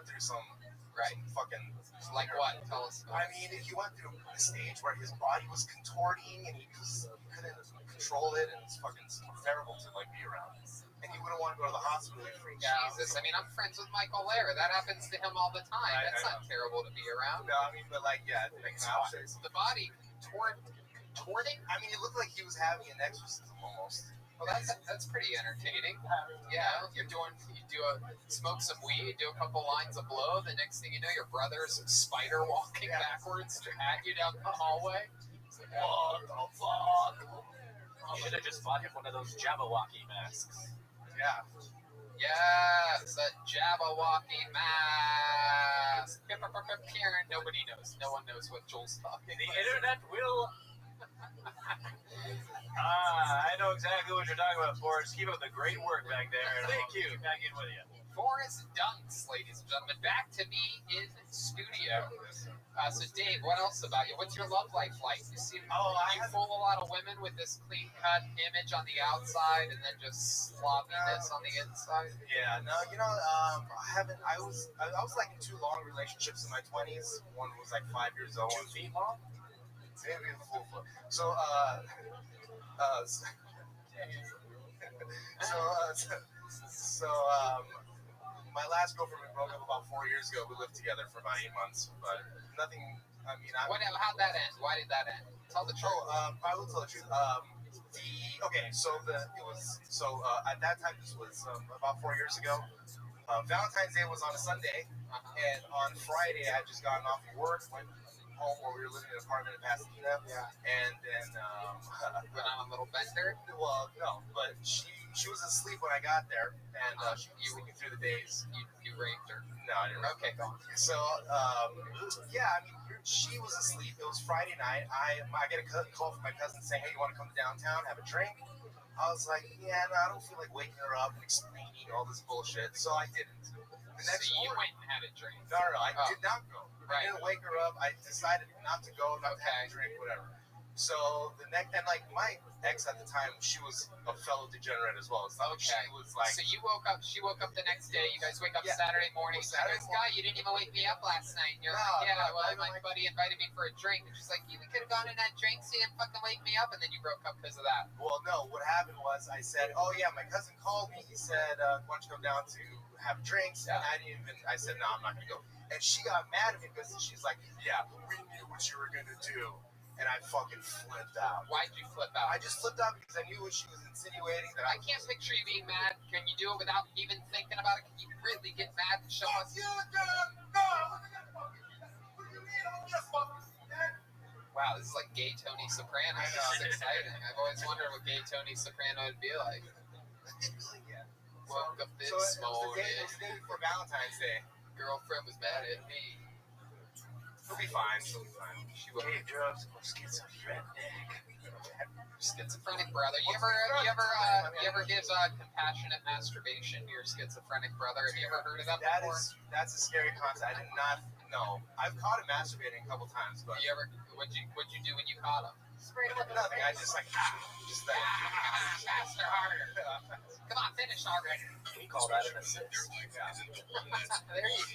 went through some fucking. Like what? Tell us. I mean, he went through a stage where his body was contorting and he couldn't control it, and it's fucking terrible to like be around. And he wouldn't want to go to the hospital. Jesus, I mean, I'm friends with Michael Lair. That happens to him all the time. That's not terrible to be around. No, I mean, but like, yeah, the body contorting. I mean, it looked like he was having an exorcism almost. Well, that's pretty entertaining. Yeah, smoke some weed, do a couple lines of blow. The next thing you know, your brother's spider walking backwards at you down the hallway. What the fuck? You should have just bought him one of those Jabberwocky masks. Yeah. Yes, a Jabberwocky mask. Nobody knows. No one knows what Joel's talking about. The internet will... I know exactly what you're talking about, Forrest. Keep up the great work back there. Thank you. Back in with you. Forrest Dunks, ladies and gentlemen. Back to me in studio. So, Dave, what else about you? What's your love life like? You seem you fool a lot of women with this clean-cut image on the outside and then just sloppiness on the inside. Yeah, no, I haven't. I was like in 2 long relationships in my 20s. One was like 5 years old. 2 feet long? Maybe a full foot. So, my last girlfriend, we broke up about 4 years ago. We lived together for about 8 months, but nothing. I mean, how'd that end? Why did that end? Tell the truth. I will tell the truth. At that time, this was about 4 years ago. Valentine's Day was on a Sunday, and on Friday, I had just gotten off of work, went home where we were living in an apartment in Pasadena, and then went on a little bender. Well, no, but she was asleep when I got there, and she was sleeping through the days. You raped her? No, I didn't. Okay, go on. So, I mean, she was asleep. It was Friday night. I get a call from my cousin saying, "Hey, you want to come to downtown, have a drink?" I was like, "Yeah, no, I don't feel like waking her up and explaining all this bullshit," so I didn't. The next morning, you went and had a drink? No, I did not go. I didn't wake her up. I decided not to go, not to have a drink, whatever. So the next, and like my ex at the time, she was a fellow degenerate as well. So she was like. So you woke up. She woke up the next day. You guys wake up Saturday morning. God, you didn't even wake me up last night. And you're like, my buddy invited me for a drink. And she's like, you could have gone in that drink, so you didn't fucking wake me up. And then you broke up because of that. Well, no. What happened was I said, oh yeah, my cousin called me. He said, why don't you come down to have drinks? And I said, no, I'm not gonna go. And she got mad at me because she's like, yeah, we knew what you were gonna do. And I fucking flipped out. Why'd you flip out? I just flipped out because I knew what she was insinuating. That I can't picture you being mad. Can you do it without even thinking about it? Can you really get mad and show us? Wow, this is like gay Tony Soprano. This is exciting. I've always wondered what gay Tony Soprano would be like. Woke up this morning. It was the day before Valentine's Day. Girlfriend was mad at me. She'll be fine. She'll be fine. She will take drugs or schizophrenic. Schizophrenic brother. You ever give compassionate masturbation to your schizophrenic brother? Have you ever heard of that before? That's a scary concept. I did not know. I've caught him masturbating a couple times, but what'd you do when you caught him? Nothing. I just just that. Faster, harder. Come on, finish already. We call that an assist. There you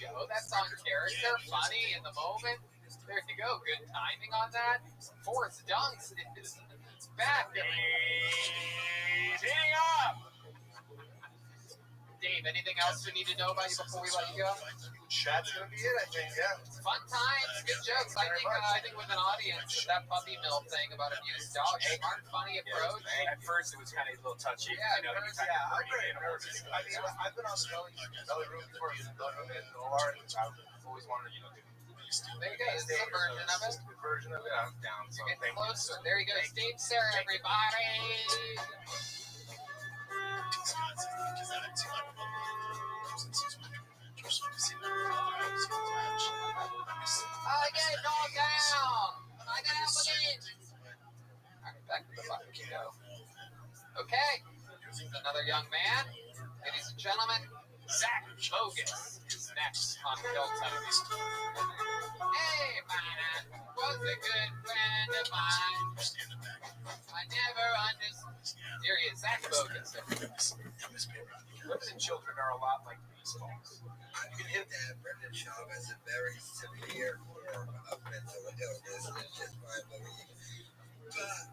go. That's on character. Funny in the moment. There you go. Good timing on that. Forrest Dunks is back. Heating up. Dave, anything else we need to know about you before we let you go? That's gonna be it, I think. Yeah. Fun times, good jokes. I think with an audience, that puppy mill thing about abused dogs, smart, funny approach. At first, it was kind of a little touchy. Yeah, I'm very nervous. I mean, I've been on Belly Room before, Belly Room in OR, which I've always wanted, to do. There you go. This is a version of it. The version of it. I'm down. So getting closer. There you go. Steve Sarah, everybody. I get it all down. I got help again. All right, back to the fucking show. Okay, another young man. Ladies and gentlemen, Zach Bogus is next on Kill Tony. Hey, man. was a good friend of mine. I never understood. Here he is, Zach Bogensen. Women and children are a lot like baseballs. I believe that Brendan Schaub has a very severe form of mental illness. That's just my belief. But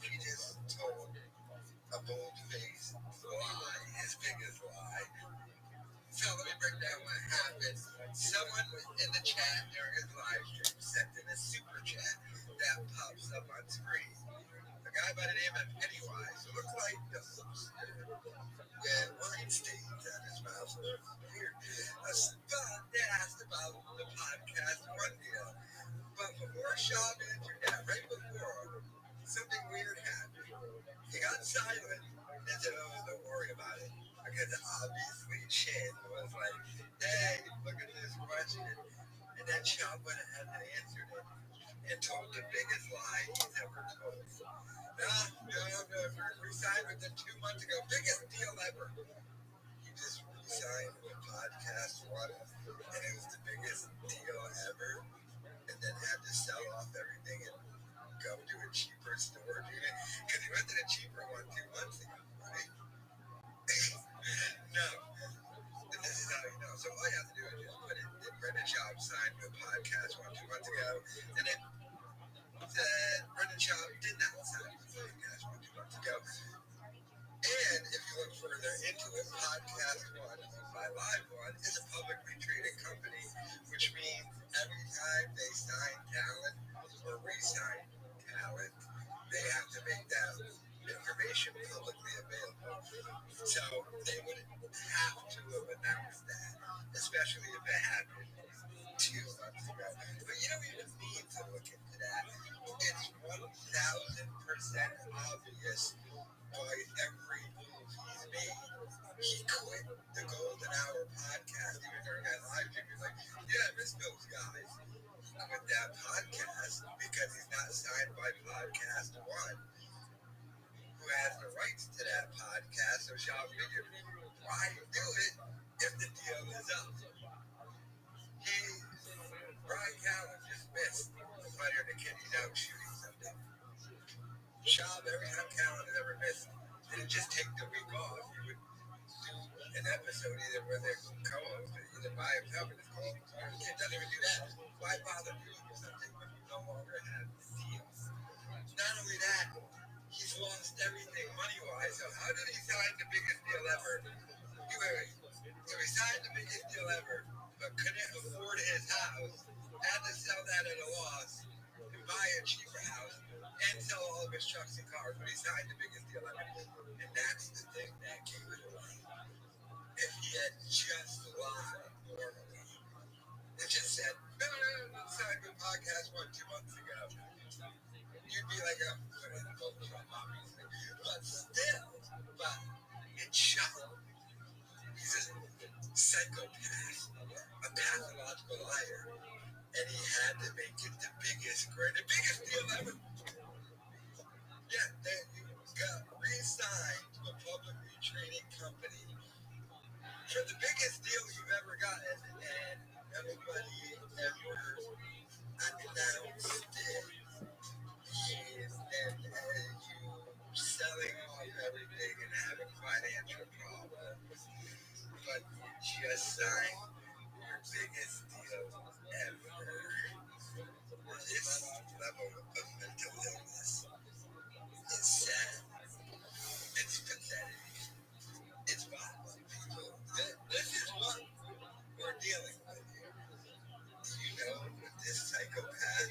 he just told a bold-faced lie, his biggest lie. So let me break down what happened. Someone in the chat during his live stream sent in a super chat that pops up on screen. A guy by the name of Pennywise, who looks like the hipster with wine stains on his mouth. Weird. But they asked about the podcast one deal. But before Shaw answered that, right before, something weird happened. He got silent and said, "Oh, don't worry about it." Because obviously Chin was like, "Hey, look at this question." And then Shaw went ahead and answered it and told the biggest lie he's ever told. No, resigned with them 2 months ago. Biggest deal ever. He just resigned with Podcast One, and it was the biggest deal ever. And then had to sell off everything and go to a cheaper store, because he went to the cheaper one 2 months ago, right? No. And this is how you know. So all you have to do is just put it in Brendan Schaub signed with Podcast One 2 months ago, and then said Brendan Schaub did not sign with Podcast One 2 months ago. And if you look further into it, Podcast One by Live One is a publicly traded company, which means every time they sign talent or re-sign talent, they have to make that information publicly available. So they would have to have announced that, especially if it happened 2 months ago. But you don't even need to look into that. It's 1,000% obvious by every move he's made. He quit the Golden Hour podcast even during that live stream. He's like, "Yeah, I miss those guys." He quit that podcast because he's not signed by Podcast One, who has the rights to that podcast. So Shaw figured, why do it if the deal is up? Brian Callen just missed the fighter and the kid he's out shooting something. Shaw, every time Callen has ever missed, didn't just take the week off. He would do an episode either with a co-host or either by himself and his co-host. The kid doesn't even do that. Why bother doing something when you no longer have the deals? Not only that, he's lost everything money-wise. So how did he sign the biggest deal ever? So he signed the biggest deal ever, but couldn't afford his house, had to sell that at a loss and buy a cheaper house and sell all of his trucks and cars, but he signed the biggest deal ever. And that's the thing that gave it away. If he had just lied normally and just said, no, signed with Podcast One 2 months ago, you'd be like, oh, obviously. But still, it's Shaw. He's a psychopath, a pathological liar, and he had to make it the biggest deal ever. Yeah, then you got re-signed to a publicly traded company for the biggest deal you've ever gotten, and everybody ever announced it. And you selling off everything and having financial problems, but you just signed your biggest deal ever. This level of mental illness is sad. It's pathetic. It's bothering people. This is what we're dealing with here. Do you know what this psychopath,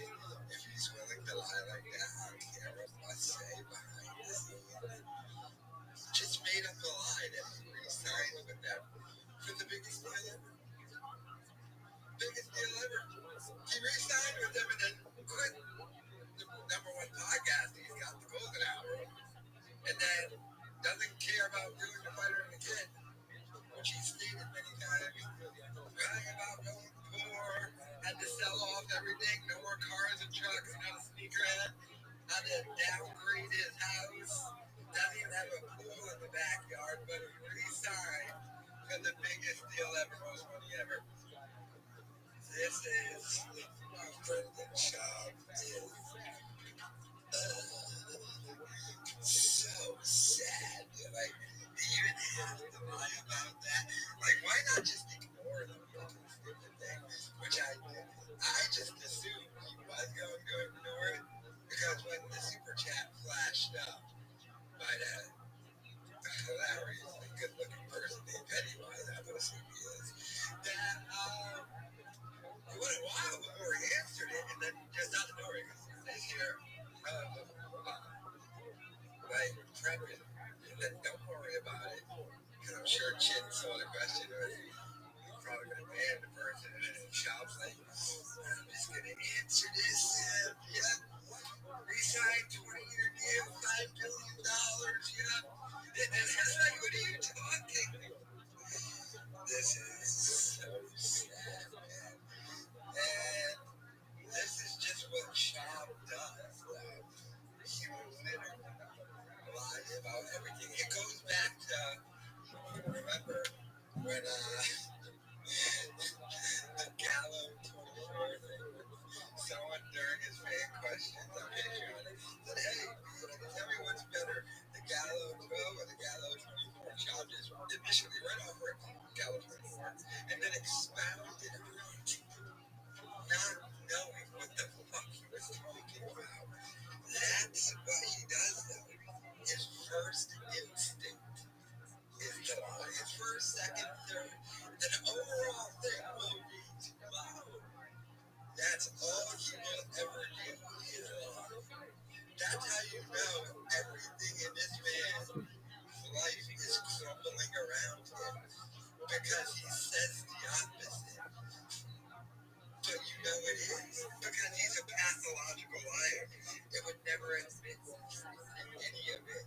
if he's willing to lie like that on camera, must say behind the scenes? Just made up a lie that he re-signed with them for the biggest deal ever. Biggest deal ever. He re-signed with them and then quit the #1 podcast. He's got the Golden Hour. And then doesn't care about doing the fighter and the kid, which he stated many times. Crying about going poor, had to sell off everything, no more cars and trucks, not a sneakerhead, had to downgrade his house, doesn't even have a pool in the backyard, but he re-signed for the biggest deal ever, most money ever. This is Brendan Schaub. It is, because he's a pathological liar. It would never admit any of it.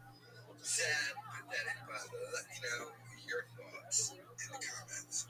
Sad, pathetic, but let me know your thoughts in the comments.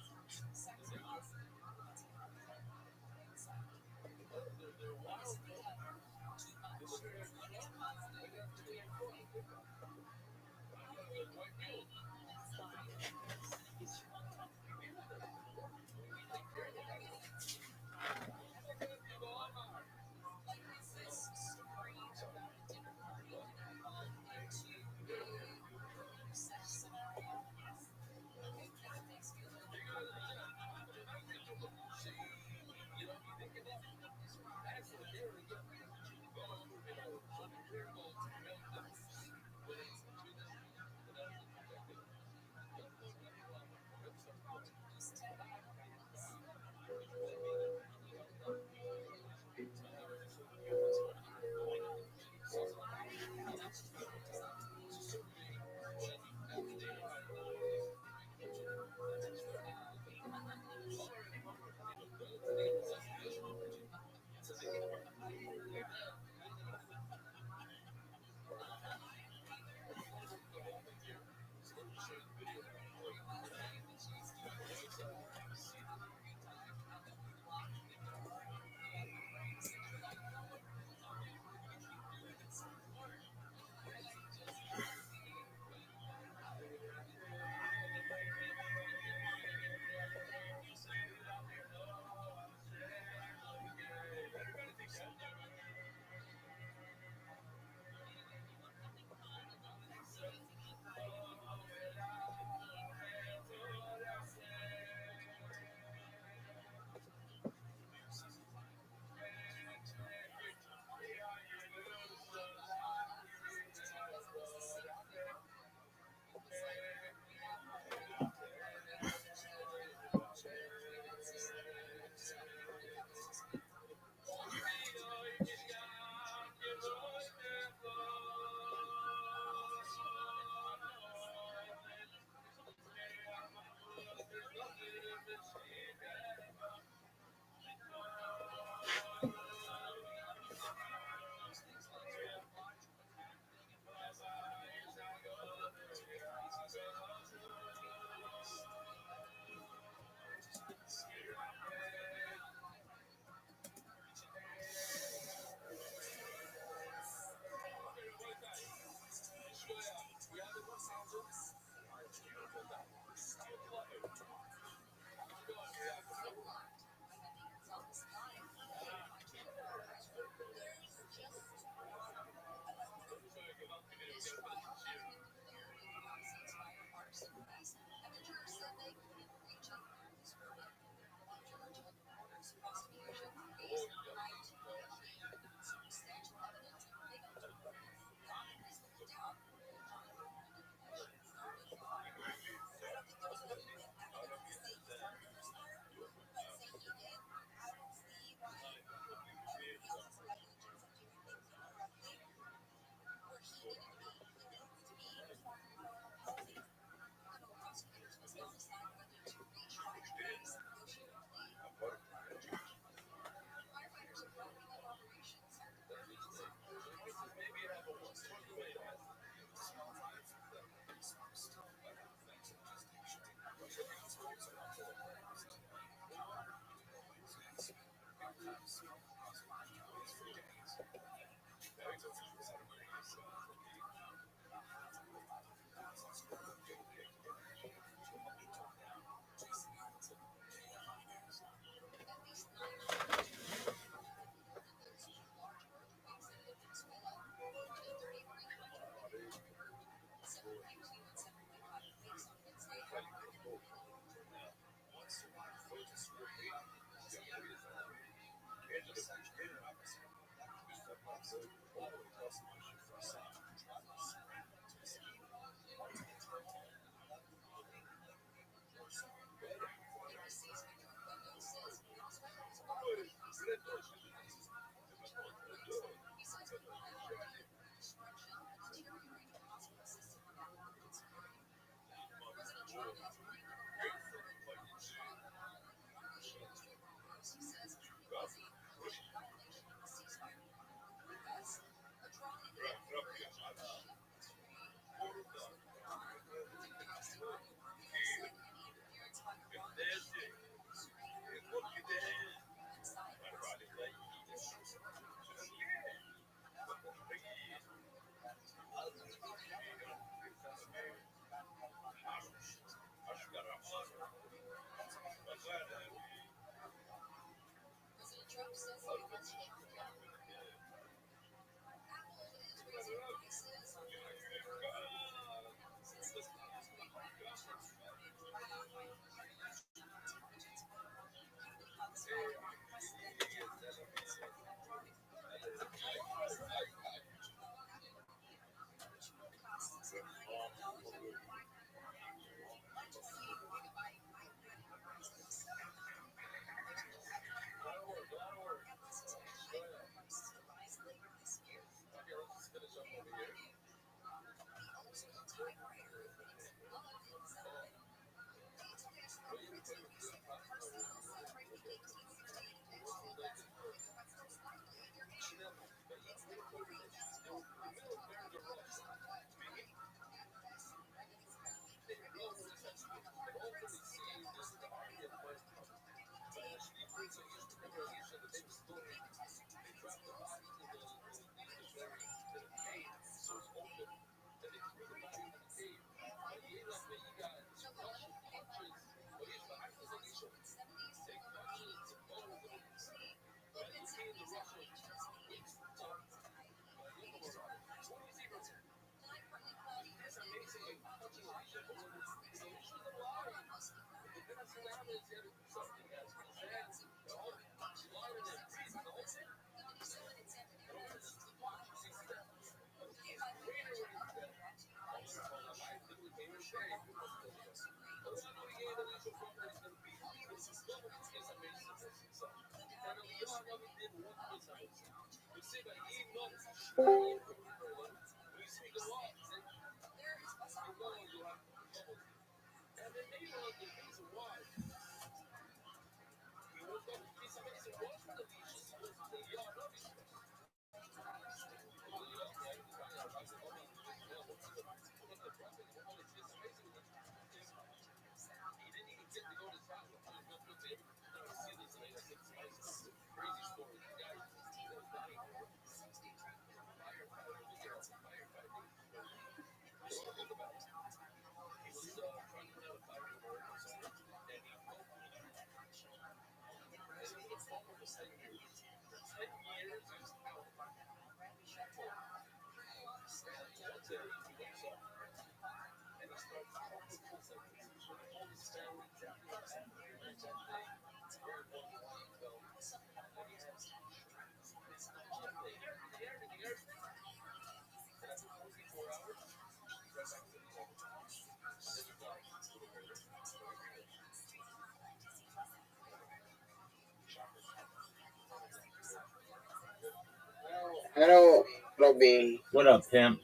Hello, Robin. What up, pimp?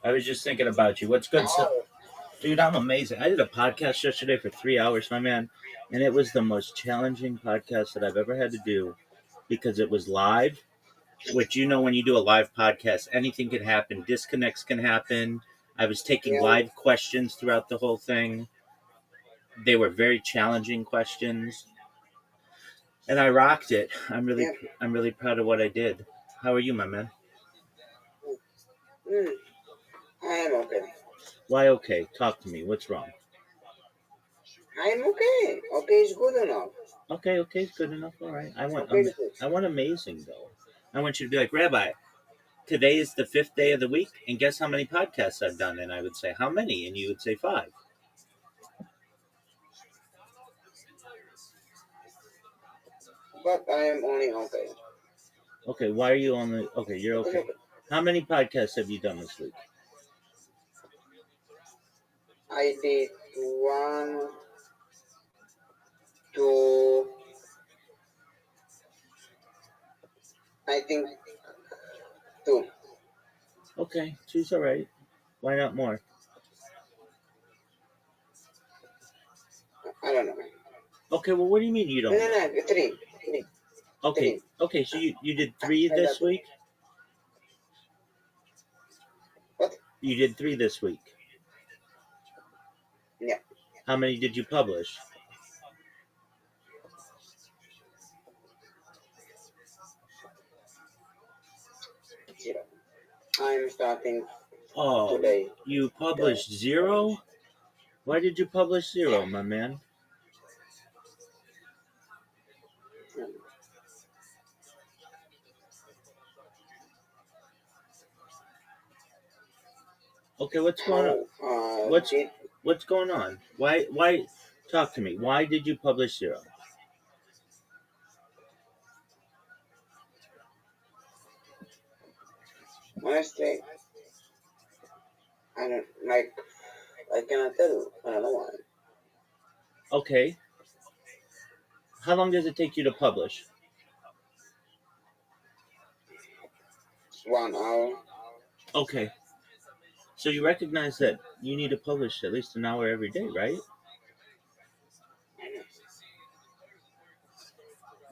I was just thinking about you. What's good, dude? I'm amazing. I did a podcast yesterday for 3 hours, my man, and it was the most challenging podcast that I've ever had to do because it was live. Which, you know, when you do a live podcast, anything can happen. Disconnects can happen. I was taking live questions throughout the whole thing. They were very challenging questions, and I rocked it. I'm really proud of what I did. How are you, my man? I am okay. Why okay? Talk to me. What's wrong? I'm okay. Okay is good enough. Okay is good enough. All right. I want amazing though. I want you to be like, Rabbi, today is the 5th day of the week, and guess how many podcasts I've done? And I would say, how many? And you would say 5. But I am only okay. Okay, why are you only okay? You're okay. How many podcasts have you done this week? I did 1, 2, I think 2. Okay, 2's all right. Why not more? I don't know. Okay, well, what do you mean you don't? No, 3. Okay, so you did 3 this week? What? You did 3 this week? Yeah. How many did you publish? Zero. I'm starting Oh, today. you published 0? Why did you publish 0, my man? Okay, what's going on? What's going on? Why? Talk to me. Why did you publish 0? Honestly, I cannot tell you. I don't know why. Okay. How long does it take you to publish? 1 hour. Okay. So you recognize that you need to publish at least an hour every day, right?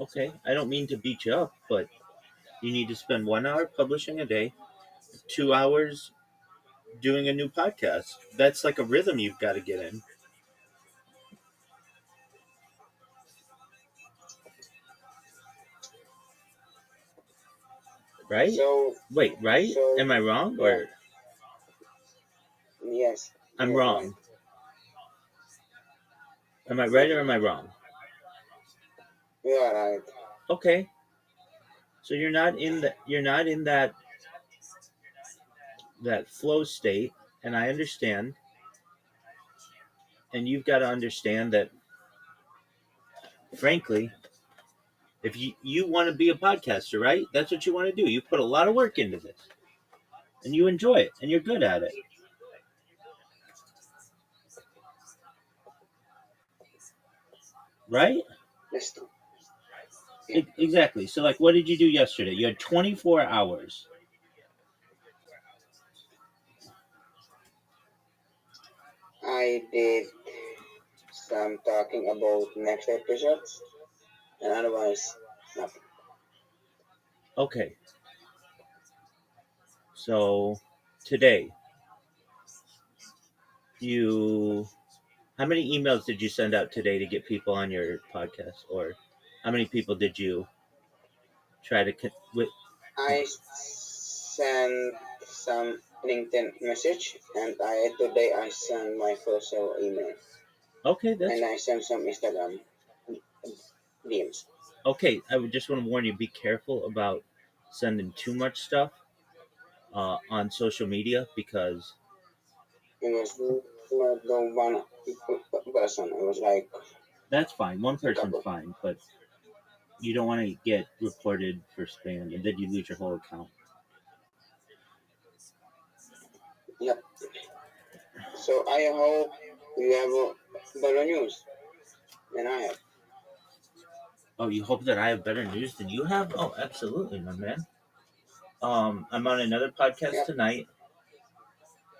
Okay. I don't mean to beat you up, but you need to spend 1 hour publishing a day, 2 hours doing a new podcast. That's like a rhythm you've got to get in. Right? So Wait, right? So- Am I wrong? yeah. Or yes, I'm you're wrong? right. Am I right or am I wrong? You are right. Okay. So you're not in that flow state, and I understand. And you've got to understand that, frankly, if you want to be a podcaster, right? That's what you want to do. You put a lot of work into this, and you enjoy it, and you're good at it. Right? That's true. Exactly. So, like, what did you do yesterday? You had 24 hours. I did some talking about next episodes, and otherwise nothing. Okay. So, today, how many emails did you send out today to get people on your podcast? Or how many people did you try to I sent some LinkedIn message, and today I sent my first ever email, Okay, and I sent some Instagram DMs. okay. I would just want to warn you: be careful about sending too much stuff on social media, because It was not the one person. It was like that's fine. One person's couple. fine, but you don't want to get reported for spam, and then you lose your whole account. Yep. So I hope you have better news than I have. Oh, you hope that I have better news than you have? Oh, absolutely, my man. I'm on another podcast Yep. tonight,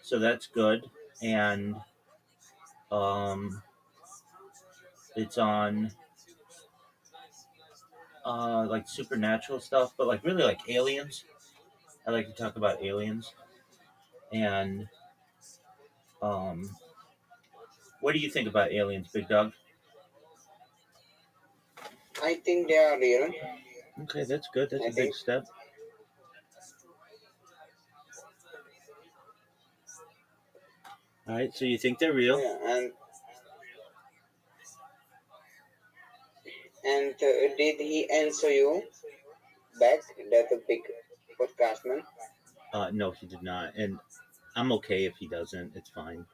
so that's good. And it's on like supernatural stuff, but like really like aliens. I like to talk about aliens. And what do you think about aliens, Big Dog? I think they are real. Okay, that's good. That's I a big think- step. All right, so you think they're real? Yeah, and did he answer you back? That a big podcast man. No, he did not, and I'm okay if he doesn't. It's fine.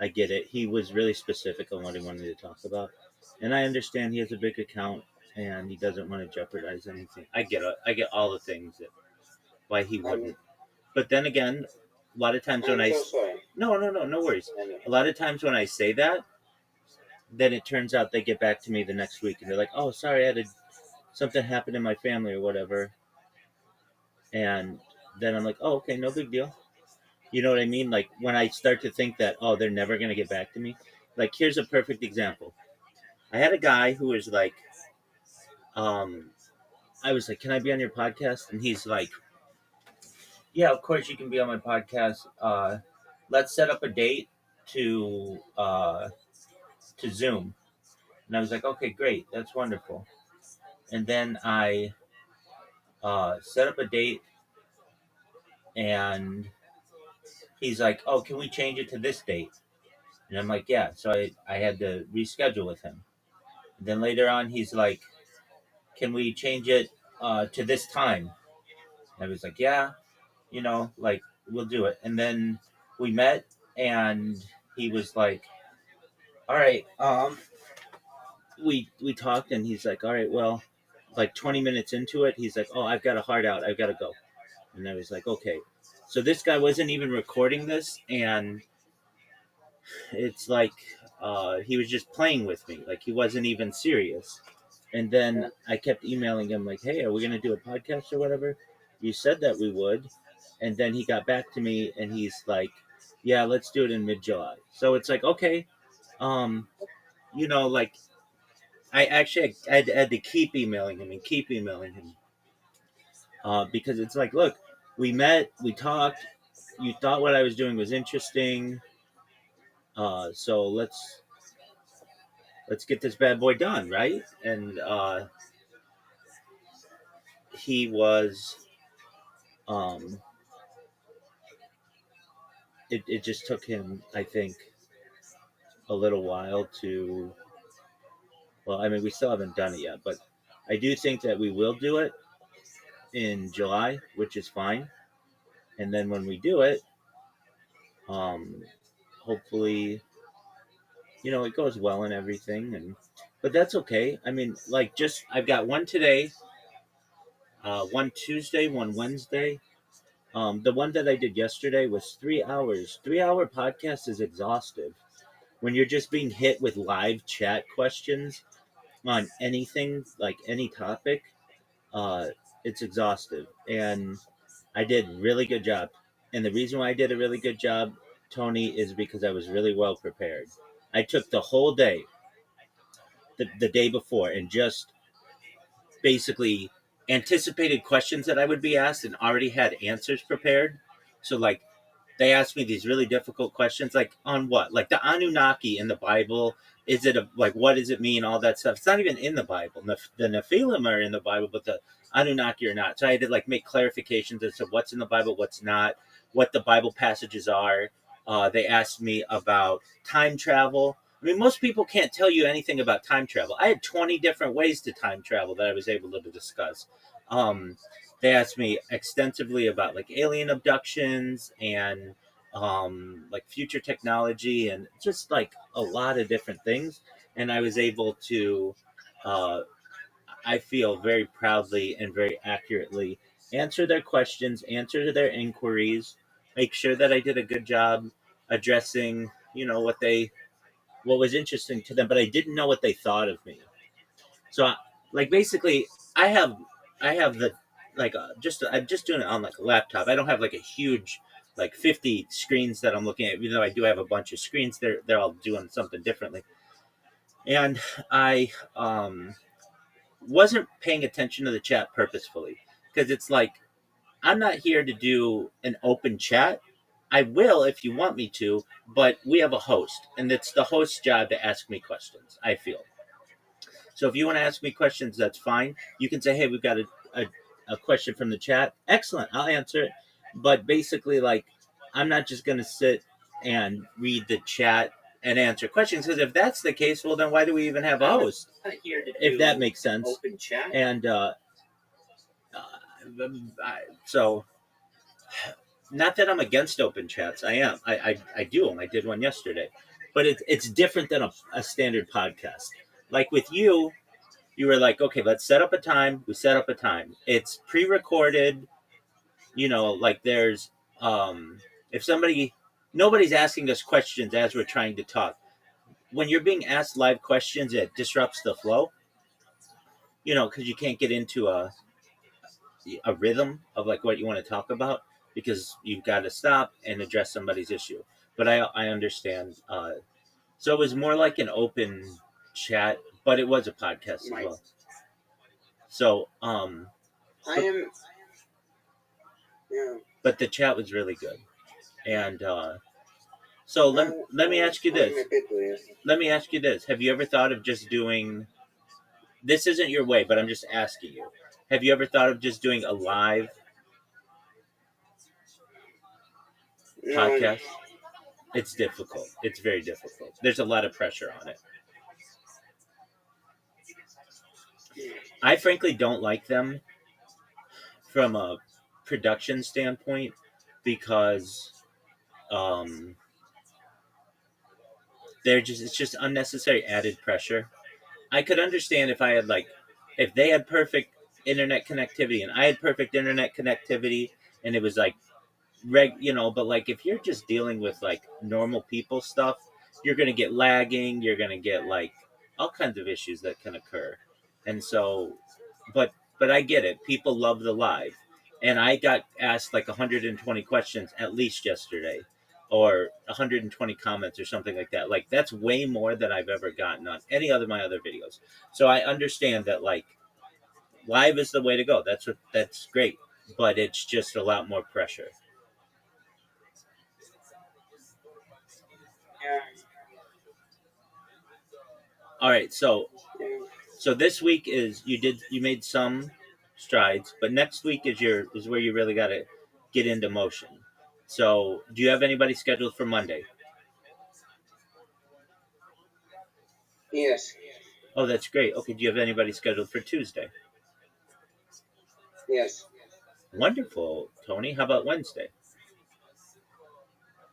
I get it. He was really specific on what he wanted to talk about, and I understand he has a big account and he doesn't want to jeopardize anything. I get it. I get all the things that why he wouldn't. But then again, a lot of times when I'm I so sorry. no worries. Anyway. A lot of times when I say that, then it turns out they get back to me the next week and they're like, "Oh, sorry, something happened in my family or whatever," and then I'm like, "Oh, okay, no big deal." You know what I mean? Like when I start to think that, oh, they're never gonna get back to me. Like here's a perfect example. I had a guy who was like, I was like, "Can I be on your podcast?" And he's like, "Yeah, of course you can be on my podcast. Let's set up a date to Zoom." And I was like, "Okay, great, that's wonderful." And then I set up a date, and he's like, "Oh, can we change it to this date?" And I'm like, "Yeah." So I had to reschedule with him. And then later on, he's like, "Can we change it to this time?" And I was like, "Yeah, like we'll do it." And then we met, and he was like, "All right." We talked, and he's like, "All right, well," like 20 minutes into it, he's like, "Oh, I've got a heart out. I've got to go." And I was like, "Okay." So this guy wasn't even recording this, and it's like he was just playing with me. Like he wasn't even serious. And then I kept emailing him like, "Hey, are we gonna do a podcast or whatever? You said that we would." and then he got back to me and he's like, yeah, let's do it in mid-July. So it's like, okay, like I actually had to keep emailing him and keep emailing him, because it's like, look, we met, we talked, you thought what I was doing was interesting, so let's get this bad boy done, right? And he was, it just took him, I think, a little while to. Well, I mean, we still haven't done it yet, but I do think that we will do it in July, which is fine. And then when we do it, hopefully, it goes well and everything. But that's okay. I mean, like, I've got one today, one Tuesday, one Wednesday. The one that I did yesterday was 3 hours. 3 hour podcast is exhaustive. When you're just being hit with live chat questions on anything, like any topic, it's exhaustive. And I did a really good job. And the reason why I did a really good job, Tony, is because I was really well prepared. I took the whole day, the day before, and just basically anticipated questions that I would be asked and already had answers prepared. So, like, they asked me these really difficult questions, like, on what? Like, the Anunnaki in the Bible, is it what does it mean? All that stuff. It's not even in the Bible. The Nephilim are in the Bible, but the Anunnaki are not. So I had to, like, make clarifications as to what's in the Bible, what's not, what the Bible passages are. They asked me about time travel. I mean, most people can't tell you anything about time travel. I had 20 different ways to time travel that I was able to discuss. They asked me extensively about, like, alien abductions and like future technology and just, like, a lot of different things. And I was able to, I feel very proudly and very accurately answer their questions, answer their inquiries, make sure that I did a good job addressing, what was interesting to them, but I didn't know what they thought of me. So, like, basically, I have the, like, I'm just doing it on, like, a laptop. I don't have, like, a huge, like, 50 screens that I'm looking at, even though I do have a bunch of screens. They're all doing something differently. And I wasn't paying attention to the chat purposefully, because it's like, I'm not here to do an open chat. I will if you want me to, but we have a host, and it's the host's job to ask me questions, I feel. So if you want to ask me questions, that's fine. You can say, hey, we've got a question from the chat. Excellent, I'll answer it. But basically, like, I'm not just going to sit and read the chat and answer questions, because if that's the case, well, then why do we even have a host? If that makes sense. Open chat. And so, not that I'm against open chats. I am. I do them. I did one yesterday. But it's different than a standard podcast. Like with you were like, okay, let's set up a time. We set up a time. It's pre-recorded. Like, there's, if nobody's asking us questions as we're trying to talk. When you're being asked live questions, it disrupts the flow. Because you can't get into a rhythm of, like, what you want to talk about, because you've got to stop and address somebody's issue. But I understand. So it was more like an open chat, but it was a podcast as well. So but the chat was really good. And so let me ask you this. Let me ask you this. Have you ever thought of just doing, this isn't your way, but I'm just asking you. Have you ever thought of just doing a live podcast? It's difficult. It's very difficult. There's a lot of pressure on it. I frankly don't like them from a production standpoint, because it's just unnecessary added pressure. I could understand if they had perfect internet connectivity and I had perfect internet connectivity, and it was like but, like, if you're just dealing with, like, normal people stuff, you're going to get lagging, you're going to get, like, all kinds of issues that can occur. And so, but I get it. People love the live. and I got asked like 120 questions at least yesterday, or 120 comments or something like that. Like that's way more than I've ever gotten on any other my other videos. So I understand that like live is the way to go. That's great, but it's just a lot more pressure. Yeah. All right, so Yeah. this week is you made some strides, but next week is where you really got to get into motion. So, do you have anybody scheduled for Monday? Yes. Oh, that's great. Okay, do you have anybody scheduled for Tuesday? Yes. Wonderful, Tony. How about Wednesday?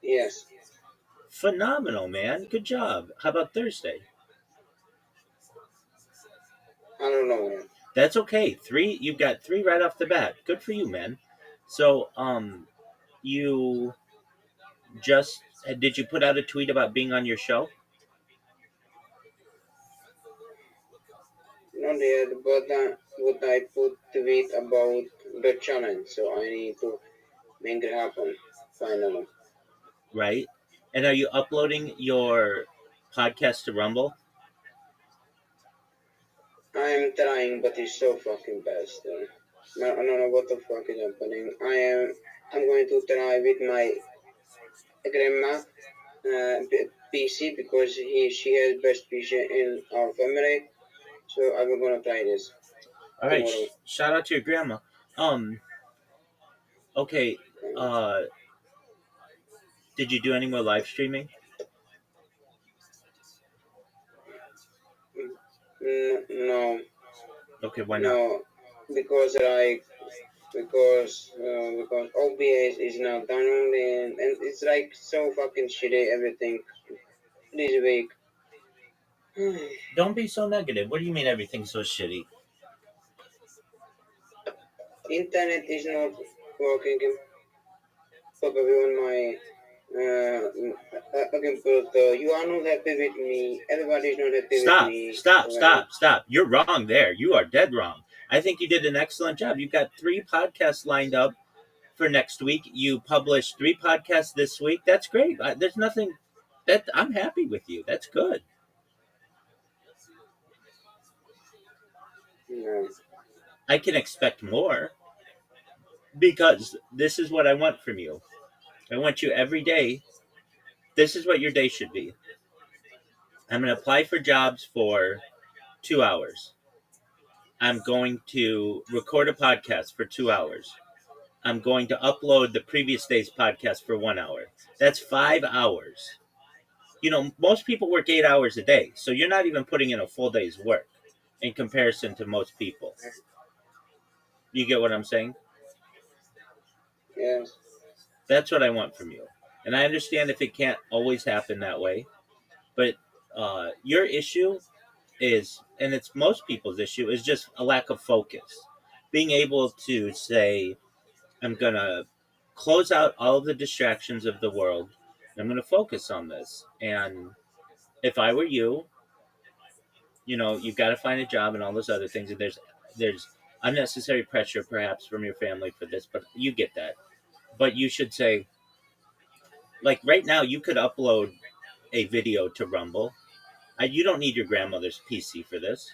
Yes. Phenomenal, man. Good job. How about Thursday? I don't know, man. That's okay. You've got 3 right off the bat. Good for you, man. So, you just did you put out a tweet about being on your show? Not yet, but I put tweet about the challenge, so I need to make it happen. Finally. Right? And are you uploading your podcast to Rumble? I'm trying, but it's so fucking bad still. I don't know what the fuck is happening. I'm going to try with my grandma PC because she has best PC in our family. So I'm gonna try this All right. tomorrow. Shout out to your grandma. Okay. Did you do any more live streaming? No, Okay. Why not? no, because because OBS is not downloading and it's like so fucking shitty everything this week. Don't be so negative. What do you mean everything's so shitty? Internet is not working properly on my computer. You are not happy with me. Everybody is not happy with me. Stop. You're wrong there. You are dead wrong. I think you did an excellent job. You've got 3 podcasts lined up for next week. You published 3 podcasts this week. That's great. There's nothing that I'm happy with you. That's good. No. I can expect more because this is what I want from you. I want you every day. This is what your day should be. I'm going to apply for jobs for 2 hours. I'm going to record a podcast for 2 hours. I'm going to upload the previous day's podcast for 1 hour. That's 5 hours. You know, most people work 8 hours a day, so you're not even putting in a full day's work in comparison to most people. You get what I'm saying? Yes. That's what I want from you. And I understand if it can't always happen that way, but your issue is, and it's most people's issue, is just a lack of focus. Being able to say, I'm going to close out all of the distractions of the world. I'm going to focus on this. And if I were you, you know, you've got to find a job and all those other things. And there's unnecessary pressure perhaps from your family for this, but you get that. But you should say, like right now, you could upload a video to Rumble. You don't need your grandmother's PC for this.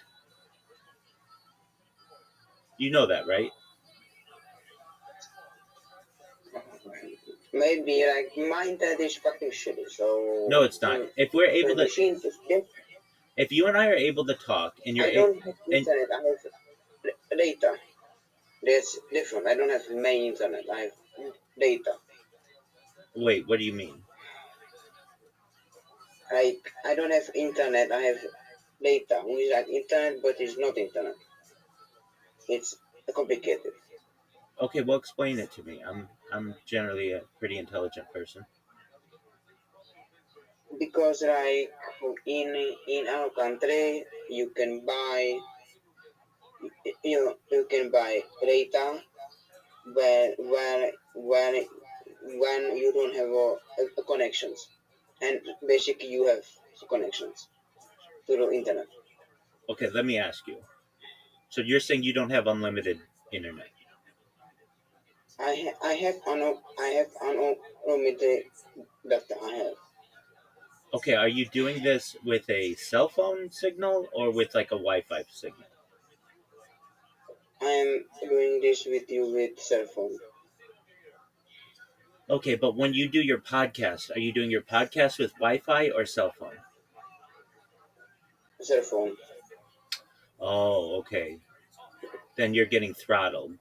You know that, right? Maybe like my internet is fucking shitty, so No, it's not. If we're able to, machine to skip. if you and I are able to talk, and you're I don't have internet. I have data. That's different. I don't have main internet. I have data. wait, what do you mean? Like I don't have internet. I have data. Which is like internet, but it's not internet. It's complicated. Okay, well, explain it to me. I'm generally a pretty intelligent person. Because like in our country, you can buy you can buy data when you don't have a connections, and basically you have connections to the internet. Okay, let me ask you. So you're saying you don't have unlimited internet? I have unlimited data. I have. Okay, are you doing this with a cell phone signal or with like a Wi-Fi signal? I am doing this with you with cell phone. Okay, but when you do your podcast, are you doing your podcast with Wi-Fi or cell phone? Cell phone. Oh, okay. Then you're getting throttled.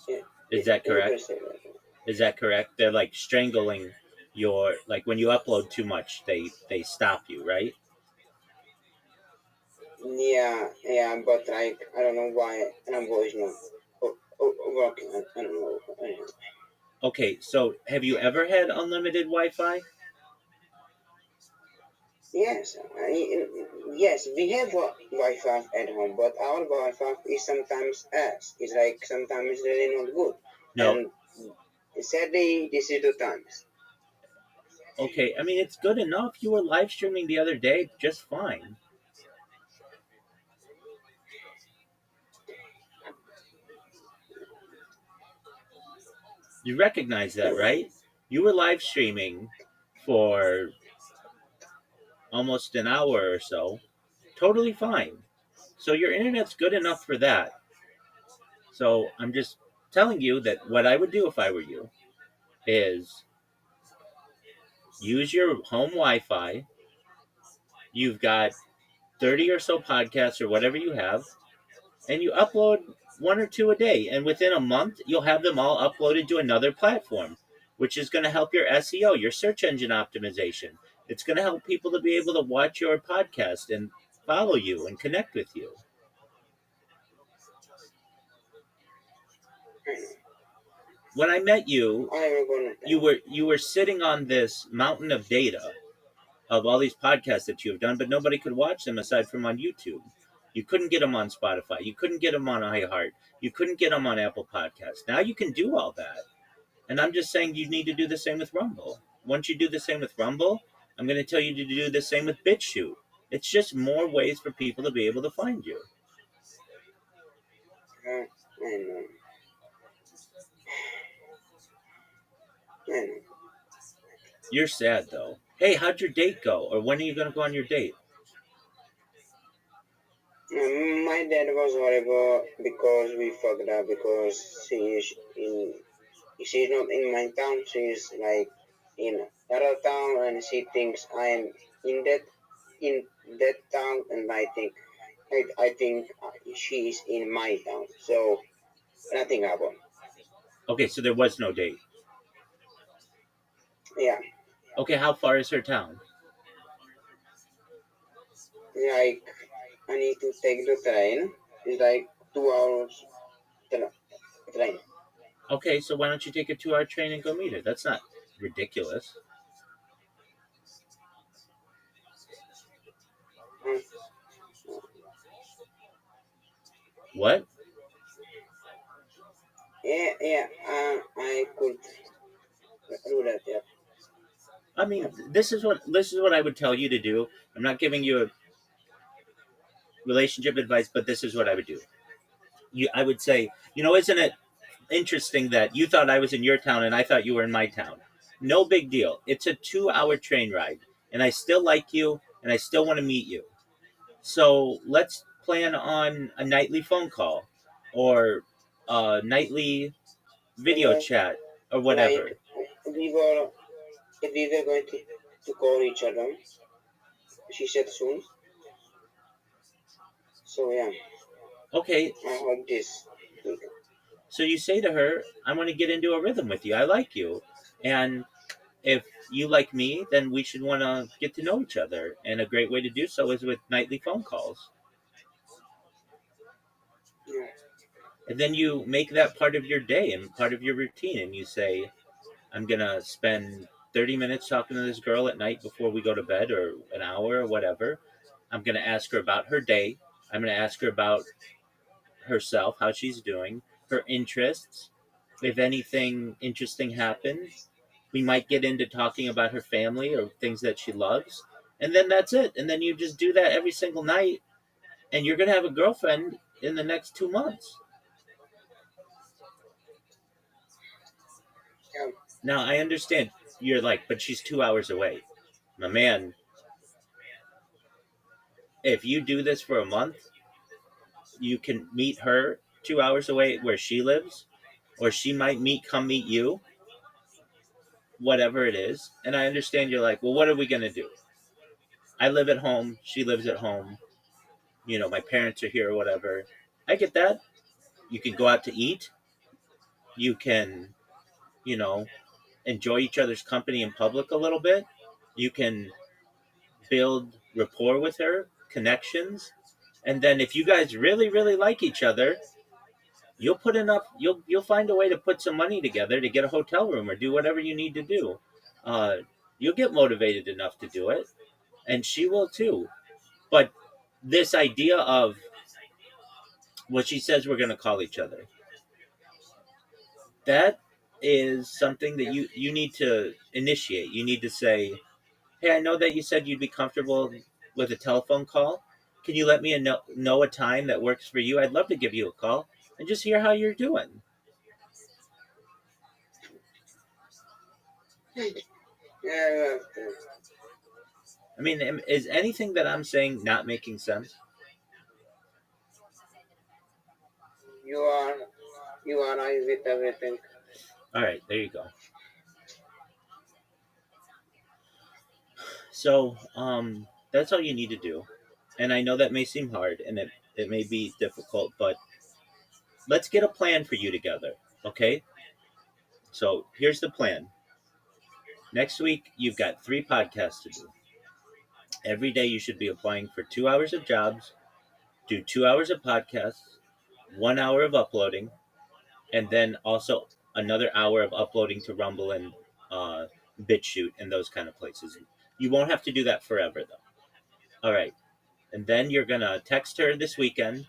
Yeah. Is that You can correct? say that. Is that correct? They're like strangling your, like when you upload too much, they stop you, right? Yeah, but like I don't know why an voice not working. I don't know. Okay, so have you ever had unlimited Wi-Fi? Yes, yes, we have Wi-Fi at home, but our Wi-Fi is sometimes ass. It's like sometimes really not good. No. And sadly, this is the times. Okay, I mean it's good enough. You were live streaming the other day just fine. You recognize that, right? You were live streaming for almost an hour or so. Totally fine. So your internet's good enough for that. So I'm just telling you that what I would do if I were you is use your home Wi-Fi. You've got 30 or so podcasts or whatever you have, and you upload one or two a day. And within a month, you'll have them all uploaded to another platform, which is going to help your SEO, your search engine optimization. It's going to help people to be able to watch your podcast and follow you and connect with you. When I met you, you were sitting on this mountain of data of all these podcasts that you have done, but nobody could watch them aside from on YouTube. You couldn't get them on Spotify. You couldn't get them on iHeart. You couldn't get them on Apple Podcasts. Now you can do all that. And I'm just saying you need to do the same with Rumble. Once you do the same with Rumble, I'm going to tell you to do the same with BitChute. It's just more ways for people to be able to find you. I know. You're sad though. Hey, how'd your date go? Or when are you going to go on your date? My dad was horrible because we fucked up because she's not in my town. She's like in other town, and she thinks I'm in that town, and I think she is in my town. So nothing happened. Okay, so there was no date. Yeah. Okay, how far is her town? Like I need to take the train. It's like 2 hours train. Okay, so why don't you take a 2-hour train and go meet her? That's not ridiculous. What? Yeah. I could do that. Yeah. I mean, this is what I would tell you to do. I'm not giving you a relationship advice, but this is what I would do. I would say, isn't it interesting that you thought I was in your town and I thought you were in my town? No big deal. It's a 2-hour train ride, and I still like you, and I still want to meet you. So let's plan on a nightly phone call or a nightly video chat or whatever. Like, we were going to call each other. She said soon. So yeah. Okay. I hope this. So you say to her, I want to get into a rhythm with you. I like you. And if you like me, then we should want to get to know each other. And a great way to do so is with nightly phone calls. Yeah. And then you make that part of your day and part of your routine. And you say, I'm going to spend 30 minutes talking to this girl at night before we go to bed, or an hour or whatever. I'm going to ask her about her day. I'm going to ask her about herself, how she's doing, her interests. If anything interesting happens, we might get into talking about her family or things that she loves. And then that's it. And then you just do that every single night. And you're going to have a girlfriend in the next 2 months. Yeah. Now, I understand you're like, but she's 2 hours away. My man, if you do this for a month, you can meet her 2 hours away where she lives, or she might come meet you, whatever it is. And I understand you're like, well, what are we going to do? I live at home. She lives at home. You know, my parents are here or whatever. I get that. You can go out to eat. You can, you know, enjoy each other's company in public a little bit. You can build rapport with her, connections. And then if you guys really, really like each other, you'll find a way to put some money together to get a hotel room or do whatever you need to do. You'll get motivated enough to do it, and she will too. But this idea of what she says we're going to call each other, that is something that you need to initiate. You need to say, hey, I know that you said you'd be comfortable with a telephone call. Can you let me know a time that works for you? I'd love to give you a call and just hear how you're doing. Yeah. I mean, is anything that I'm saying not making sense? You are right with everything. All right, there you go. So, that's all you need to do. And I know that may seem hard and it may be difficult, but let's get a plan for you together, okay? So, here's the plan. Next week, you've got 3 podcasts to do. Every day, you should be applying for 2 hours of jobs, do 2 hours of podcasts, 1 hour of uploading, and then also another hour of uploading to Rumble and BitChute and those kind of places. You won't have to do that forever, though. All right. And then you're going to text her this weekend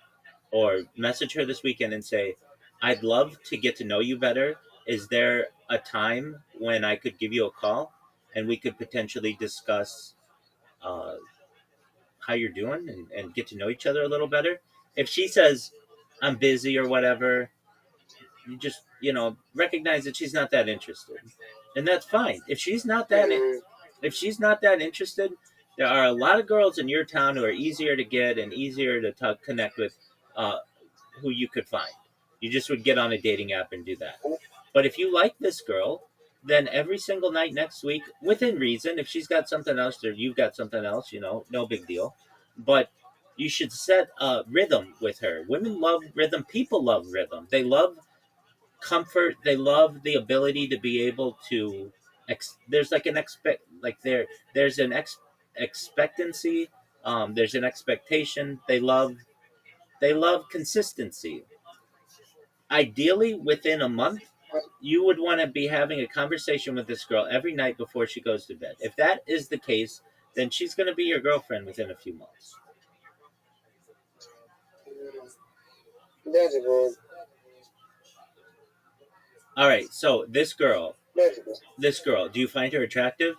or message her this weekend and say, I'd love to get to know you better. Is there a time when I could give you a call and we could potentially discuss how you're doing and get to know each other a little better? If she says, I'm busy or whatever, you just, recognize that she's not that interested. And that's fine. If she's not that interested, there are a lot of girls in your town who are easier to get and easier to connect with, who you could find. You just would get on a dating app and do that. But if you like this girl, then every single night next week, within reason, if she's got something else or you've got something else, no big deal. But you should set a rhythm with her. Women love rhythm. People love rhythm. They love comfort. They love the ability to be able to there's like an there's an expectancy, there's an expectation. They love consistency. Ideally, within a month, you would want to be having a conversation with this girl every night before she goes to bed. If that is the case, then she's going to be your girlfriend within a few months. That's good. All right, so this girl, That's good. do you find her attractive?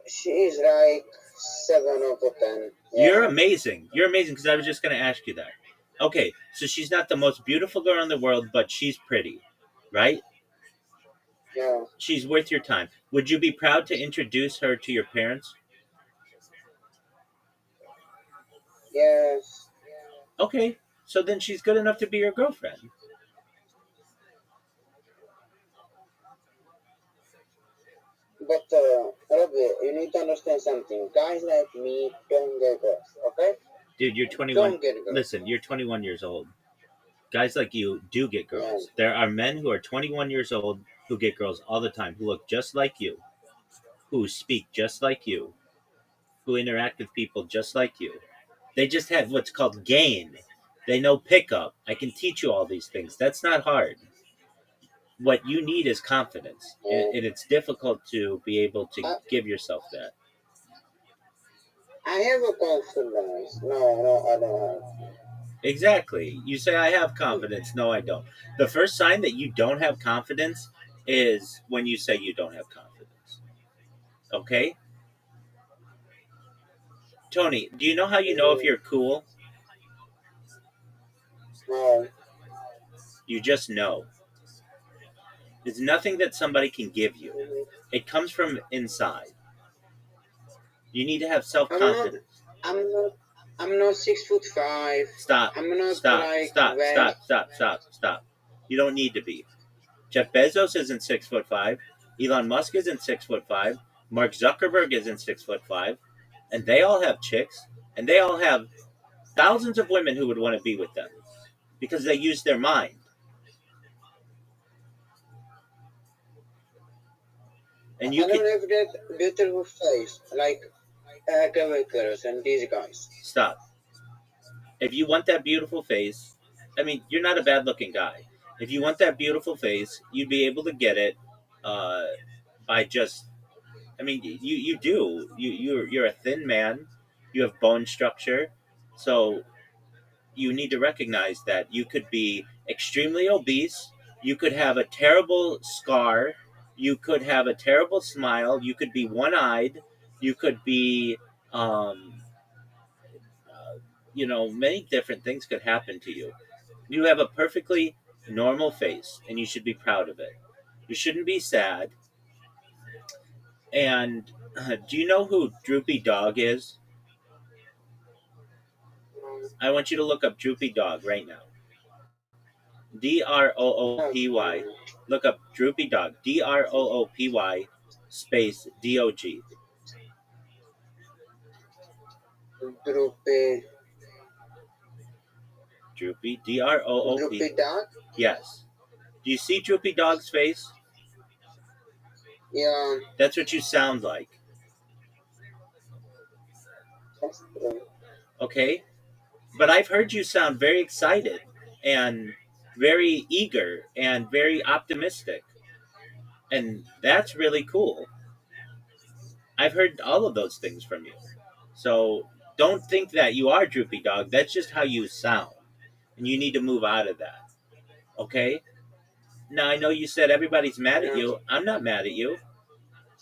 She is like 7 out of 10. Yeah. You're amazing because I was just going to ask you that. Okay, so she's not the most beautiful girl in the world, but she's pretty, right? Yeah. She's worth your time. Would you be proud to introduce her to your parents? Yes. Okay, so then she's good enough to be your girlfriend. But, Robbie, you need to understand something. Guys like me don't get girls, okay? Dude, you're 21. Don't get girls. Listen, you're 21 years old. Guys like you do get girls. Yeah. There are men who are 21 years old who get girls all the time, who look just like you, who speak just like you, who interact with people just like you. They just have what's called game. They know pickup. I can teach you all these things. That's not hard. What you need is confidence, and it's difficult to be able to give yourself that. I have a confidence. No, I don't have. Exactly. You say, I have confidence. No, I don't. The first sign that you don't have confidence is when you say you don't have confidence. Okay? Tony, do you know how you know if you're cool? No. You just know. There's nothing that somebody can give you. It comes from inside. You need to have self-confidence. I'm not 6'5". Stop. I'm not Stop. like Stop. that. Stop. You don't need to be. Jeff Bezos isn't 6'5". Elon Musk isn't 6'5". Mark Zuckerberg isn't 6'5". And they all have chicks, and they all have thousands of women who would want to be with them because they use their mind. And you I can don't have that beautiful face like girls and these guys. stop. If you want that beautiful face, I mean, you're not a bad-looking guy. If you want that beautiful face, you'd be able to get it by just. I mean, you do. You're a thin man. You have bone structure, so you need to recognize that you could be extremely obese. You could have a terrible scar. You could have a terrible smile. You could be one-eyed. You could be, many different things could happen to you. You have a perfectly normal face, and you should be proud of it. You shouldn't be sad. And do you know who Droopy Dog is? I want you to look up Droopy Dog right now. DROOPY. Look up Droopy Dog. DROOPY space DOG. Droopy. Droopy. DROOP. Droopy dog? Yes. Do you see Droopy Dog's face? Yeah. That's what you sound like. That's true. Okay? But I've heard you sound very excited and very eager and very optimistic. And that's really cool. I've heard all of those things from you. So don't think that you are Droopy Dog. That's just how you sound. And you need to move out of that. Okay? Now, I know you said everybody's mad at you. I'm not mad at you.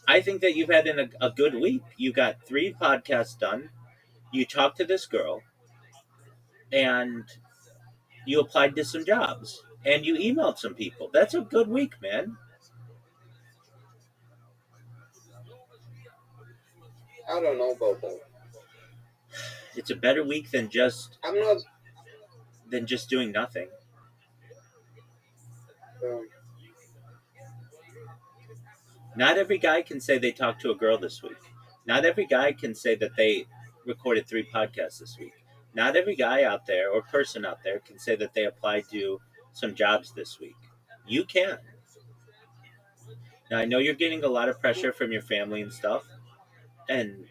I think that you've had a good week. You got 3 podcasts done. You talked to this girl. And you applied to some jobs. And you emailed some people. That's a good week, man. I don't know about that. It's a better week than just I'm not. doing nothing. Not every guy can say they talked to a girl this week. Not every guy can say that they recorded 3 podcasts this week. Not every guy out there or person out there can say that they applied to some jobs this week. You can. Now, I know you're getting a lot of pressure from your family and stuff, and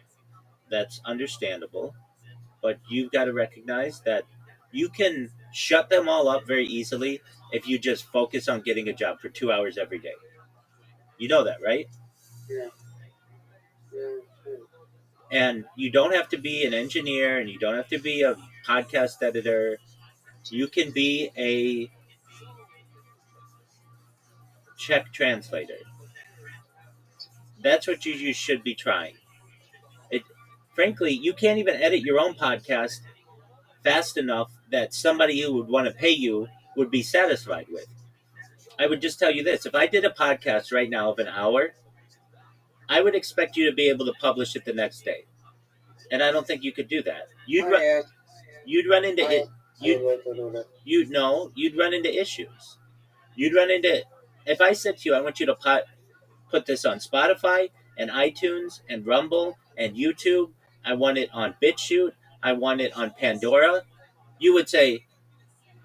that's understandable, but you've got to recognize that you can shut them all up very easily if you just focus on getting a job for 2 hours every day. You know that, right? Yeah. And you don't have to be an engineer, and you don't have to be a podcast editor. You can be a Czech translator. That's what you should be trying. Frankly, you can't even edit your own podcast fast enough that somebody who would want to pay you would be satisfied with. I would just tell you this. If I did a podcast right now of an hour, I would expect you to be able to publish it the next day. And I don't think you could do that. You'd run into issues. You'd run into, if I said to you, I want you to put this on Spotify and iTunes and Rumble and YouTube. I want it on BitChute. I want it on Pandora. You would say,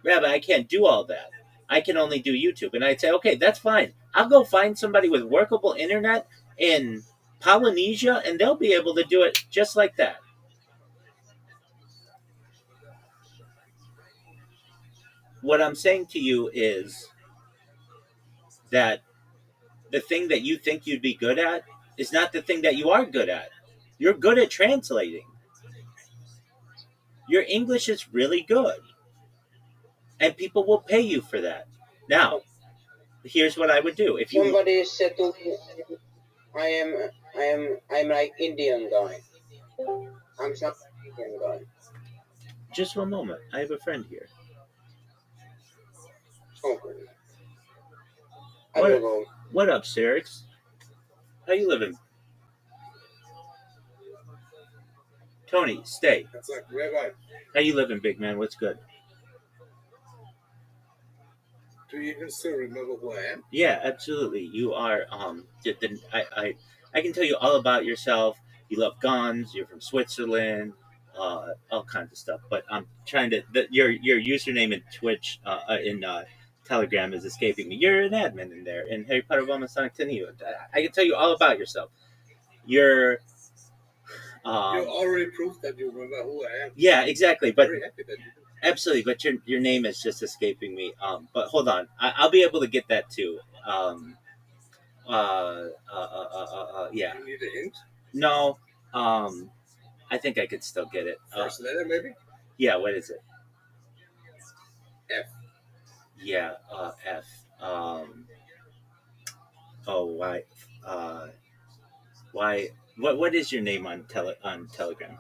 Rabbi, I can't do all that. I can only do YouTube. And I'd say, okay, that's fine. I'll go find somebody with workable internet in Polynesia, and they'll be able to do it just like that. What I'm saying to you is that the thing that you think you'd be good at is not the thing that you are good at. You're good at translating. Your English is really good. And people will pay you for that. Now, here's what I would do. If somebody said to me, I'm like Indian guy. I'm sorry, God. Just one moment. I have a friend here. Okay. I will go. What up, Serix? How you living? Tony, stay. That's like, Rabbi, How you living, big man? What's good? do you even still remember who I am? Yeah, absolutely. You are. I can tell you all about yourself. You love guns. You're from Switzerland. All kinds of stuff. But I'm trying to. Your username in Twitch, in Telegram is escaping me. You're an admin in there in Harry Potter Bomb and Sonic 10 EU. I can tell you all about yourself. You're. You already proved that you remember who I am. Yeah, exactly. But Very happy that you do. absolutely, but your name is just escaping me. But hold on, I'll be able to get that too. Yeah. You need a hint? No. I think I could still get it. First letter, maybe? Yeah. What is it? F. Yeah. F. Oh, why? Why? What is your name on Telegram?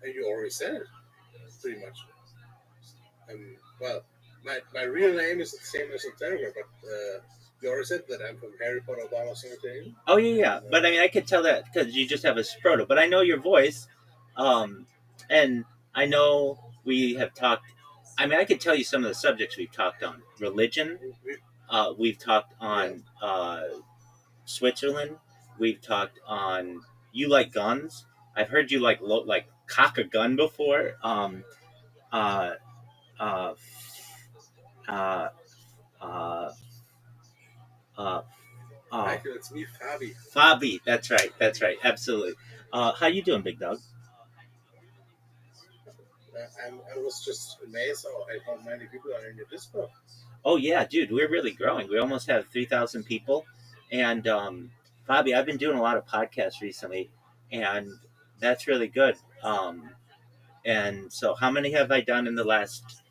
You already said it, pretty much. Well, my real name is the same as on Telegram, but you already said that I'm from Harry Potter Obama Cemetery. Oh yeah. But I mean, I could tell that because you just have a Sproto. But I know your voice, and I know we have talked. I mean, I could tell you some of the subjects we've talked on: religion. We've talked on Switzerland. We've talked on you like guns. I've heard you like cock a gun before. Michael, it's me, Fabi. Fabi, that's right, absolutely. How you doing, big dog? I was just amazed how many people are in your Discord. Oh yeah, dude, we're really growing. We almost have 3,000 people, and Fabi, I've been doing a lot of podcasts recently, and that's really good. And so, how many have I done in the last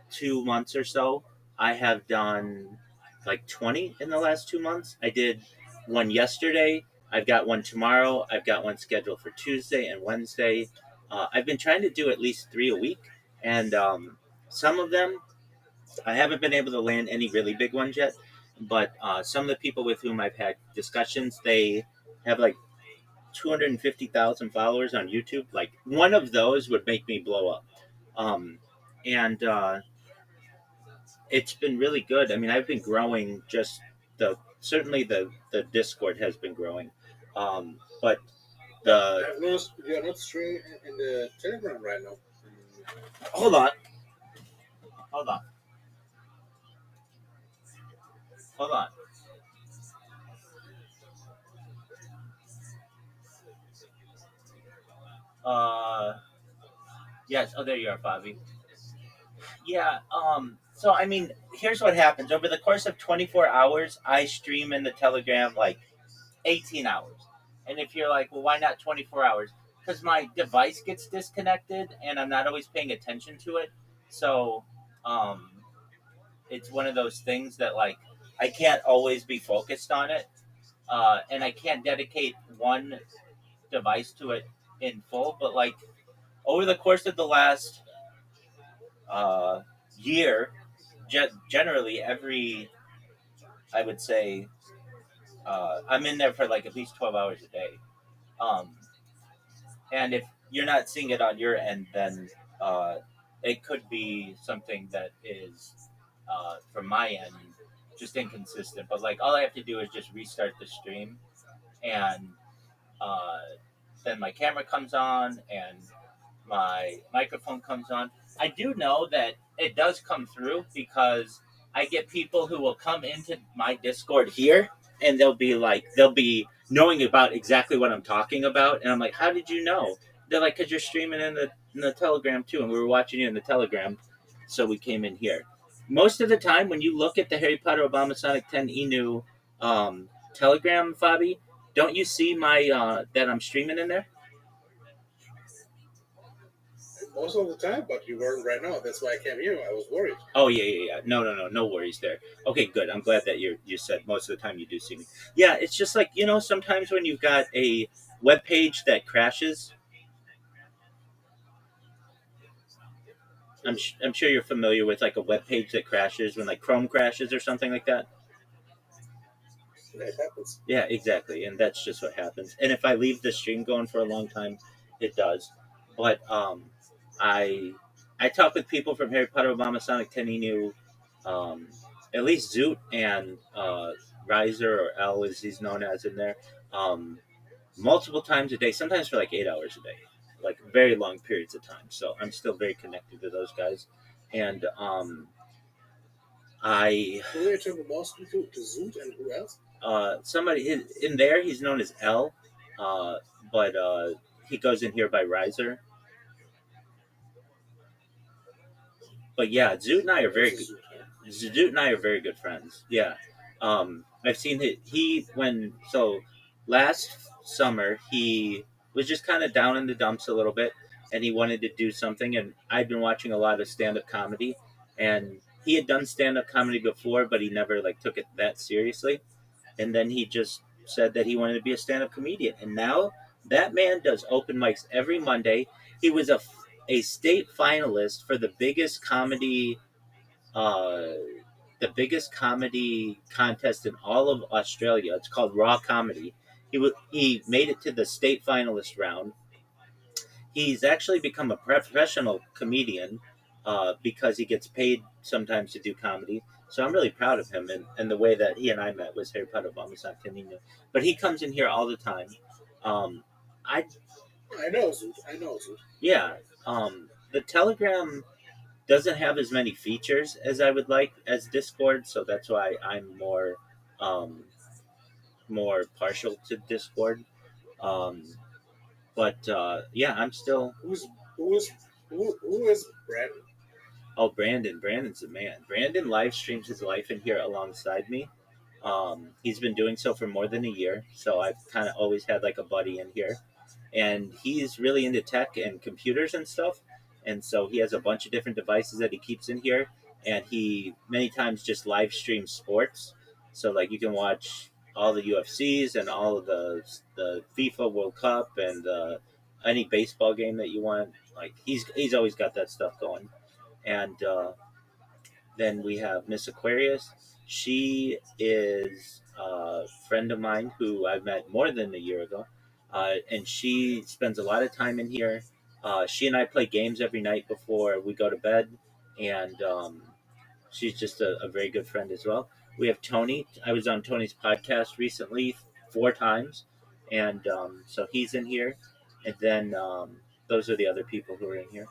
2 months or so? I have done like 20 in the last 2 months. I did one yesterday. I've got one tomorrow. I've got one scheduled for Tuesday and Wednesday. I've been trying to do at least 3 a week, and some of them I haven't been able to land any really big ones yet. But some of the people with whom I've had discussions, they have like 250,000 followers on YouTube. Like one of those would make me blow up, and it's been really good. I mean, I've been growing. Certainly the Discord has been growing, but I've noticed you're not streaming in the Telegram right now. hold on. Yes. Oh, there you are, Bobby. Yeah. So I mean, here's what happens. Over the course of 24 hours, I stream in the Telegram like 18 hours. And if you're like, well, why not 24 hours? Because my device gets disconnected and I'm not always paying attention to it. So it's one of those things that like I can't always be focused on it. And I can't dedicate one device to it in full. But like over the course of the last year, generally I would say, I'm in there for like at least 12 hours a day. And if you're not seeing it on your end, then it could be something that is, from my end, just inconsistent. But like all I have to do is just restart the stream, and then my camera comes on and my microphone comes on. I do know that it does come through because I get people who will come into my Discord here and they'll be knowing about exactly what I'm talking about. And I'm like, how did you know? They're like, because you're streaming in the Telegram too. And we were watching you in the Telegram. So we came in here. Most of the time when you look at the Harry Potter Obama Sonic 10 Inu Telegram, Fabi, don't you see my that I'm streaming in there? Most of the time, but you weren't right now. That's why I came here. I was worried. Oh yeah. No worries there. Okay, good. I'm glad that you said most of the time you do see me. Yeah, it's just like sometimes when you've got a web page that crashes. I'm sure you're familiar with like a web page that crashes when like Chrome crashes or something like that. That happens. Yeah, exactly, and that's just what happens. And if I leave the stream going for a long time, it does. But I talk with people from Harry Potter, Obama, Sonic, Teninu, um, at least Zoot and Riser or L as he's known as in there, multiple times a day, sometimes for like 8 hours a day, like very long periods of time. So I'm still very connected to those guys, and I Who are you talking about? To Zoot and who else? somebody in there he's known as L, but he goes in here by Riser. But yeah, Zoot and I are very good. Zoot and I are very good friends. Yeah, I've seen he when so last summer he was just kind of down in the dumps a little bit, and he wanted to do something. And I've been watching a lot of stand-up comedy, and he had done stand-up comedy before, but he never like took it that seriously. And then he just said that he wanted to be a stand-up comedian, and now that man does open mics every Monday. He was a state finalist for the biggest comedy contest in all of Australia. It's called Raw Comedy. He made it to the state finalist round. He's actually become a professional comedian because he gets paid sometimes to do comedy. So I'm really proud of him, and the way that he and I met was Harry Potter Bombasan Canino. But he comes in here all the time. I know Zoot. Yeah. The Telegram doesn't have as many features as I would like as Discord, so that's why I'm more partial to Discord. But yeah, I'm still. Who is Brandon? Oh, Brandon. Brandon's the man. Brandon live streams his life in here alongside me. He's been doing so for more than a year, so I've kind of always had like a buddy in here. And he's really into tech and computers and stuff. And so he has a bunch of different devices that he keeps in here. And he many times just live streams sports. So like you can watch all the UFCs and all of the FIFA World Cup and any baseball game that you want. Like he's always got that stuff going. And then we have Miss Aquarius. She is a friend of mine who I met more than a year ago. And she spends a lot of time in here. She and I play games every night before we go to bed. And she's just a very good friend as well. We have Tony. I was on Tony's podcast recently 4 times. And so he's in here. And then those are the other people who are in here.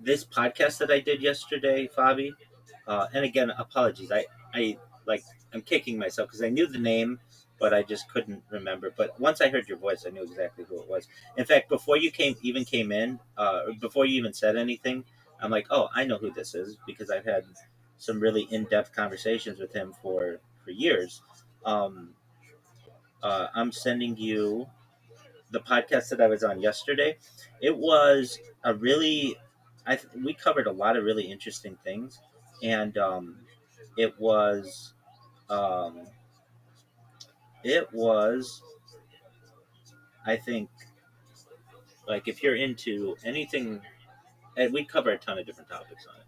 This podcast that I did yesterday, Fabi, and again, apologies. I'm kicking myself because I knew the name, but I just couldn't remember. But once I heard your voice, I knew exactly who it was. In fact, before you came in, before you even said anything, I'm like, oh, I know who this is because I've had some really in-depth conversations with him for years. I'm sending you the podcast that I was on yesterday. It was a really, we covered a lot of really interesting things, and it was, I think, like if you're into anything, and we cover a ton of different topics on it,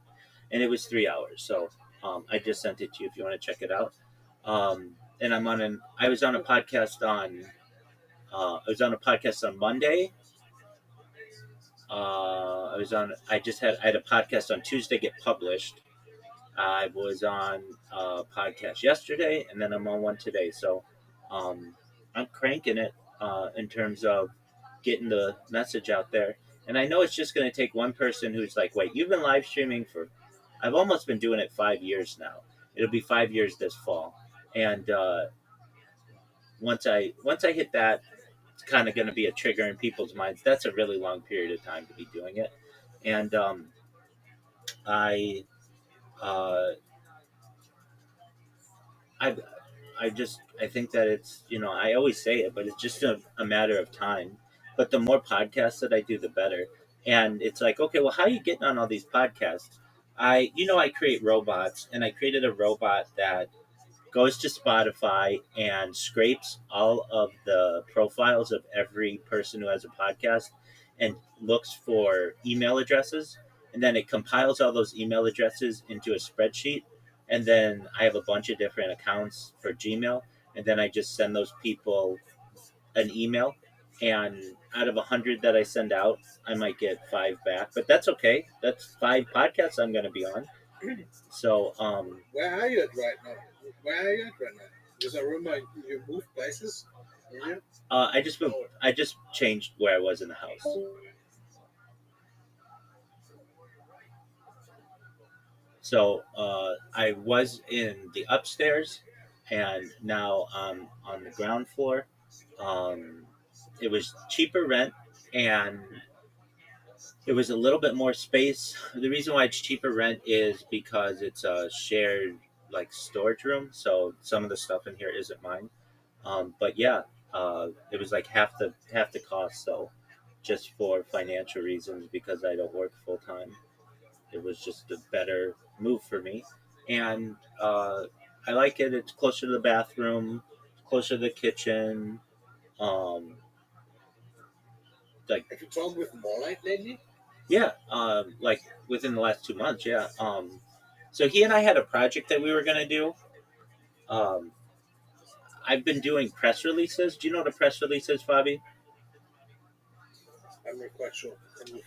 and it was 3 hours. So I just sent it to you if you want to check it out. And I was on a podcast on Monday. I had a podcast on Tuesday get published. I was on a podcast yesterday, and then I'm on one today. So I'm cranking it in terms of getting the message out there. And I know it's just going to take one person who's like, wait, you've been live streaming I've almost been doing it 5 years now. It'll be 5 years this fall. And once I hit that, it's kind of going to be a trigger in people's minds. That's a really long period of time to be doing it. And I think that it's, I always say it, but it's just a matter of time. But the more podcasts that I do, the better. And it's like, okay, well, how are you getting on all these podcasts? I create robots, and I created a robot that goes to Spotify and scrapes all of the profiles of every person who has a podcast and looks for email addresses. And then it compiles all those email addresses into a spreadsheet. And then I have a bunch of different accounts for Gmail. And then I just send those people an email. And out of 100 that I send out, I might get 5 back. But that's okay. That's 5 podcasts I'm going to be on. So, Where are you at right now? Because I remember you moved places earlier. I just moved. I just changed where I was in the house. So I was in the upstairs, and now I'm on the ground floor. It was cheaper rent, and it was a little bit more space. The reason why it's cheaper rent is because it's a shared like storage room, so some of the stuff in here isn't mine. But yeah, it was like half the cost. So just for financial reasons, because I don't work full time, it was just a better move for me. And I like it. It's closer to the bathroom, closer to the kitchen. Like Have you talked with Morlight lately? yeah, like within the last 2 months. Yeah. So he and I had a project that we were gonna do. I've been doing press releases. Do you know what a press release is, Fabi? I'm not quite sure. Can you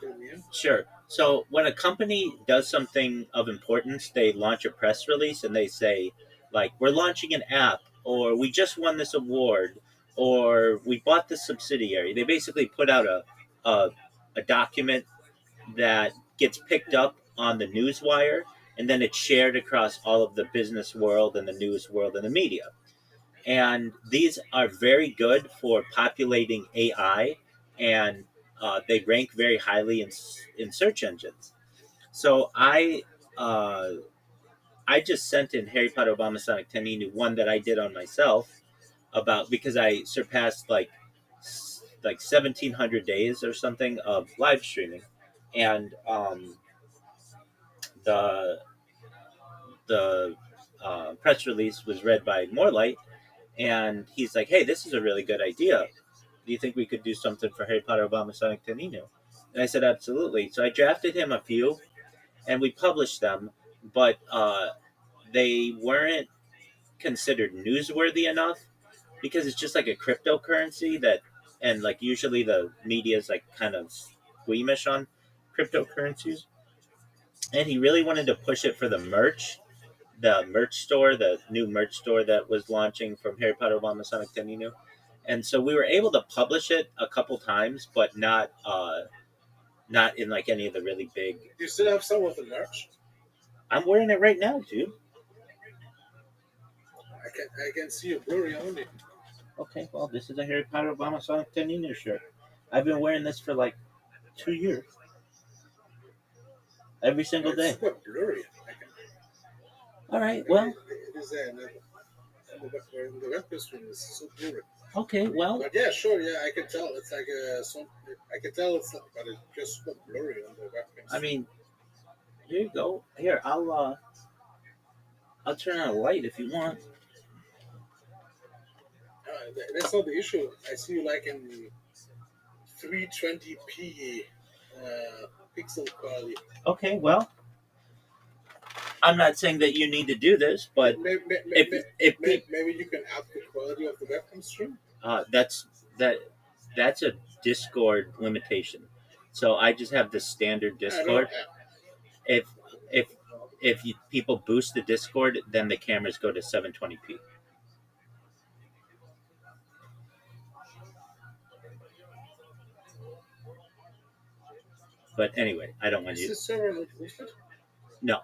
fill me in? Sure. So when a company does something of importance, they launch a press release and they say, like, we're launching an app, or we just won this award, or we bought this subsidiary. They basically put out a document that gets picked up on the news wire, and then it's shared across all of the business world and the news world and the media. And these are very good for populating AI, and they rank very highly in search engines. So I just sent in Harry Potter Obama Sonic Teninu, one that I did on myself, about because I surpassed like 1,700 days or something of live streaming, and the press release was read by Morlight, and he's like, "Hey, this is a really good idea. Do you think we could do something for Harry Potter Obama Sonic Teninu?" And I said, "Absolutely." So I drafted him a few, and we published them, but they weren't considered newsworthy enough because it's just like a cryptocurrency that, and like usually the media is like kind of squeamish on cryptocurrencies, and he really wanted to push it for the merch store, the new merch store that was launching from Harry Potter Obama Sonic Teninu. And so we were able to publish it a couple times, but not in like any of the really big. Do you still have some of the merch? I'm wearing it right now, dude. I can see a blurry only. Okay, well, this is a Harry Potter Obama Sonic Teninu shirt. I've been wearing this for like 2 years. Every single day. It's super blurry. All right, well, It is there. The web stream is so blurry. okay, well, But yeah, sure, yeah, I can tell. It's like I can tell it's, but it's just super blurry on the webcam. I mean, here you go. Here, I'll turn on a light if you want. That's not the issue. I see you like in 320p pixel quality. Okay, well, I'm not saying that you need to do this, but Maybe if you can up the quality of the webcam stream. that's a Discord limitation. So I just have the standard Discord. If people boost the Discord, then the cameras go to 720p. But anyway, I don't want Is you. this server not boosted? No,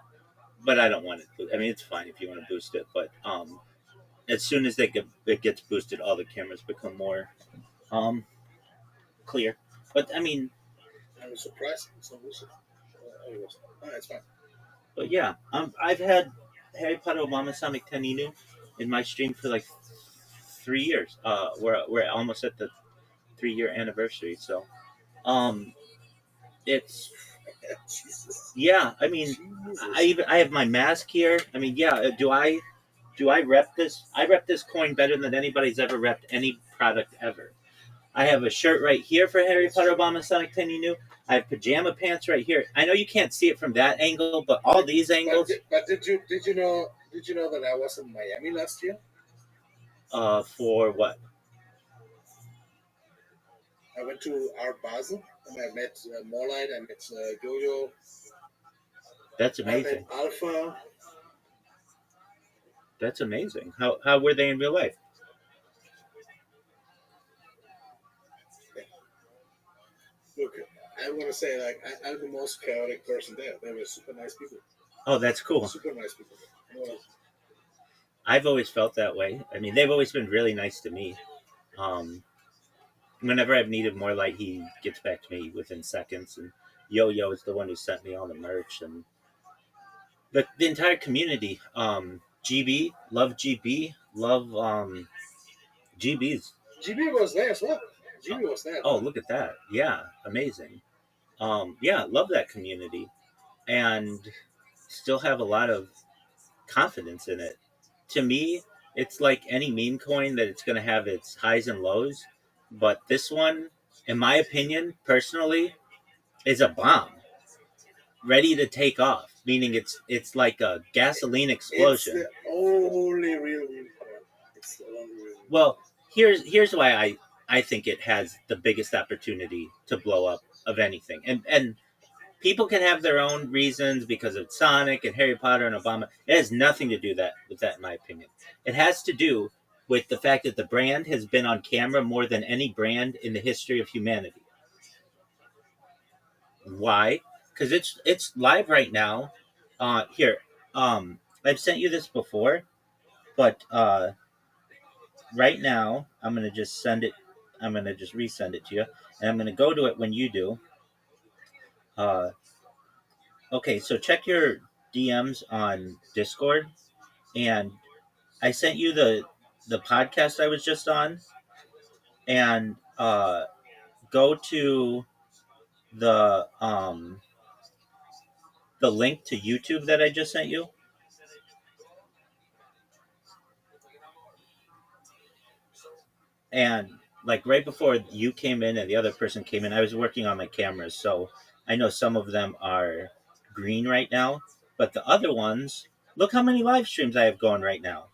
but I don't want it. I mean, it's fine if you want to boost it, but as soon as it gets boosted, all the cameras become more clear. But I mean, I was surprised it's not boosted. It's fine. but yeah, I've had Harry Potter Obama Sonic Teninu in my stream for like 3 years. We're almost at the 3-year anniversary, so it's Jesus. yeah. I mean, Jesus. I have my mask here. I mean, yeah. Do I do I rep this? I rep this coin better than anybody's ever repped any product ever. I have a shirt right here for Harry Potter Obama Sonic 10 New. I have pajama pants right here. I know you can't see it from that angle, but all these angles. But did you know that I was in Miami last year? For what? I went to Art Basel and I met Morlight. I met Jojo. That's I amazing. met Alpha. That's amazing. How were they in real life? Look, I want to say, like, I'm the most chaotic person there. They were super nice people. Oh, that's cool. Super nice people. I've always felt that way. I mean, they've always been really nice to me. Whenever I've needed more light, he gets back to me within seconds. And Yo-Yo is the one who sent me all the merch and the entire community. GB, love GB, love GB's. GB was there as well. GB was there. Oh, look at that. Yeah, amazing. Yeah, love that community. And still have a lot of confidence in it. To me, it's like any meme coin that it's going to have its highs and lows. But this one, in my opinion, personally, is a bomb. Ready to take off. Meaning it's like a gasoline explosion. It's the only real meme coin. It's the only real meme. Well, here's why I think it has the biggest opportunity to blow up of anything. And people can have their own reasons because of Sonic and Harry Potter and Obama. It has nothing to do with that, in my opinion. It has to do with the fact that the brand has been on camera more than any brand in the history of humanity. Why? Because it's live right now. Here, I've sent you this before, but right now I'm gonna just send it. I'm gonna just resend it to you, and I'm gonna go to it when you do. Okay, so check your DMs on Discord, and I sent you the podcast I was just on, and go to the link to YouTube that I just sent you. And like right before you came in and the other person came in, I was working on my cameras, so I know some of them are green right now, but the other ones, look how many live streams I have going right now.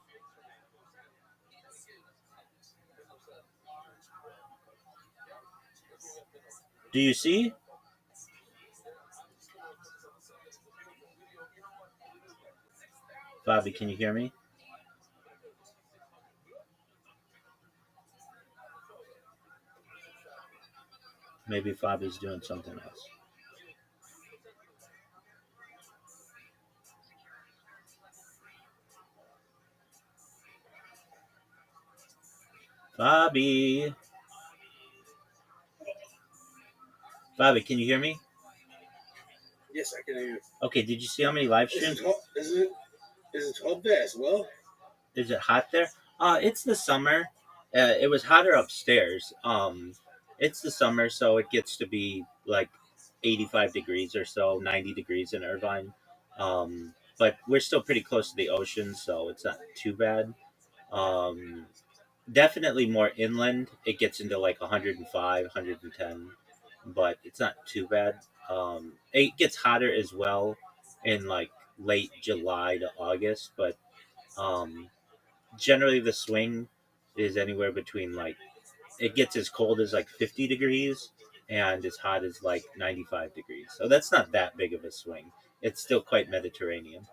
Do you see? Bobby, can you hear me? Maybe Bobby's doing something else. Bobby, can you hear me? Yes, I can hear you. Okay, did you see how many live streams? Is it hot there as well? Is it hot there? It's the summer. It was hotter upstairs. It's the summer, so it gets to be like 85 degrees or so, 90 degrees in Irvine. But we're still pretty close to the ocean, so it's not too bad. Definitely more inland. It gets into like 105, 110, but it's not too bad. It gets hotter as well in like late July to August, but generally the swing is anywhere between like, it gets as cold as like 50 degrees and as hot as like 95 degrees. So that's not that big of a swing. It's still quite Mediterranean.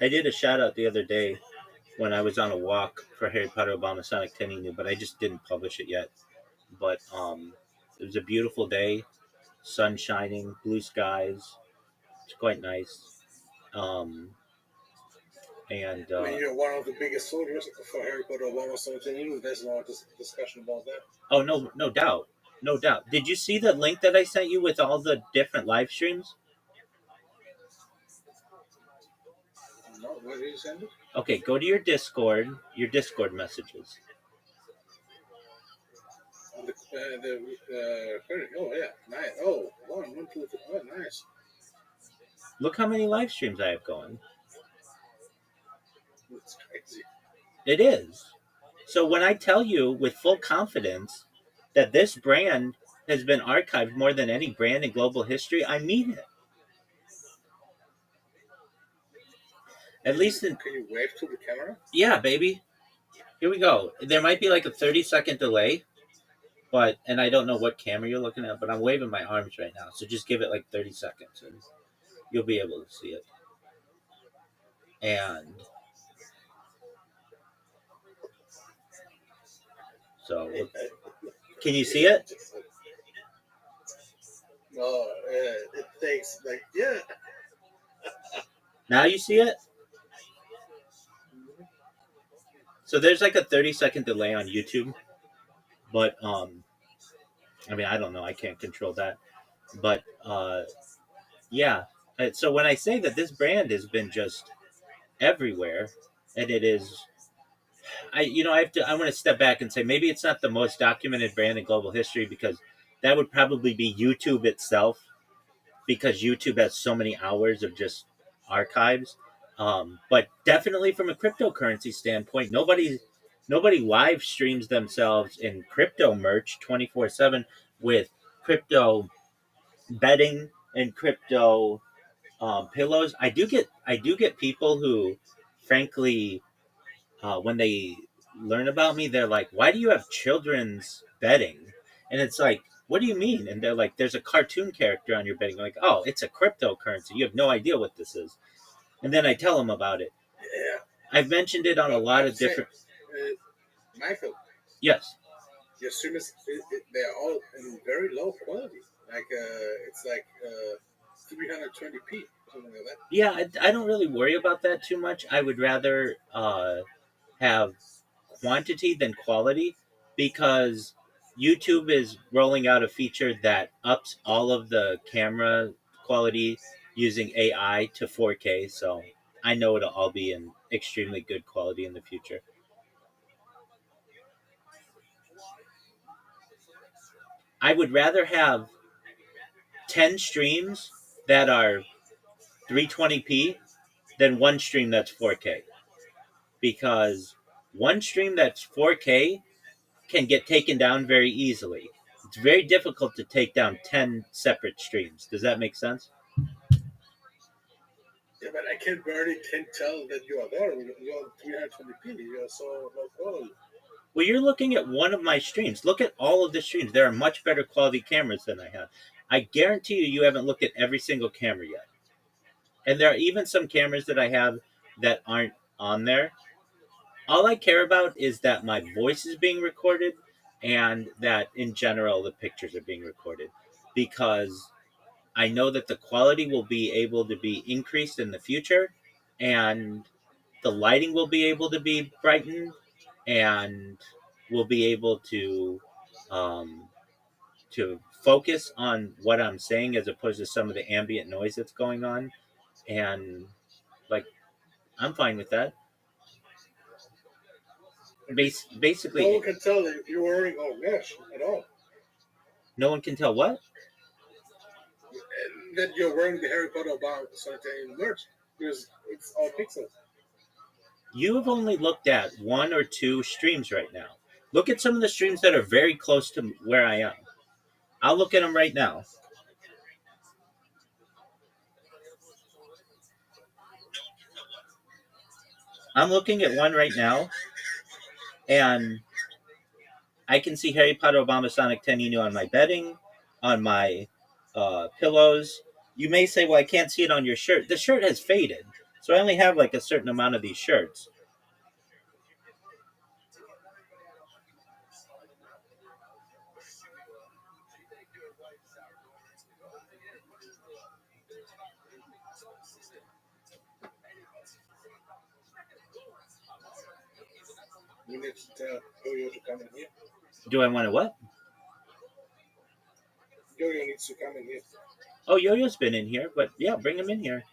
I did a shout out the other day when I was on a walk for Harry Potter Obama Sonic 10 New, but I just didn't publish it yet. But it was a beautiful day, sun shining, blue skies. It's quite nice. And I mean, you're one of the biggest soldiers for Harry Potter Obama Sonic 10 New. There's no discussion about that. Oh, no doubt. No doubt. Did you see the link that I sent you with all the different live streams? No, where did you send it? Okay, go to your Discord messages. Oh yeah, nice. Look how many live streams I have going. It's crazy. It is. So when I tell you with full confidence that this brand has been archived more than any brand in global history, I mean it. At least in... Can you wave to the camera? Yeah, baby. Here we go. There might be like a 30-second delay, and I don't know what camera you're looking at, but I'm waving my arms right now. So just give it like 30 seconds and you'll be able to see it. And so, can you see it? No, it takes like, yeah. Now you see it? So there's like a 30-second delay on YouTube, but I mean, I don't know, I can't control that, but yeah. So when I say that this brand has been just everywhere, and it is, I want to step back and say maybe it's not the most documented brand in global history, because that would probably be YouTube itself, because YouTube has so many hours of just archives. But definitely from a cryptocurrency standpoint, nobody live streams themselves in crypto merch 24/7 with crypto betting and crypto pillows. I do get people who, frankly, when they learn about me, they're like, "Why do you have children's betting?" And it's like, "What do you mean?" And they're like, "There's a cartoon character on your betting." I'm like, "Oh, it's a cryptocurrency. You have no idea what this is." And then I tell them about it. Yeah. I've mentioned it on a lot of different. Michael. Yes. Your streamers, they're all in very low quality. Like it's like 320p, something like that. Yeah, I don't really worry about that too much. I would rather have quantity than quality, because YouTube is rolling out a feature that ups all of the camera quality using AI to 4K. So I know it'll all be in extremely good quality in the future. I would rather have 10 streams that are 320p than one stream that's 4K. Because one stream that's 4K can get taken down very easily. It's very difficult to take down 10 separate streams. Does that make sense? Yeah, but I can barely tell that you are there. You're 320p. You're so low quality. Well, you're looking at one of my streams. Look at all of the streams. There are much better quality cameras than I have. I guarantee you haven't looked at every single camera yet. And there are even some cameras that I have that aren't on there. All I care about is that my voice is being recorded and that in general the pictures are being recorded, because I know that the quality will be able to be increased in the future, and the lighting will be able to be brightened, and we'll be able to focus on what I'm saying as opposed to some of the ambient noise that's going on. And like, I'm fine with that. Basically, no one can tell that you're wearing a mesh at all. No one can tell what? That you're wearing the Harry Potter Obama certain merch, because it's all pixels. You have only looked at one or two streams right now. Look at some of the streams that are very close to where I am. I'll look at them right now. I'm looking at one right now, and I can see Harry Potter Obama Sonic 10 Inu on my bedding, on my pillows. You may say, well, I can't see it on your shirt. The shirt has faded, so I only have like a certain amount of these shirts. You need to tell Yo-Yo to come in here. Do I want to what? Yo-Yo needs to come in here. Oh, Yo-Yo's been in here, but yeah, bring him in here.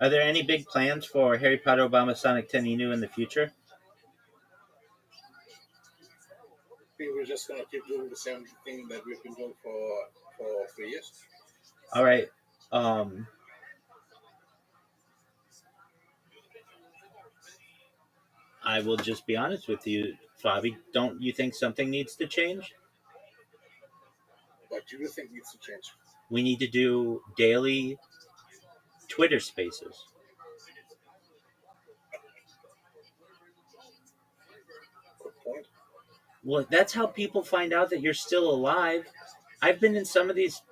Are there any big plans for Harry Potter, Obama, Sonic 10 Inu in the future? I think we're just gonna keep doing the same thing that we've been doing for 3 years. All right. I will just be honest with you, Fabi. Don't you think something needs to change? What do you think needs to change? We need to do daily Twitter spaces. Good point. Well, that's how people find out that you're still alive. I've been in some of these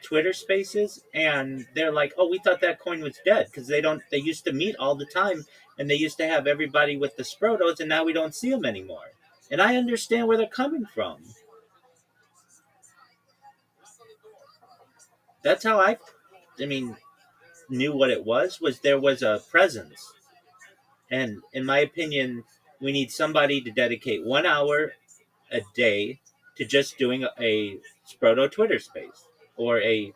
Twitter spaces and they're like, "Oh, we thought that coin was dead," because they used to meet all the time and they used to have everybody with the Sprotos, and now we don't see them anymore. And I understand where they're coming from. That's how I mean, knew what it was there was a presence. And in my opinion, we need somebody to dedicate 1 hour a day to just doing a Sproto Twitter space or a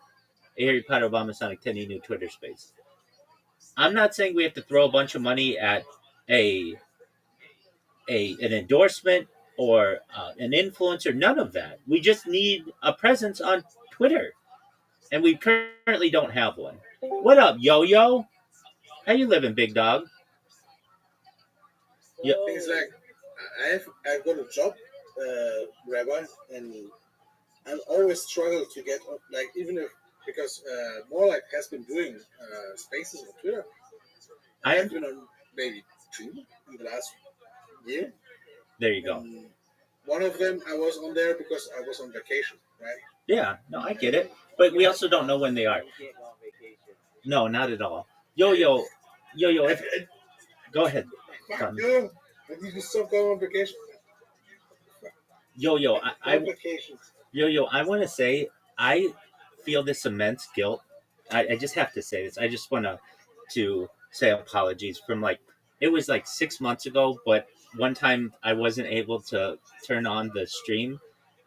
Harry Potter, Obama, Sonic 10 Inu Twitter space. I'm not saying we have to throw a bunch of money at an endorsement or an influencer. None of that. We just need a presence on Twitter, and we currently don't have one. What up, Yo-Yo? How you living, big dog? Yeah. Things like I've got a job, Rabbi, and I always struggle to get like even if because more like has been doing spaces on Twitter. I have been on maybe 2 in the last year. There you go. One of them I was on there because I was on vacation, right? Yeah, no, I get it. But we also don't know when they are. No, not at all. Yo-Yo. Go ahead. Fuck you. Did you stop going on vacation? Yo-Yo, I want to say I feel this immense guilt. I just have to say this. I just want to say apologies from like, it was like 6 months ago, but one time I wasn't able to turn on the stream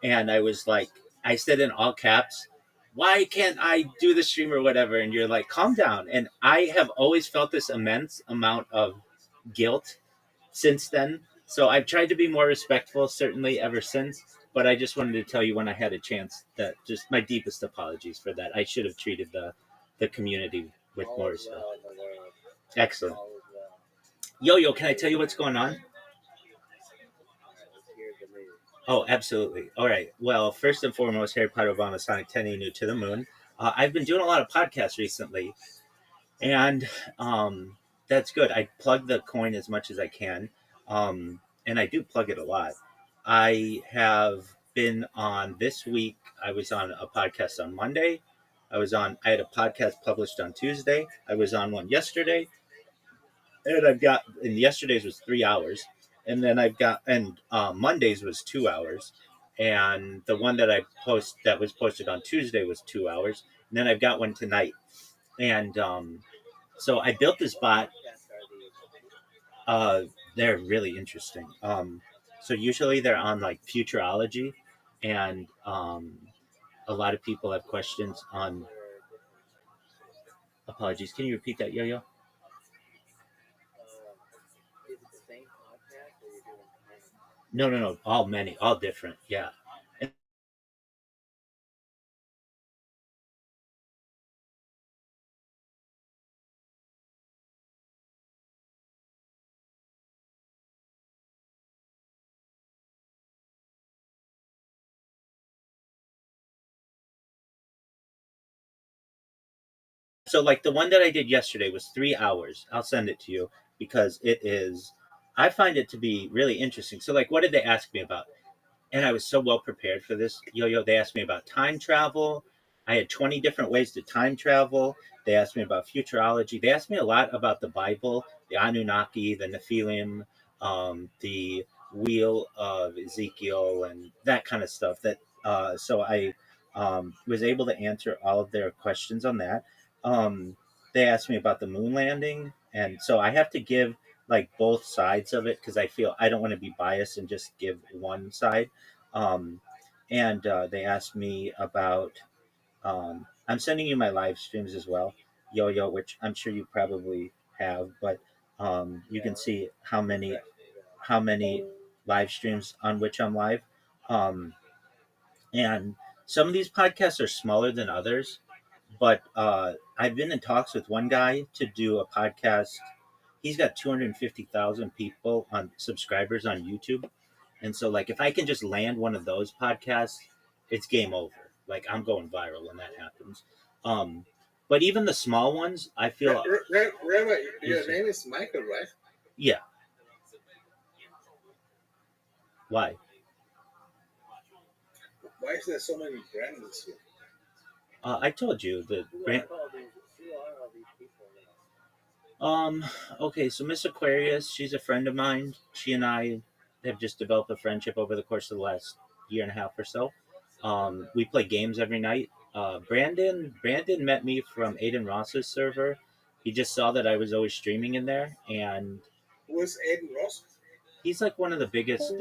and I was like, I said in all caps, "Why can't I do the stream or whatever?" And you're like, "Calm down." And I have always felt this immense amount of guilt since then. So I've tried to be more respectful, certainly ever since. But I just wanted to tell you when I had a chance that just my deepest apologies for that. I should have treated the community with more respect. Excellent. Yo-Yo, can I tell you what's going on? Oh, absolutely. All right. Well, first and foremost, Harry Potter, Obama, Sonic 10 Inu to the Moon. I've been doing a lot of podcasts recently, and that's good. I plug the coin as much as I can, and I do plug it a lot. I have been on this week. I was on a podcast on Monday. I had a podcast published on Tuesday. I was on one yesterday, and yesterday's was 3 hours. And then Mondays was 2 hours, and the one that that was posted on Tuesday was 2 hours. And then I've got one tonight, and so I built this bot. They're really interesting. So usually they're on like futurology, and a lot of people have questions on. Apologies. Can you repeat that, Yo-Yo? No. All different. Yeah. So like the one that I did yesterday was 3 hours. I'll send it to you because I find it to be really interesting. So like, what did they ask me about? And I was so well prepared for this, Yo-Yo. They asked me about time travel. I had 20 different ways to time travel. They asked me about futurology. They asked me a lot about the Bible, the Anunnaki, the Nephilim, the Wheel of Ezekiel, and that kind of stuff. So I was able to answer all of their questions on that. They asked me about the moon landing, and so I have to give like both sides of it because I feel I don't want to be biased and just give one side. And they asked me about. I'm sending you my live streams as well. Yo-Yo, which I'm sure you probably have, but you can see how many live streams on which I'm live. Um, and some of these podcasts are smaller than others, but I've been in talks with one guy to do a podcast. He's got 250,000 people on subscribers on YouTube. And so, like, if I can just land one of those podcasts, it's game over. Like, I'm going viral when that happens. But even the small ones, I feel. Rabbi, your name is Michael, right? Yeah. Why? Why is there so many brands here? I told you the brand. Okay, so Miss Aquarius, she's a friend of mine. She and I have just developed a friendship over the course of the last year and a half or so. We play games every night. Brandon met me from Aiden Ross's server. He just saw that I was always streaming in there, and Who is Aiden Ross? he's like one of the biggest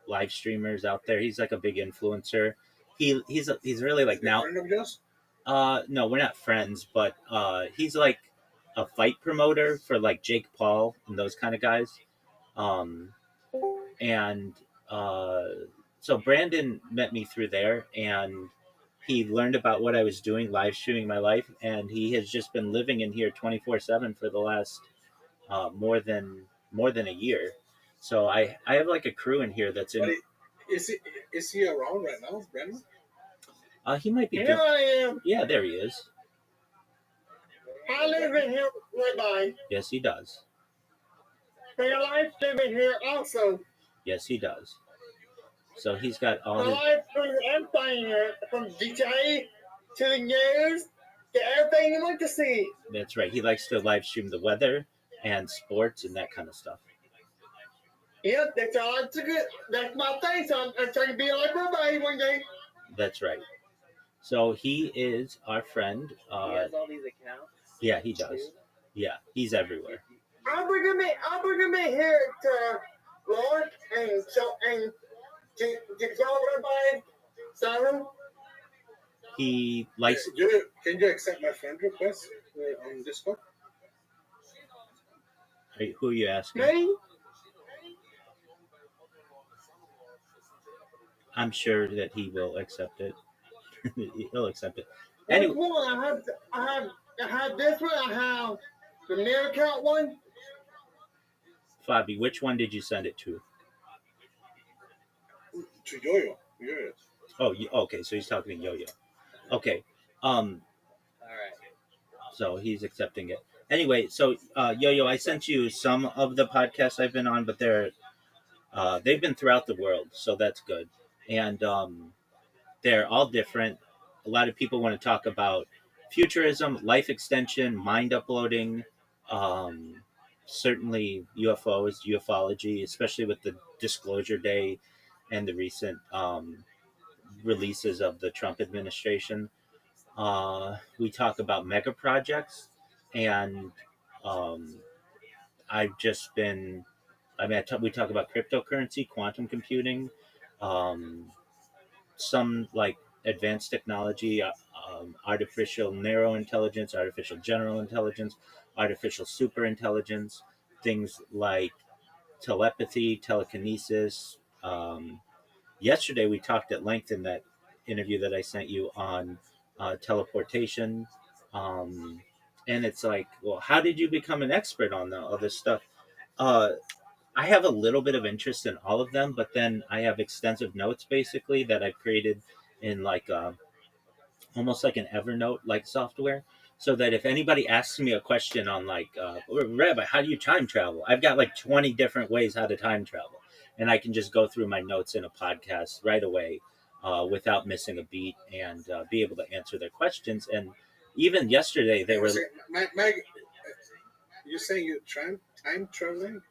live streamers out there. He's like a big influencer. He's really like now. Friend of yours? No, we're not friends, but he's like a fight promoter for like Jake Paul and those kind of guys. And so Brandon met me through there, and he learned about what I was doing, live streaming my life, and he has just been living in here 24/7 for the last more than a year. So I have like a crew in here that's in. But is he around right now, Brandon? He might be. Here I am. Yeah, there he is. I live in here, Rabbi. Yes, he does. They are live streaming here also. Yes, he does. So he's got all I his. live streaming everything here, from GTA to the news to everything you want to see. That's right. He likes to live stream the weather and sports and that kind of stuff. Yep, that's all I took it. That's my thing, so I'm trying to be like Rabbi one day. That's right. So he is our friend. He has all these accounts. Yeah, he does. Yeah, he's everywhere. I'll bring him in here to Lord and to go Rabbi Sarah. He likes. Can you accept my friend request on Discord? Who are you asking? Me? I'm sure that he will accept it. He'll accept it. Which Anyway, one? I have this one. I have the mirror count one. Fabi, which one did you send it to? To Yo-Yo. Yeah. Oh, okay. So he's talking to Yo-Yo. Okay. All right. So he's accepting it. Anyway, so Yo-Yo, I sent you some of the podcasts I've been on, but they've been throughout the world, so that's good. And they're all different. A lot of people want to talk about futurism, life extension, mind uploading, certainly UFOs, ufology, especially with the Disclosure Day and the recent releases of the Trump administration. We talk about mega projects, and I've just been. We talk about cryptocurrency, quantum computing, some like advanced technology, artificial narrow intelligence, artificial general intelligence, artificial super intelligence, things like telepathy, telekinesis. Yesterday we talked at length in that interview that I sent you on teleportation. And it's like, well, how did you become an expert on all this stuff? I have a little bit of interest in all of them, but then I have extensive notes basically that I've created in like almost like an Evernote like software, so that if anybody asks me a question on like Rabbi, how do you time travel? I've got like 20 different ways how to time travel, and I can just go through my notes in a podcast right away without missing a beat, and be able to answer their questions. And even yesterday they were. Mike, you're saying you're time traveling?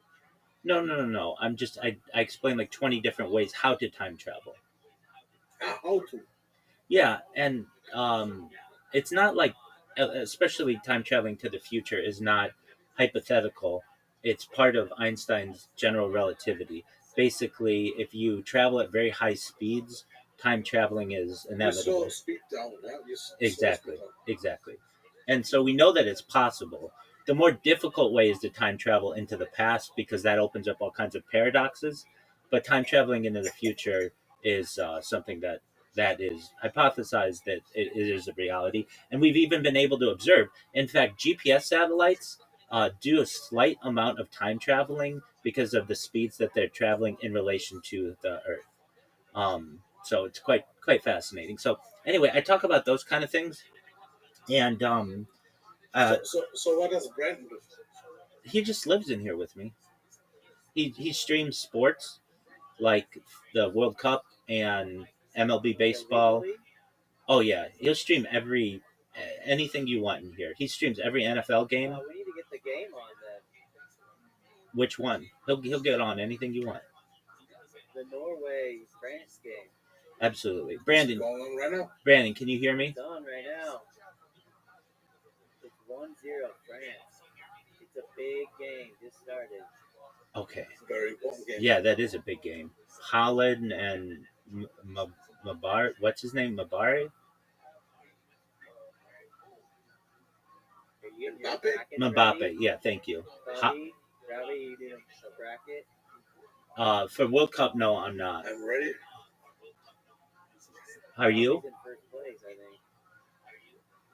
No. I explained like 20 different ways how to time travel. How to? Yeah, and it's not like, especially time traveling to the future is not hypothetical. It's part of Einstein's general relativity. Basically, if you travel at very high speeds, time traveling is inevitable. You slow speed down. Yeah? Exactly. And so we know that it's possible. The more difficult way is to time travel into the past because that opens up all kinds of paradoxes. But time traveling into the future is something that is hypothesized that it is a reality, and we've even been able to observe. In fact, GPS satellites do a slight amount of time traveling because of the speeds that they're traveling in relation to the Earth. So it's quite fascinating. So anyway, I talk about those kind of things, and So what does Brandon do? he just lives in here with me. He streams sports like the World Cup and MLB baseball. Oh yeah, he'll stream anything you want in here. He streams every NFL game. We need to get the game on then. Which one? He'll get on anything you want. The Norway France game. Absolutely, Brandon. It's going on right now. Brandon, can you hear me? It's on right now. It's 1-0 France. It's a big game. Just started. Okay. It's a very important game. Yeah, that is a big game. Holland and Mabar. What's his name? Mabare. Mbappe. Yeah, thank you. Robbie, you did a bracket? For World Cup, no, I'm not. I'm ready. How are you? He's in first place, I think.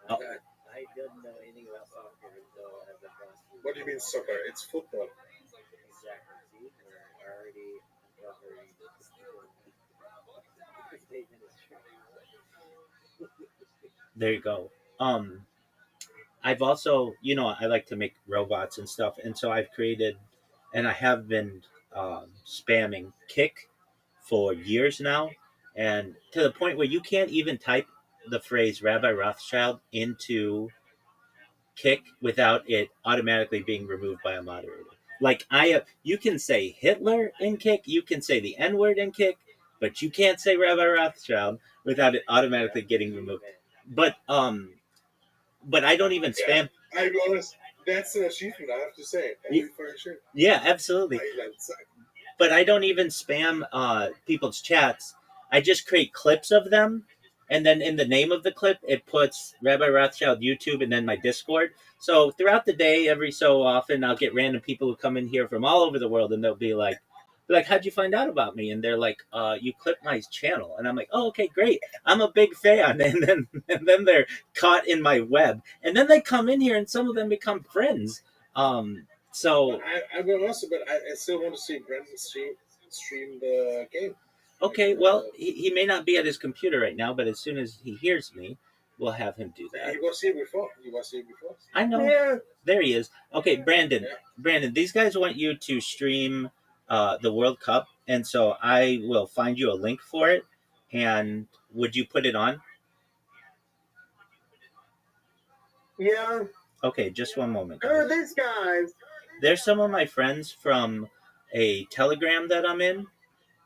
Oh. I didn't know anything about soccer until as of last week. What do you mean soccer? It's football. Exactly. See, we're already uncovering the statement is true. There you go. I've also, I like to make robots and stuff, and so I've created, and I have been spamming Kick for years now, and to the point where you can't even type the phrase Rabbi Rothschild into Kick without it automatically being removed by a moderator. Like you can say Hitler in Kick, you can say the N-word in Kick, but you can't say Rabbi Rothschild without it automatically getting removed. But I don't even spam. I'll be honest, that's an achievement, I have to say. For sure. Yeah, absolutely. But I don't even spam people's chats. I just create clips of them, and then in the name of the clip, it puts Rabbi Rothschild YouTube and then my Discord. So throughout the day, every so often, I'll get random people who come in here from all over the world, and they'll be like, how'd you find out about me? And they're like, you clipped my channel. And I'm like, oh, okay, great. I'm a big fan. And then they're caught in my web. And then they come in here, and some of them become friends. So I'm honest, but I still want to see Brendan stream the game. Okay, well, he may not be at his computer right now, but as soon as he hears me, we'll have him do that. He was here before. I know. Yeah. There he is. Okay, Brandon. Yeah. Brandon, these guys want you to stream the World Cup, and so I will find you a link for it. And would you put it on? Yeah. Okay, just one moment. Who are these guys? They're some of my friends from a Telegram that I'm in.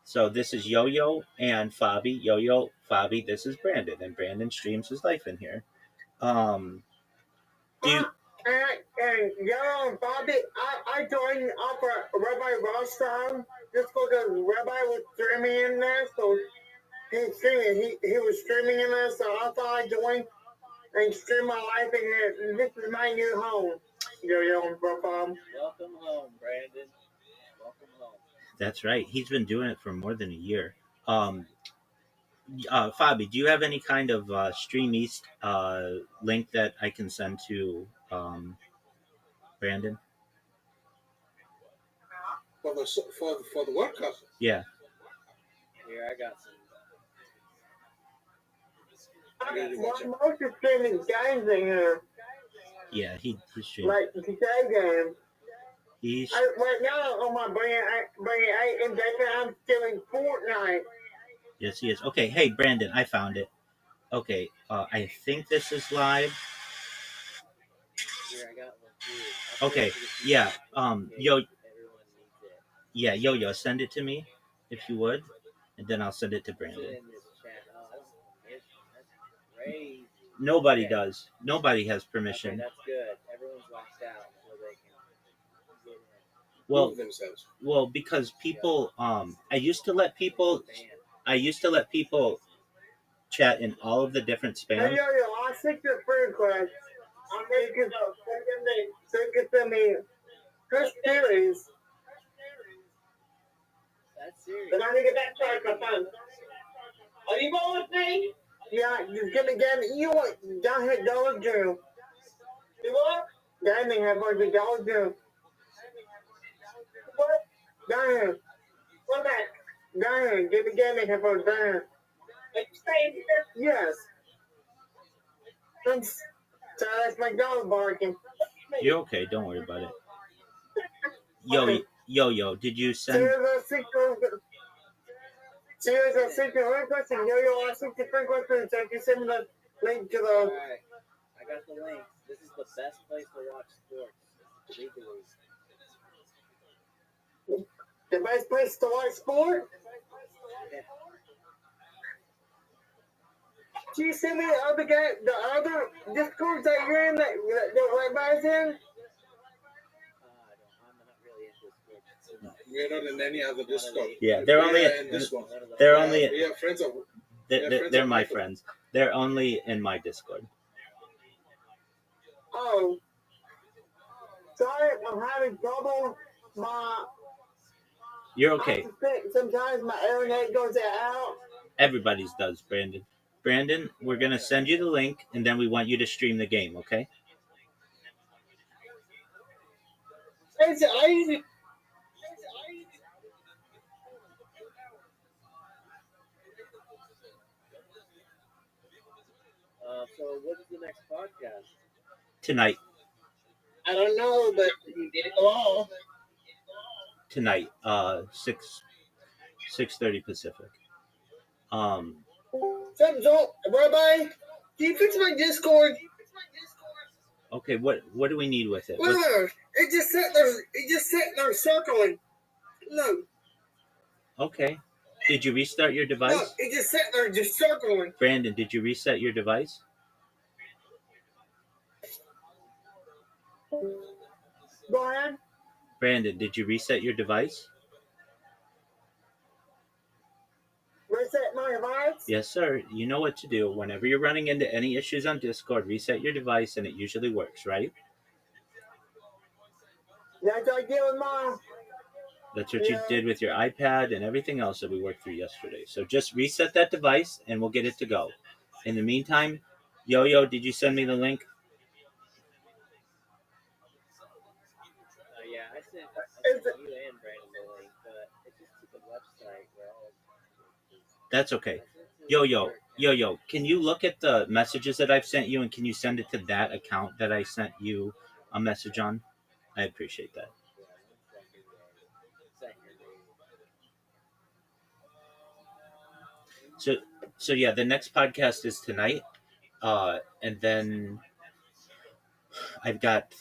So this is Yo-Yo and Fabi. Yo-Yo, Fabi, this is Brandon. And Brandon streams his life in here. And Yo-Yo and Fabi, I joined off of Rabbi Rothschild just because Rabbi was streaming in there. So he was streaming in there, so I thought I'd join and stream my life in here. This is my new home. Yo-Yo and Fabi. Welcome home, Brandon. Welcome home. That's right. He's been doing it for more than a year. Fabi, do you have any kind of Stream East link that I can send to Brandon? For the World Cup? Yeah. Here, I got some. Most of streaming games in here. Yeah, he's streaming. Like the today game. Right now on my brand 8 and I'm streaming Fortnite. Yes, he is. Okay, hey Brandon, I found it. Okay, I think this is live. Here, I got one too. Okay, yeah. Yo-Yo, send it to me if you would, and then I'll send it to Brandon. Nobody does. Nobody has permission. Okay, that's good. Everyone's locked out so they can get in. Well, because people, I used to let people chat in all of the different spams. Hey, Yo-Yo, I sent your friend request. So you can send me her series. That's serious. But I need to get back to my phone. Are you going with me? Yeah, just give me, you want, down here, Dollar General. You what? Down there, have like a Dollar General. What? Down here. What back? Down here, give me, have a down here. Yes. So that's my dog barking. You're okay. Don't worry about it. Yo, did you send? Serious, I sent you a question. Yo, I sent you a question. So if you send me the link to the. Alright, I got the link. This is the best place to watch sports legally. The best place to watch sport? Yeah. Can you send me the other Discords that you're in that Rabbi's in? I'm not really in Discord. We're not in any other Discord. Yeah, they're only. in this one. They're only. We are friends of. They're my friends. They're only in my Discord. Oh. Sorry, I'm having trouble. You're okay. Sometimes my internet goes out. Everybody's does, Brandon. Brandon, we're gonna send you the link, and then we want you to stream the game. Okay? So what is the next podcast? Tonight. I don't know, but you did it all. Tonight, 6:30 Pacific. So, Rabbi, can you fix my Discord? Okay, what do we need with it? Look, it just sat there circling. Look. Okay. Did you restart your device? Look, it just sat there just circling. Brandon, did you reset your device? Go ahead. Brandon, did you reset your device? Reset my device? Yes, sir. You know what to do. Whenever you're running into any issues on Discord, reset your device, and it usually works, right? That's what I did with mine. That's what you did with your iPad and everything else that we worked through yesterday. So just reset that device, and we'll get it to go. In the meantime, Yo, did you send me the link? Yeah, I sent you and Brandon the link, but it's just to the website where all. That's okay. Yo, can you look at the messages that I've sent you, and can you send it to that account that I sent you a message on? I appreciate that. So yeah, the next podcast is tonight, and then I've got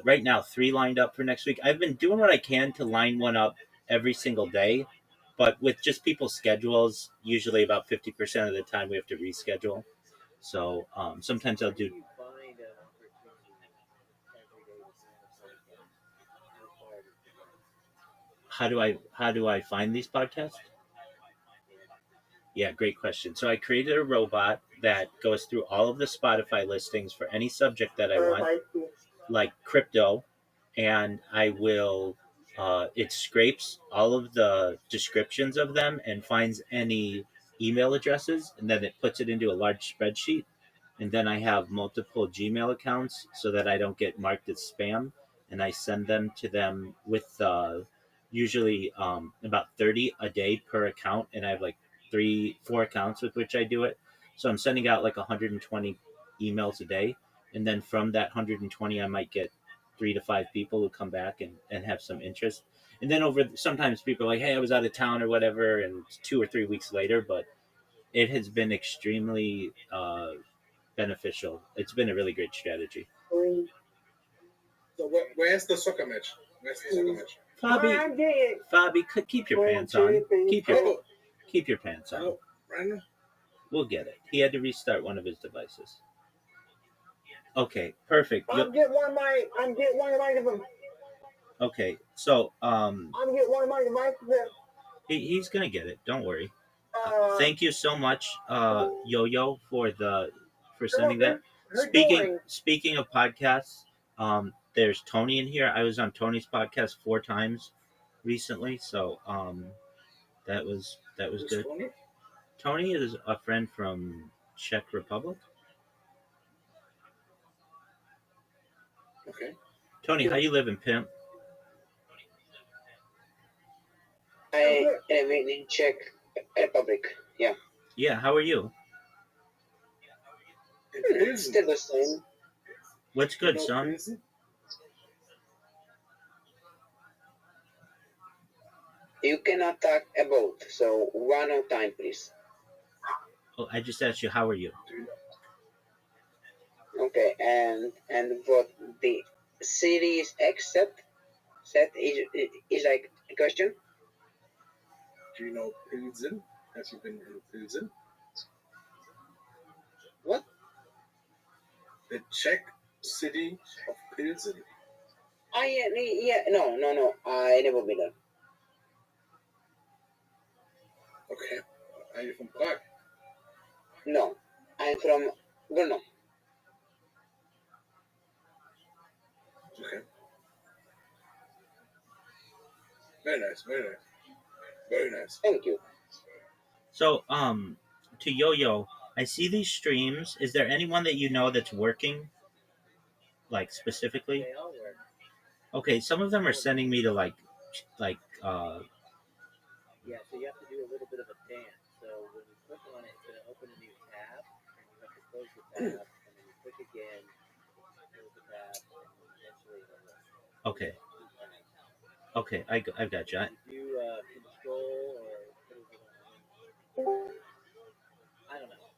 right now 3 lined up for next week. I've been doing what I can to line one up every single day, but with just people's schedules, usually about 50% of the time we have to reschedule. So sometimes I'll do. How do I find these podcasts? Yeah, great question. So I created a robot that goes through all of the Spotify listings for any subject that I want, like crypto, and I will. It scrapes all of the descriptions of them and finds any email addresses, and then it puts it into a large spreadsheet. And then I have multiple Gmail accounts so that I don't get marked as spam, and I send them to them with usually about 30 a day per account, and I have like 3-4 accounts with which I do it. So I'm sending out like 120 emails a day, and then from that 120 I might get 3 to 5 people who come back and have some interest. And then sometimes people are like, hey, I was out of town or whatever, and 2 or 3 weeks later, but it has been extremely beneficial. It's been a really great strategy. So where's the soccer match? Fabi, keep your pants on. Keep your pants on. Brandon? We'll get it. He had to restart one of his devices. Okay, perfect. I'm getting one of my. Okay, so I'm getting one of my devices. he's gonna get it. Don't worry. Thank you so much, Yo, for sending that. Speaking of podcasts, there's Tony in here. I was on Tony's podcast 4 times recently, so that was good. Tony? Tony is a friend from Czech Republic. Okay. Tony, how you living, pimp? I live in Czech Republic. Yeah. Yeah, how are you? Still the same. What's good, son? You cannot talk about, so one more time, please. Oh, I just asked you, how are you? Okay, and what the Series X set is like a question? Do you know Pilsen? Have you been in Pilsen? What? The Czech city of Pilsen. Oh, yeah, no, I never been there. Okay. Are you from Prague? No, I'm from Brno. Okay. Very nice, very nice. Very nice. Thank you. So, to Yo-Yo, I see these streams. Is there anyone that you know that's working? Like, specifically? They all work. Okay, some of them are sending me to, Yeah, so you have to do a little bit of a dance. So when you click on it, it's going to open a new tab, and you have to close the tab, and then you click again, close the tab, and eventually it'll work. okay. Okay, I've got you. You do control or what is it on? I don't know.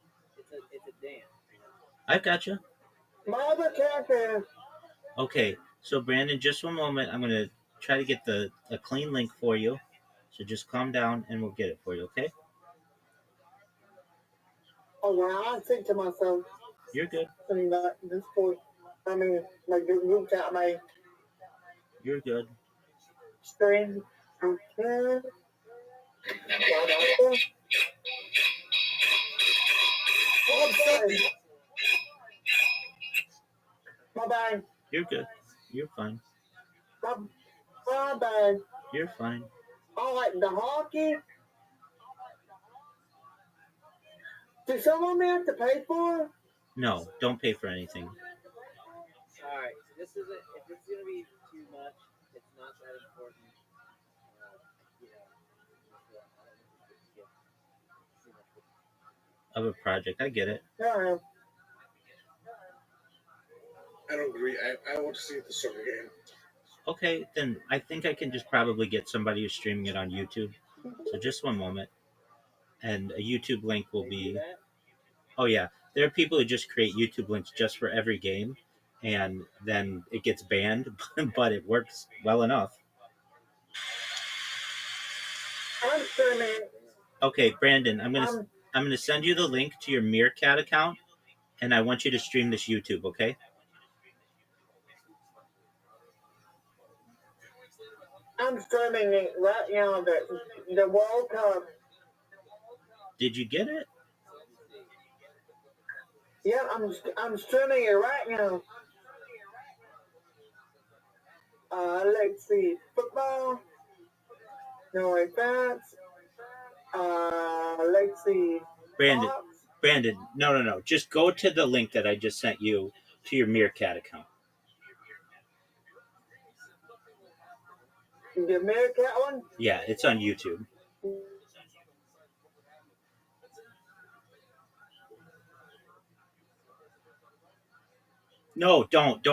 It's a dance. You know? I've got you. Mother Catherine. Okay, so Brandon, just one moment. I'm gonna try to get a clean link for you. So just calm down, and we'll get it for you. Okay? Oh, wow, I think to myself, You're good. I mean, like, this boy, I mean, like, the group chat, my You're good. stream. Okay. Bye-bye. You're good. You're fine. Bye-bye. You're fine. I like the hockey. Does someone have to pay for it? No, don't pay for anything. All right. So this isn't. If it's going to be too much, it's not that important. You know, I don't think it's get too much. Of a project, I get it. Yeah. I don't agree. I want to see the soccer game. Okay, then I think I can just probably get somebody who's streaming it on YouTube. So just one moment. And a YouTube link will be... Oh, yeah. There are people who just create YouTube links just for every game, and then it gets banned, but it works well enough. I'm streaming. Okay, Brandon, I'm gonna send you the link to your Meerkat account, and I want you to stream this YouTube, okay? I'm streaming it right now, the World Cup. Did you get it? Yeah, I'm streaming it right now. Let's see, football. No advance. Let's see. Brandon, Fox. Brandon, no. Just go to the link that I just sent you to your Meerkat account. The Meerkat one? Yeah, it's on YouTube. No, don't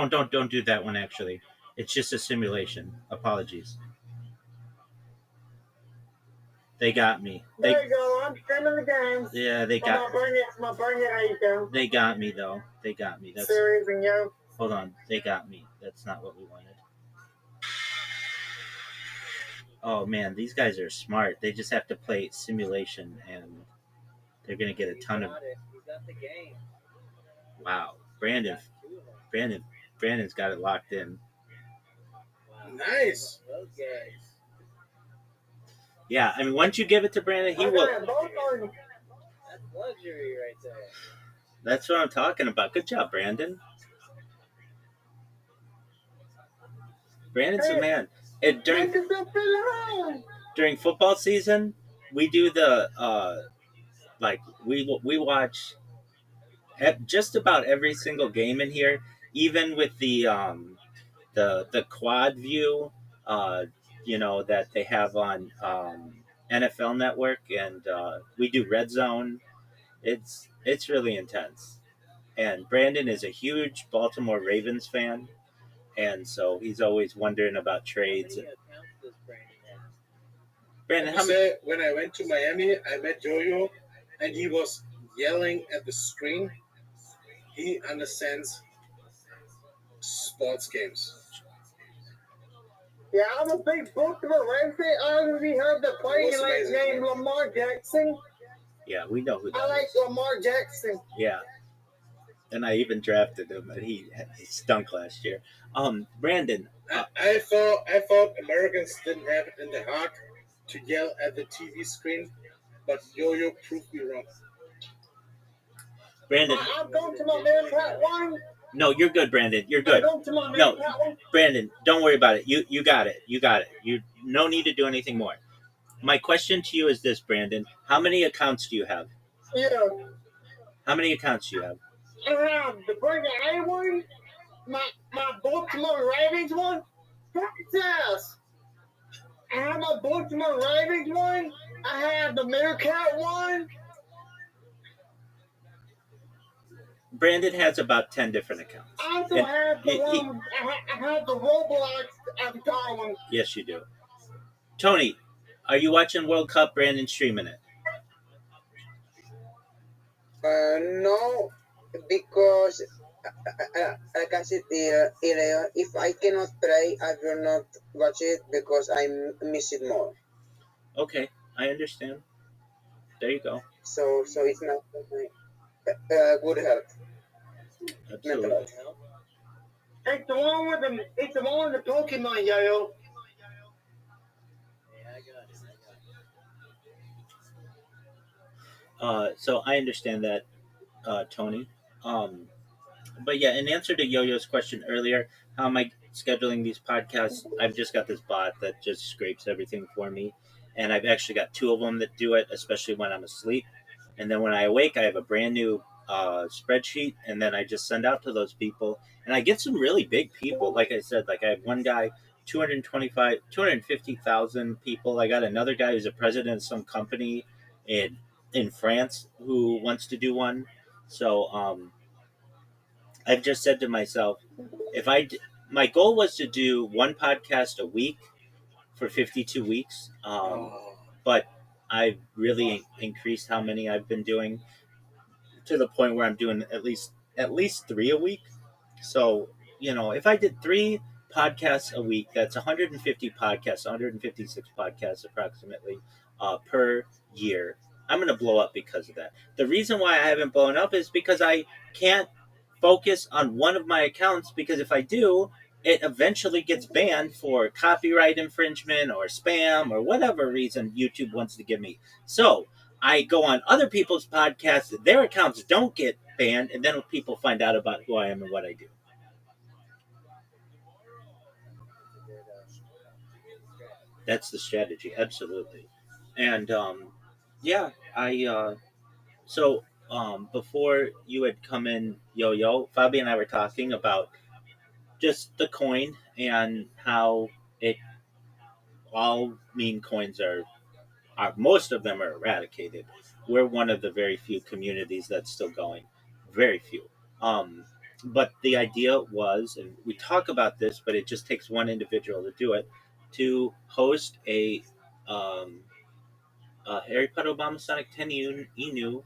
do that one, actually. It's just a simulation. Apologies. They got me. There you go. I'm streaming the games. Yeah, they got. I'm gonna bring it. How you go? They got me though. They got me. That's. Series and yo. Hold on. They got me. That's not what we wanted. Oh man, these guys are smart. They just have to play simulation, and they're gonna get a ton of. He's got the game. Wow, Brandon's got it locked in. Wow. Nice. Those guys. Yeah, I mean, once you give it to Brandon, he will. That's luxury right there. That's what I'm talking about. Good job, Brandon. Brandon's the man. And during football season, we do the like we watch just about every single game in here, even with the quad view, uh, that they have on NFL Network, and we do Red Zone. It's really intense. And Brandon is a huge Baltimore Ravens fan, and so he's always wondering about How trades. many accounts does Brandon have? Brandon, I how many? say when I went to Miami, I met Yo-Yo, and he was yelling at the screen. He understands sports games. Yeah, I'm a big Baltimore Ravens fan. I already heard the player What's amazing, named man? Lamar Jackson. Yeah, we know who I that like is. Lamar Jackson. Yeah, and I even drafted him, and he stunk last year. Brandon, I thought Americans didn't have it in their heart to yell at the TV screen, but Yo-Yo proved me wrong. Brandon, I'm going to my man Pat one. no, you're good, Brandon. You're I'm good. going to my man No, Pat one. Brandon, don't worry about it. You got it. You got it. You no need to do anything more. My question to you is this, Brandon: how many accounts do you have? Yeah. How many accounts do you have? I have the Brandon A one, my Baltimore Ravens one. Princess. I have my Baltimore Ravens one. I have the Meerkat one. Brandon has about 10 different accounts. I also And have the he- one. I have the Roblox avatar one. Yes, you do. Tony, are you watching World Cup? Brandon streaming it. No, because like I said earlier, if I cannot play, I will not watch it because I miss it more. Okay, I understand. There you go. So it's not my good health, mental Absolutely. health. It's the one with the. It's the one with the Pokemon, yo. Yeah, I got it. So I understand that, Tony. But yeah, in answer to Yo-Yo's question earlier, how am I scheduling these podcasts? I've just got this bot that just scrapes everything for me, and I've actually got two of them that do it, especially when I'm asleep. And then when I awake, I have a brand new spreadsheet, and then I just send out to those people, and I get some really big people. Like I said, like I have one guy, 250,000 people. I got another guy who's a president of some company in France who wants to do one. So I've just said to myself, my goal was to do one podcast a week for 52 weeks, but I've really increased how many I've been doing to the point where I'm doing at least 3 a week. So if I did 3 podcasts a week, that's 150 podcasts, 156 podcasts approximately per year. I'm going to blow up because of that. The reason why I haven't blown up is because I can't focus on one of my accounts, because if I do, it eventually gets banned for copyright infringement or spam or whatever reason YouTube wants to give me. So I go on other people's podcasts, their accounts don't get banned, and then people find out about who I am and what I do. That's the strategy, absolutely. And yeah, before you had come in, Yo-Yo, Fabi and I were talking about just the coin and how it all meme coins are most of them are eradicated. We're one of the very few communities that's still going, very few. But the idea was, and we talk about this, but it just takes one individual to do it, to host a Harry Potter Obama Sonic 10 Inu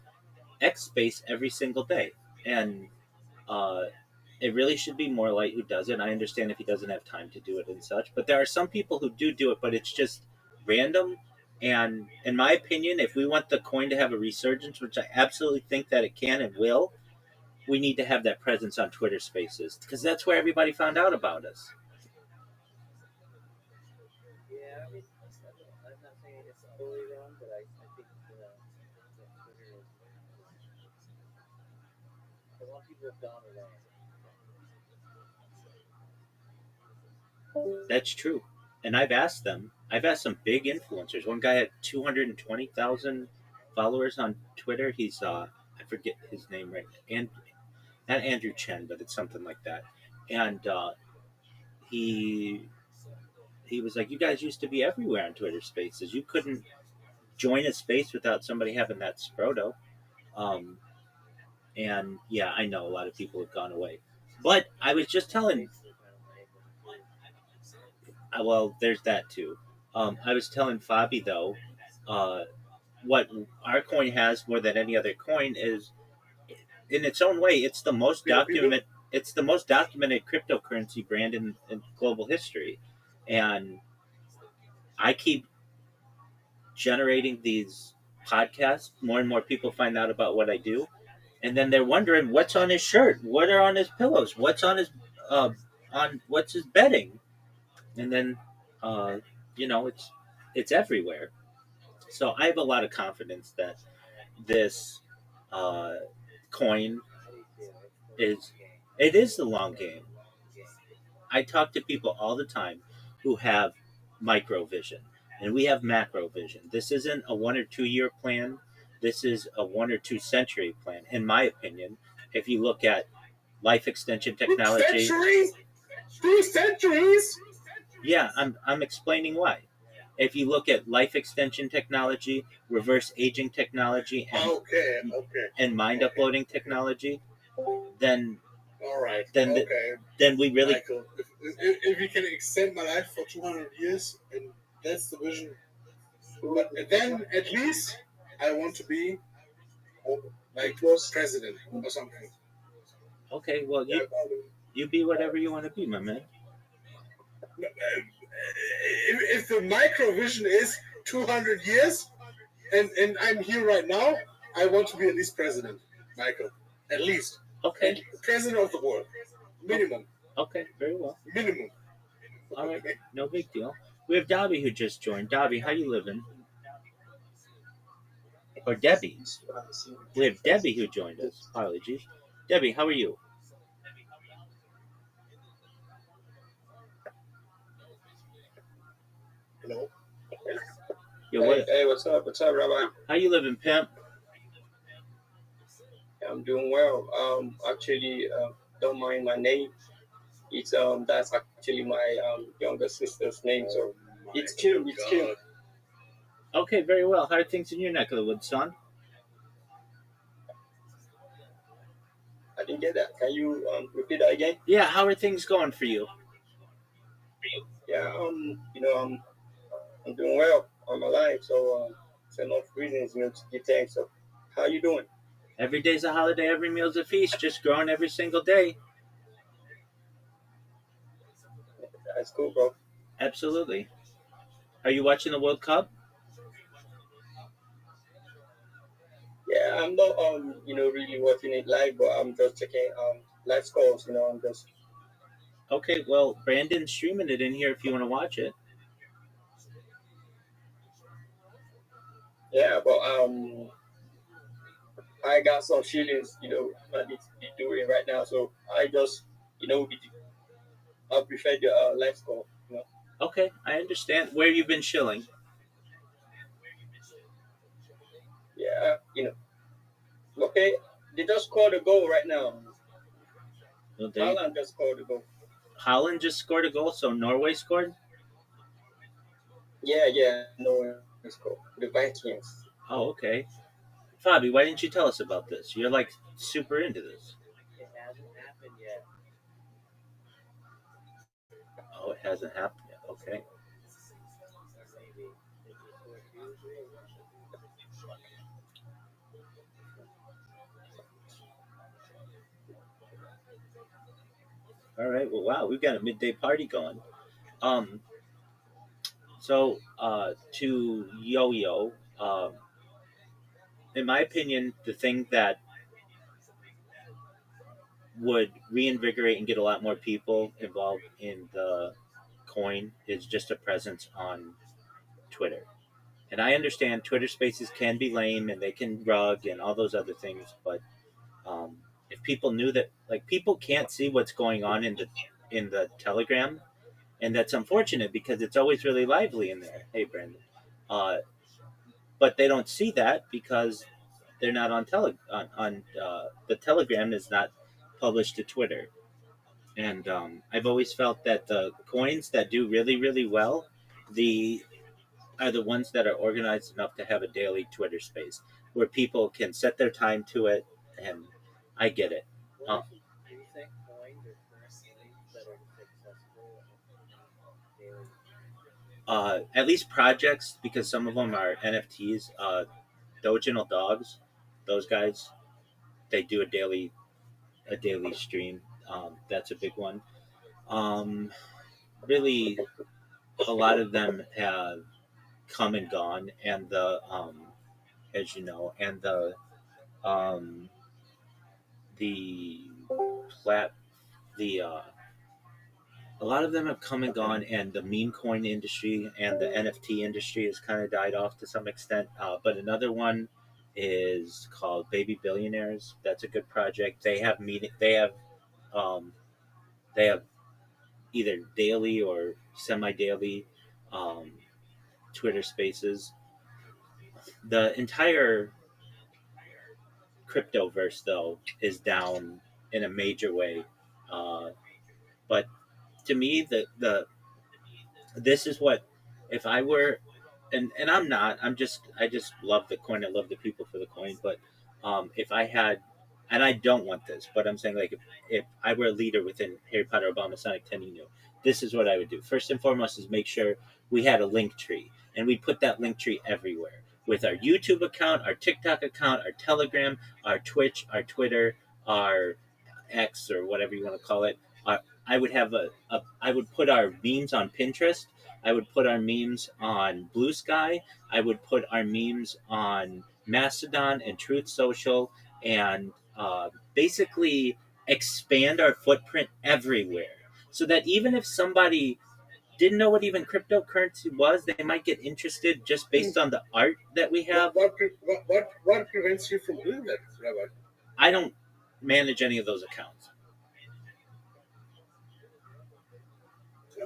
X Space every single day. And uh, it really should be more light who does it. I understand if he doesn't have time to do it and such, but there are some people who do it, but it's just random. And in my opinion, if we want the coin to have a resurgence, which I absolutely think that it can and will, we need to have that presence on Twitter Spaces, because that's where everybody found out about us. Yeah, I mean, I'm not saying it's totally wrong, but I think that Twitter is. a lot of people have gone away. That's true. And I've asked some big influencers. One guy had 220,000 followers on Twitter. He's I forget his name right now. And not Andrew Chen, but it's something like that. And he was like, "You guys used to be everywhere on Twitter Spaces. You couldn't join a space without somebody having that Sproto." And yeah, I know a lot of people have gone away. But I was just telling, well, there's that too. I was telling Fabi though, what our coin has more than any other coin is, in its own way, it's the most documented. It's the most documented cryptocurrency brand in global history, and I keep generating these podcasts. More and more people find out about what I do, and then they're wondering what's on his shirt, what are on his pillows, what's on his on what's his bedding, and then it's everywhere. So I have a lot of confidence that this coin is it is the long game. I talk to people all the time who have micro vision, and we have macro vision. This isn't a 1 or 2 year plan. This is a 1 or 2 century plan, in my opinion. If you look at life extension technology, Centuries? 2 centuries? yeah, I'm explaining why. If you look at life extension technology, reverse aging technology, Okay. and mind uploading technology, then All right. Then the- okay. then we really Michael, if you can extend my life for 200 years, and that's the vision, but then at least I want to be like president or something. okay. Well, you be whatever you want to be, my man. If the micro vision is 200 years, and I'm here right now, I want to be at least president, Michael. At least. Okay. President of the world. Minimum. Okay. Very well. Minimum. All right. No big deal. We have Dobby who just joined. Dobby, how you living? Or Debbie. We have Debbie who joined us. Apologies. Debbie, how are you? Hello. Yo, what, Hey, what's up? What's up, Rabbi? how you living, pimp? I'm doing well. Actually, don't mind my name. It's that's actually my younger sister's name. So it's Kim. It's Kim. Okay, very well. How are things in your neck of the woods, son? I didn't get that. Can you repeat that again? Yeah, how are things going for you? Yeah. I'm doing well. I'm alive. So it's enough reasons, to give thanks. So how you doing? Every day's a holiday, every meal's a feast, just growing every single day. That's cool, bro. Absolutely. Are you watching the World Cup? Yeah, I'm not really watching it live, but I'm just checking live scores. I'm just Okay, well, Brandon's streaming it in here if you want to watch it. yeah, but I got some feelings, I need to be doing right now. So I just, I prefer the live score. Okay, I understand. Where you been chilling? Yeah, Okay, they just scored a goal right now. Well, Haaland just scored a goal. Holland just scored a goal, so Norway scored? Yeah, no, let's go. The Vikings. Oh, okay. Fabi, why didn't you tell us about this? You're like super into this. It hasn't happened yet. Oh, it hasn't happened yet. Okay. Maybe. It's just what usually is. All right. Well, wow, we've got a midday party going. So to Yo-Yo, in my opinion, the thing that would reinvigorate and get a lot more people involved in the coin is just a presence on Twitter. And I understand Twitter Spaces can be lame and they can rug and all those other things, but if people knew that, like, people can't see what's going on in the Telegram, and that's unfortunate because it's always really lively in there. Hey, Brandon, but they don't see that because they're not on the Telegram is not published to Twitter, and I've always felt that the coins that do really really well, are the ones that are organized enough to have a daily Twitter space where people can set their time to it, and I get it. What do you think coins or currencies that are successful daily? At least projects, because some of them are NFTs. Doginal Dogs, those guys, they do a daily stream. That's a big one. Really, a lot of them have come and gone, and as you know, and the plat the a lot of them have come and gone, and the meme coin industry and the NFT industry has kind of died off to some extent. But another one is called Baby Billionaires. That's a good project. They have they have either daily or semi-daily Twitter Spaces. The entire cryptoverse, though, is down in a major way. But to me, this is what, if I were, and I'm not, I just love the coin. I love the people for the coin. But if I had, and I don't want this, but I'm saying, like, if I were a leader within Harry Potter, Obama, Sonic, Tenino, this is what I would do. First and foremost is make sure we had a link tree, and we put that link tree everywhere with our YouTube account, our TikTok account, our Telegram, our Twitch, our Twitter, our X, or whatever you want to call it. I would have I would put our memes on Pinterest. I would put our memes on Blue Sky. I would put our memes on Mastodon and Truth Social, and basically expand our footprint everywhere, so that even if somebody didn't know what even cryptocurrency was, they might get interested just based on the art that we have. What prevents you from doing that, Rabbi? I don't manage any of those accounts.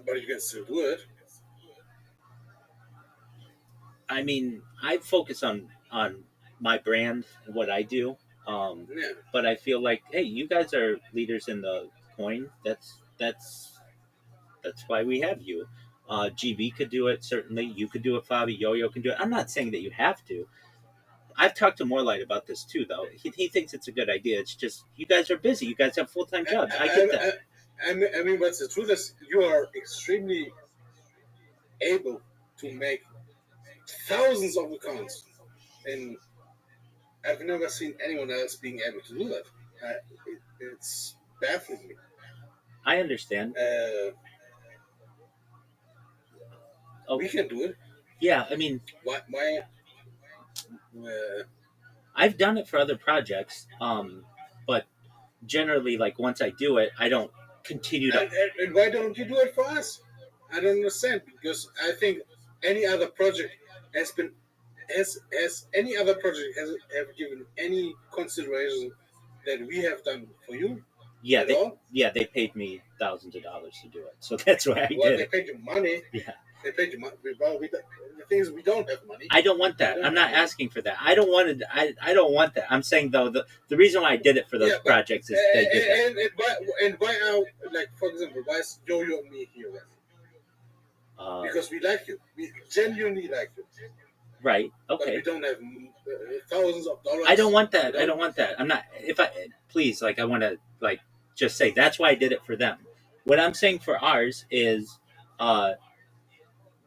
But you can still do it. I mean, I focus on my brand and what I do. Yeah. But I feel like, hey, you guys are leaders in the coin. That's why we have you. GB could do it, certainly. You could do it, Fabi. Yo-Yo can do it. I'm not saying that you have to. I've talked to Morelight about this too, though. He thinks it's a good idea. It's just, you guys are busy. You guys have full-time jobs. I get that. I mean, but the truth is, you are extremely able to make thousands of accounts, and I've never seen anyone else being able to do that. It's baffling me. I understand. We can do it. Yeah, I mean, Why I've done it for other projects, but generally, like, once I do it, I don't continue to. and why don't you do it for us? I don't understand, because I think any other project has any other project have given any consideration that we have done for you? Yeah, at all? they paid me thousands of dollars to do it, so that's why I Well, did they it. paid you money. Yeah. They paid you money. Well, the thing is, we don't have money. I don't want that. I'm not asking for that. I don't want it. I don't want that. I'm saying, though, the reason why I did it for those projects is they did that. And why are, like, for example, why is Yo-Yo and me here? Because we like you. We genuinely like you. Right. But Okay. we don't have thousands of dollars. I don't want that. I don't want that. I'm not. Please, like, I want to, like, just say that's why I did it for them. What I'm saying for ours is,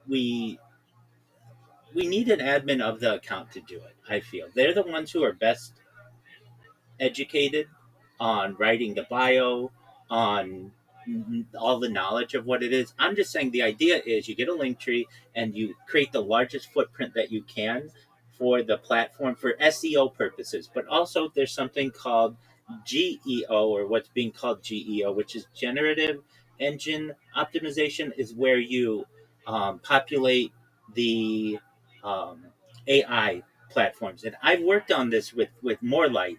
we need an admin of the account to do it. I feel they're the ones who are best educated on writing the bio, on all the knowledge of what it is. I'm just saying the idea is you get a link tree and you create the largest footprint that you can for the platform for SEO purposes. But also there's something called GEO, or what's being called GEO, which is generative engine optimization, is where you populate the AI platforms. And I've worked on this with Morelight,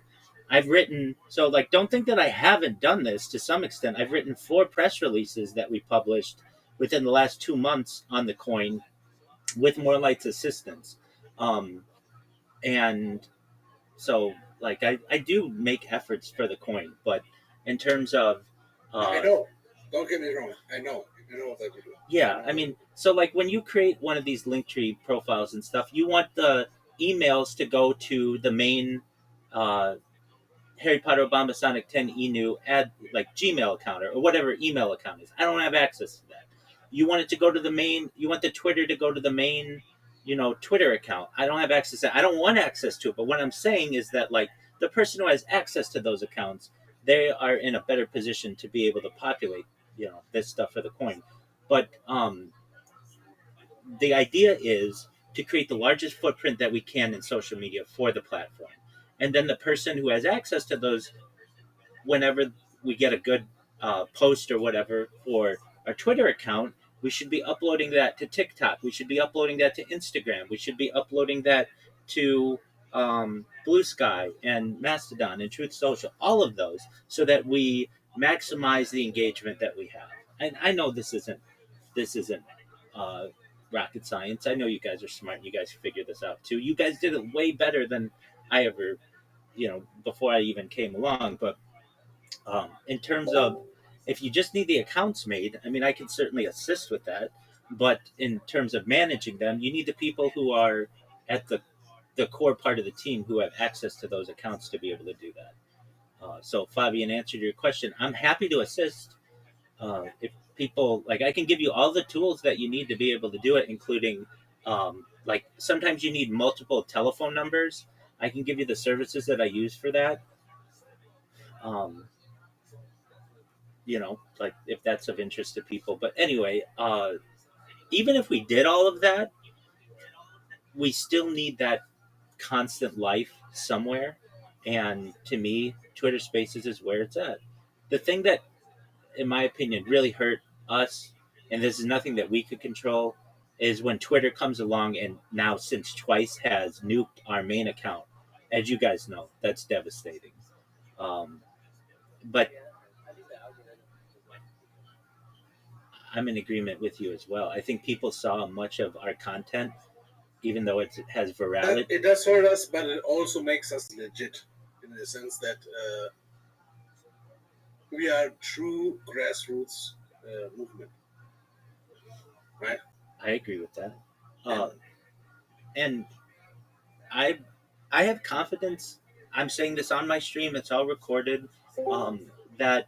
I've written, so like, don't think that I haven't done this to some extent. I've written 4 press releases that we published within the last 2 months on the coin with Morelight's assistance. And so, like, I do make efforts for the coin, but in terms of. I know. Don't get me wrong. I know what I do. Yeah, I mean, so like when you create one of these Linktree profiles and stuff, you want the emails to go to the main Harry Potter Obama Sonic 10 Enu like Gmail account or whatever email account is. I don't have access to that. You want it to go to the main. You want the Twitter to go to the main, Twitter account. I don't have access to that. I don't want access to it. But what I'm saying is that like the person who has access to those accounts, they are in a better position to be able to populate, this stuff for the coin. But the idea is to create the largest footprint that we can in social media for the platform. And then the person who has access to those, whenever we get a good post or whatever for our Twitter account, we should be uploading that to TikTok. We should be uploading that to Instagram. We should be uploading that to Blue Sky and Mastodon and Truth Social, all of those, so that we maximize the engagement that we have. And I know this isn't rocket science. I know you guys are smart. You guys figured this out too. You guys did it way better than I ever, before I even came along. But in terms of, if you just need the accounts made, I mean, I can certainly assist with that. But in terms of managing them, you need the people who are at the core part of the team who have access to those accounts to be able to do that. So, Fabi, in answer to your question, I'm happy to assist. If people, like, I can give you all the tools that you need to be able to do it, including, like, sometimes you need multiple telephone numbers. I can give you the services that I use for that. Like, if that's of interest to people. But anyway, even if we did all of that, we still need that constant life somewhere. And to me, Twitter Spaces is where it's at. The thing that, in my opinion, really hurt us, and this is nothing that we could control, is when Twitter comes along and now since twice has nuked our main account. As you guys know, that's devastating. But I'm in agreement with you as well. I think people saw much of our content, even though it has virality. It does hurt us, but it also makes us legit in the sense that we are true grassroots movement, right? I agree with that, and I have confidence. I'm saying this on my stream; it's all recorded. That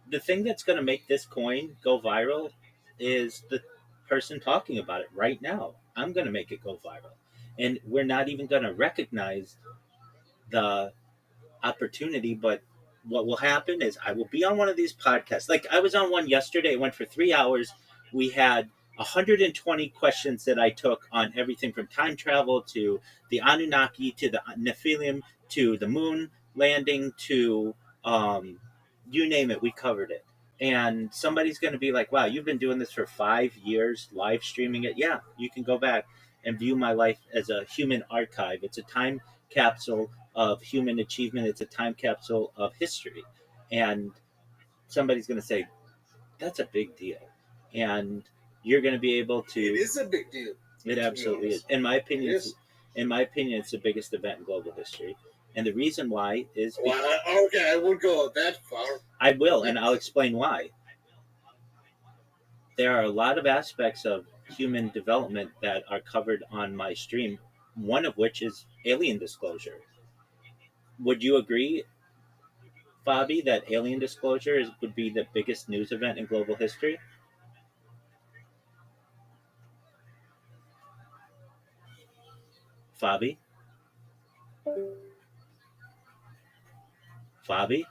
the thing that's going to make this coin go viral is the person talking about it right now. I'm going to make it go viral, and we're not even going to recognize the opportunity, but what will happen is I will be on one of these podcasts. Like I was on one yesterday. It went for 3 hours. We had 120 questions that I took on everything from time travel to the Anunnaki to the Nephilim to the moon landing to you name it. We covered it. And somebody's going to be like, wow, you've been doing this for 5 years, live streaming it. Yeah, you can go back and view my life as a human archive. It's a time capsule of human achievement. It's a time capsule of history. And somebody's going to say, that's a big deal. And you're going to be able to... It is a big deal. It absolutely is. In my opinion, it's the biggest event in global history. And the reason why is... okay, I won't go that far. I will, and I'll explain why. There are a lot of aspects of human development that are covered on my stream, one of which is alien disclosure. Would you agree, Fabi, that alien disclosure would be the biggest news event in global history? Fabi? Fabi?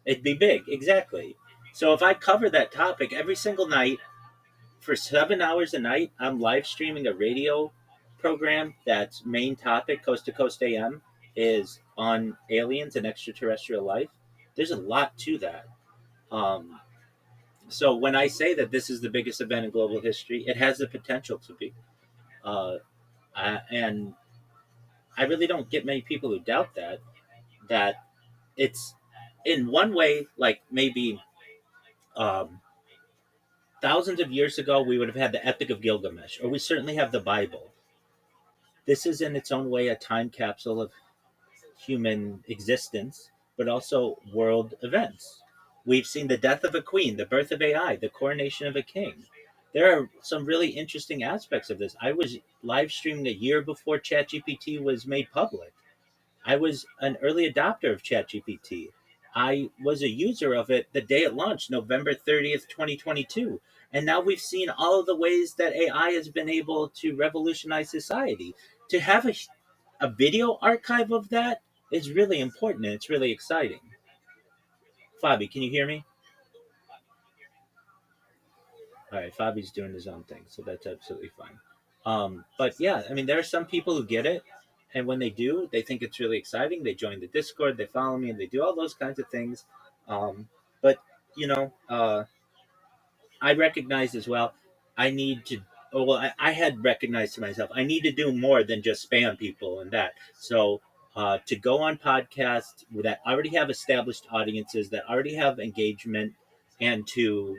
It'd be big, exactly. So if I cover that topic every single night for 7 hours a night, I'm live streaming a radio program that's main topic, Coast to Coast AM, is on aliens and extraterrestrial life. There's a lot to that. So when I say that this is the biggest event in global history, it has the potential to be. And I really don't get many people who doubt that it's in one way, like maybe um, thousands of years ago, we would have had the Epic of Gilgamesh, or we certainly have the Bible. This is in its own way a time capsule of human existence, but also world events. We've seen the death of a queen, the birth of AI, the coronation of a king. There are some really interesting aspects of this. I was live streaming a year before ChatGPT was made public. I was an early adopter of ChatGPT. I was a user of it the day it launched, November 30th, 2022. And now we've seen all of the ways that AI has been able to revolutionize society. To have a video archive of that is really important and it's really exciting. Fabi, can you hear me? All right, Fabi's doing his own thing, so that's absolutely fine. But yeah, I mean, there are some people who get it, and when they do, they think it's really exciting. They join the Discord, they follow me, and they do all those kinds of things. But you know, I recognize as well. I need to. Oh, well, I had recognized to myself I need to do more than just spam people and that. So to go on podcasts that already have established audiences, that already have engagement, and to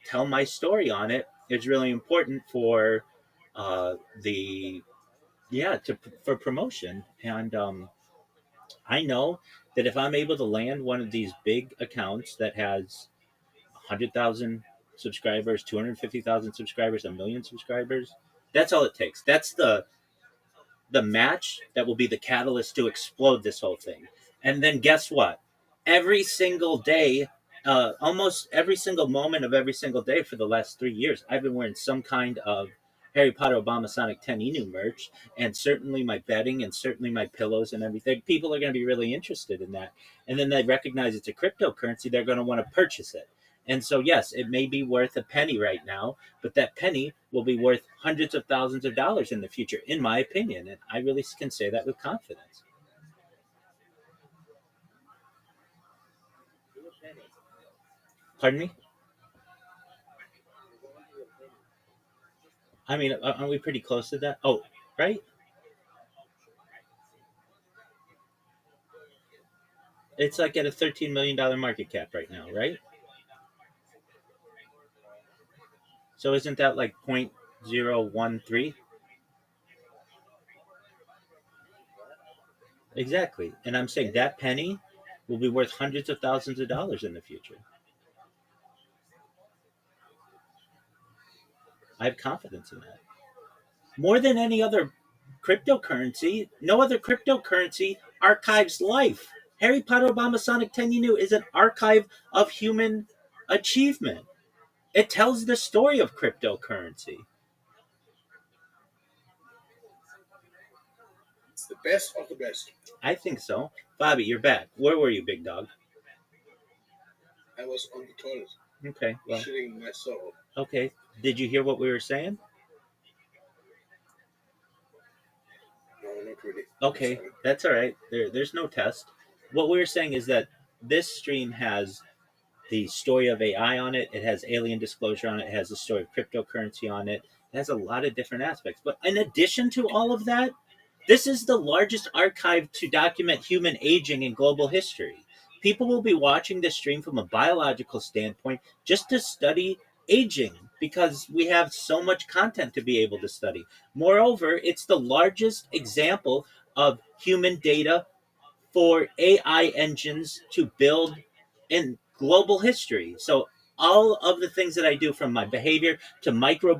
tell my story on it is really important for the for promotion. And I know that if I'm able to land one of these big accounts that has 100,000 subscribers, 250,000 subscribers, 1 million subscribers, that's all it takes. That's the match that will be the catalyst to explode this whole thing. And then guess what? Every single day, almost every single moment of every single day for the last 3 years, I've been wearing some kind of Harry Potter Obama Sonic 10 Inu merch, and certainly my bedding and certainly my pillows and everything. People are going to be really interested in that. And then they recognize it's a cryptocurrency, they're going to want to purchase it. And so, yes, it may be worth a penny right now, but that penny will be worth hundreds of thousands of dollars in the future, in my opinion. And I really can say that with confidence. Pardon me? I mean, aren't we pretty close to that? Oh, right? It's like at a $13 million market cap right now, right? So isn't that like 0.013? Exactly. And I'm saying that penny will be worth hundreds of thousands of dollars in the future. I have confidence in that. More than any other cryptocurrency, no other cryptocurrency archives life. Harry Potter Obama Sonic 10 Inu is an archive of human achievement. It tells the story of cryptocurrency. It's the best of the best. I think so. Bobby, you're back. Where were you, big dog? I was on the toilet. Okay. Well, shitting myself. Okay. Did you hear what we were saying? No, not really. Okay, that's all right. There's no test. What we were saying is that this stream has the story of AI on it. It has alien disclosure on it. It has the story of cryptocurrency on it. It has a lot of different aspects. But in addition to all of that, this is the largest archive to document human aging in global history. People will be watching this stream from a biological standpoint just to study aging because we have so much content to be able to study. Moreover, it's the largest example of human data for AI engines to build in global history. So all of the things that I do, from my behavior to micro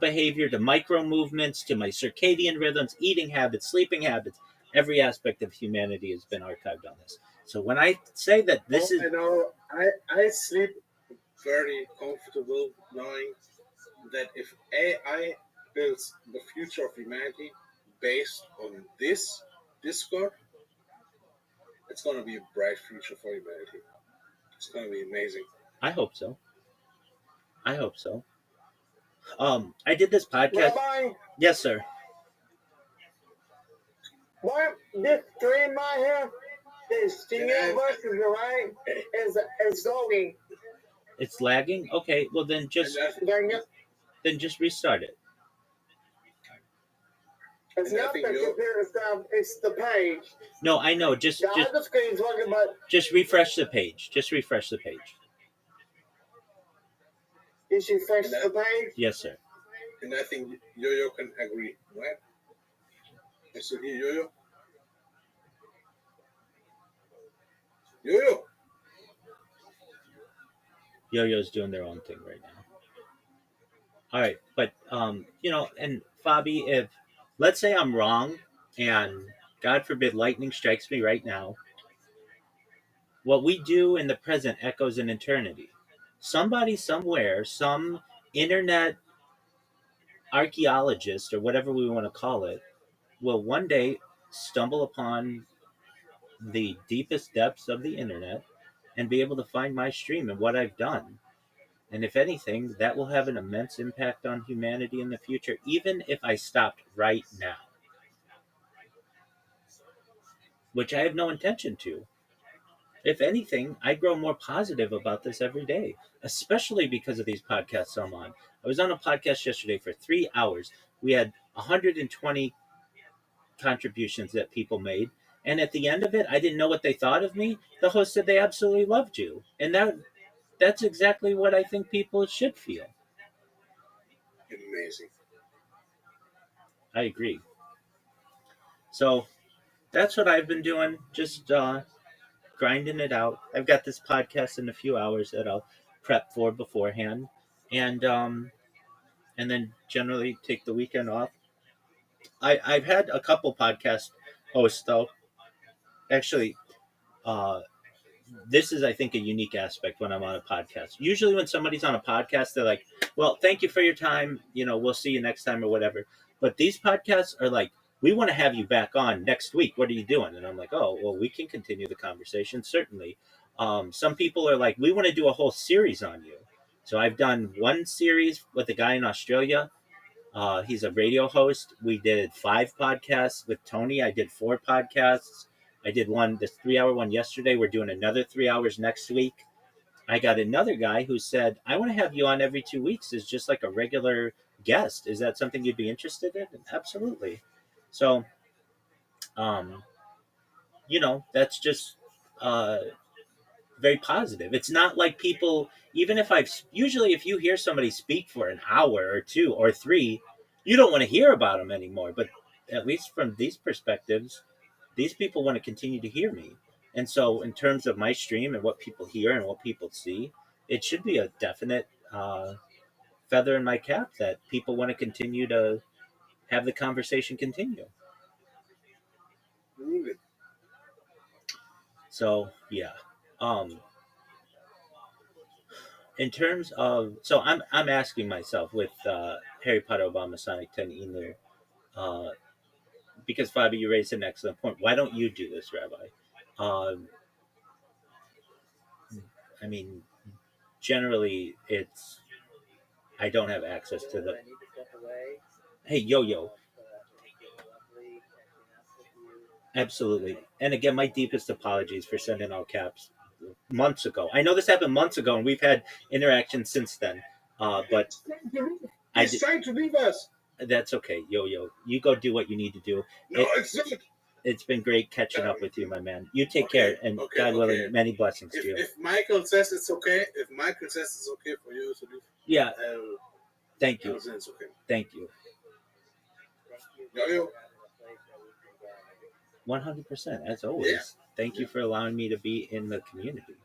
movements to my circadian rhythms, eating habits, sleeping habits, every aspect of humanity has been archived on this. So when I say that this is... I know, I sleep very comfortable knowing that if AI builds the future of humanity based on this Discord, it's going to be a bright future for humanity. It's going to be amazing. I hope so. I hope so. I did this podcast. Rabbi, Yes, sir. what this stream right here, this senior versus right, is loading. It's lagging? Okay, well then just restart it. It's And I not the think you're- computer stuff, it's the page. No, I know. Just The other screen's working, but just refresh the page. Just refresh the page. you should refresh the page. Yes, sir. And I think Yo-Yo can agree, right? I still hear Yo-Yo. Yo-Yo. Yo-Yo's doing their own thing right now. All right, but you know, and Fabi, if let's say I'm wrong, and God forbid lightning strikes me right now, what we do in the present echoes in eternity. Somebody somewhere, some internet archaeologist or whatever we want to call it, will one day stumble upon the deepest depths of the internet and be able to find my stream and what I've done. And if anything, that will have an immense impact on humanity in the future, even if I stopped right now. Which I have no intention to. If anything, I grow more positive about this every day, especially because of these podcasts I'm on. I was on a podcast yesterday for 3 hours. We had 120 contributions that people made. And at the end of it, I didn't know what they thought of me. The host said they absolutely loved you. And that's exactly what I think people should feel. Amazing. I agree. So that's what I've been doing, just grinding it out. I've got this podcast in a few hours that I'll prep for beforehand, and then generally take the weekend off. I've had a couple podcast hosts though. Actually, this is, I think, a unique aspect when I'm on a podcast. Usually when somebody's on a podcast, they're like, well, thank you for your time. You know, we'll see you next time or whatever. But these podcasts are like, we want to have you back on next week. What are you doing? And I'm like, oh, well, we can continue the conversation. Certainly. Some people are like, we want to do a whole series on you. So I've done one series with a guy in Australia. He's a radio host. We did 5 podcasts with Tony. I did 4 podcasts. I did this 3-hour one yesterday. We're doing another 3 hours next week. I got another guy who said, I want to have you on every 2 weeks as just like a regular guest. Is that something you'd be interested in? Absolutely. So, you know, that's just very positive. It's not like people, even if usually if you hear somebody speak for an hour or 2 or 3, you don't want to hear about them anymore. But at least from these perspectives, these people want to continue to hear me. And so in terms of my stream and what people hear and what people see, it should be a definite feather in my cap that people want to continue to have the conversation continue. Really? So, yeah. In terms of, so I'm asking myself with Harry Potter Obama Sonic 10 Enler, because Fabi, you raised an excellent point. Why don't you do this, Rabbi? I mean, generally, I don't have access to the. Hey, Yo-Yo. Absolutely. And again, my deepest apologies for sending all caps months ago. I know this happened months ago, and we've had interactions since then. But He's trying to leave us. That's okay, Yo-Yo. You go do what you need to do. No, it's not. It's been great catching up with you, my man. You take care, and God willing, many blessings to you. If Michael says it's okay, for you to leave, yeah. Thank you. It's okay. Thank you. Yo-Yo. 100%, as always. Yeah. Thank you for allowing me to be in the community.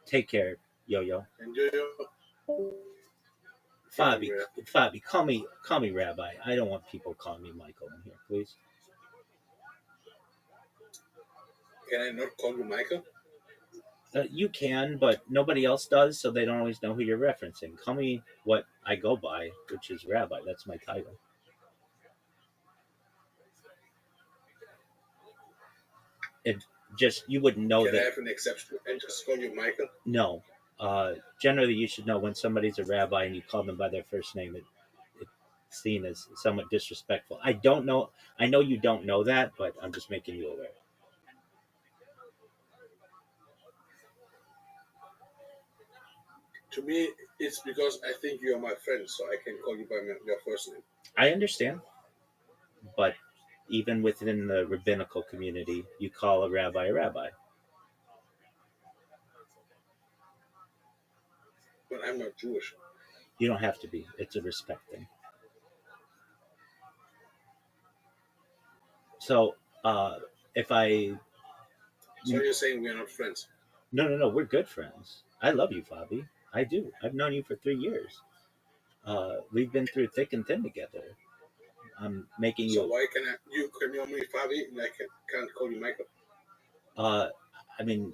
Take care, Yo-Yo. And Yo-Yo. Fabi, call me Rabbi. I don't want people calling me Michael in here, please. Can I not call you Michael? You can, but nobody else does, so they don't always know who you're referencing. Call me what I go by, which is Rabbi. That's my title. It just, you wouldn't know Can that. I have an exception and just call you Michael? No. Generally, you should know when somebody's a rabbi and you call them by their first name, it's seen as somewhat disrespectful. I don't know. I know you don't know that, but I'm just making you aware. To me, it's because I think you are my friend, so I can call you by your first name. I understand. but even within the rabbinical community, you call a rabbi a rabbi. But I'm not Jewish. You don't have to be. It's a respect thing. So, if I So you're saying we're not friends? no, we're good friends. I love you, Fabi. I do. I've known you for 3 years. We've been through thick and thin together. I'm making So you. why can you call me Fabi and I can't call you Michael? I mean,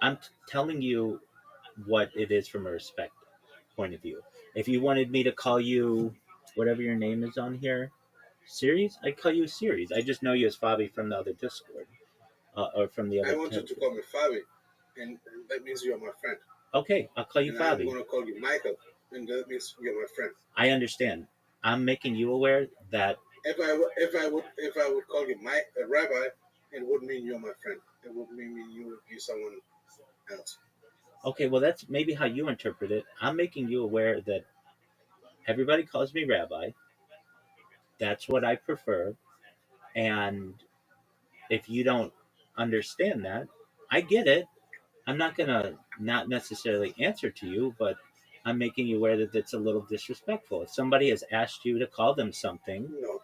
I'm telling you what it is from a respect point of view. If you wanted me to call you whatever your name is on here, Series, I'd call you Series. I just know you as Fabi from the other Discord, or from the other. I want you to call me Fabi, and that means you're my friend. Okay, I'll call you And Fabi. I'm going to call you Michael, and that means you're my friend. I understand. I'm making you aware that If I would call you a rabbi, it would mean you're my friend. It would mean you would be someone else. okay, well that's maybe how you interpret it. I'm making you aware that everybody calls me rabbi. That's what I prefer. And if you don't understand that, I get it. I'm not gonna not necessarily answer to you, but I'm making you aware that it's a little disrespectful. If somebody has asked you to call them something, No.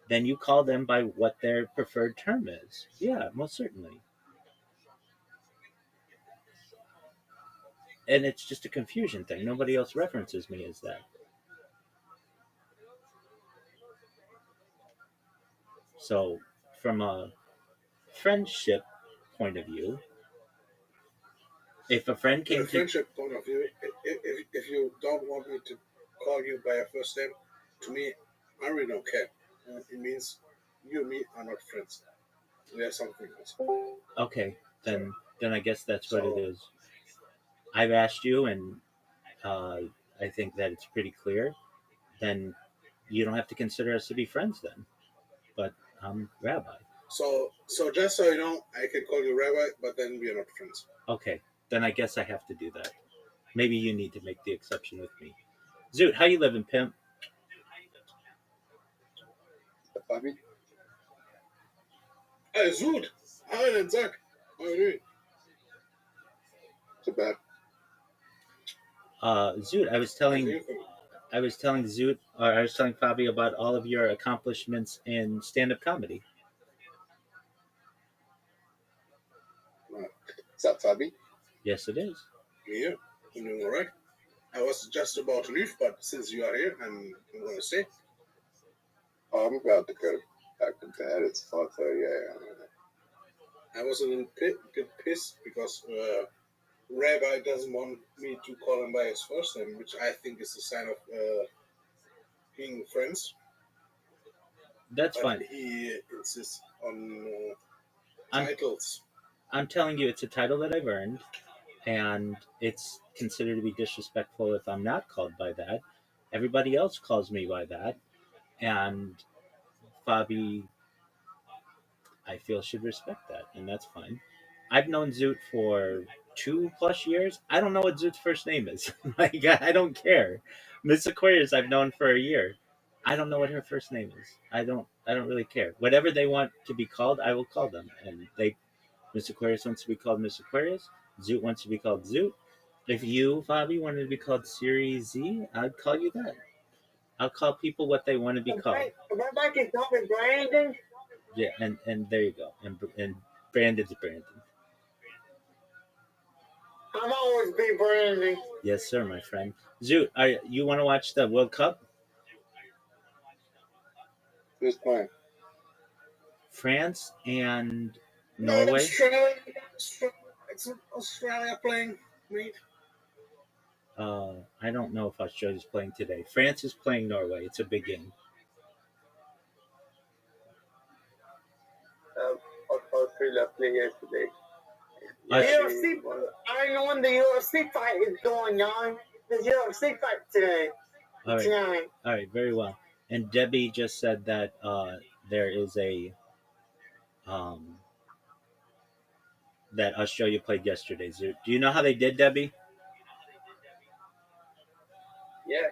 then you call them by what their preferred term is. Yeah, most certainly. And it's just a confusion thing. Nobody else references me as that. So, from a friendship point of view, if a friend From came a to friendship point of view, if you don't want me to call you by your first name, to me, I really don't care. It means you and me are not friends. We are something else. okay, then I guess that's what it is. I've asked you, and I think that it's pretty clear. Then you don't have to consider us to be friends then. But I'm rabbi. So just so you know, I can call you rabbi, but then we are not friends. Okay, then I guess I have to do that. Maybe you need to make the exception with me. Zoot, how you living, pimp? Fabi? Hey, Zoot! Hi, then, Zach. How are you doing? Too bad. Zoot, I was telling Zoot, or I was telling Fabi about all of your accomplishments in stand-up comedy. Is that Fabi? Yes, it is. Yeah, I'm doing all right. I was just about to leave, but since you are here, I'm going to stay. Oh, I'm about to go back to bed. It's 5:30 a.m. I was in a bit pissed because Rabbi doesn't want me to call him by his first name, which I think is a sign of being friends. That's But fine. he insists on titles. I'm telling you, it's a title that I've earned, and it's considered to be disrespectful if I'm not called by that. Everybody else calls me by that, and Fabi, I feel, should respect that, and that's fine. I've known Zoot for 2+ years. I don't know what Zoot's first name is. Like, I don't care. Miss Aquarius, I've known for a year. I don't know what her first name is. I don't really care. Whatever they want to be called, I will call them. And Miss Aquarius wants to be called Miss Aquarius. Zoot wants to be called Zoot. If you, Fabi, wanted to be called Series Z, I'd call you that. I'll call people what they want to be called. Rabbi can call me Brandon. Yeah, and there you go. And Brandon's Brandon. I'm always be Brandon. Yes, sir, my friend. Zoot, you want to watch the World Cup? Who's playing? France and No, Norway. It's Australia playing, mate. I don't know if Australia's playing today. France is playing Norway. It's a big game. Australia played yesterday. UFC, I know when the UFC fight is going on. There's UFC fight today. All right. Tonight. All right, very well. And Debbie just said that there is a that Australia played yesterday. Zoot, do you know how they did, Debbie? Yeah,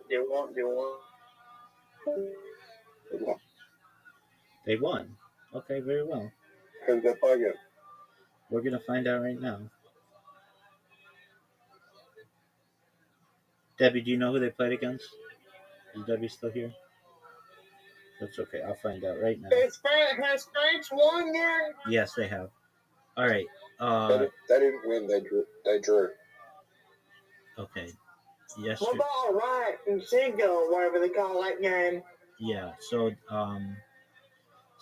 they won. They won. Okay, very well. How did that play again? We're gonna find out right now. Debbie, do you know who they played against? Is Debbie still here? That's okay. I'll find out right now. Has France won yet? Yes, they have. All right. They didn't win. They drew. Okay. Yes. What about Iraq and Seagull, whatever they call that game? Yeah. So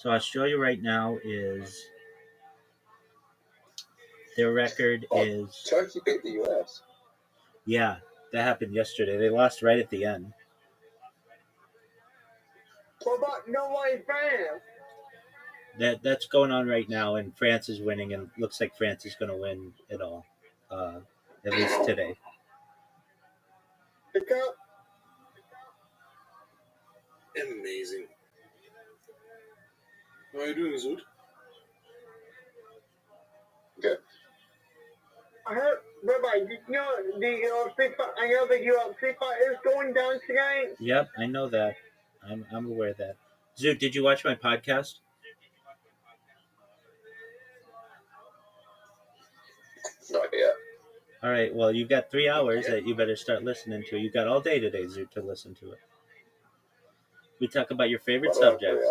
Australia right now is their record is Turkey beat the US. yeah. That happened yesterday. They lost right at the end. What about Norway, France? That's going on right now, and France is winning, and it looks like France is going to win it all, at least today. The cup? Amazing. How are you doing, Zoot? Good. I heard, Rabbi, you know the UFC fight, I know the UFC fight is going down today. Yep, I know that. I'm aware of that. Zoot, did you watch my podcast? Not yet. All right. Well, you've got 3 hours that you better start listening to. You got all day today, Zoot, to listen to it. We talk about your favorite subjects.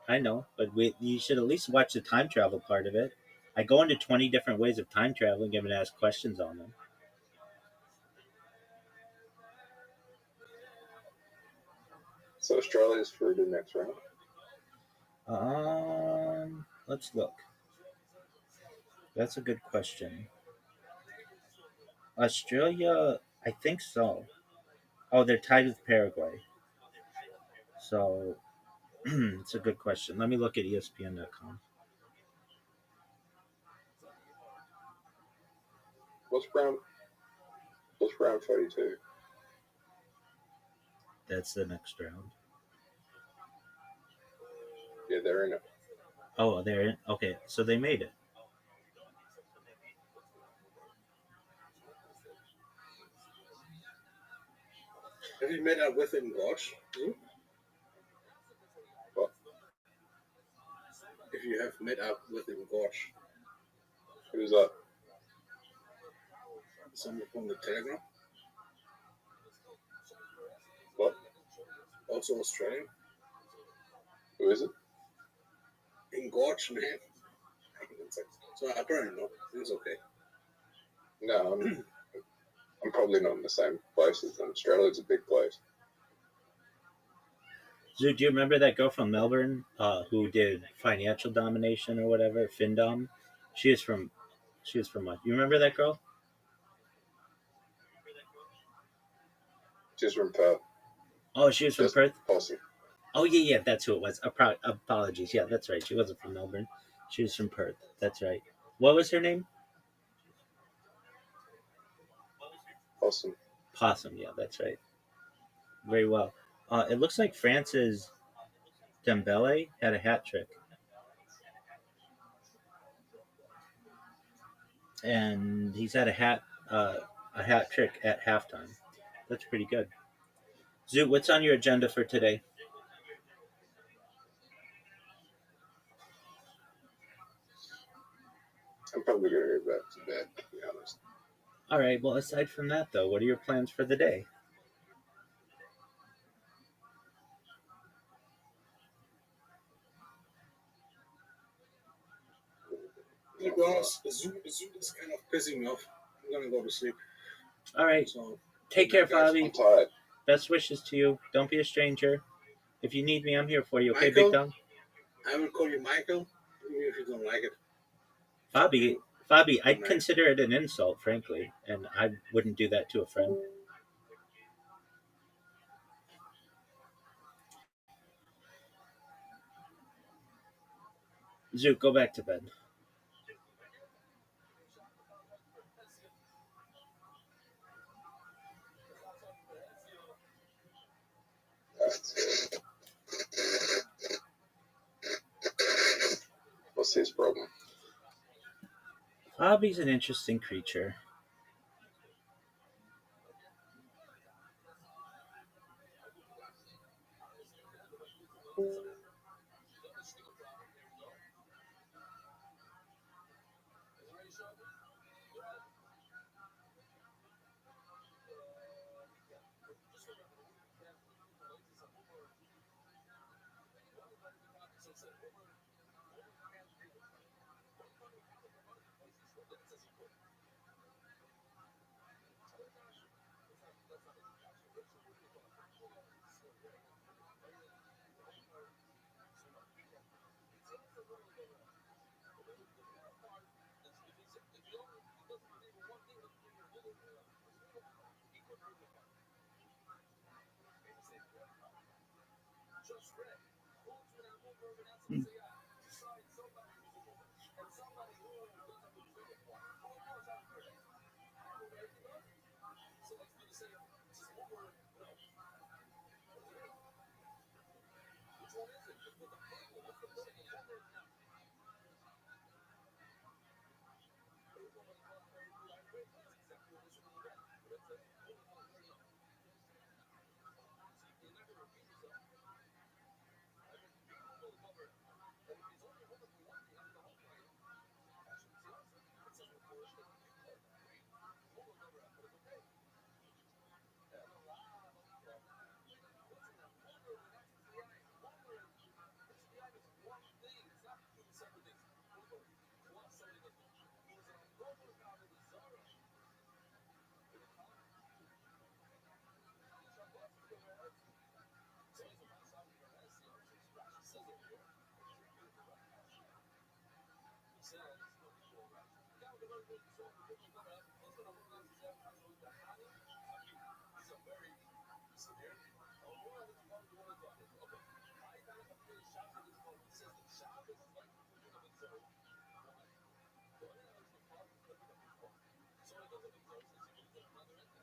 I know, but you should at least watch the time travel part of it. I go into 20 different ways of time traveling and ask questions on them. So Australia's through the next round. Let's look. That's a good question. Australia, I think so. Oh, they're tied with Paraguay. So it's a good question. Let me look at ESPN.com. What's round 32? That's the next round. Yeah, they're in it. Oh, they're in. Okay, so they made it. Have you met up with him, Gorge? What? If you have met up with him, Gorge. Who's that? Someone from the Telegram. What? Also Australian. Who is it? Engorge, man. So apparently no, it's okay. No, I'm probably not in the same place as them. Australia's a big place. Do you remember that girl from Melbourne who did Financial Domination or whatever, FinDom? She was from what? You remember that girl? She's from Perth. Oh, she was from Perth? Awesome. Oh, yeah, that's who it was. Apologies. Yeah, that's right. She wasn't from Melbourne. She was from Perth. That's right. What was her name? Awesome. Possum. Yeah, that's right. Very well. It looks like France's Dembele had a hat trick. And he's had a hat trick at halftime. That's pretty good. Zoot, what's on your agenda for today? I'm probably going to go back to bed, to be honest. All right. Well, aside from that, though, what are your plans for the day? To be honest, Zoot is kind of pissing me off. I'm gonna go to sleep. All right. So Take care, Fabi. I'm tired. Best wishes to you. Don't be a stranger. If you need me, I'm here for you. Okay, Michael? Big Dom? I will call you Michael, even if you don't like it. Fabi, I'd consider it an insult, frankly, and I wouldn't do that to a friend. Zoot, go back to bed. What's his problem? Fabi's an interesting creature.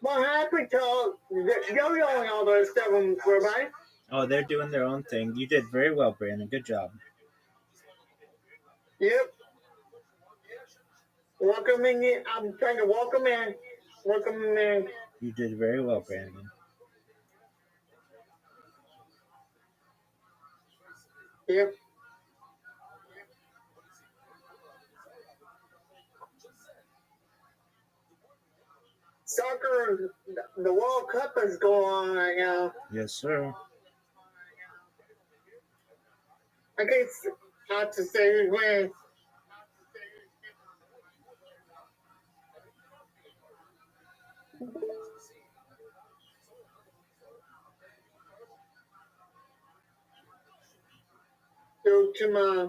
What happened to Yo-Yo and all those stuff, Rabbi? Oh, they're doing their own thing. You did very well, Brandon. Good job. Yep. Welcome in. I'm trying to welcome in. Welcome in. You did very well, Brandon. Yep. Soccer, the World Cup is going on right now. Yes, sir. I can't have to say who's winning. Go to my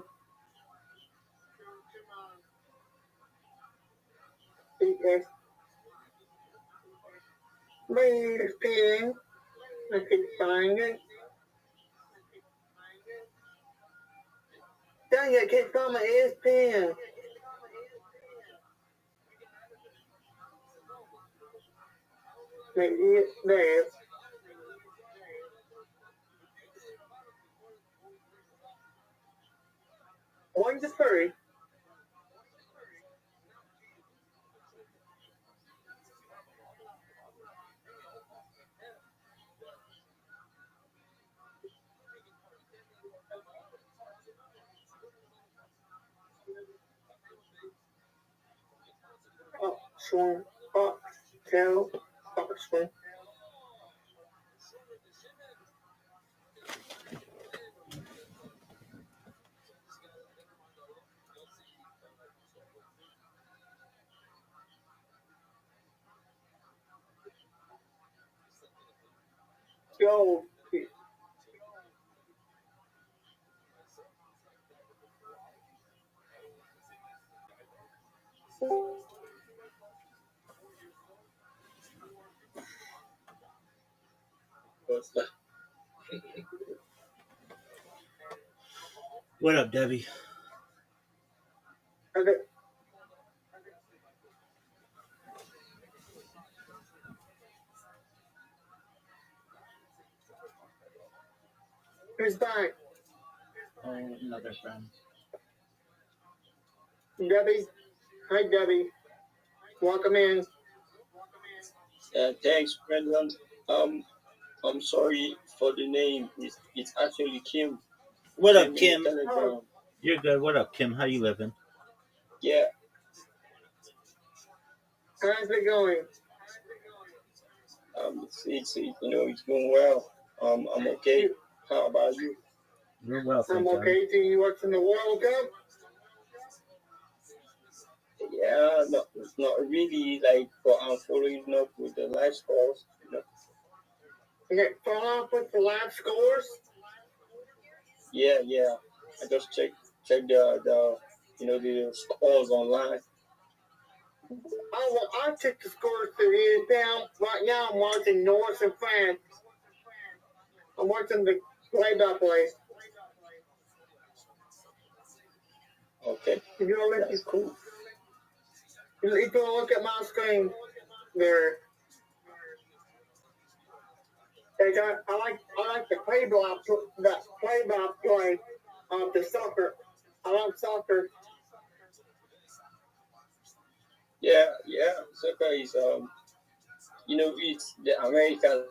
ESPN. I can find it. Dang it, I can't find my ESPN. Maybe it's there. One to three. Oxford, Oxtail, Oxford. Go. What up, Debbie? Okay. Who's back? Oh, another friend. Debbie. Hi, Debbie. Welcome in. Thanks, Brendan. I'm sorry for the name. It's actually Kim. What up, Kim? Telegram. You're good. What up, Kim? How you living? Yeah. How's it going? It's going well. I'm okay. How about you? You're welcome, I'm John. okay. Do you watching the World Cup? Yeah, not really like, but I'm following up with the live scores. You know. You get thrown off with the live scores? Yeah. I just check the the scores online. I check the scores to you down. Right now, I'm watching North and France. I'm watching the play-by-play. Okay, You know, that's cool. you can look at my screen there. I like the play-by-play of the soccer. I love soccer. Yeah. Soccer is it's the Americans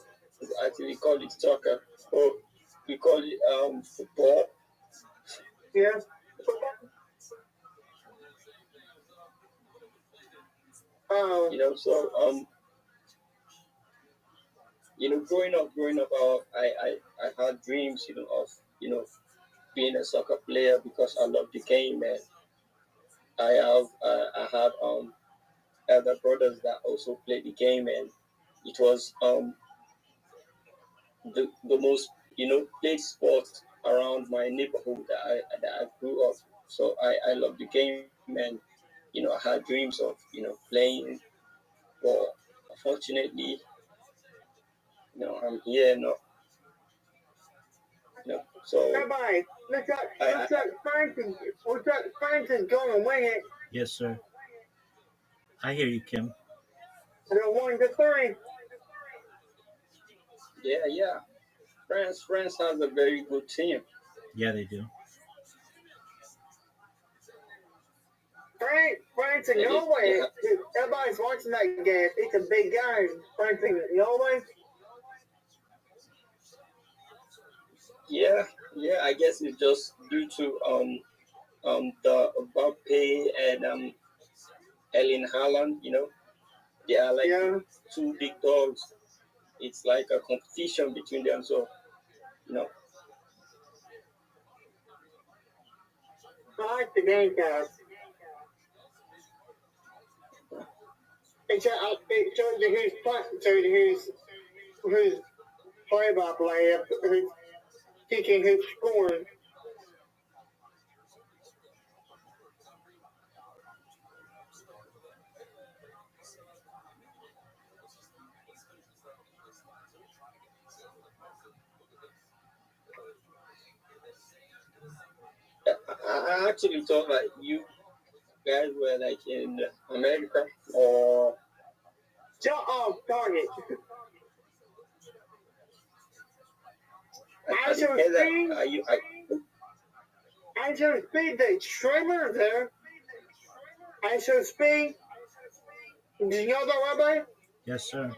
actually call it soccer, or we call it football. Yeah. You know, so growing up, I had dreams, of being a soccer player because I love the game, and I had elder brothers that also played the game, and it was the most played sport around my neighborhood that I grew up. So I love the game, and I had dreams of playing, but unfortunately, I'm here now. So Rabbi, looks like Franklin's going to win it. Yes, sir. I hear you, Kim. They're 1-3. Yeah. France has a very good team. Yeah, they do. France and Norway. Everybody's watching that game. It's a big game. France and Norway. Yeah. I guess it's just due to the Mbappe and Erling Haaland. They are like two big dogs. It's like a competition between them. So I like the game, guys. It shows you who's play-by-play, who's kicking, who's scoring. I actually thought like you guys were like in America or Jump off target. I should speed the streamer there. I should speed. Do you know that, Rabbi? Yes, sir.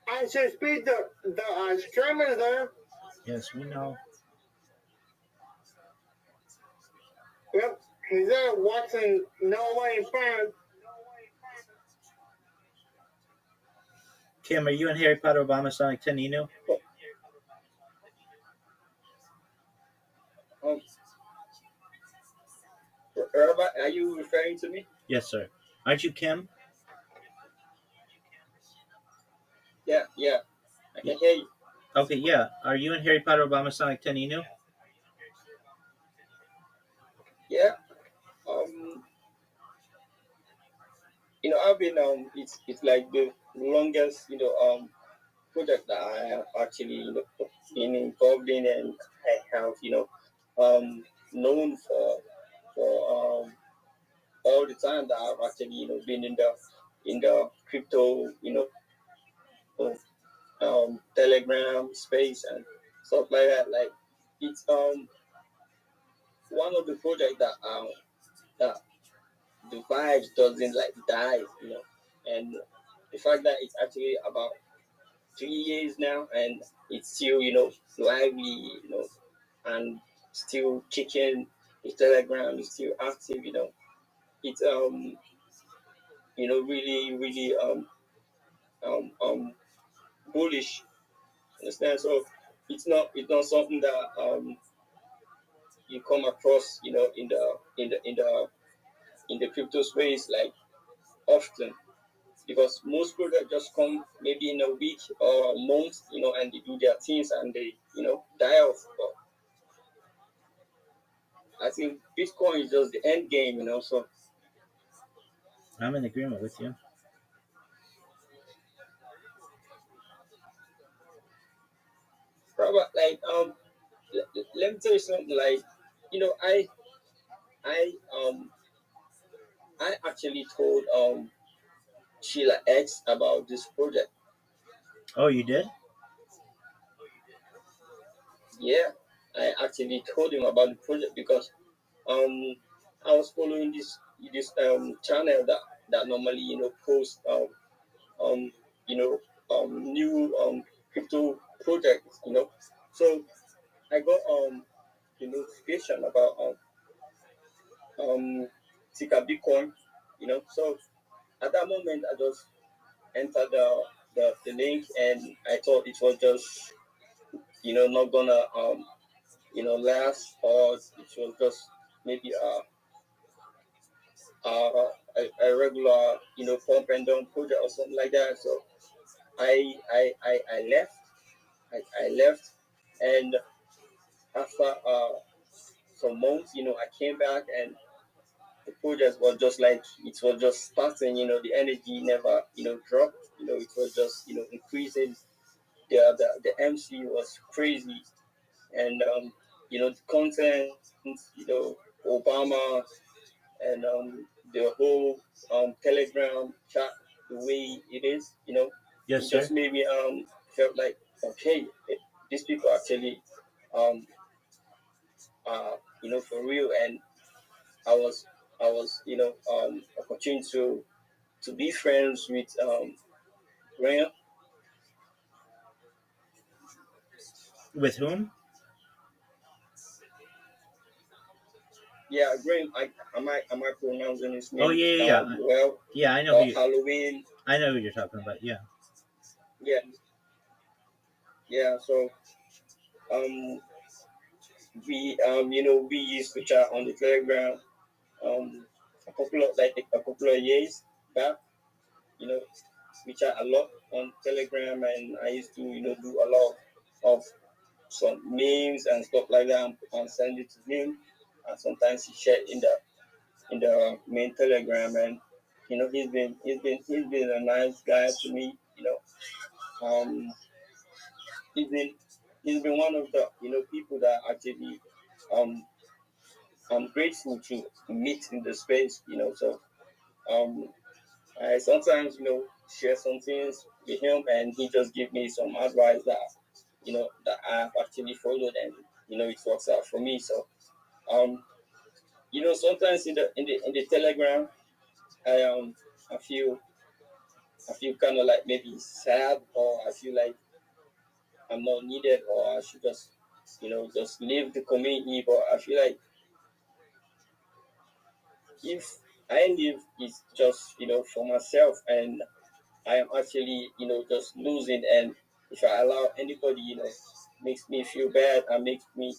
I should speed the streamer there. Yes, we know. Yep, he's there watching Norway and France. Kim, are you and Harry Potter Obama Sonic 10 Inu? Are you referring to me? Yes, sir. Aren't you Kim? Yeah. I can hear you. Okay, yeah. Are you and Harry Potter Obama Sonic 10 Inu? Yeah. I've been it's like the longest project that I have actually been involved in, and I have known for all the time that I've actually been in the crypto Telegram space and stuff like that. Like it's one of the projects that the vibes doesn't like die, and the fact that it's actually about 3 years now and it's still lively, and still kicking. The Telegram is still active, it's really bullish, understand? So it's not something that you come across, in the crypto space like often, because most projects just come maybe in a week or a month, and they do their things and they, die off. But I think Bitcoin is just the end game, So I'm in agreement with you. probably like let me tell you something. Like, I I um I actually told Sheila X about this project. Oh, you did? Yeah, I actually told him about the project because um I was following this channel that normally post um you know new crypto projects. So I got the notification about um Tika Bitcoin. So at that moment I just entered the link, and I thought it was just not gonna last, or it was just maybe a regular pump and dump project or something like that. So I left. I left, and after some months, I came back, and the project was just like it was just starting. The energy never dropped. It was just increasing. The MC was crazy, and the content, Obama, and the whole Telegram chat, the way it is, Yes, it sir. just made me felt like, okay, these people actually um for real. And I was opportunity to be friends with Graham. With whom? Yeah, Graham. Am I pronouncing his Oh, name yeah. well? Yeah, I know who Halloween. I know who you're talking about. Yeah. Yeah, yeah. So um we used to chat on the Telegram a couple of years back. You know, we chat a lot on Telegram, and I used to do a lot of some memes and stuff like that, and send it to him. And sometimes he shared in the main Telegram, and he's been a nice guy to me. He's been he's been one of the people that actually um I'm grateful to meet in the space. So um I sometimes share some things with him, and he just give me some advice that I've actually followed, and it works out for me. So um sometimes in the Telegram, I I feel I feel kind of like maybe sad, or I feel like I'm not needed, or I should just leave the community. But I feel like if I live, it's just for myself, and I am actually just losing. And if I allow anybody makes me feel bad and makes me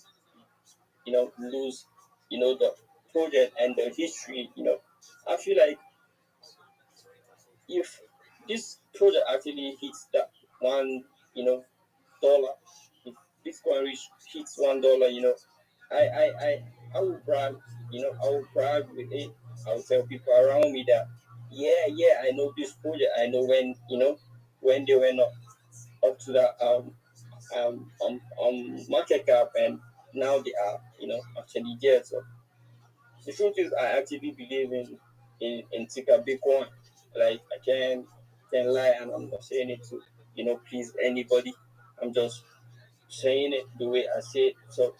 lose the project and the history. I feel like if this project actually hits that $1, if Bitcoin hits $1, I will brag, I will brag with it. I will tell people around me that yeah, I know this project. I know when they were not up to that market cap, and now they are actually there. So the truth is, I actually believe in Tika Bitcoin. Like, I can't lie, and I'm not saying it to please anybody. I'm just saying it the way I say it. So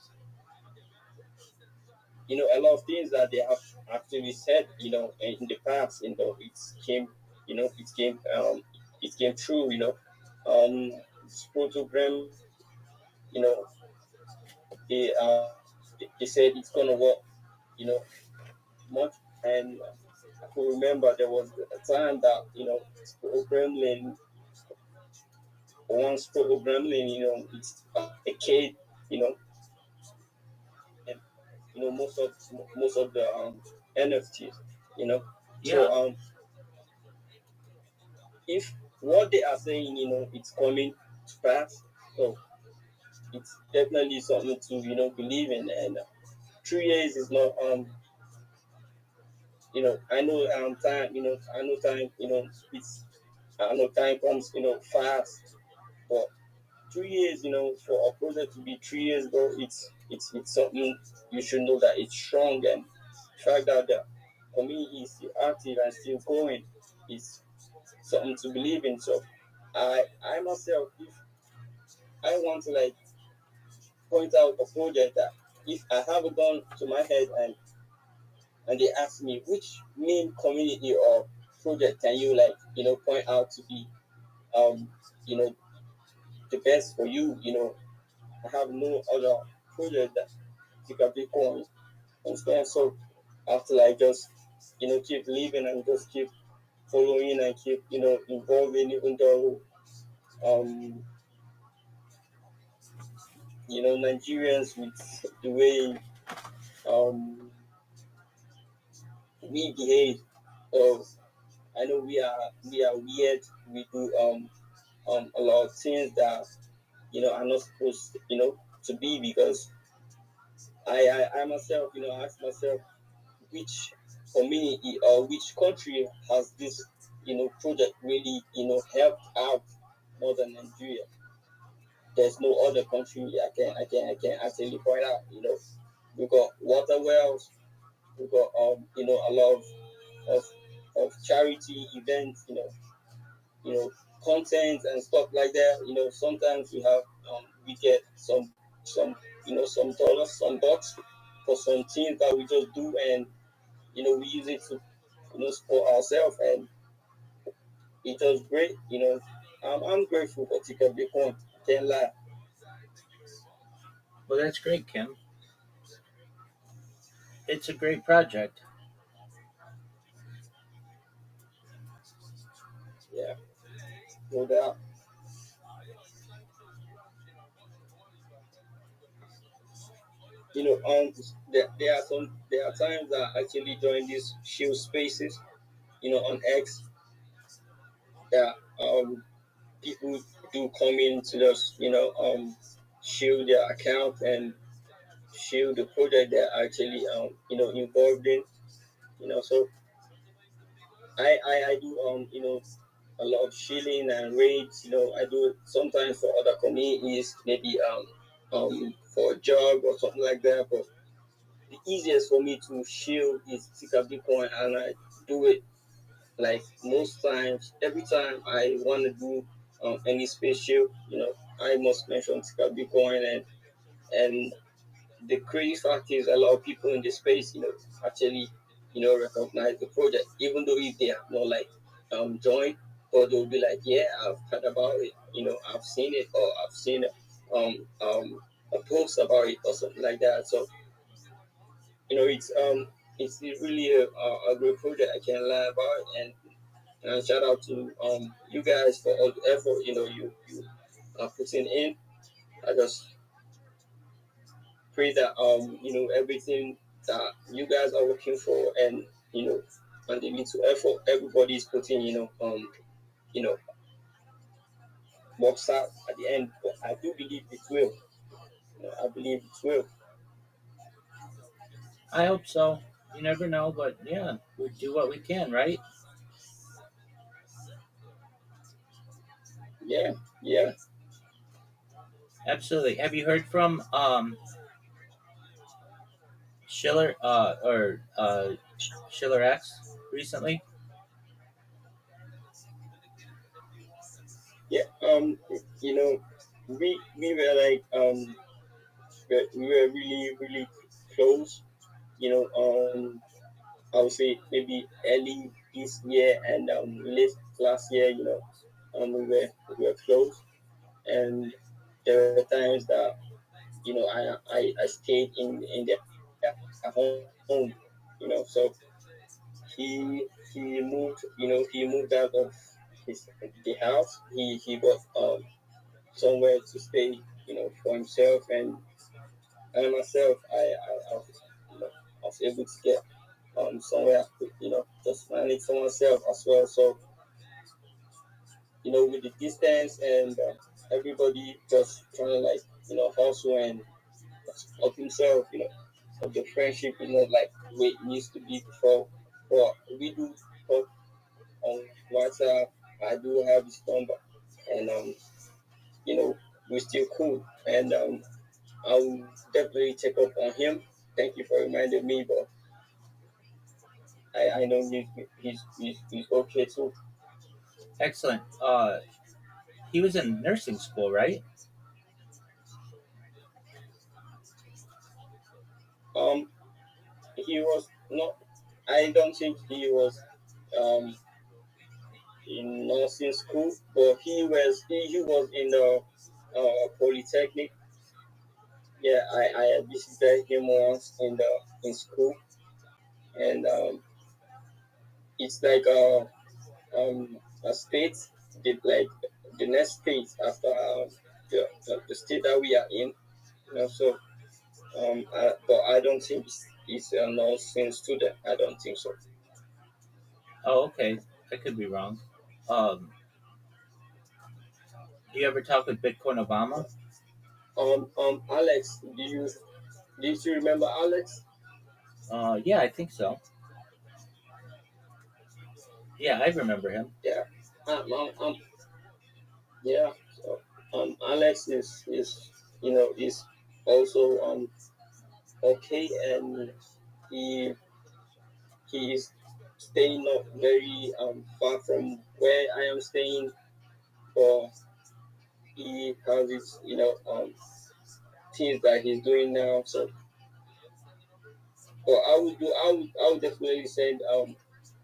a lot of things that they have actually said in the past, it came true. This program, you know they said it's gonna work you know much. And I could remember there was a time that Gremlin once programming, it's a kid, you know, and most of the NFTs, you know. Yeah. So if what they are saying, it's coming to pass, so it's definitely something to believe in. And 3 years is not I know time, I know time, it's I know time comes fast, but 3 years, for a project to be 3 years ago, it's something you should know that it's strong, and the fact that the community is still active and still going is something to believe in. So I myself, if I want to like point out a project that if I have a gun to my head and they ask me which main community or project can you point out to be um you know the best for you, I have no other project that you can pick on instead. So I have to just keep living and just keep following and keep involving, even though um Nigerians, with the way um we behave. I know we are weird. We do a lot of things that are not supposed to be, because I myself ask myself which community or which country has this project really helped out more than Nigeria. There's no other country I can actually point out. We got water wells, we got a lot of charity events, you know, content and stuff like that. Sometimes we get some dollars, some bucks for some things that we just do, and we use it to support ourselves, and it was great. I'm grateful for Tika Bitcoin. Can't lie. Well, that's great, Kim. It's a great project. Yeah, no doubt. There are times that I actually join these shield spaces, on X, that people do come in to just shield their account and shield the project they're actually involved in. So I do a lot of shilling and raids. I do it sometimes for other communities, maybe for a job or something like that. But the easiest for me to shield is Tika Bitcoin, and I do it like most times. Every time I want to do any space shield, I must mention Tika Bitcoin, and the crazy fact is a lot of people in the space, actually, recognize the project, even though if they have not joined, but they'll be like, yeah, I've heard about it, I've seen it, or I've seen a post about it or something like that. So it's really a great project. I can't lie about it, and shout out to you guys for all the effort you are putting in. I just pray that everything that you guys are working for, and and the little effort everybody is putting you know works out at the end. But I do believe it will. I believe it will. I hope so. You never know, but yeah, we do what we can, right? Yeah, yeah. Absolutely. Have you heard from Schiller or Schiller X recently? Yeah. We were we were really really close. I would say maybe early this year and late last year. We were close, and there were times that I stayed in their home. So he moved out of his the house. He got somewhere to stay, for himself. And myself, I was, I was able to get somewhere I could, just manage for myself as well. So, with the distance and everybody just trying to hustle and of himself, of the friendship is not like the way it used to be before. But we do talk on WhatsApp. I do have his number, and we're still cool. And I'll definitely check up on him. Thank you for reminding me, but I know he's okay too. Excellent. He was in nursing school, right? He was not. I don't think he was in nursing school, but he was in the polytechnic. Yeah, I visited him once in school, and it's like a state, like the next state after the state that we are in. So but I don't think it's a nursing student. I don't think so. Oh, okay. I could be wrong. Do you ever talk with Bitcoin Obama? Alex, do you remember Alex? Yeah, I think so. Yeah, I remember him. Yeah. Yeah. So Alex is is also okay, and he is staying not very far from where I am staying, but he has his things that he's doing now. So, but I would definitely send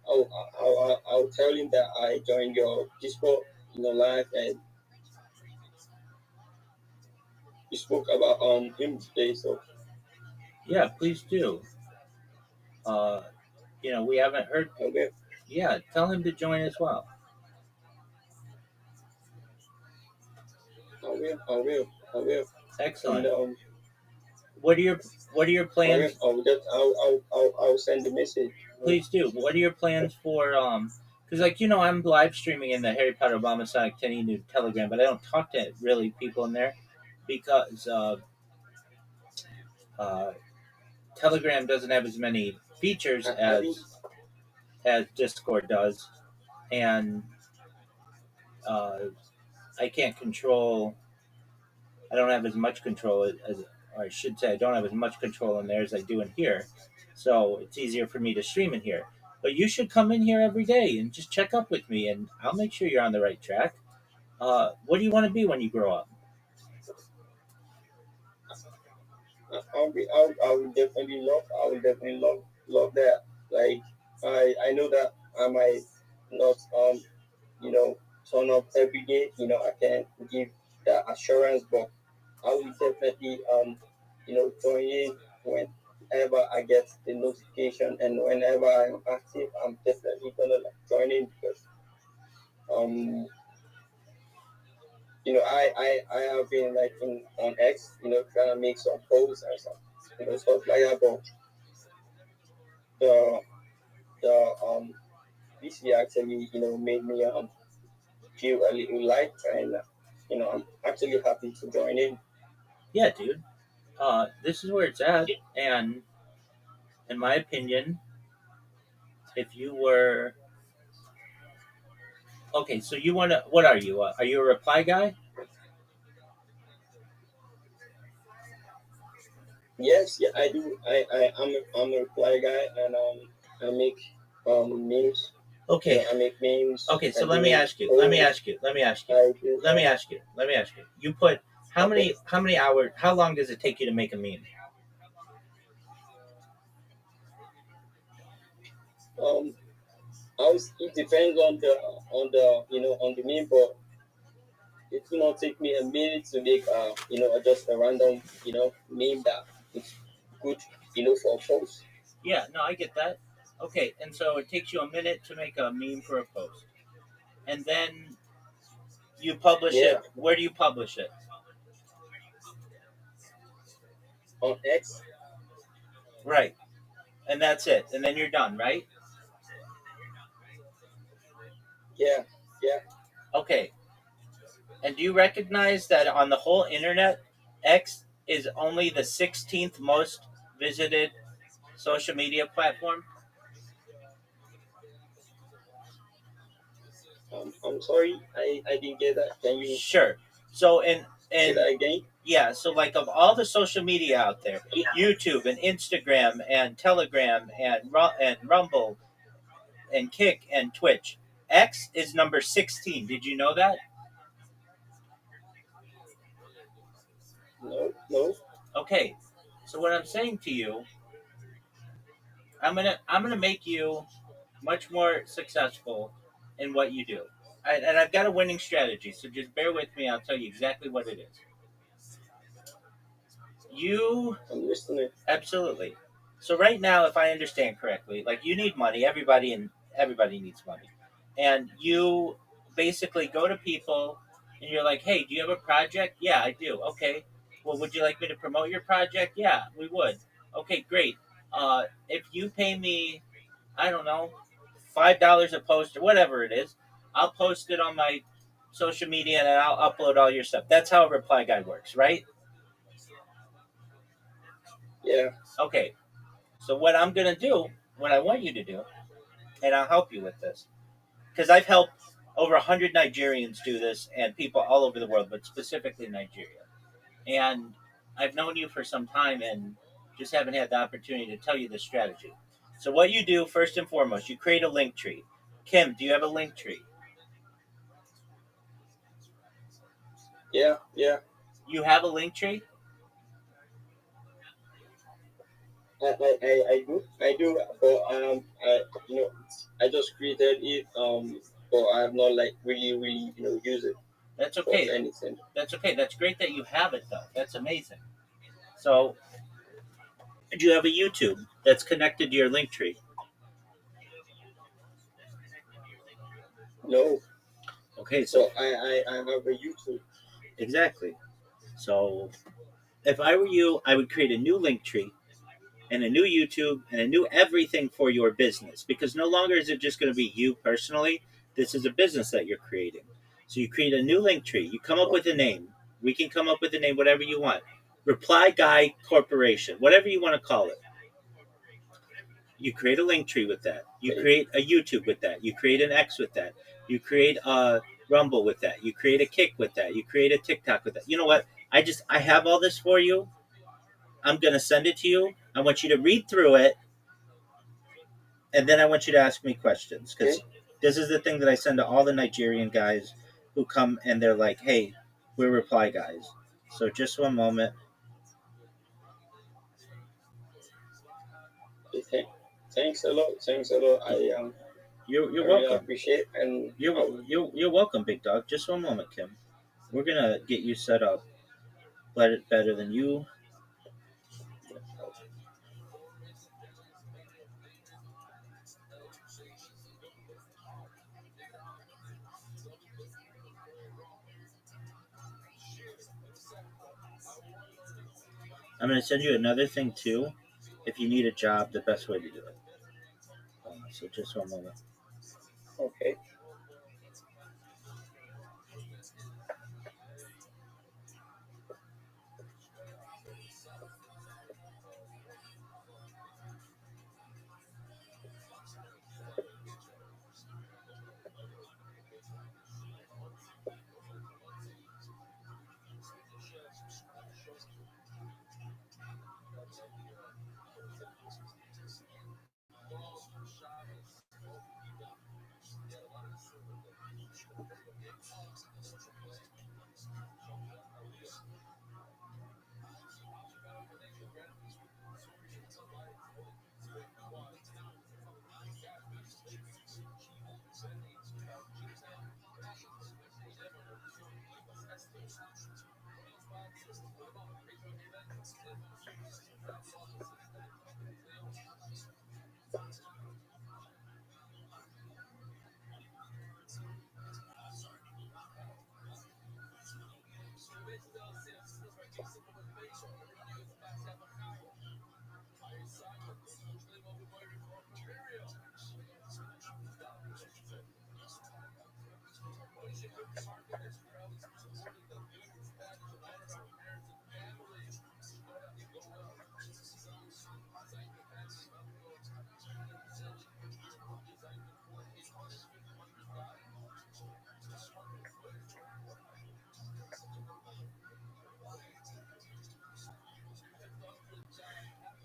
I'll tell him that I joined your Discord live, and you spoke about him today. So Yeah, please do. We haven't heard. okay, Yeah, tell him to join as well. I will. Excellent. And What are your plans? I'll send the message. Please do. What are your plans for because I'm live streaming in the Harry Potter Obama Sonic 10 new Telegram, but I don't talk to really people in there because Telegram doesn't have as many features as Discord does, and I can't control. I don't have as much control as, or I should say, I don't have as much control in there as I do in here. So it's easier for me to stream in here. But you should come in here every day and just check up with me, and I'll make sure you're on the right track. What do you want to be when you grow up? I will definitely love that. Like I know that I might not turn up every day. I can't give that assurance, but I will definitely join in whenever I get the notification, and whenever I'm active, I'm definitely gonna join in because I have been on X, trying to make some posts and stuff like that, but the this year actually made me feel a little light, and I'm actually happy to join in. Yeah, dude. This is where it's at, and in my opinion, if you were okay, so you want to. What are you? Are you a reply guy? Yes, yeah, I do. I'm a reply guy, and I make memes. Okay. I make memes. Okay, so let me ask you. You put how many hours? How long does it take you to make a meme? It depends on the meme, but it will not take me a minute to make just a random meme that is good for a post. Yeah, no, I get that. Okay, and so it takes you a minute to make a meme for a post, and then You publish Yeah. it. Where do you publish it? On X. Right. And that's it. And then you're done, right? Yeah. Yeah. Okay. And do you recognize that on the whole internet, X is only the 16th most visited social media platform? I'm sorry, I didn't get that. Can you Sure. So say and that again? yeah, so like of all the social media out there, YouTube and Instagram and Telegram and Rumble and Kick and Twitch, X is number 16. Did you know that? No, no. Okay. So what I'm saying to you, I'm gonna make you much more successful in what you do. And I've got a winning strategy, so just bear with me. I'll tell you exactly what it is. You I'm listening. absolutely. So right now, if I understand correctly, like you need money. Everybody needs money, and you basically go to people and you're like, "Hey, do you have a project? Yeah, I do. Okay. Well, would you like me to promote your project? Yeah, we would. Okay, great. If you pay me, I don't know, $5 a post or whatever it is, I'll post it on my social media and I'll upload all your stuff. That's how a reply guide works, right? Yeah. Okay. So what I'm gonna do, what I want you to do, and I'll help you with this, because I've helped over 100 Nigerians do this and people all over the world, but specifically Nigeria. And I've known you for some time and just haven't had the opportunity to tell you the strategy. So what you do first and foremost, you create a link tree. Kim, do you have a link tree? Yeah. Yeah. You have a link tree? I do, but I just created it, but I have not like really, use it That's for okay. anything. That's okay. That's great that you have it though. That's amazing. So do you have a YouTube that's connected to your link tree? No, Okay, so so I have a YouTube. exactly. So if I were you, I would create a new link tree and a new YouTube and a new everything for your business, because no longer is it just going to be you personally. This is a business that you're creating. So you create a new link tree. You come up with a name. We can come up with a name, whatever you want. Reply Guy Corporation, whatever you want to call it. You create a link tree with that. You create a YouTube with that. You create an X with that. You create a Rumble with that. You create a Kick with that. You create a TikTok with that. You know what? I have all this for you. I'm going to send it to you. I want you to read through it, and then I want you to ask me questions, because this is the thing that I send to all the Nigerian guys who come and they're like, "Hey, we're reply guys." So just one moment. Okay. Thanks a lot. You're really welcome. appreciate, and You're welcome, big dog. Just one moment, Kim. We're gonna get you set up better than you. I'm gonna send you another thing too. If you need a job, the best way to do it. So just one moment. okay.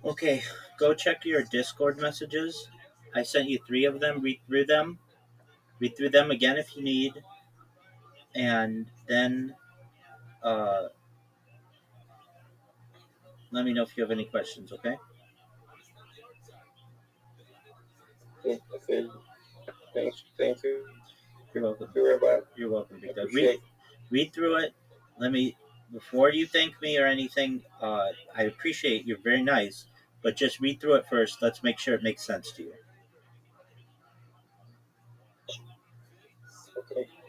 Okay, go check your Discord messages. I sent you 3 of them. Read through them. Read through them again if you need, and then let me know if you have any questions. Okay? Okay. Thank you. You're welcome. You're welcome, Big Dog. Read through it. Let me, before you thank me or anything. I appreciate you're very nice, but just read through it first. Let's make sure it makes sense to you.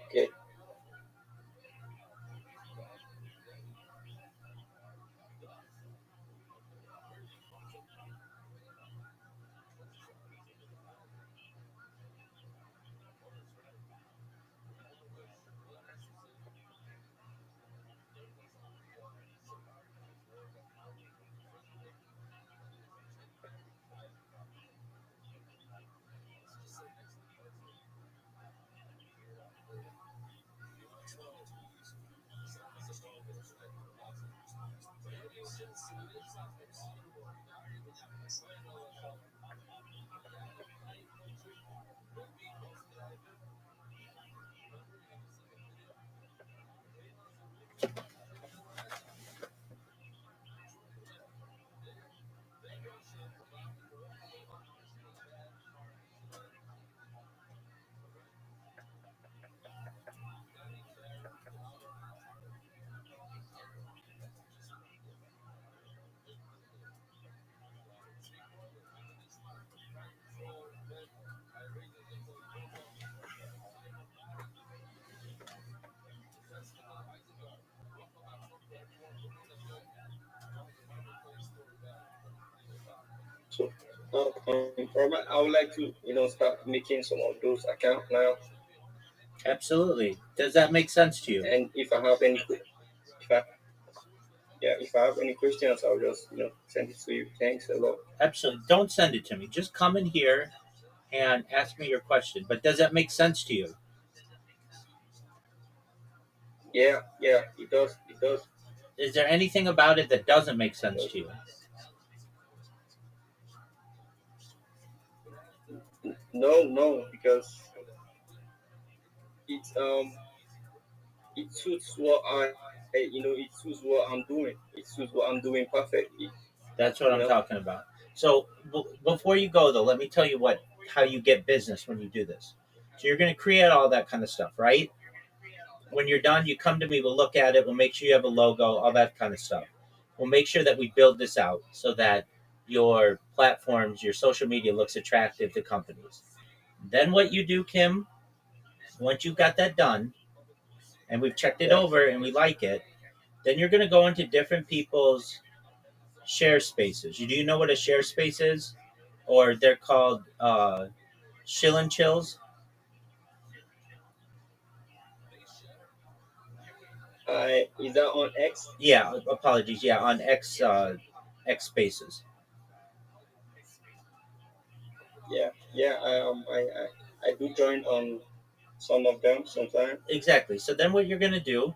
Okay. So Robert, I would like to start making some of those accounts now. Absolutely. Does that make sense to you? And if I have any questions, I'll just send it to you. Thanks a lot. Absolutely. Don't send it to me. Just come in here and ask me your question. But does that make sense to you? Yeah, it does. Is there anything about it that doesn't make sense to you? No, because it suits what it suits what I'm doing. It suits what I'm doing perfectly. That's what I'm talking about. So before you go, though, let me tell you how you get business when you do this. So you're going to create all that kind of stuff, right? When you're done, you come to me, we'll look at it, we'll make sure you have a logo, all that kind of stuff. We'll make sure that we build this out so that your platforms, your social media looks attractive to companies. Then what you do, Kim, once you've got that done, and we've checked it over and we like it, then you're going to go into different people's share spaces. Do you know what a share space is? Or they're called shill and chills? Is that on X? Yeah, apologies. Yeah, on X Spaces. Yeah. I do join on some of them sometimes. Exactly. So then what you're going to do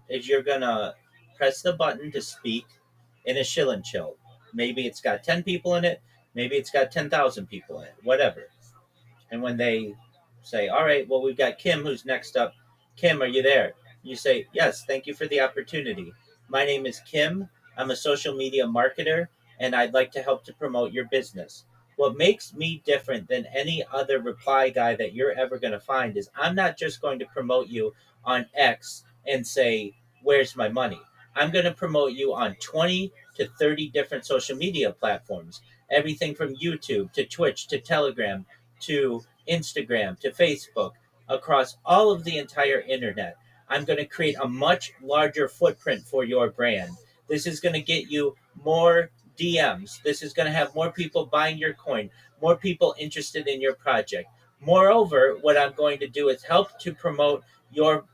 is you're going to press the button to speak in a shill and chill. Maybe it's got 10 people in it. Maybe it's got 10,000 people in it. Whatever. And when they say, all right, well, we've got Kim who's next up. Kim, are you there? You say, yes, thank you for the opportunity. My name is Kim. I'm a social media marketer, and I'd like to help to promote your business. What makes me different than any other reply guy that you're ever going to find is I'm not just going to promote you on X and say, where's my money? I'm going to promote you on 20 to 30 different social media platforms, everything from YouTube to Twitch to Telegram to Instagram to Facebook, across all of the entire internet. I'm going to create a much larger footprint for your brand. This is going to get you more DMs. This is going to have more people buying your coin, more people interested in your project. Moreover, what I'm going to do is help to promote your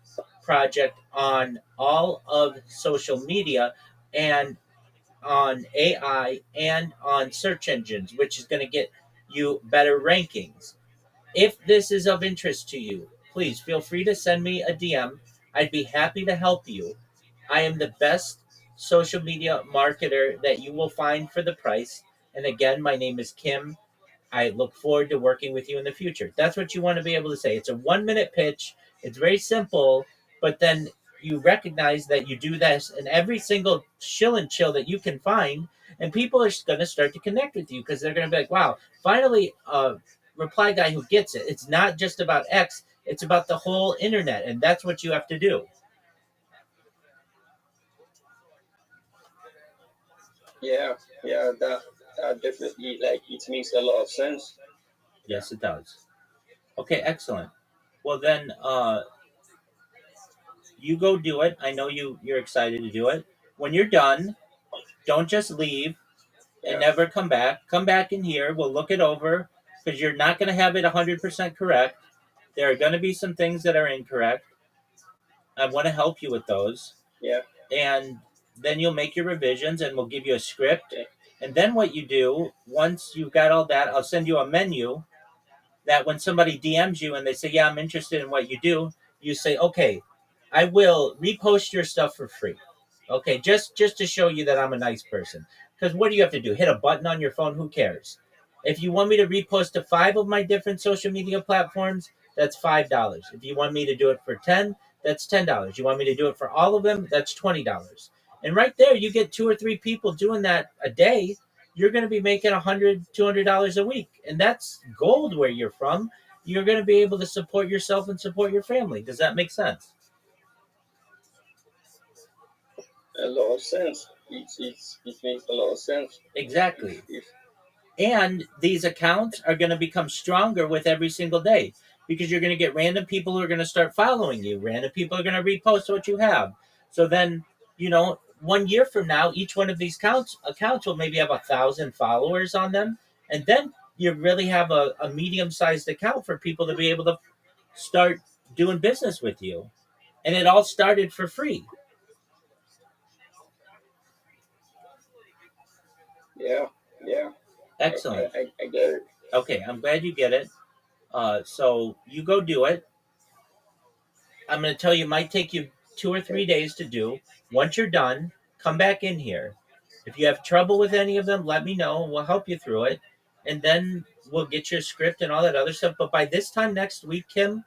project on all of social media and on AI and on search engines, which is going to get you better rankings. If this is of interest to you, please feel free to send me a DM. I'd be happy to help you. I am the best social media marketer that you will find for the price. And again, my name is Kim. I look forward to working with you in the future. That's what you want to be able to say. It's a 1 minute pitch. It's very simple, but then you recognize that you do this in every single shill and chill that you can find, and people are going to start to connect with you because they're going to be like, wow, finally a reply guy who gets it. It's not just about X, it's about the whole internet, and that's what you have to do. Yeah, yeah, that definitely, like, it makes a lot of sense. Yes, it does. Okay, excellent. Well, then, you go do it. I know you're excited to do it. When you're done, don't just leave and Yeah, never come back. Come back in here. We'll look it over because you're not going to have it 100% correct. There are going to be some things that are incorrect. I want to help you with those. yeah, And then you'll make your revisions and we'll give you a script. okay, And then what you do, once you've got all that, I'll send you a menu that when somebody DMs you and they say, yeah, I'm interested in what you do, you say, okay, I will repost your stuff for free. Okay, just to show you that I'm a nice person. Because what do you have to do? Hit a button on your phone? Who cares? If you want me to repost to 5 of my different social media platforms, that's $5. If you want me to do it for 10, that's $10. You want me to do it for all of them, that's $20. And right there, you get 2 or 3 people doing that a day. You're going to be making $100, $200 a week, and that's gold where you're from. You're going to be able to support yourself and support your family. Does that make sense? a lot of sense. It makes a lot of sense. Exactly. If And these accounts are going to become stronger with every single day because you're going to get random people who are going to start following you. Random people are going to repost what you have. So then, 1 year from now, each one of these accounts will maybe have 1,000 followers on them. And then you really have a medium-sized account for people to be able to start doing business with you. And it all started for free. yeah, yeah, Excellent. I get it. Okay, I'm glad you get it. So you go do it. I'm going to tell you, it might take you 2 or 3 days to do. Once you're done, come back in here. If you have trouble with any of them, let me know. We'll help you through it. And then we'll get your script and all that other stuff. But by this time next week, Kim,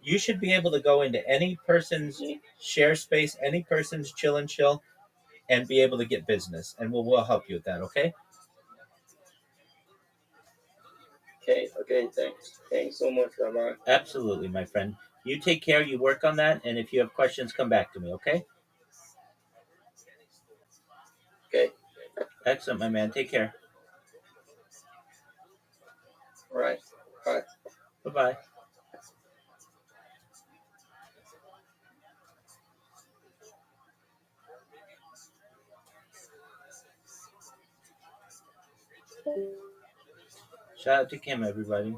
you should be able to go into any person's share space, any person's chill and chill, and be able to get business. And we'll help you with that, okay? Okay, thanks so much, Rabbi. Absolutely, my friend. You take care, you work on that, and if you have questions, come back to me, okay? Okay, Excellent, my man. Take care. all right, bye. Bye-bye. Shout out to Kim, everybody.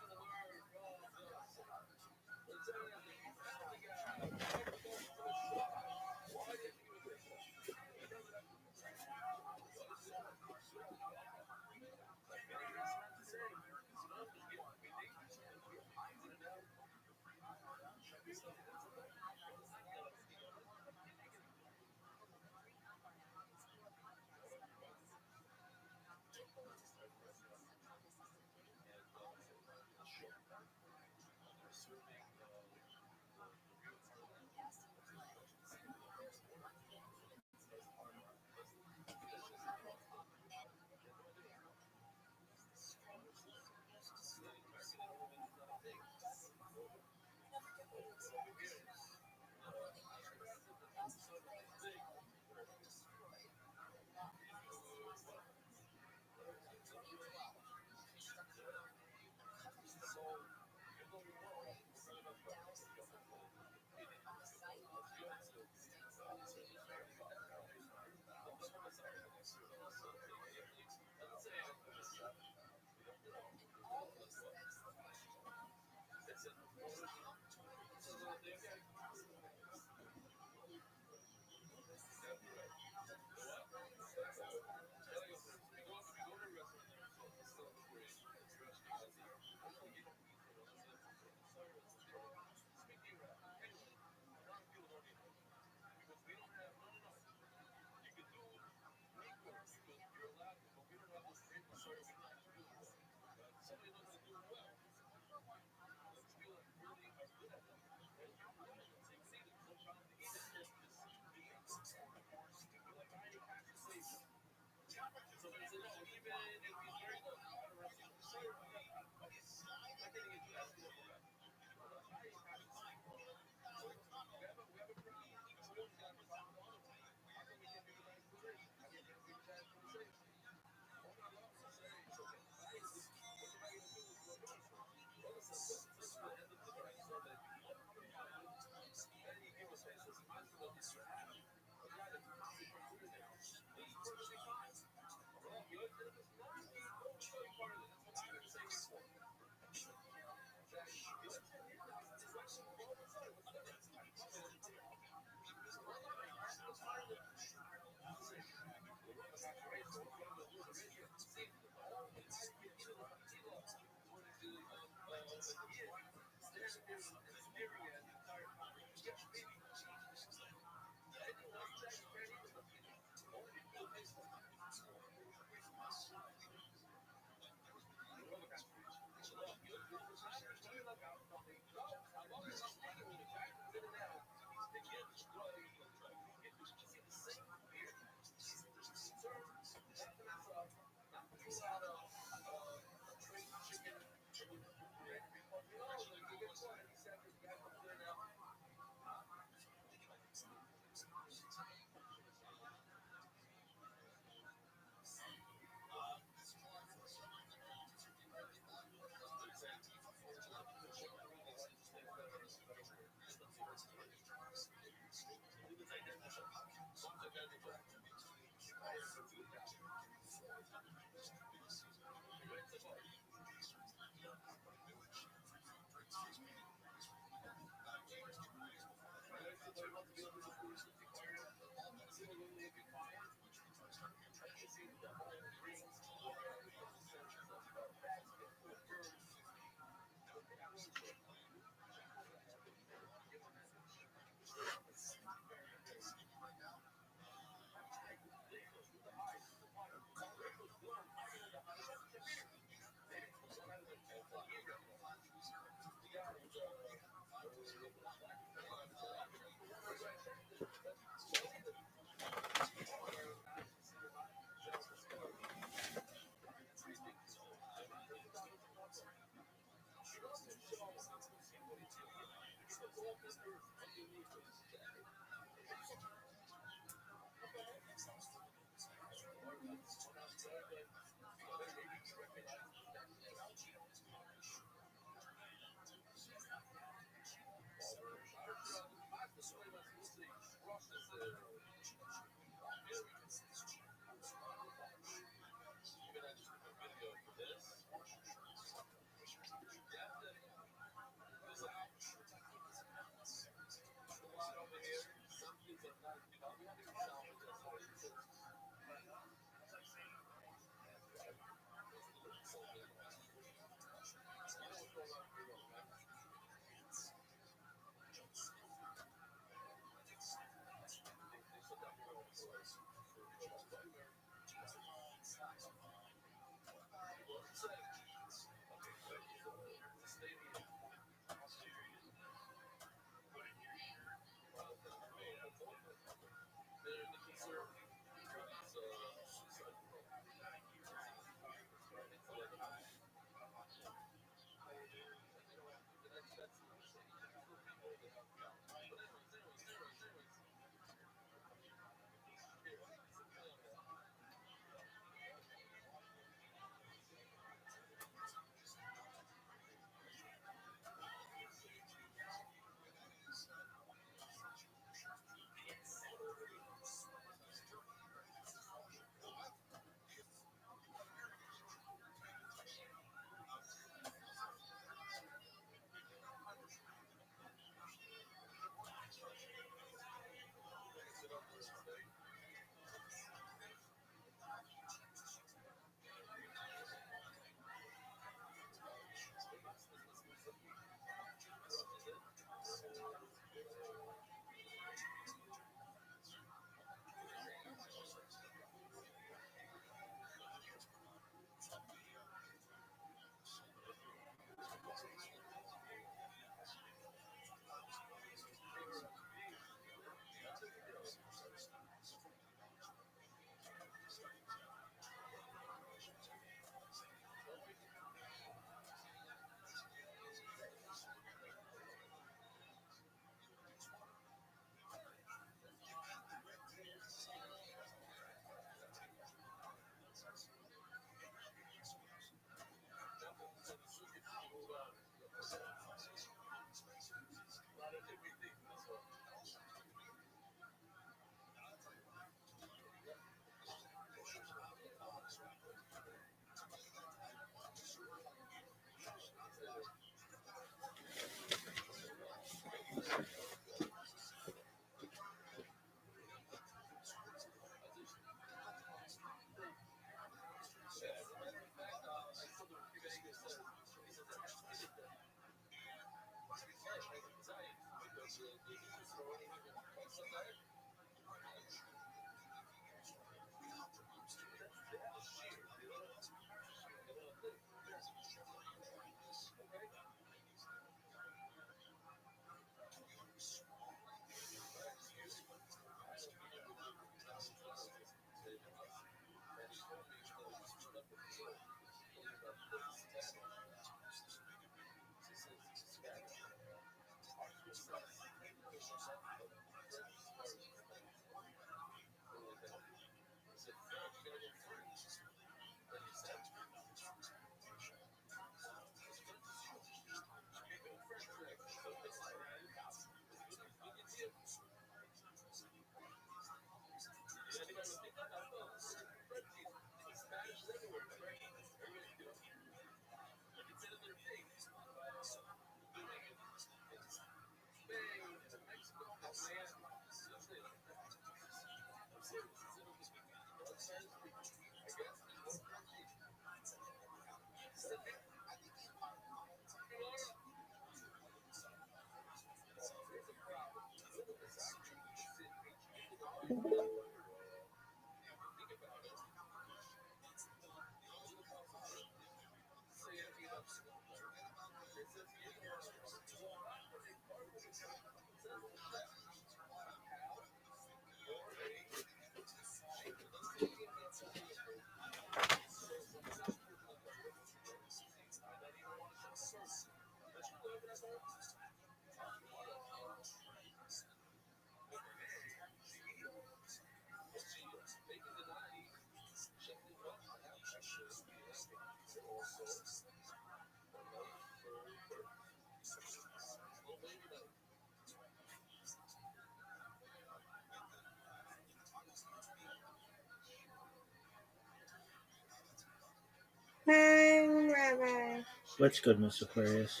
Hey, Rabbi. What's good, Miss Aquarius?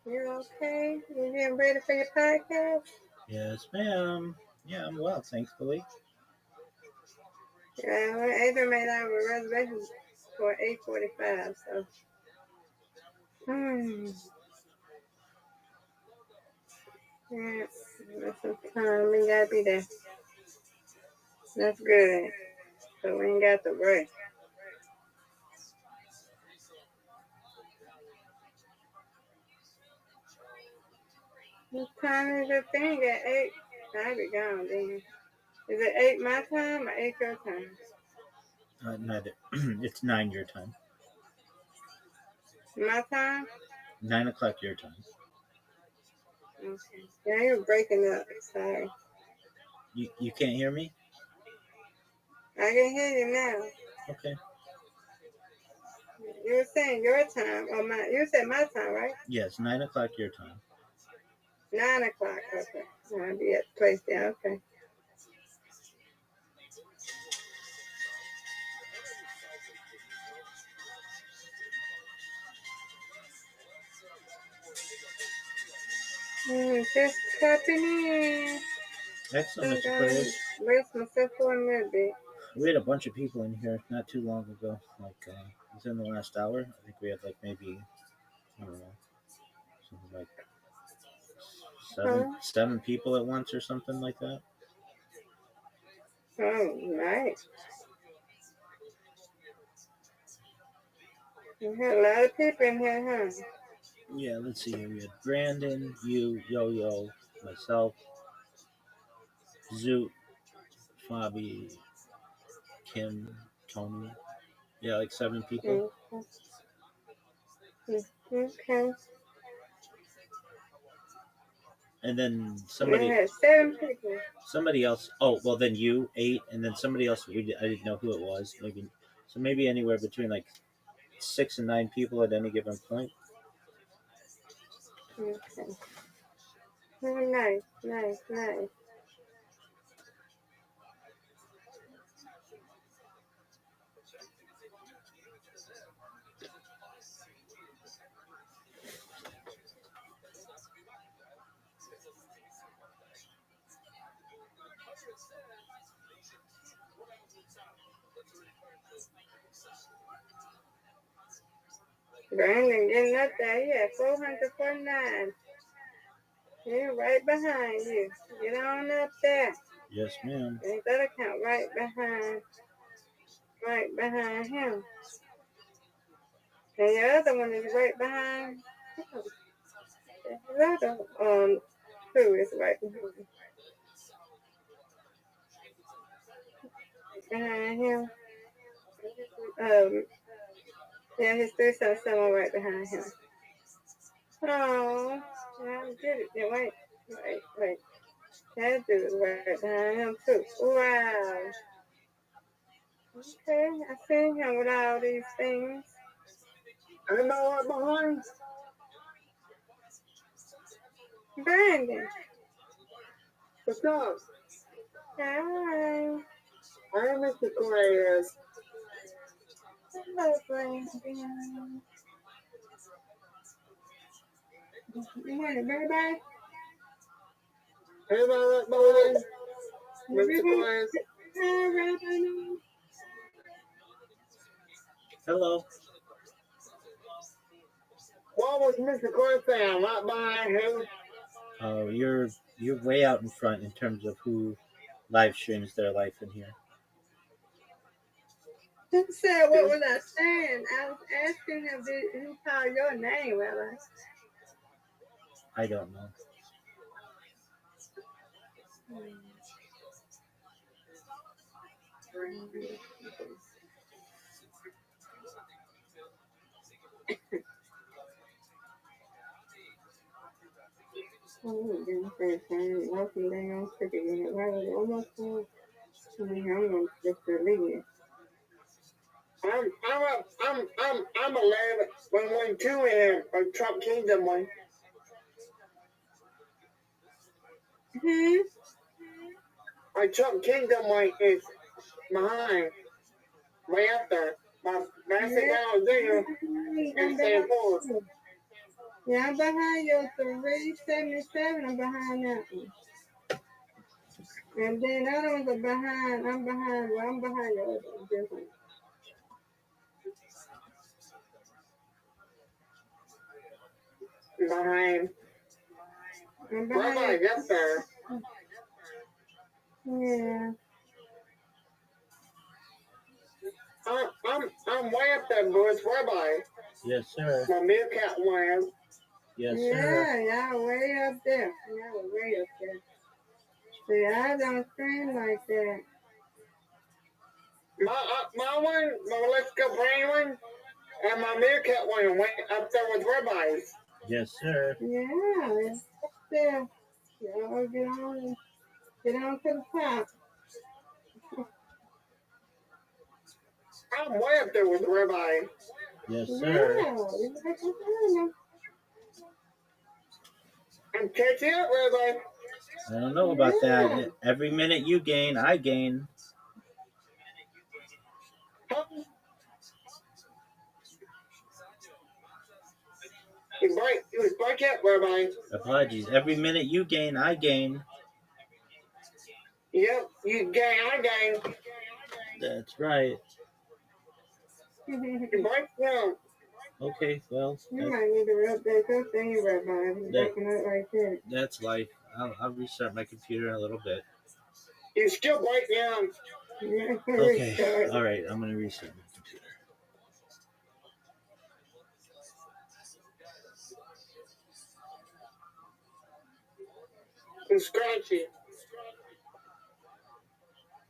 You okay? You getting ready for your podcast? Yes, ma'am. Yeah, I'm well, thankfully. Yeah, well, Adrian made out a reservation for 8:45, so. Yeah, that's some time. We gotta be there. That's good. So we ain't got to rush. What time is your thing at 8? I'll be gone then. Is it 8 my time or 8 your time? Neither. It's 9 your time. My time? 9 o'clock your time. Okay. Yeah, you're breaking up. Sorry. You can't hear me? I can hear you now. Okay. You were saying your time or my? You said my time, right? Yes, 9 o'clock your time. 9 o'clock. Okay. I'll be at the place there. Okay. Just tapping in. Excellent, Mr. Aquarius. Rest myself for a little bit. We had a bunch of people in here not too long ago. Like, within the last hour. I think we had like maybe, I don't know, something like seven people at once or something like that. Oh, nice. You had a lot of people in here, huh? Yeah, let's see here. We had Brandon, you, Yo-Yo, myself, Zoot, Fabi, Kim, Tony. Yeah, like 7 people. Okay. And then We had 7 people. somebody else. Oh, well, then you 8, and then somebody else. I didn't know who it was. Maybe anywhere between like 6 and 9 people at any given point. Okay. Oh, nice. Brandon getting up there. He at 449. He's right behind you. Get on up there. Yes, ma'am. Ain't that account right behind him. And the other one is right behind him. The other two is right behind him. Yeah, his 377 right behind him. Oh, I get it. Yeah, wait. That dude is right behind him too. Wow. Okay, I see him with all these things. Anybody right behind? Brandon. What's up? Hi. I'm Mr. Aquarius. Hello, Brandon. Good morning, everybody. Anybody right behind? Mr. Aquarius. Hi, Rabbi. Hello. What was Mr. Aquarius saying? Right behind him? Oh, you're way out in front in terms of who live streams their life in here. Who said what was I saying? I was asking him, did he call your name, Rabbi? I don't know. Walking down, taking it right almost. I'm going to just delete it. I'm 11 when 1-2 in a Trump Kingdom one. A Trump Kingdom one is behind, way up there. My basketball there and staying forward. Yeah, I'm behind your 377. I'm behind that one. And then other ones are behind. I'm behind your other one. Different. Behind. I'm Rabbi, behind. up there. Yeah. I'm way up there, boys. Rabbi. Yes, sir. My meerkat one. Yes, Yeah, sir. y'all way up there. Y'all way up there. See, I don't scream like that. My one, my Let's Go Brain one, and my meerkat one went up there with rabbis. Yes, sir. Yeah, it's up there. Y'all get on to the top. I'm way up there with the rabbi. Yes, sir. Yeah, I'm catching up, Rabbi. I don't know about that. Every minute you gain, I gain. You was break up, Rabbi. Apologies. Every minute you gain, I gain. Yep, you gain, I gain. That's right. You break down. Okay, well, you might need to update your thing, Rabbi. You're breaking up like that. that's life. I'll restart my computer in a little bit. You still break down. Okay. All right. I'm going to restart my computer. It's scratchy.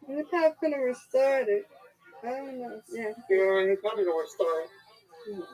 You're probably going to restart it. I don't know. Yeah. Yeah, you're probably going to restart it.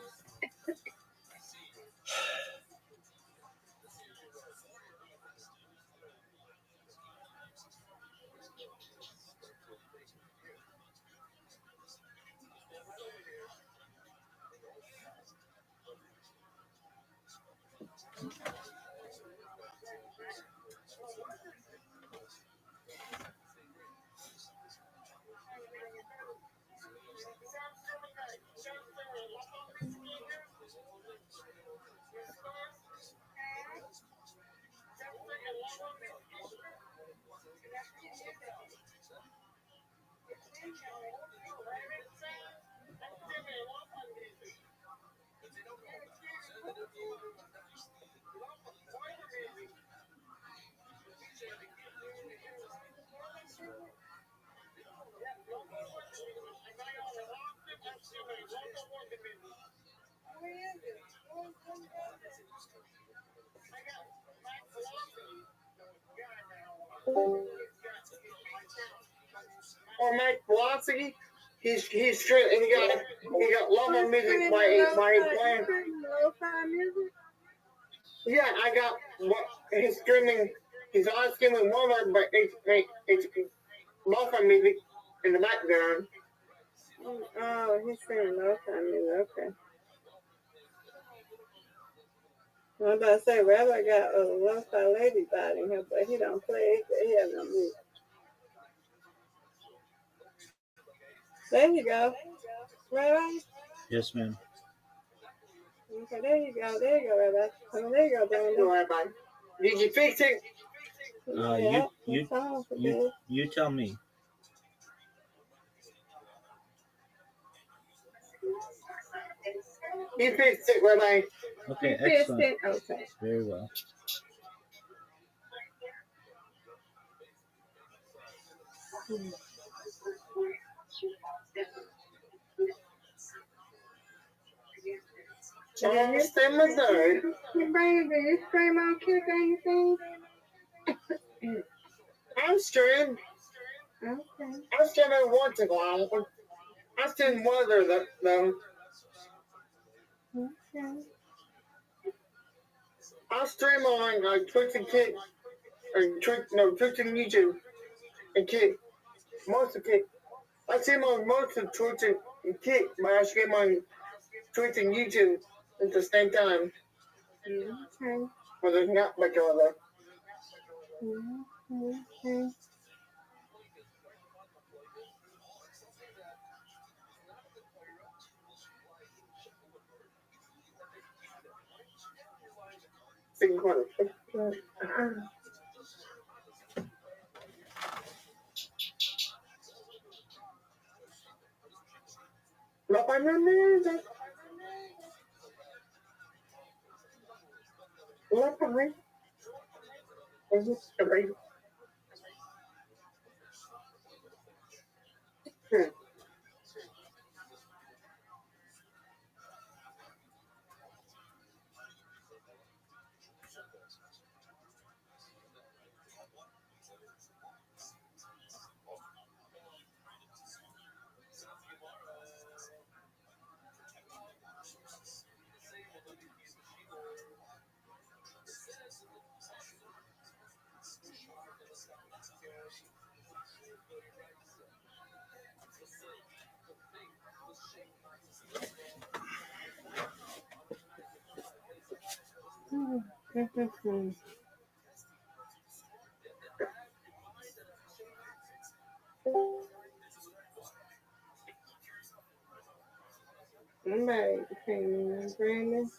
Or Mike Velocity, he's straight and he got lo-fi music by playing. Lo-fi music? Yeah, I got he's streaming. He's on streaming Walmart, but it's lo-fi music in the background. Oh, he's streaming lo-fi music. Okay. I'm about to say, Rabbi got a lo-fi lady body in here, but he don't play it. He has no music. There you go. Rabbi? Yes, ma'am. Okay, there you go. There you go, Rabbi. There you go, Brandon. Rabbi. Did you fix it? Yeah, You tell me. You fixed it, Rabbi. Okay, You fixed excellent. it? Okay. Very well. You stay Missouri. Brandon, do you stream on Kick or anything? I'm streaming. Okay. I stream every once in a while. I stream weather though. Okay. I stream on Twitch and Kick. Twitch and YouTube and Kick. Most of Kick. I stream on most of Twitch kick, but I stream on Twitch and YouTube at the same time. Okay. But there's not much other. Okay. Second quarter. No, I'm not there. No, I'm not. Is this a break? I'm back. Brandon.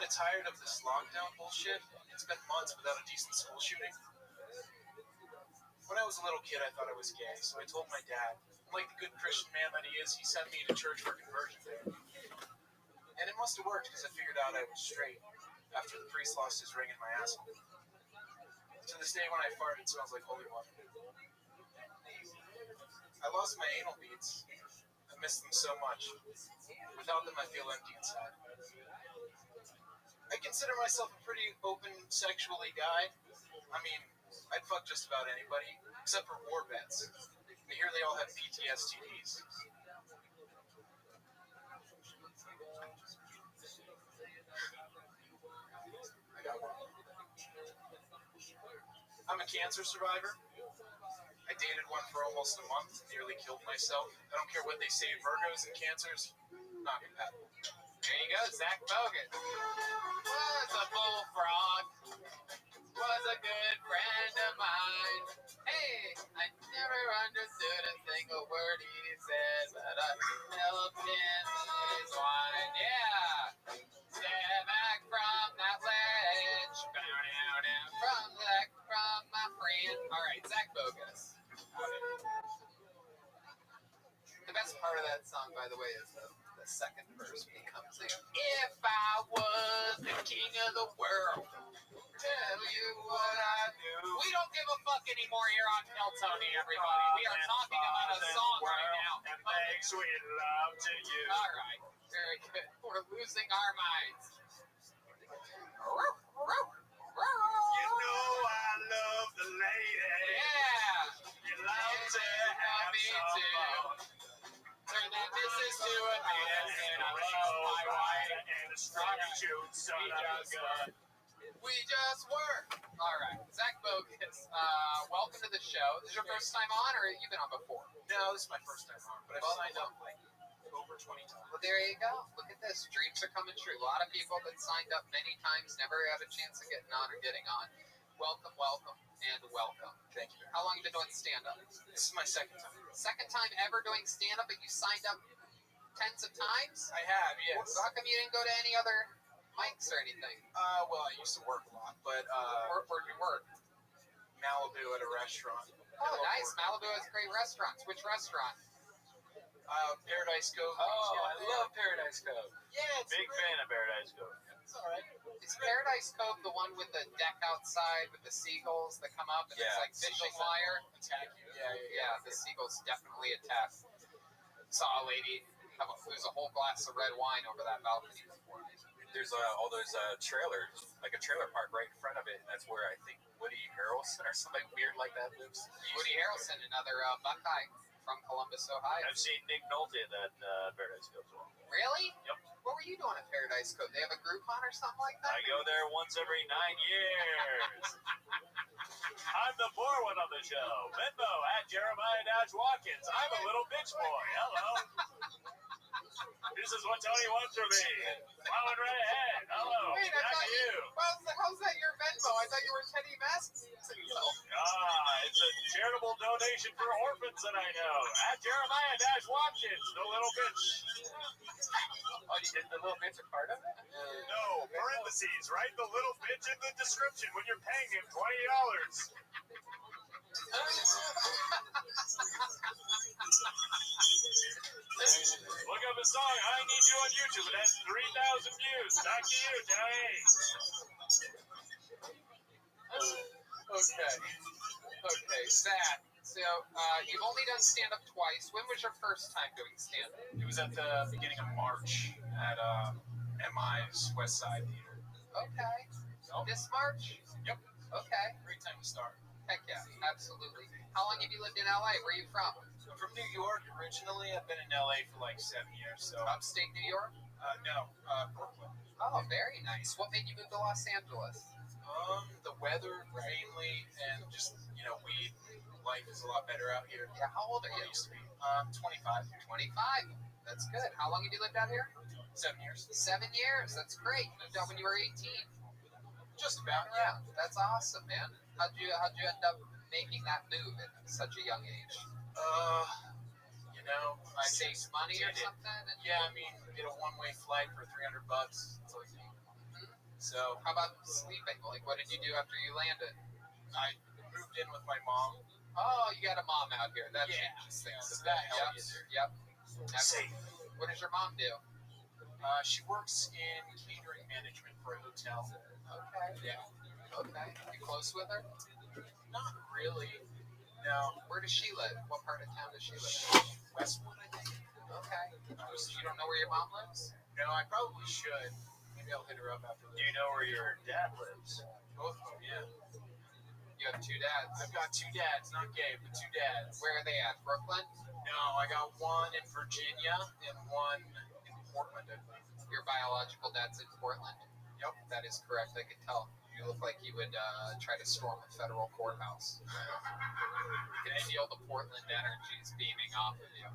of tired of this lockdown bullshit. It's been months without a decent school shooting. When I was a little kid, I thought I was gay, so I told my dad. Like the good Christian man that he is, he sent me to church for conversion therapy. And it must have worked because I figured out I was straight after the priest lost his ring in my asshole. To this day, when I fart, it smells like holy water. I lost my anal beads. I miss them so much. Without them, I feel empty inside. I consider myself a pretty open sexually guy. I mean, I'd fuck just about anybody, except for war vets. I hear they all have PTSDs. I got one. I'm a cancer survivor. I dated one for almost a month, nearly killed myself. I don't care what they say, Virgos and cancers, not compatible. There you go, Zach Bogan. Was a bullfrog. Was a good friend of mine. Hey, I never understood a single word he said, but I helped him in his wine. Yeah. Step back from that ledge. Bow down and from my friend. All right, Zach Bogus. The best part of that song, by the way, is the second verse when he comes in. If I was the king of the world, tell you what I do. We don't give a fuck anymore here on Tell Tony, everybody. We are talking about a song right now. And make sweet love to you. All right, very good. We're losing our minds. You know I love the lady. Yeah. You love to have me some too. fun. Turn that business to a dance, and I love my wife. And a strong shoot son of a gun. We just were. All right, Zach Bogus, welcome to the show. This is your first time on, or you've been on before? No, this is my first time on, but I've signed up like over 20 times. Well, there you go. Look at this. Dreams are coming true. A lot of people that signed up many times never had a chance of getting on or getting on. Welcome, welcome, and welcome. Thank you. How long have you been doing stand-up? This is my second time. Second time ever doing stand-up, but you signed up tens of times? I have, yes. How come you didn't go to any other mics or anything? Well, I used to work a lot, but Where'd you work? Malibu at a restaurant. Oh, nice. Malibu has great restaurants. Which restaurant? Paradise Cove. Oh, I love Paradise Cove. Yeah, it's Big fan of Paradise Cove. It's all right. Is Paradise Cove the one with the deck outside with the seagulls that come up and it's like fishing wire? Attack you. Yeah, the seagulls definitely attack. Saw a lady lose a whole glass of red wine over that balcony before me. There's all those trailers, like a trailer park right in front of it, and that's where I think Woody Harrelson or something weird like that lives. Woody Harrelson, another Buckeye from Columbus, Ohio. I've seen Nick Nolte in that Paradise Cove as well. Really? Yep. What were you doing at Paradise Cove? They have a Groupon or something like that? I go there once every 9 years. I'm the poor one on the show. Venmo at Jeremiah-Watkins. I'm a little bitch boy. Hello. This is what Tony wants from me. Plowing right ahead. Hello. Wait, I Back thought to you. How's that your Venmo? I thought you were Teddy Masks. It's a charitable donation for orphans that I know. At Jeremiah-Watkins, the little bitch. Oh, you did the little bitch a part of it? No, parentheses. Write the little bitch in the description when you're paying him $20. Look up a song, I Need You on YouTube. It has 3,000 views. Back to you, Johnny. Okay, sad. So, you've only done stand-up twice. When was your first time doing stand-up? It was at the beginning of March at MI's West Side Theater. Okay. This March? Yep. Okay. Great time to start. Heck yeah, absolutely. How long have you lived in LA? Where are you from? I'm from New York originally. I've been in LA for like 7 years. So Upstate New York? No, Brooklyn. Oh, very nice. What made you move to Los Angeles? The weather mainly, and just weed. Life is a lot better out here. Yeah, how old are than you? it used to be. 25. 25. That's good. How long have you lived out here? 7 years. 7 years. That's great. You moved out when you were 18. Just about. Yeah, that's awesome, man. How'd you end up making that move at such a young age? I saved money or something. Yeah, I mean, get a one-way flight for $300. It's like, So, how about sleeping? Like, what did you do after you landed? I moved in with my mom. Oh, you got a mom out here. That Yeah, changes things. so that helps. Yep. Safe. What does your mom do? She works in catering management for a hotel. Okay. Yeah. Okay. You close with her? Not really. No. Where does she live? What part of town does she live? Westwood, I think. Okay. So you don't know where your mom lives? No, I probably should. Maybe I'll hit her up after this. Do you know where your dad lives? Both of them, yeah. You have two dads. I've got two dads, not gay, but two dads. Where are they at? Brooklyn? No, I got one in Virginia and one in Portland, I think. Your biological dad's in Portland? Yep. That is correct. I can tell. You look like you would try to storm a federal courthouse. You can feel the Portland energies beaming off of you.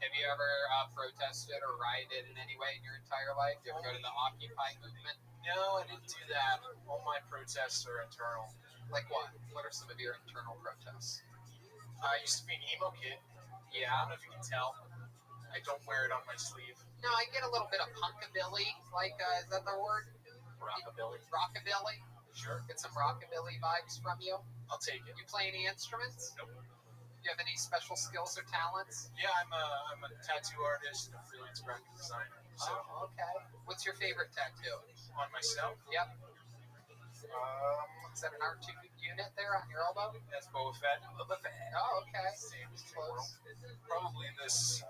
Have you ever protested or rioted in any way in your entire life? You ever go to the Occupy movement? No, I didn't do that. All my protests are internal. Like what? What are some of your internal protests? I used to be an emo kid. Yeah. I don't know if you can tell. I don't wear it on my sleeve. No, I get a little bit of punkabilly. Like, is that the word? Rockabilly. Rockabilly? Sure. Get some rockabilly vibes from you. I'll take it. You play any instruments? Nope. You have any special skills or talents? Yeah, I'm a tattoo artist and a freelance graphic designer. So Oh, okay. What's your favorite tattoo? on myself, Yep. Is that an R2 unit there on your elbow? that's Boba Fett. Oh, okay. Same as Close. Probably this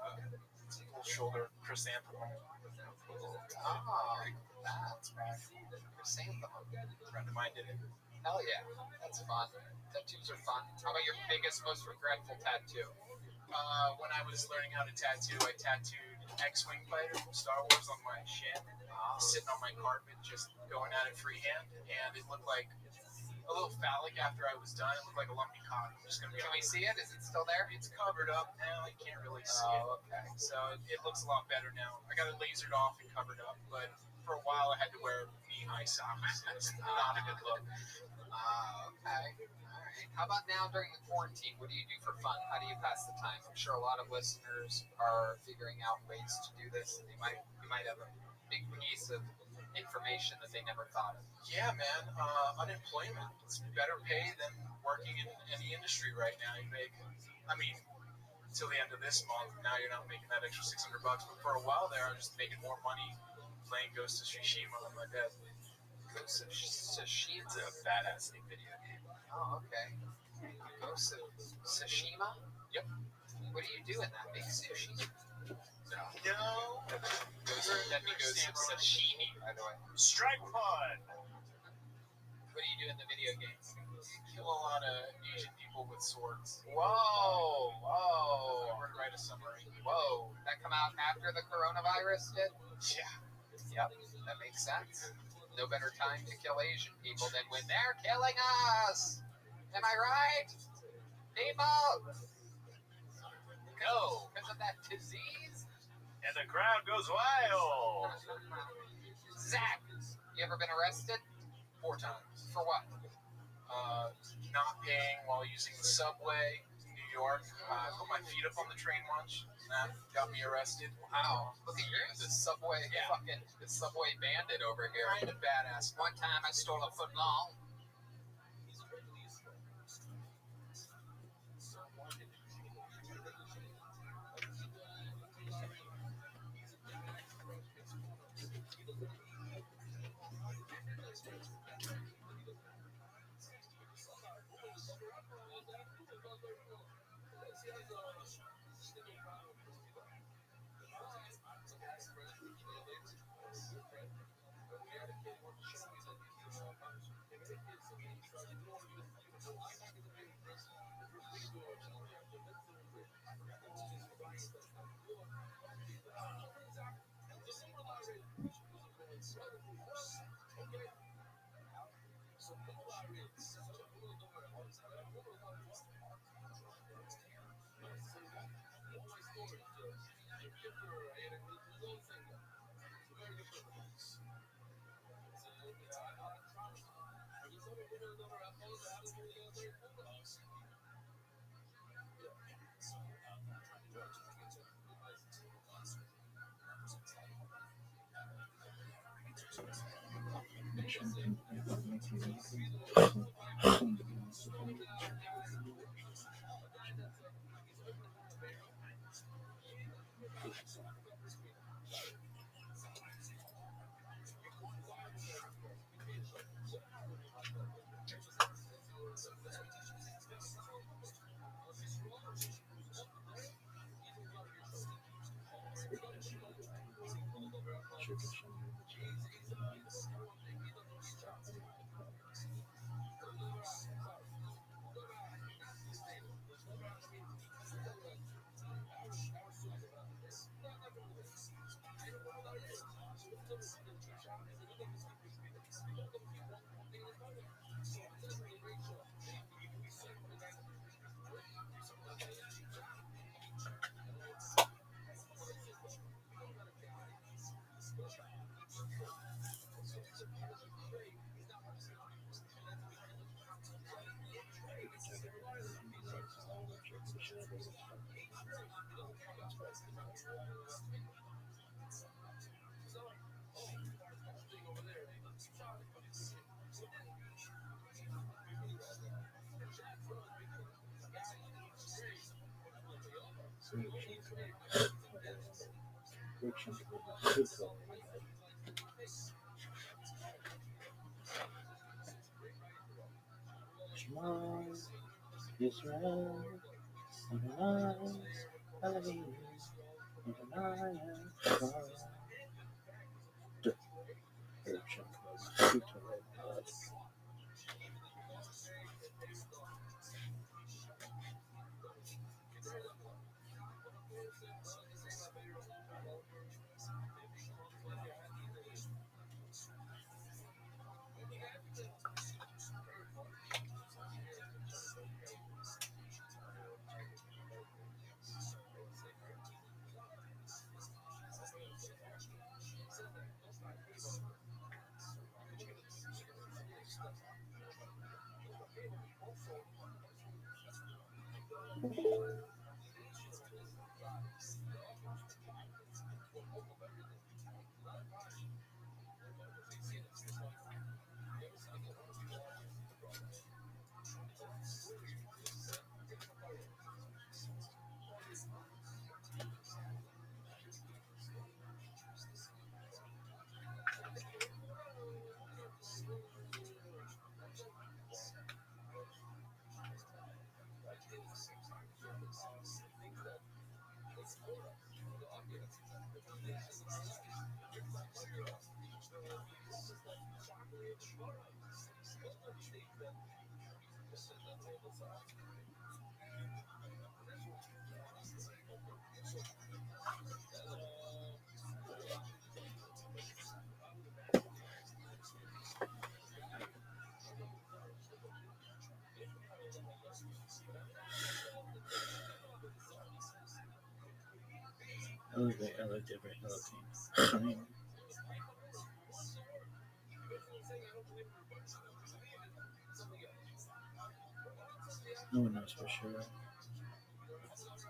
full shoulder chrysanthemum. Oh, that's right. Chrysanthemum. A friend of mine did it. Hell yeah. That's fun. Tattoos are fun. How about your biggest, most regretful tattoo? When I was learning how to tattoo, I tattooed X-Wing fighter from Star Wars on my shin, sitting on my carpet, just going at it freehand, and it looked like a little phallic after I was done. It looked like a lumpy cock. I'm just gonna be Can we honest. see it? Is it still there? It's covered up now. You can't really see Oh, it. okay. So it looks a lot better now. I got it lasered off and covered up, but for a while I had to wear knee-high socks. It's not a good look. Okay. All right. How about now during the quarantine? What do you do for fun? How do you pass the time? I'm sure a lot of listeners are figuring out ways to do this, and you might have a big piece of information that they never thought of. Yeah, man. Unemployment. It's better pay than working in any industry right now. You make, I mean, till the end of this month. Now you're not making that extra $600, but for a while there, I was just making more money playing Ghost of Tsushima on my bed. Ghost of Tsushima. It's a badass video game. Oh, okay. Ghost of Tsushima? Yep. What do you do in that? Make sushi? No. That'd be Ghost of Sashimi, by the way. Strike one. What do you do in the video game? Kill a lot of Asian people with swords. Whoa! Whoa! I write a summary. Whoa! That come out after the coronavirus did? Yeah. Yep, that makes sense. No better time to kill Asian people than when they're killing us! Am I right? People! Go! Because of that disease? And the crowd goes wild. Zach, you ever been arrested? 4 times. For what? Not paying while using the subway in New York. I put my feet up on the train once. That got me arrested. Wow, look at you, the subway, the subway bandit over here. Kind of badass. One time I stole a foot long. Israel, Adonai, Elohim, Adonai, Elevate, elevate, Elohim. No one knows for sure.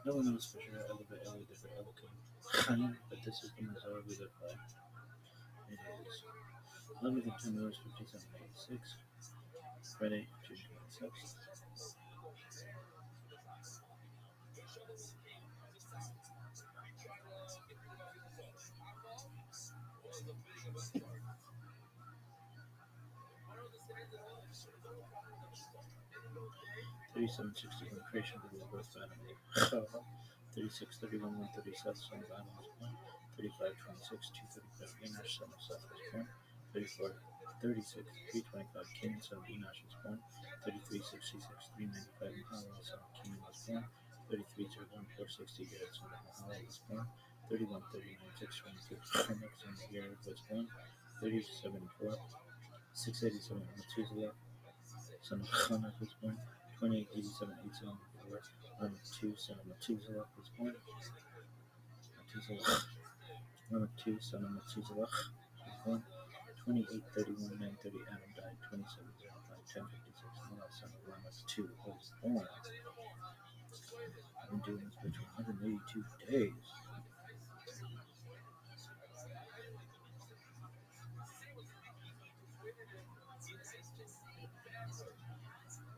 No one knows for sure. Elevate, elevate, Elohim. But this is the Mazar we live by. It is 11 and 10 hours, 5786. Friday, June 26th. $37.61 creation of the birth family. 36.31 137 son of Adam's point. 35.26 235 Enosh son of Seth's point. 34 36 325 King son of Enosh's point. 33.66 395 Mahalalel son of King was point. 33.01 460 Jared son of Mahalalel was point. 31.39 622 Enoch son of Jared was point. 37.4 687 Methuselah son of Hanak was born. 2887 874 2 son of Methuselah was born. Methuselah 2 son of Methuselah was born. 2831 930 Adam died. 2705 1056 Noah son of Lamech 2 was born. I've been doing this for 182 days.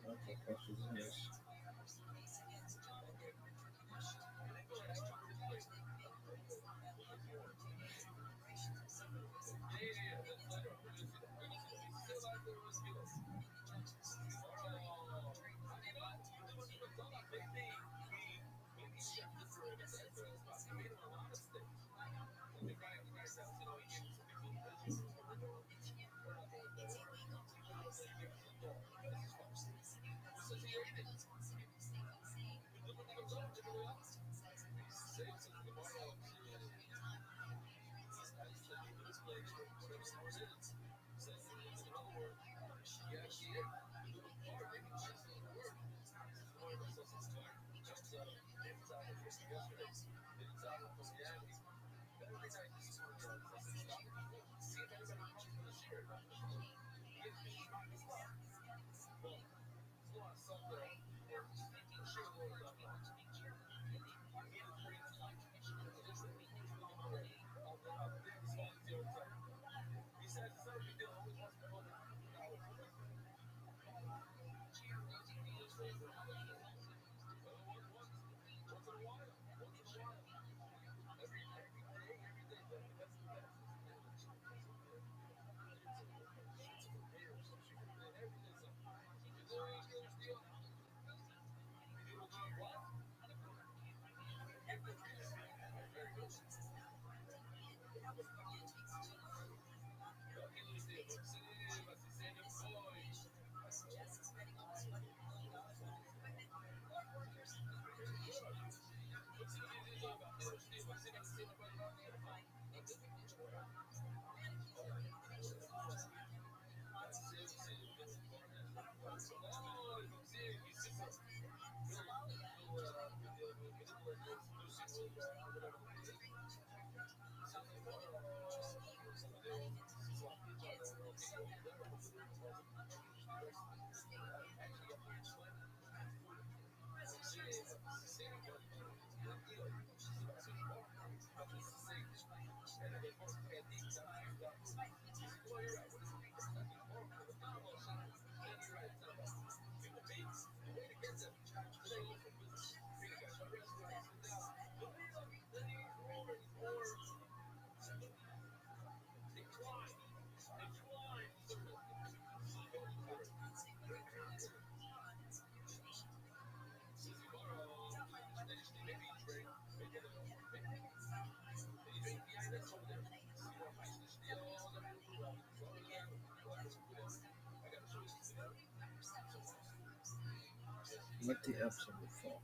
Okay, question is. What the absolute fuck?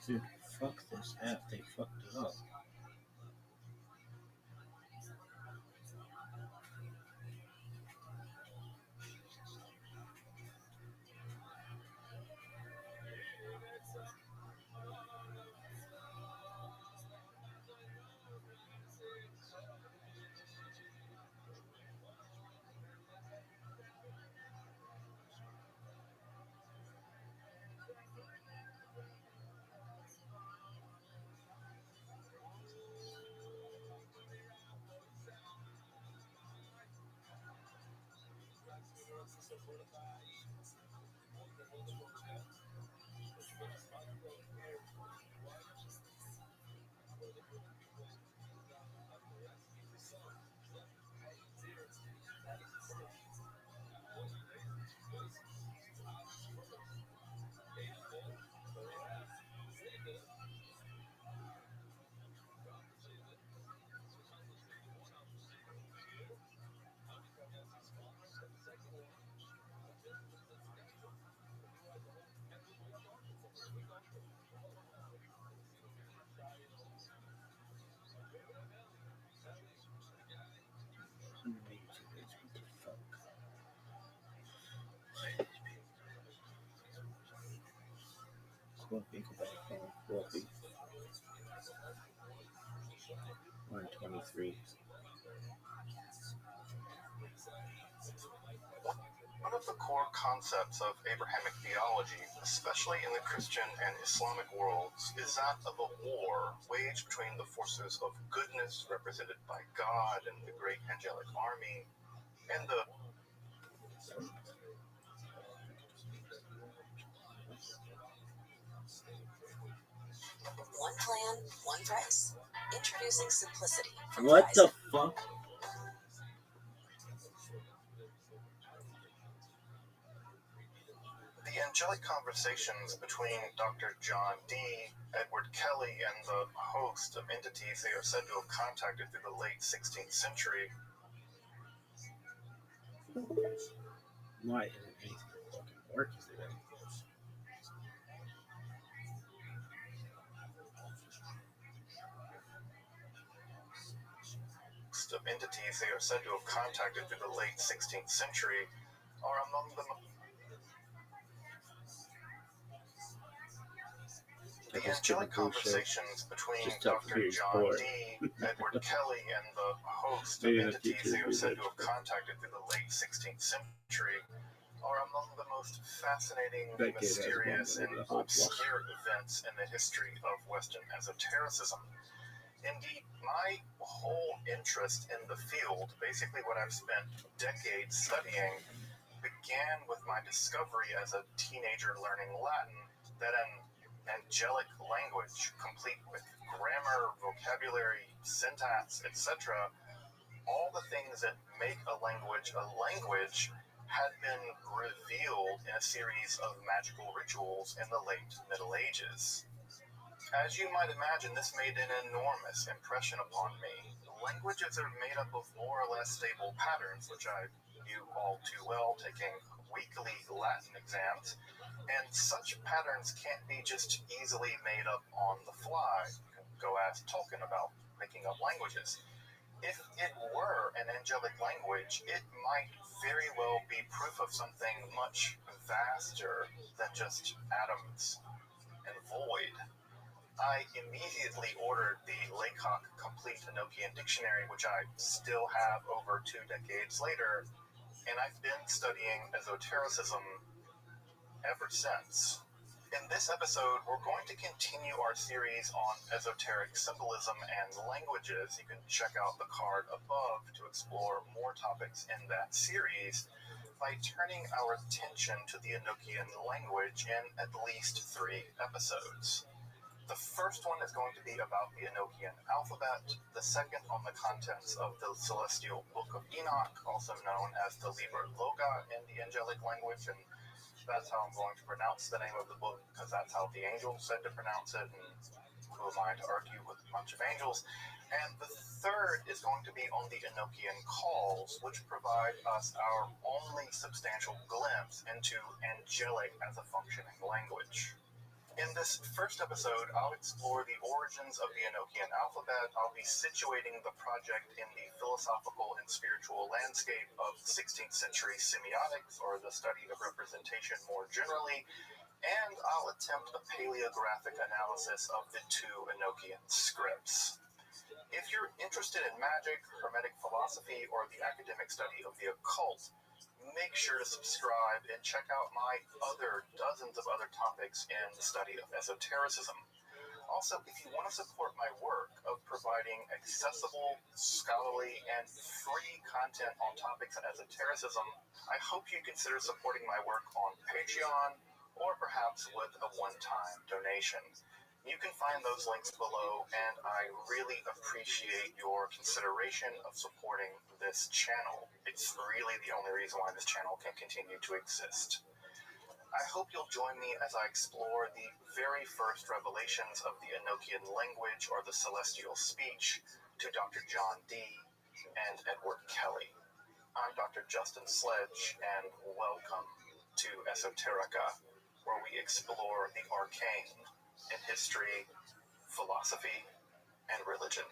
Dude, fuck this app. They fucked it up. Coffee. 123. One of the core concepts of Abrahamic theology, especially in the Christian and Islamic worlds, is that of a war waged between the forces of goodness represented by God and the great angelic army, and the one plan, one price. Introducing Simplicity from What Verizon. the fuck? The angelic conversations between Dr. John Dee, Edward Kelly, and the host of entities they are said to have contacted through the late 16th century. Why isn't anything fucking working today? Of entities they are said to have contacted through the late 16th century are among the angelic conversations between Dr. John Dee, Edward Kelly, and the host of entities they are said to have contacted through the late 16th century are among the most fascinating, mysterious, and obscure events in the history of Western esotericism. Indeed, my whole interest in the field, basically what I've spent decades studying, began with my discovery as a teenager learning Latin that an angelic language, complete with grammar, vocabulary, syntax, etc., all the things that make a language, had been revealed in a series of magical rituals in the late Middle Ages. As you might imagine, this made an enormous impression upon me. Languages are made up of more or less stable patterns, which I knew all too well taking weekly Latin exams, and such patterns can't be just easily made up on the fly. You can go ask Tolkien about making up languages. If it were an angelic language, it might very well be proof of something much vaster than just atoms and void. I immediately ordered the Laycock Complete Enochian Dictionary, which I still have over 2 decades later, and I've been studying esotericism ever since. In this episode, we're going to continue our series on esoteric symbolism and languages. You can check out the card above to explore more topics in that series by turning our attention to the Enochian language in at least 3 episodes. The first one is going to be about the Enochian alphabet, the second on the contents of the Celestial Book of Enoch, also known as the Liber Loga in the angelic language, and that's how I'm going to pronounce the name of the book, because that's how the angels said to pronounce it, and who am I to argue with a bunch of angels? And the third is going to be on the Enochian calls, which provide us our only substantial glimpse into angelic as a functioning language. In this first episode, I'll explore the origins of the Enochian alphabet. I'll be situating the project in the philosophical and spiritual landscape of 16th century semiotics, or the study of representation more generally, and I'll attempt a paleographic analysis of the two Enochian scripts. If you're interested in magic, Hermetic philosophy, or the academic study of the occult, make sure to subscribe and check out my dozens of other topics in the study of esotericism. Also, if you want to support my work of providing accessible, scholarly, and free content on topics in esotericism, I hope you consider supporting my work on Patreon, or perhaps with a one-time donation. You can find those links below, and I really appreciate your consideration of supporting this channel. It's really the only reason why this channel can continue to exist. I hope you'll join me as I explore the very first revelations of the Enochian language, or the celestial speech, to Dr. John Dee and Edward Kelly. I'm Dr. Justin Sledge, and welcome to Esoterica, where we explore the arcane in history, philosophy, and religion.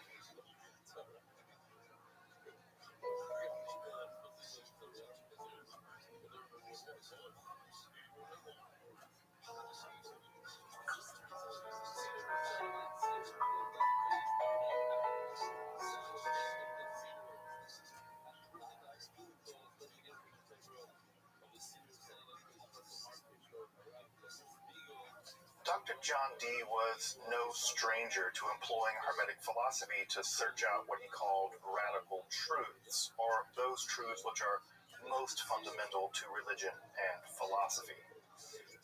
Dr. John Dee was no stranger to employing Hermetic philosophy to search out what he called radical truths, or those truths which are most fundamental to religion and philosophy.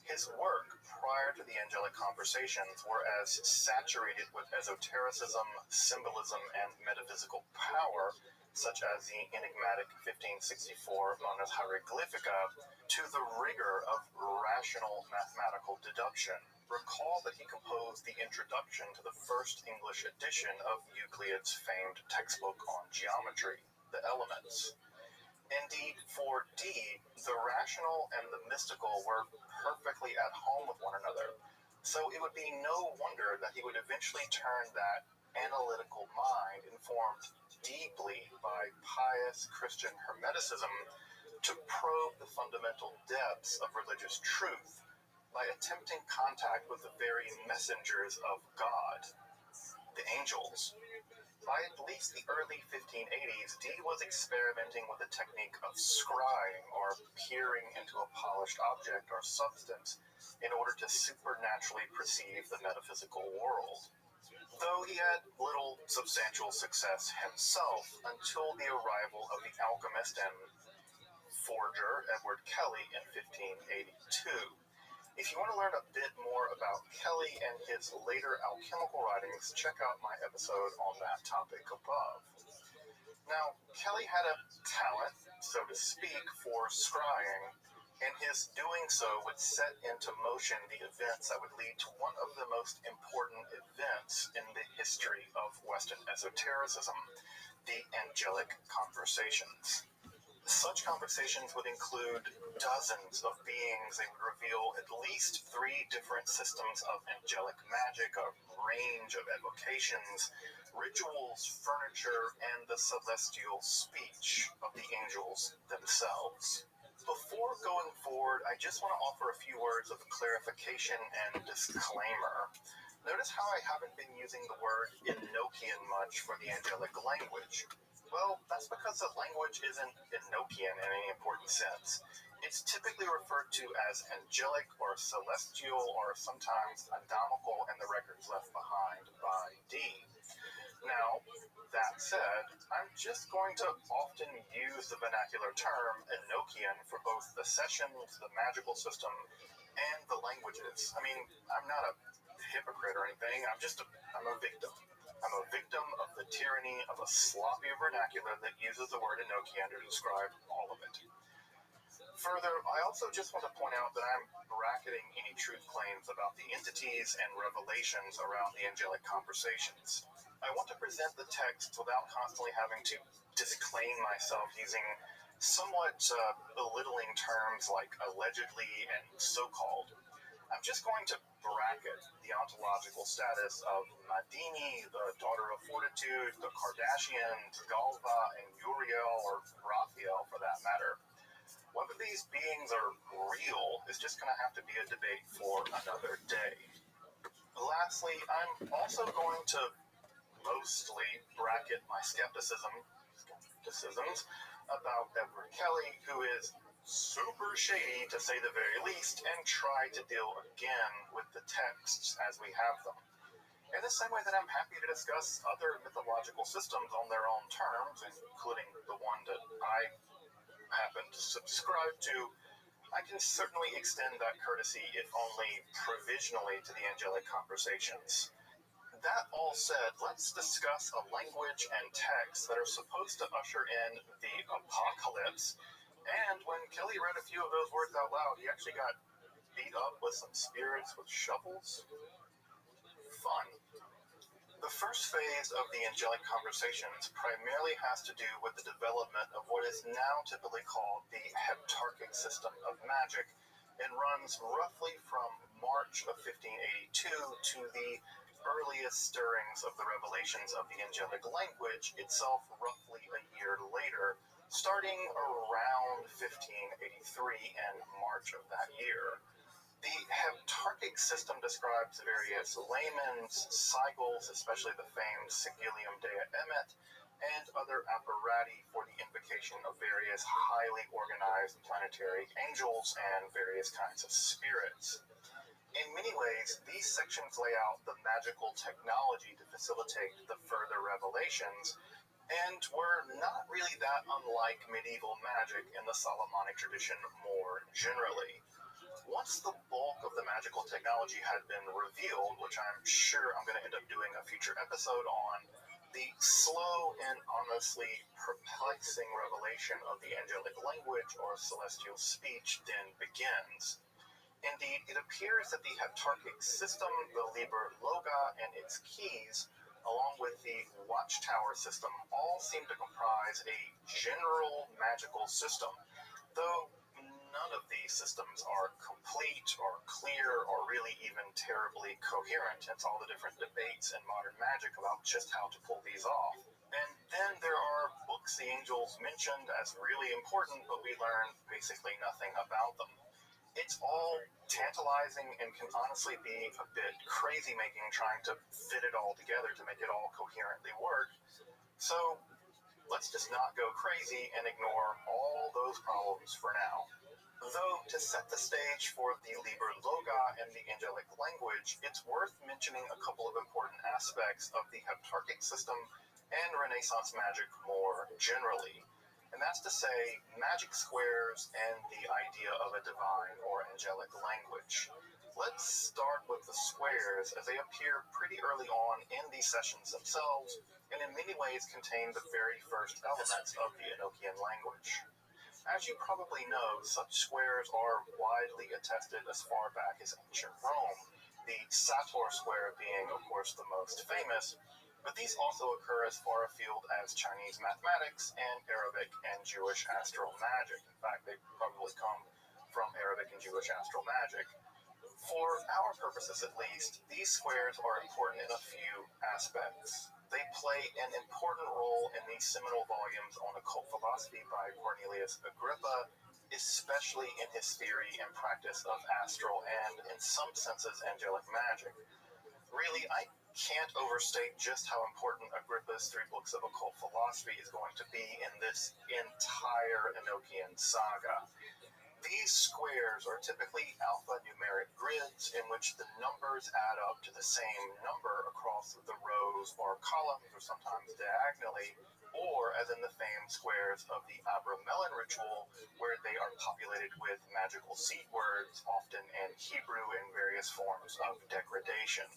His work prior to the Angelic Conversations were as saturated with esotericism, symbolism, and metaphysical power, such as the enigmatic 1564 known as Hieroglyphica, to the rigor of rational mathematical deduction. Recall that he composed the introduction to the first English edition of Euclid's famed textbook on geometry, The Elements. Indeed, for Dee, the rational and the mystical were perfectly at home with one another, so it would be no wonder that he would eventually turn that analytical mind, informed deeply by pious Christian Hermeticism, to probe the fundamental depths of religious truth by attempting contact with the very messengers of God, the angels. By at least the early 1580s, Dee was experimenting with the technique of scrying, or peering into a polished object or substance in order to supernaturally perceive the metaphysical world. Though he had little substantial success himself until the arrival of the alchemist and forger Edward Kelly in 1582. If you want to learn a bit more about Kelly and his later alchemical writings, check out my episode on that topic above. Now, Kelly had a talent, so to speak, for scrying, and his doing so would set into motion the events that would lead to one of the most important events in the history of Western esotericism, the Angelic Conversations. Such conversations would include dozens of beings. They would reveal at least 3 different systems of angelic magic, a range of evocations, rituals, furniture, and the celestial speech of the angels themselves. Before going forward, I just want to offer a few words of clarification and disclaimer. Notice how I haven't been using the word Enochian much for the angelic language. Well, that's because the language isn't Enochian in any important sense. It's typically referred to as angelic or celestial, or sometimes Adamical in the records left behind by Dee. Now, that said, I'm just going to often use the vernacular term Enochian for both the sessions, the magical system, and the languages. I mean, I'm not a hypocrite or anything. I'm a victim. I'm a victim of the tyranny of a sloppy vernacular that uses the word Enochian to describe all of it. Further, I also just want to point out that I'm bracketing any truth claims about the entities and revelations around the Angelic Conversations. I want to present the text without constantly having to disclaim myself using somewhat belittling terms like allegedly and so-called. I'm just going to bracket the ontological status of Madini, the daughter of Fortitude, the Kardashians, Galva, and Uriel, or Raphael for that matter. Whether these beings are real is just going to have to be a debate for another day. Lastly, I'm also going to mostly bracket my skepticisms about Edward Kelly, who is super shady to say the very least, and try to deal again with the texts as we have them. In the same way that I'm happy to discuss other mythological systems on their own terms, including the one that I happen to subscribe to, I can certainly extend that courtesy, if only provisionally, to the angelic conversations. That all said, let's discuss a language and text that are supposed to usher in the apocalypse. And when Kelly read a few of those words out loud, he actually got beat up with some spirits with shovels. Fun. The first phase of the angelic conversations primarily has to do with the development of what is now typically called the heptarchic system of magic, and runs roughly from March of 1582 to the earliest stirrings of the revelations of the angelic language itself roughly a year later, starting around 1583 and March of that year. The heptarchic system describes various laments, sigils, especially the famed Sigillium Dea Emet, and other apparati for the invocation of various highly organized planetary angels and various kinds of spirits. In many ways, these sections lay out the magical technology to facilitate the further revelations, and were not really that unlike medieval magic in the Solomonic tradition more generally. Once the bulk of the magical technology had been revealed, which I'm sure I'm going to end up doing a future episode on, the slow and honestly perplexing revelation of the angelic language or celestial speech then begins. Indeed, it appears that the heptarchic system, the Liber Loga, and its keys, along with the Watchtower system, all seem to comprise a general magical system, though none of these systems are complete or clear or really even terribly coherent, hence all the different debates in modern magic about just how to pull these off. And then there are books the angels mentioned as really important, but we learn basically nothing about them. It's all tantalizing and can honestly be a bit crazy-making trying to fit it all together to make it all coherently work. So let's just not go crazy and ignore all those problems for now. Though, to set the stage for the Liber Loga and the angelic language, it's worth mentioning a couple of important aspects of the heptarchic system and Renaissance magic more generally. And that's to say, magic squares and the idea of a divine or angelic language. Let's start with the squares, as they appear pretty early on in these sessions themselves, and in many ways contain the very first elements of the Enochian language. As you probably know, such squares are widely attested as far back as ancient Rome, the Sator square being, of course, the most famous, but these also occur as far afield as Chinese mathematics and Arabic and Jewish astral magic. In fact, they probably come from Arabic and Jewish astral magic. For our purposes at least, these squares are important in a few aspects. They play an important role in the seminal volumes on occult philosophy by Cornelius Agrippa, especially in his theory and practice of astral and, in some senses, angelic magic. Really, I can't overstate just how important Agrippa's 3 books of occult philosophy is going to be in this entire Enochian saga. These squares are typically alphanumeric grids in which the numbers add up to the same number across the rows or columns, or sometimes diagonally, or as in the famed squares of the Abramelin ritual, where they are populated with magical seed words, often in Hebrew in various forms of degradation.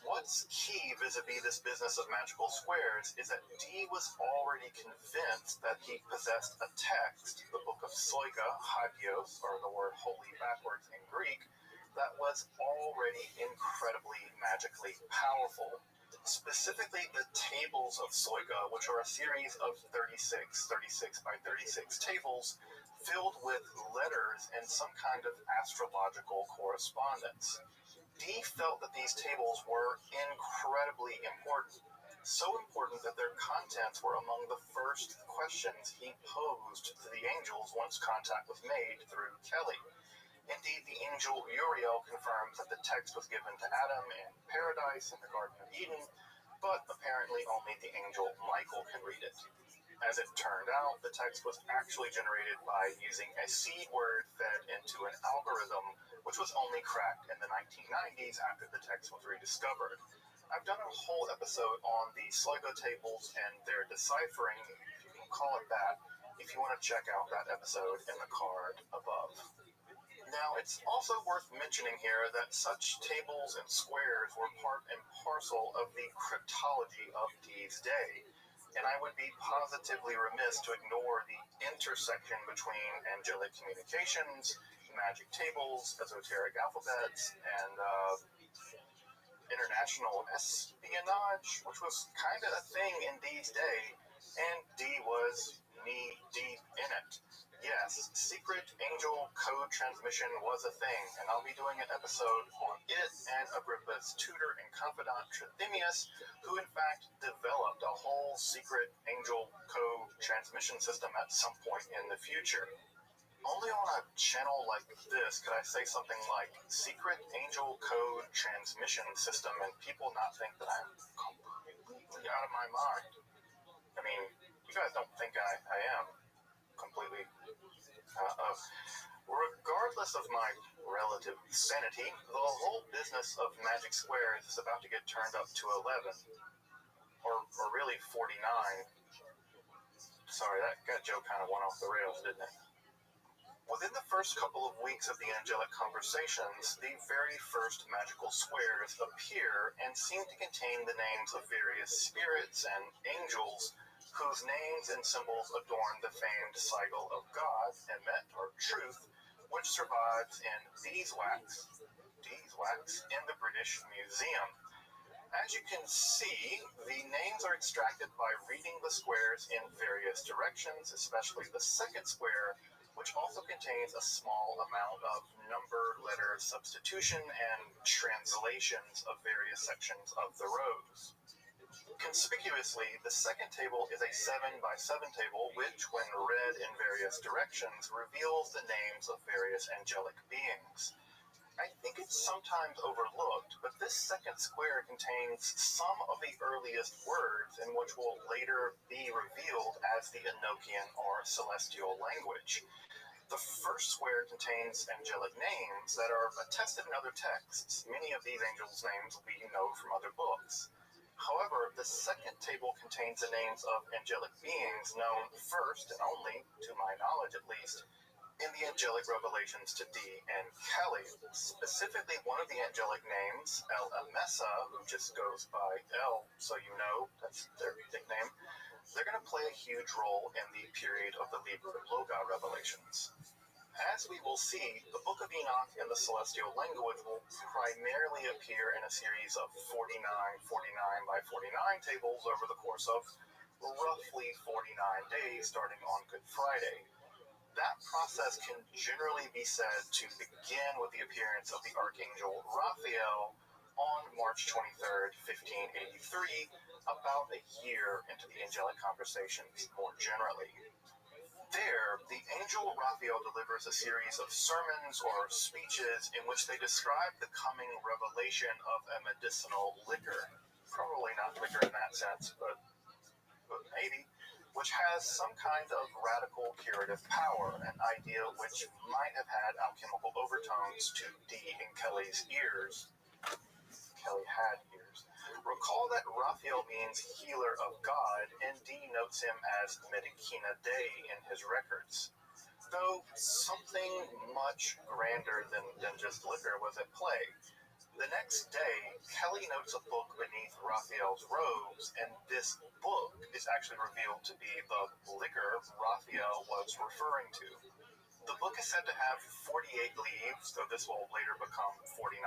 What's key vis-a-vis this business of magical squares is that Dee was already convinced that he possessed a text, the Book of Soiga, Hagios, or the word holy backwards in Greek, that was already incredibly magically powerful. Specifically, the tables of Soiga, which are a series of 36 by 36 tables, filled with letters and some kind of astrological correspondence. Dee felt that these tables were incredibly important, so important that their contents were among the first questions he posed to the angels once contact was made through Kelly. Indeed, the angel Uriel confirms that the text was given to Adam in paradise in the Garden of Eden, but apparently only the angel Michael can read it. As it turned out, the text was actually generated by using a seed word fed into an algorithm, which was only cracked in the 1990s after the text was rediscovered. I've done a whole episode on the Sligo tables and their deciphering, if you can call it that, if you want to check out that episode in the card above. Now, it's also worth mentioning here that such tables and squares were part and parcel of the cryptology of Dee's day, and I would be positively remiss to ignore the intersection between angelic communications, magic tables, esoteric alphabets, and international espionage, which was kind of a thing in Dee's day, and Dee was knee-deep in it. Yes, secret angel code transmission was a thing, and I'll be doing an episode on it and Agrippa's tutor and confidant Trithemius, who in fact developed a whole secret angel code transmission system at some point in the future. Only on a channel like this could I say something like secret angel code transmission system and people not think that I'm completely out of my mind. I mean, you guys don't think I am completely. Regardless of my relative sanity, the whole business of magic squares is about to get turned up to 11. Or really 49. Sorry, that joke kind of went off the rails, didn't it? Within the first couple of weeks of the angelic conversations, the very first magical squares appear and seem to contain the names of various spirits and angels whose names and symbols adorn the famed sigil of God, Emet, or Truth, which survives in beeswax in the British Museum. As you can see, the names are extracted by reading the squares in various directions, especially the second square, which also contains a small amount of number letter substitution and translations of various sections of the rows. Conspicuously, the second table is a 7x7 table, which, when read in various directions, reveals the names of various angelic beings. I think it's sometimes overlooked, but this second square contains some of the earliest words in which will later be revealed as the Enochian or celestial language. The first square contains angelic names that are attested in other texts. Many of these angels' names we know from other books. However, the second table contains the names of angelic beings known first and only, to my knowledge at least, in the angelic revelations to Dee and Kelly. Specifically, one of the angelic names, El Amessa, who just goes by El, so you know, that's their nickname, they're going to play a huge role in the period of the Liber Loga revelations. As we will see, the Book of Enoch in the celestial language will primarily appear in a series of 49 by 49 tables over the course of roughly 49 days starting on Good Friday. That process can generally be said to begin with the appearance of the Archangel Raphael on March 23rd, 1583, about a year into the angelic conversations more generally. There, the angel Raphael delivers a series of sermons or speeches in which they describe the coming revelation of a medicinal liquor. Probably not liquor in that sense, but maybe, which has some kind of radical curative power, an idea which might have had alchemical overtones to Dee and Kelly's ears. Kelly had ears. Recall that Raphael means healer of God, and Dee notes him as Medicina Dei in his records. Though something much grander than just liquor was at play. The next day, Kelly notes a book beneath Raphael's robes, and this book is actually revealed to be the liquor Raphael was referring to. The book is said to have 48 leaves, though this will later become 49,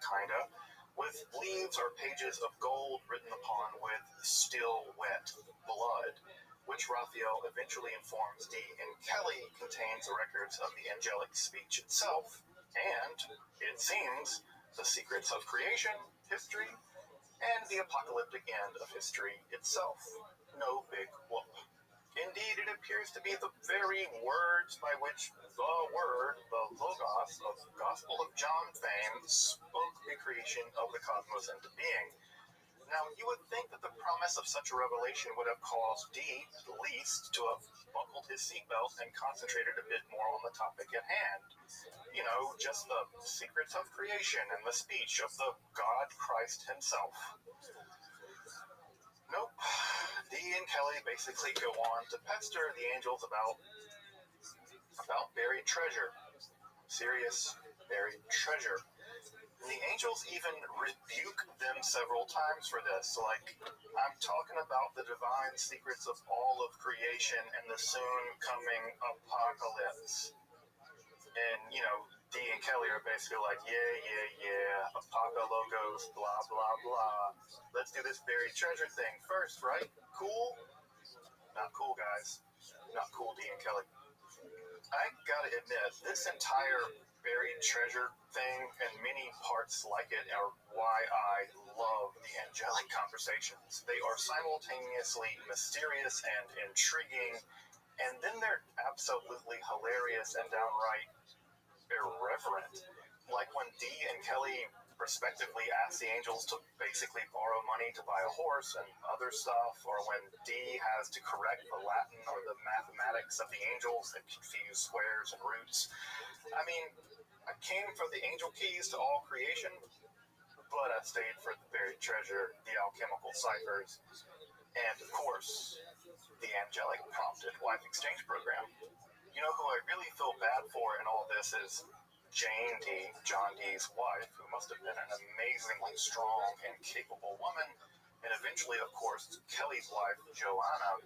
kinda, with leaves or pages of gold written upon with still wet blood, which Raphael eventually informs Dee and Kelly contains the records of the angelic speech itself, and, it seems, the secrets of creation, history, and the apocalyptic end of history itself. No big whoop. Indeed, it appears to be the very words by which the Word, the Logos of Gospel of John fame, spoke the creation of the cosmos into being. Now, you would think that the promise of such a revelation would have caused Dee, at least, to have buckled his seatbelt and concentrated a bit more on the topic at hand. You know, just the secrets of creation and the speech of the God Christ himself. Nope. Dee and Kelly basically go on to pester the angels about buried treasure. Serious buried treasure. And the angels even rebuke them several times for this. Like, I'm talking about the divine secrets of all of creation and the soon coming apocalypse. And, you know, Dee and Kelly are basically like, yeah, apocalypse, blah, blah, blah. Let's do this buried treasure thing first, right? Cool? Not cool, guys. Not cool, Dee and Kelly. I gotta admit, this entire buried treasure thing and many parts like it are why I love the angelic conversations. They are simultaneously mysterious and intriguing, and then they're absolutely hilarious and downright irreverent. Like when Dee and Kelly respectively ask the angels to basically borrow money to buy a horse and other stuff, or when Dee has to correct the Latin or the mathematics of the angels that confuse squares and roots. I mean, I came for the angel keys to all creation, but I stayed for the buried treasure, the alchemical ciphers, and of course, the angelic prompted wife exchange program. You know who I really feel bad for in all this is Jane Dee, John Dee's wife, who must have been an amazingly strong and capable woman, and eventually, of course, Kelly's wife, Joanna,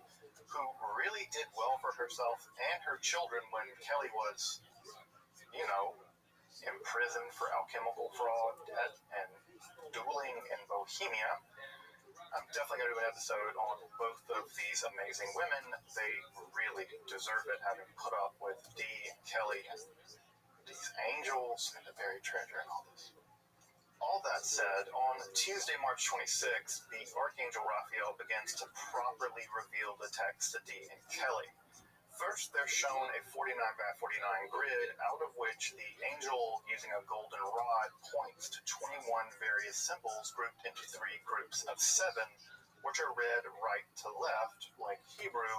who really did well for herself and her children when Kelly was, you know, imprisoned for alchemical fraud, debt, and dueling in Bohemia. I'm definitely going to do an episode on both of these amazing women. They really deserve it, having put up with Dee and Kelly and these angels and the buried treasure and all this. All that said, on Tuesday, March 26th, the Archangel Raphael begins to properly reveal the text to Dee and Kelly. First, they're shown a 49 by 49 grid, out of which the angel, using a golden rod, points to 21 various symbols grouped into 3 groups of 7, which are read right to left, like Hebrew,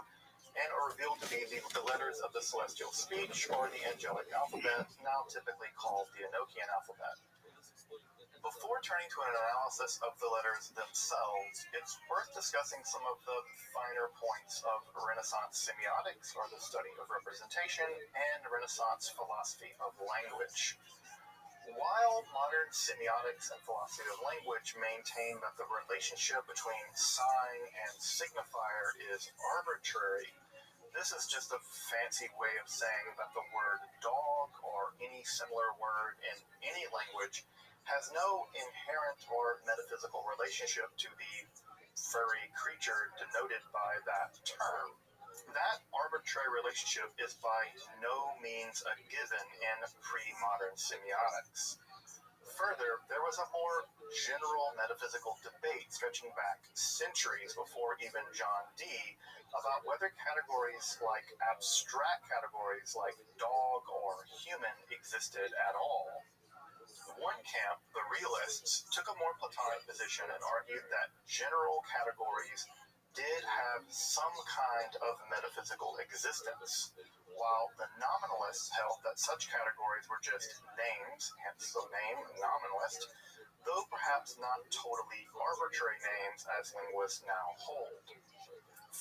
and are revealed to be the letters of the celestial speech, or the angelic alphabet, now typically called the Enochian alphabet. Before turning to an analysis of the letters themselves, it's worth discussing some of the finer points of Renaissance semiotics, or the study of representation, and Renaissance philosophy of language. While modern semiotics and philosophy of language maintain that the relationship between sign and signifier is arbitrary, this is just a fancy way of saying that the word dog, or any similar word in any language, has no inherent or metaphysical relationship to the furry creature denoted by that term. That arbitrary relationship is by no means a given in pre-modern semiotics. Further, there was a more general metaphysical debate stretching back centuries before even John Dee about whether categories like abstract categories like dog or human existed at all. One camp, the realists, took a more Platonic position and argued that general categories did have some kind of metaphysical existence, while the nominalists held that such categories were just names, hence the name nominalist, though perhaps not totally arbitrary names as linguists now hold.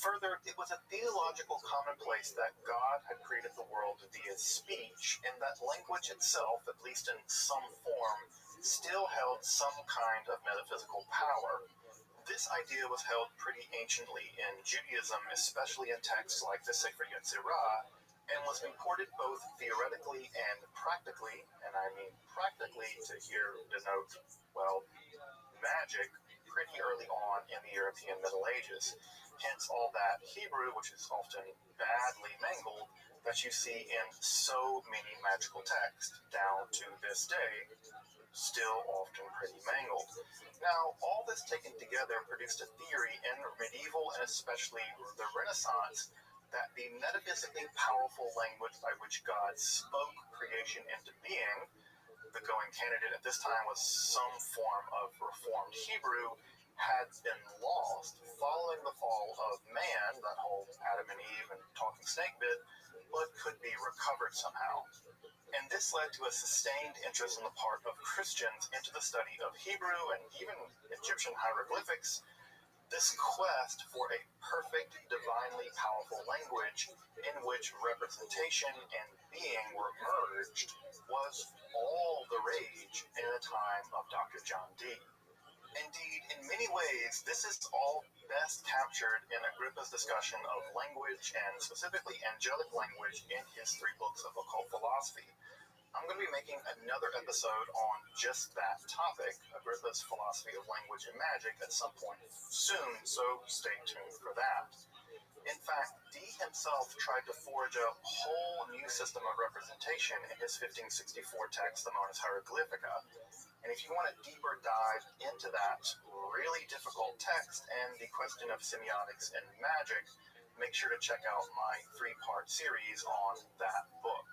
Further, it was a theological commonplace that God had created the world via speech, and that language itself, at least in some form, still held some kind of metaphysical power. This idea was held pretty anciently in Judaism, especially in texts like the Sefer Yetzirah, and was imported both theoretically and practically, and I mean practically to here denote, well, magic, pretty early on in the European Middle Ages. Hence all that Hebrew, which is often badly mangled, that you see in so many magical texts down to this day, still often pretty mangled. Now, all this taken together produced a theory in medieval and especially the Renaissance that the metaphysically powerful language by which God spoke creation into being, the going candidate at this time was some form of Reformed Hebrew, had been lost following the fall of man, that whole Adam and Eve and talking snake bit, but could be recovered somehow. And this led to a sustained interest on the part of Christians into the study of Hebrew and even Egyptian hieroglyphics. This quest for a perfect, divinely powerful language in which representation and being were merged was all the rage in the time of Dr. John Dee. Indeed, in many ways, this is all best captured in Agrippa's discussion of language and specifically angelic language in his 3 books of occult philosophy. I'm going to be making another episode on just that topic, Agrippa's philosophy of language and magic, at some point soon, so stay tuned for that. In fact, Dee himself tried to forge a whole new system of representation in his 1564 text, the Monas Hieroglyphica. And if you want a deeper dive into that really difficult text and the question of semiotics and magic, make sure to check out my 3-part series on that book.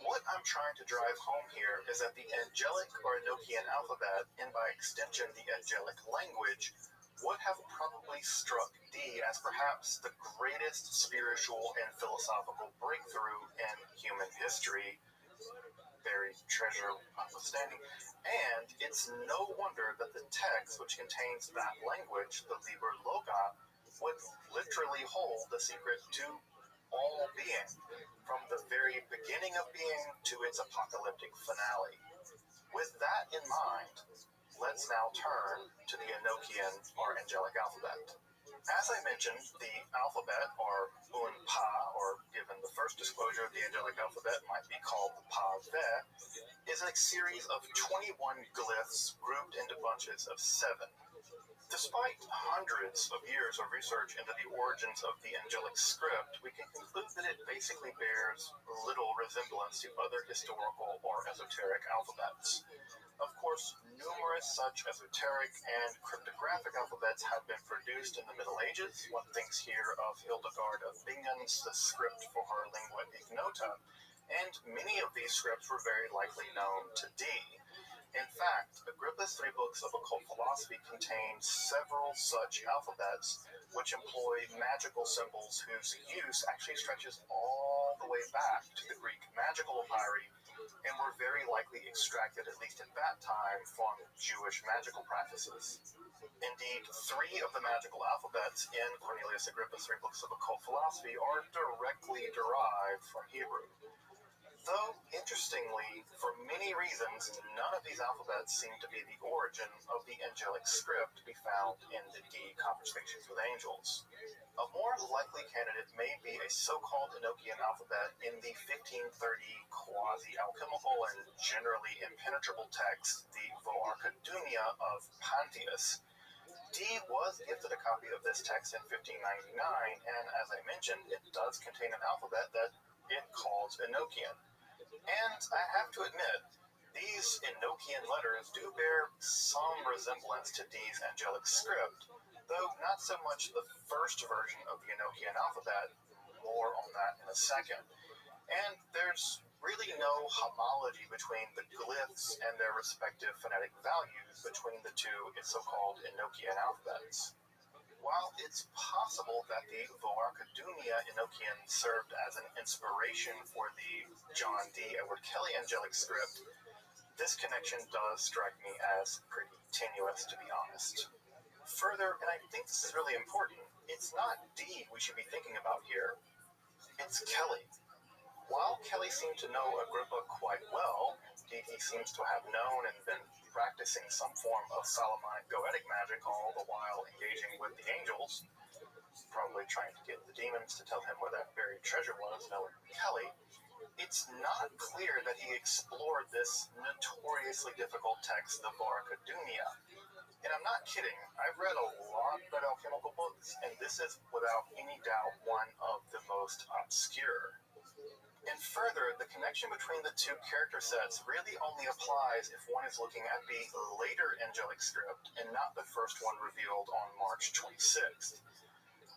What I'm trying to drive home here is that the angelic or Enochian alphabet, and by extension the angelic language, would have probably struck Dee as perhaps the greatest spiritual and philosophical breakthrough in human history, buried treasure notwithstanding, and it's no wonder that the text which contains that language, the Liber Loga, would literally hold the secret to all being, from the very beginning of being to its apocalyptic finale. With that in mind, let's now turn to the Enochian or angelic alphabet. As I mentioned, the alphabet, or Un-Pa, or given the first disclosure of the angelic alphabet might be called the Pa-Ve, is a series of 21 glyphs grouped into bunches of 7. Despite hundreds of years of research into the origins of the angelic script, we can conclude that it basically bears little resemblance to other historical or esoteric alphabets. Of course, numerous such esoteric and cryptographic alphabets have been produced in the Middle Ages. One thinks here of Hildegard of Bingen's The Script for her Lingua Ignota, and many of these scripts were very likely known to Dee. In fact, Agrippa's 3 books of occult philosophy contain several such alphabets which employ magical symbols whose use actually stretches all the way back to the Greek magical papyri and were very likely extracted, at least at that time, from Jewish magical practices. Indeed, 3 of the magical alphabets in Cornelius Agrippa's 3 books of occult philosophy are directly derived from Hebrew. Though, interestingly, for many reasons, none of these alphabets seem to be the origin of the angelic script to be found in the Dee Conversations with Angels. A more likely candidate may be a so-called Enochian alphabet in the 1530 quasi-alchemical and generally impenetrable text, the Voarcadunia of Pantius. Dee was gifted a copy of this text in 1599, and as I mentioned, it does contain an alphabet that it calls Enochian. And I have to admit, these Enochian letters do bear some resemblance to Dee's angelic script, though not so much the first version of the Enochian alphabet. More on that in a second. And there's really no homology between the glyphs and their respective phonetic values between the 2 so-called Enochian alphabets. While it's possible that the Voarcadunia Enochian served as an inspiration for the John D. Edward Kelly angelic script, this connection does strike me as pretty tenuous, to be honest. Further, and I think this is really important, it's not Dee we should be thinking about here, it's Kelly. While Kelly seemed to know Agrippa quite well, indeed he seems to have known and been practicing some form of Solomonic goetic magic all the while engaging with the angels, probably trying to get the demons to tell him where that buried treasure was, knowing Kelly, it's not clear that he explored this notoriously difficult text, the Voarcadunia. And I'm not kidding. I've read a lot of alchemical books, and this is without any doubt one of the most obscure. And further, the connection between the two character sets really only applies if one is looking at the later angelic script and not the first one revealed on March 26th.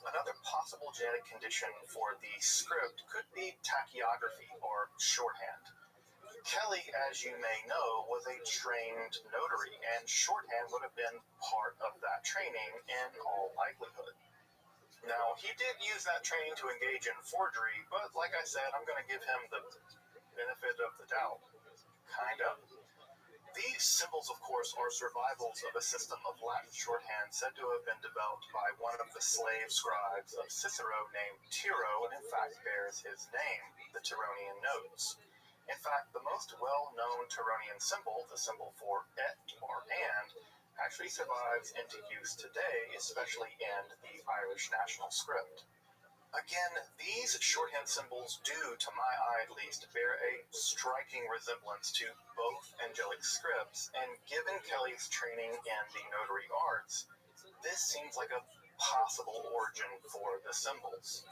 Another possible genetic condition for the script could be tachygraphy or shorthand. Kelly, as you may know, was a trained notary, and shorthand would have been part of that training in all likelihood. Now, he did use that training to engage in forgery, but like I said, I'm going to give him the benefit of the doubt. Kind of. These symbols, of course, are survivals of a system of Latin shorthand said to have been developed by one of the slave scribes of Cicero named Tiro, and in fact bears his name, the Tironian notes. In fact, the most well-known Tironian symbol, the symbol for et or and, actually survives into use today, especially in the Irish national script. Again, these shorthand symbols do, to my eye at least, bear a striking resemblance to both angelic scripts, and given Kelly's training in the notary arts, this seems like a possible origin for the symbols.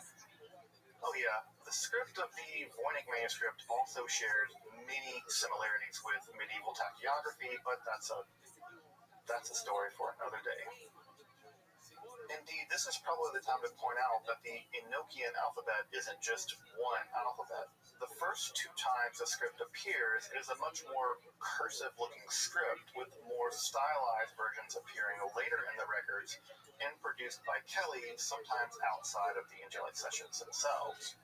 Oh yeah, the script of the Voynich manuscript also shares many similarities with medieval tachygraphy, but that's a story for another day. Indeed, this is probably the time to point out that the Enochian alphabet isn't just one alphabet. The first two times the script appears, it is a much more cursive-looking script, with more stylized versions appearing later in the records and produced by Kelly, sometimes outside of the angelic sessions themselves.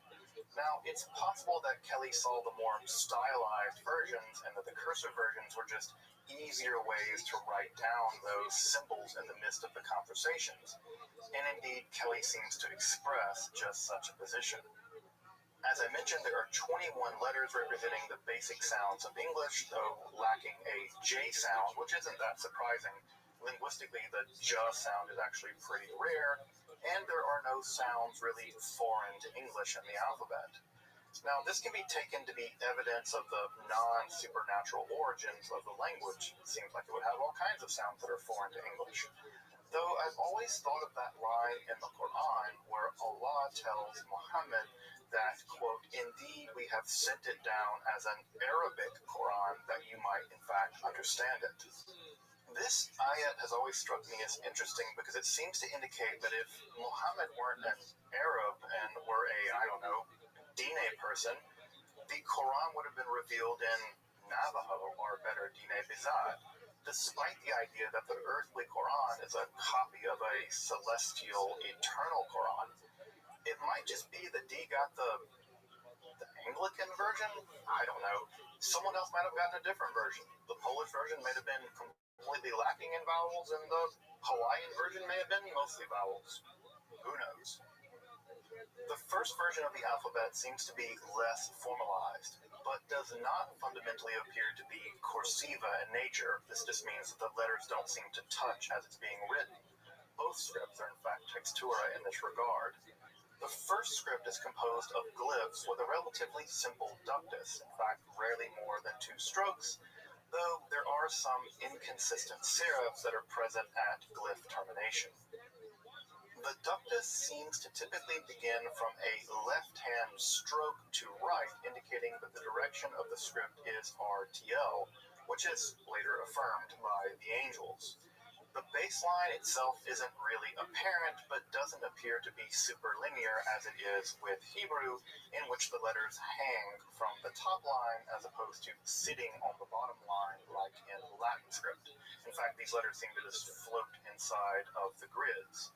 Now, it's possible that Kelly saw the more stylized versions and that the cursive versions were just easier ways to write down those symbols in the midst of the conversations. And indeed, Kelly seems to express just such a position. As I mentioned, there are 21 letters representing the basic sounds of English, though lacking a J sound, which isn't that surprising. Linguistically, the J sound is actually pretty rare, and there are no sounds really foreign to English in the alphabet. Now, this can be taken to be evidence of the non-supernatural origins of the language. It seems like it would have all kinds of sounds that are foreign to English. Though I've always thought of that line in the Quran where Allah tells Muhammad that, quote, "Indeed, we have sent it down as an Arabic Quran that you might, in fact, understand it." This ayat has always struck me as interesting because it seems to indicate that if Muhammad weren't an Arab and were a, I don't know, Dine person, the Quran would have been revealed in Navajo, or better, Dine Bizad, despite the idea that the earthly Quran is a copy of a celestial, eternal Quran. It might just be that D got the Anglican version? I don't know. Someone else might have gotten a different version. The Polish version may have been completely lacking in vowels, and the Hawaiian version may have been mostly vowels. Who knows? The first version of the alphabet seems to be less formalized, but does not fundamentally appear to be cursiva in nature. This just means that the letters don't seem to touch as it's being written. Both scripts are in fact textura in this regard. The first script is composed of glyphs with a relatively simple ductus, in fact rarely more than 2 strokes, though there are some inconsistent serifs that are present at glyph termination. The ductus seems to typically begin from a left-hand stroke to right, indicating that the direction of the script is RTL, which is later affirmed by the angels. The baseline itself isn't really apparent, but doesn't appear to be superlinear as it is with Hebrew, in which the letters hang from the top line as opposed to sitting on the bottom line like in Latin script. In fact, these letters seem to just float inside of the grids.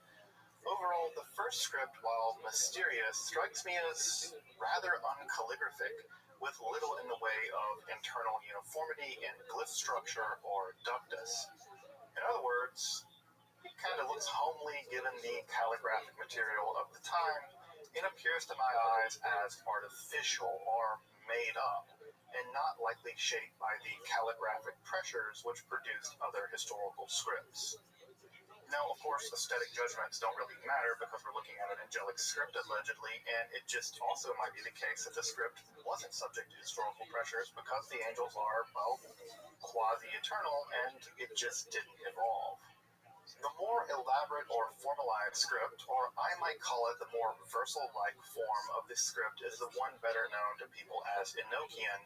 Overall, the first script, while mysterious, strikes me as rather uncalligraphic, with little in the way of internal uniformity in glyph structure or ductus. In other words, it kind of looks homely given the calligraphic material of the time. It appears to my eyes as artificial or made up, and not likely shaped by the calligraphic pressures which produced other historical scripts. Now, of course, aesthetic judgments don't really matter because we're looking at an angelic script, allegedly, and it just also might be the case that the script wasn't subject to historical pressures because the angels are, well, quasi-eternal, and it just didn't evolve. The more elaborate or formalized script, or I might call it the more versal-like form of this script, is the one better known to people as Enochian,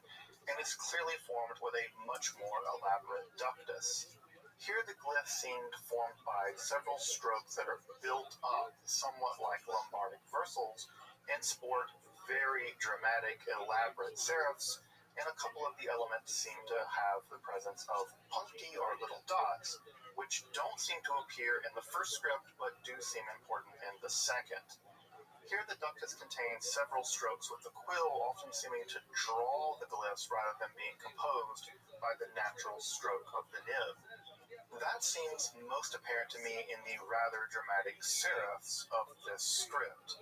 and is clearly formed with a much more elaborate ductus. Here the glyphs seemed formed by several strokes that are built up, somewhat like Lombardic versals, and sport very dramatic, elaborate serifs, and a couple of the elements seem to have the presence of puncti or little dots, which don't seem to appear in the first script, but do seem important in the second. Here the ductus contains several strokes with the quill, often seeming to draw the glyphs rather than being composed by the natural stroke of the nib. That seems most apparent to me in the rather dramatic serifs of this script.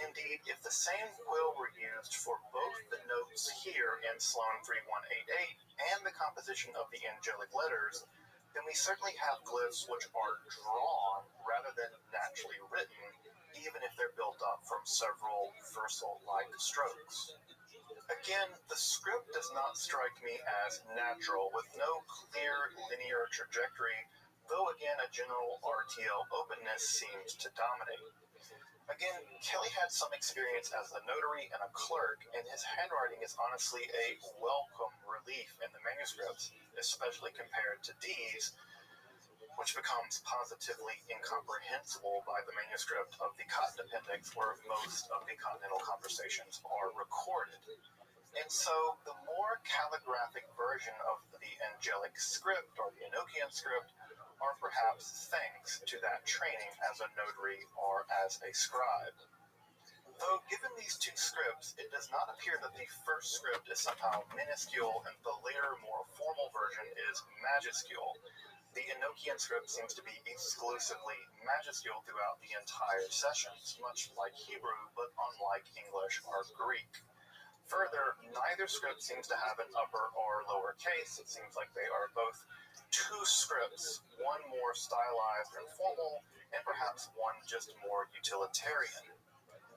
Indeed, if the same quill were used for both the notes here in Sloan 3188 and the composition of the angelic letters, then we certainly have glyphs which are drawn rather than naturally written, even if they're built up from several versal-like strokes. Again, the script does not strike me as natural, with no clear linear trajectory, though again a general RTL openness seems to dominate. Again, Kelly had some experience as a notary and a clerk, and his handwriting is honestly a welcome relief in the manuscripts, especially compared to Dee's, which becomes positively incomprehensible by the manuscript of the Cotton Appendix, where most of the Continental conversations are recorded. And so the more calligraphic version of the angelic script, or the Enochian script, are perhaps thanks to that training as a notary or as a scribe. Though given these two scripts, it does not appear that the first script is somehow minuscule and the later, more formal version is majuscule. The Enochian script seems to be exclusively majuscule throughout the entire sessions, much like Hebrew, but unlike English or Greek. Further, neither script seems to have an upper or lower case. It seems like they are both two scripts, one more stylized and formal, and perhaps one just more utilitarian.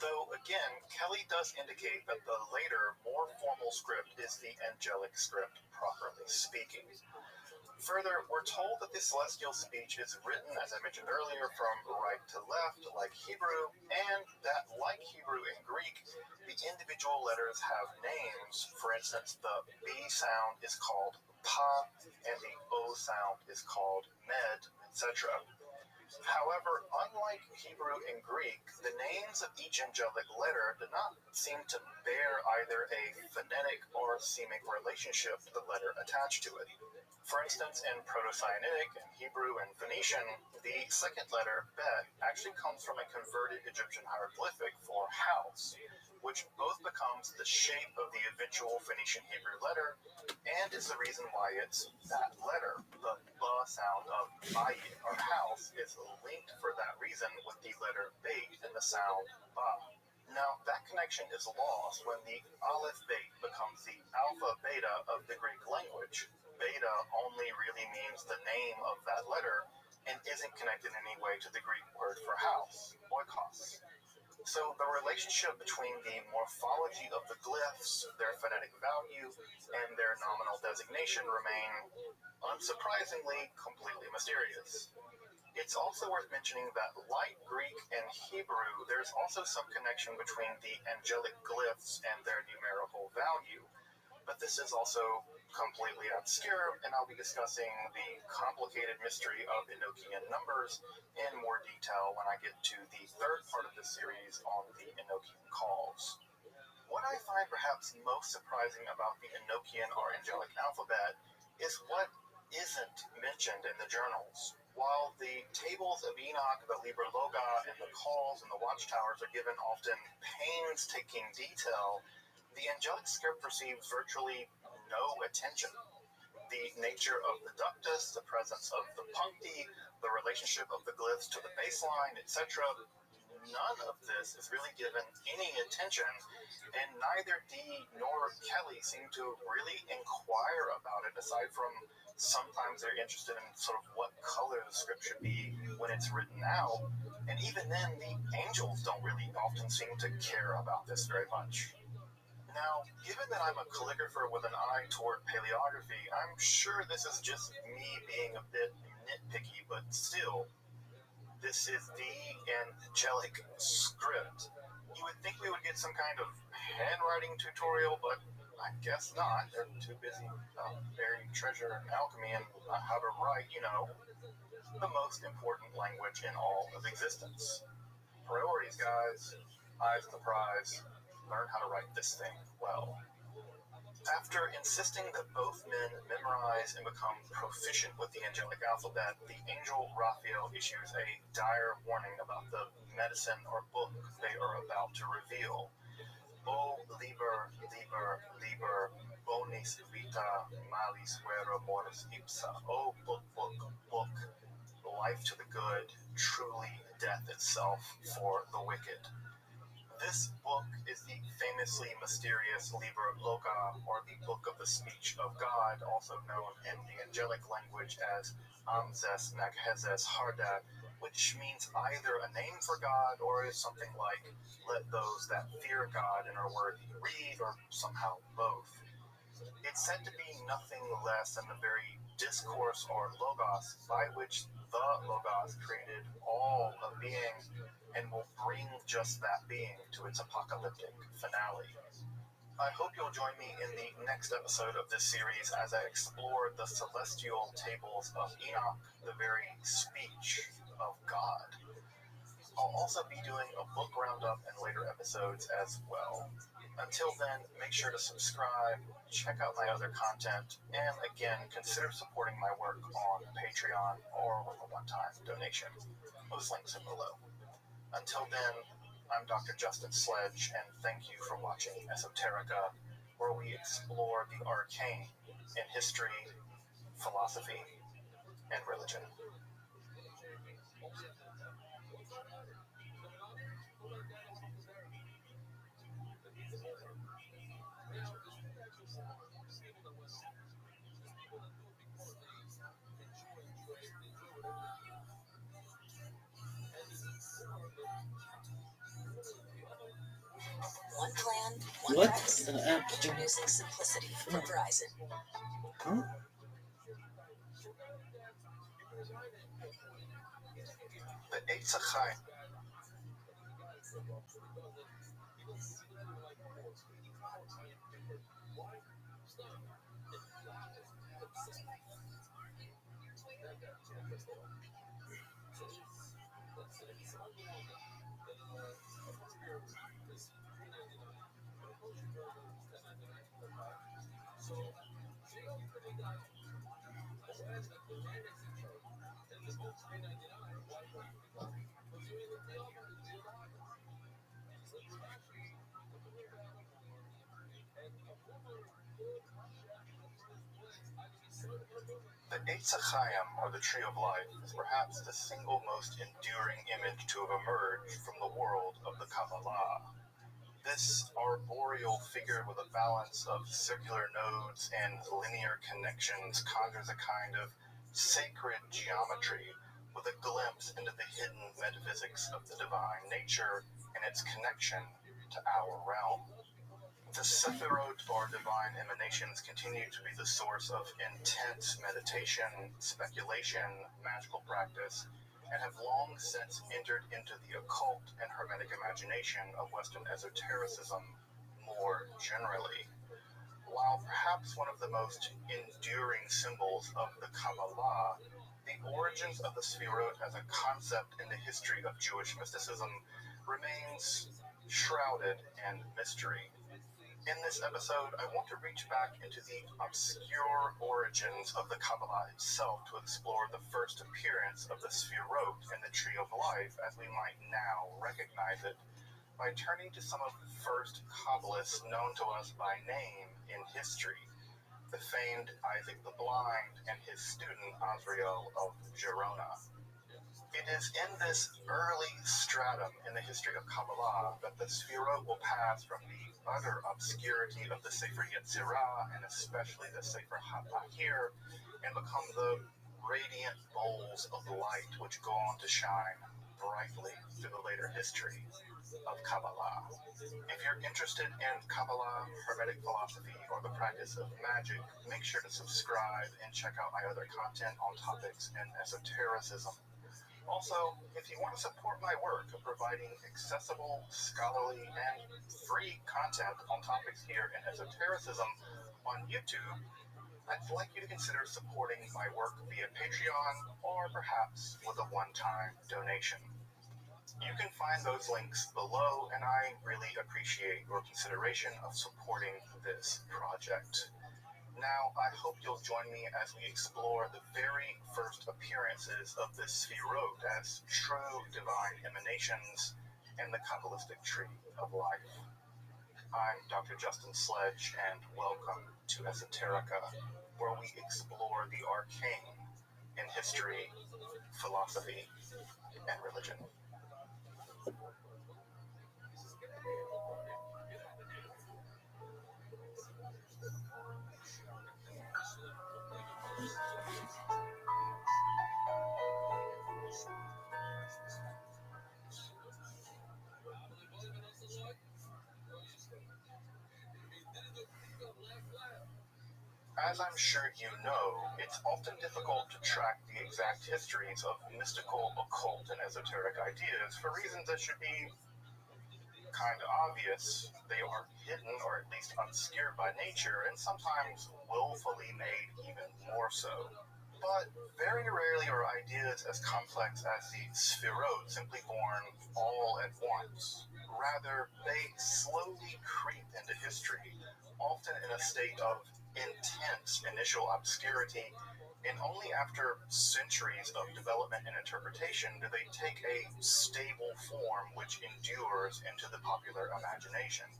Though, again, Kelly does indicate that the later, more formal script is the angelic script, properly speaking. Further, we're told that the celestial speech is written, as I mentioned earlier, from right to left, like Hebrew, and that, like Hebrew and Greek, the individual letters have names. For instance, the B sound is called Pa, and the O sound is called Med, etc. However, unlike Hebrew and Greek, the names of each angelic letter do not seem to bear either a phonetic or semic relationship to the letter attached to it. For instance, in Proto-Sinaitic and Hebrew and Phoenician, the second letter, Bet, actually comes from a converted Egyptian hieroglyphic for house, which both becomes the shape of the eventual Phoenician Hebrew letter, and is the reason why it's that letter. The B sound of Bayit, or house, is linked for that reason with the letter Beit in the sound Ba. Now, that connection is lost when the Aleph Beit becomes the Alpha Beta of the Greek language. Beta only really means the name of that letter and isn't connected in any way to the Greek word for house, oikos. So the relationship between the morphology of the glyphs, their phonetic value, and their nominal designation remain, unsurprisingly, completely mysterious. It's also worth mentioning that, like Greek and Hebrew, there's also some connection between the angelic glyphs and their numerical value. But this is also completely obscure, and I'll be discussing the complicated mystery of Enochian numbers in more detail when I get to the third part of the series on the Enochian calls. What I find perhaps most surprising about the Enochian or angelic alphabet is what isn't mentioned in the journals. While the tables of Enoch, the Liber Loga, and the calls and the watchtowers are given often painstaking detail, the angelic script receives virtually no attention. The nature of the ductus, the presence of the puncti, the relationship of the glyphs to the baseline, etc., none of this is really given any attention, and neither Dee nor Kelly seem to really inquire about it, aside from sometimes they're interested in sort of what color the script should be when it's written out, and even then the angels don't really often seem to care about this very much. Now, given that I'm a calligrapher with an eye toward paleography, I'm sure this is just me being a bit nitpicky, but still, This is the angelic script. You would think we would get some kind of handwriting tutorial, but I guess not. They're too busy burying treasure and alchemy and how to write, the most important language in all of existence. Priorities, guys. Eyes on the prize. Learn how to write this thing well. After insisting that both men memorize and become proficient with the angelic alphabet, the angel Raphael issues a dire warning about the medicine or book they are about to reveal. O liber, liber, liber, bonis vita, malis vera mortis ipsa. O book, book, book, life to the good, truly death itself for the wicked. This book is the famously mysterious Liber Loga, or the Book of the Speech of God, also known in the angelic language as Amzes Naghezes Hardat, which means either a name for God or is something like, let those that fear God and are worthy read, or somehow both. It's said to be nothing less than the very discourse or logos by which the Logos created all of being and will bring just that being to its apocalyptic finale. I hope you'll join me in the next episode of this series as I explore the celestial tables of Enoch, the very speech of God. I'll also be doing a book roundup in later episodes as well. Until then, make sure to subscribe, check out my other content, and again, consider supporting my work on Patreon or with a one-time donation. Those links are below. Until then, I'm Dr. Justin Sledge, and thank you for watching Esoterica, where we explore the arcane in history, philosophy, and religion. One plan, one What price. the F? Introducing simplicity from Verizon. Huh? The Eitz HaChaim. The Eitz HaChaim, or the Tree of Life, is perhaps the single most enduring image to have emerged from the world of the Kabbalah. This arboreal figure with a balance of circular nodes and linear connections conjures a kind of sacred geometry with a glimpse into the hidden metaphysics of the divine nature and its connection to our realm. The Sephirot, or divine emanations, continue to be the source of intense meditation, speculation, magical practice, and have long since entered into the occult and hermetic imagination of Western esotericism more generally. While perhaps one of the most enduring symbols of the Kabbalah, the origins of the Sephirot as a concept in the history of Jewish mysticism remains shrouded in mystery. In this episode, I want to reach back into the obscure origins of the Kabbalah itself to explore the first appearance of the Sephirot in the Tree of Life as we might now recognize it, by turning to some of the first Kabbalists known to us by name in history, the famed Isaac the Blind and his student Azrael of Gerona. It is in this early stratum in the history of Kabbalah that the Sephirot will pass from the utter obscurity of the Sefer Yetzirah, and especially the Sefer HaBahir, and become the radiant bowls of light which go on to shine brightly through the later history of Kabbalah. If you're interested in Kabbalah, Hermetic philosophy, or the practice of magic, make sure to subscribe and check out my other content on topics in esotericism. Also, if you want to support my work of providing accessible, scholarly, and free content on topics here in esotericism on YouTube, I'd like you to consider supporting my work via Patreon or perhaps with a one-time donation. You can find those links below, and I really appreciate your consideration of supporting this project. Now, I hope you'll join me as we explore the very first appearances of the Sphirot as true divine emanations in the Kabbalistic tree of life. I'm Dr. Justin Sledge, and welcome to Esoterica, where we explore the arcane in history, philosophy, and religion. As I'm sure you know, it's often difficult to track the exact histories of mystical, occult, and esoteric ideas for reasons that should be kind of obvious. They are hidden or at least obscured by nature, and sometimes willfully made even more so. But very rarely are ideas as complex as the Sphirot simply born all at once. Rather, they slowly creep into history, often in a state of intense initial obscurity, and only after centuries of development and interpretation do they take a stable form which endures into the popular imagination,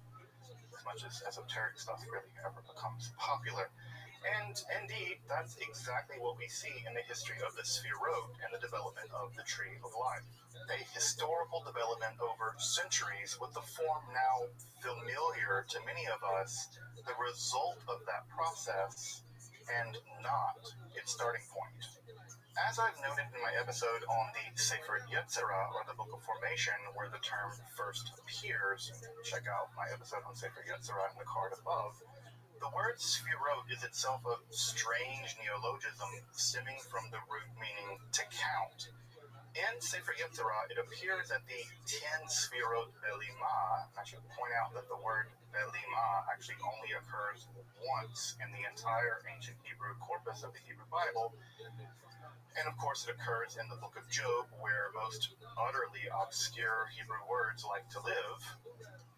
as much as esoteric stuff really ever becomes popular. And indeed, that's exactly what we see in the history of the Sphirot and the development of the Tree of Life. A historical development over centuries with the form now familiar to many of us, the result of that process, and not its starting point. As I've noted in my episode on the Sefer Yetzirah, or the Book of Formation, where the term first appears, check out my episode on Sefer Yetzirah in the card above, the word Sphirot is itself a strange neologism stemming from the root meaning to count. In Sefer Yetzirah, it appears that the 10 Sphirot Belima, I should point out that the word Belima actually only occurs once in the entire ancient Hebrew corpus of the Hebrew Bible, and of course it occurs in the book of Job, where most utterly obscure Hebrew words like to live,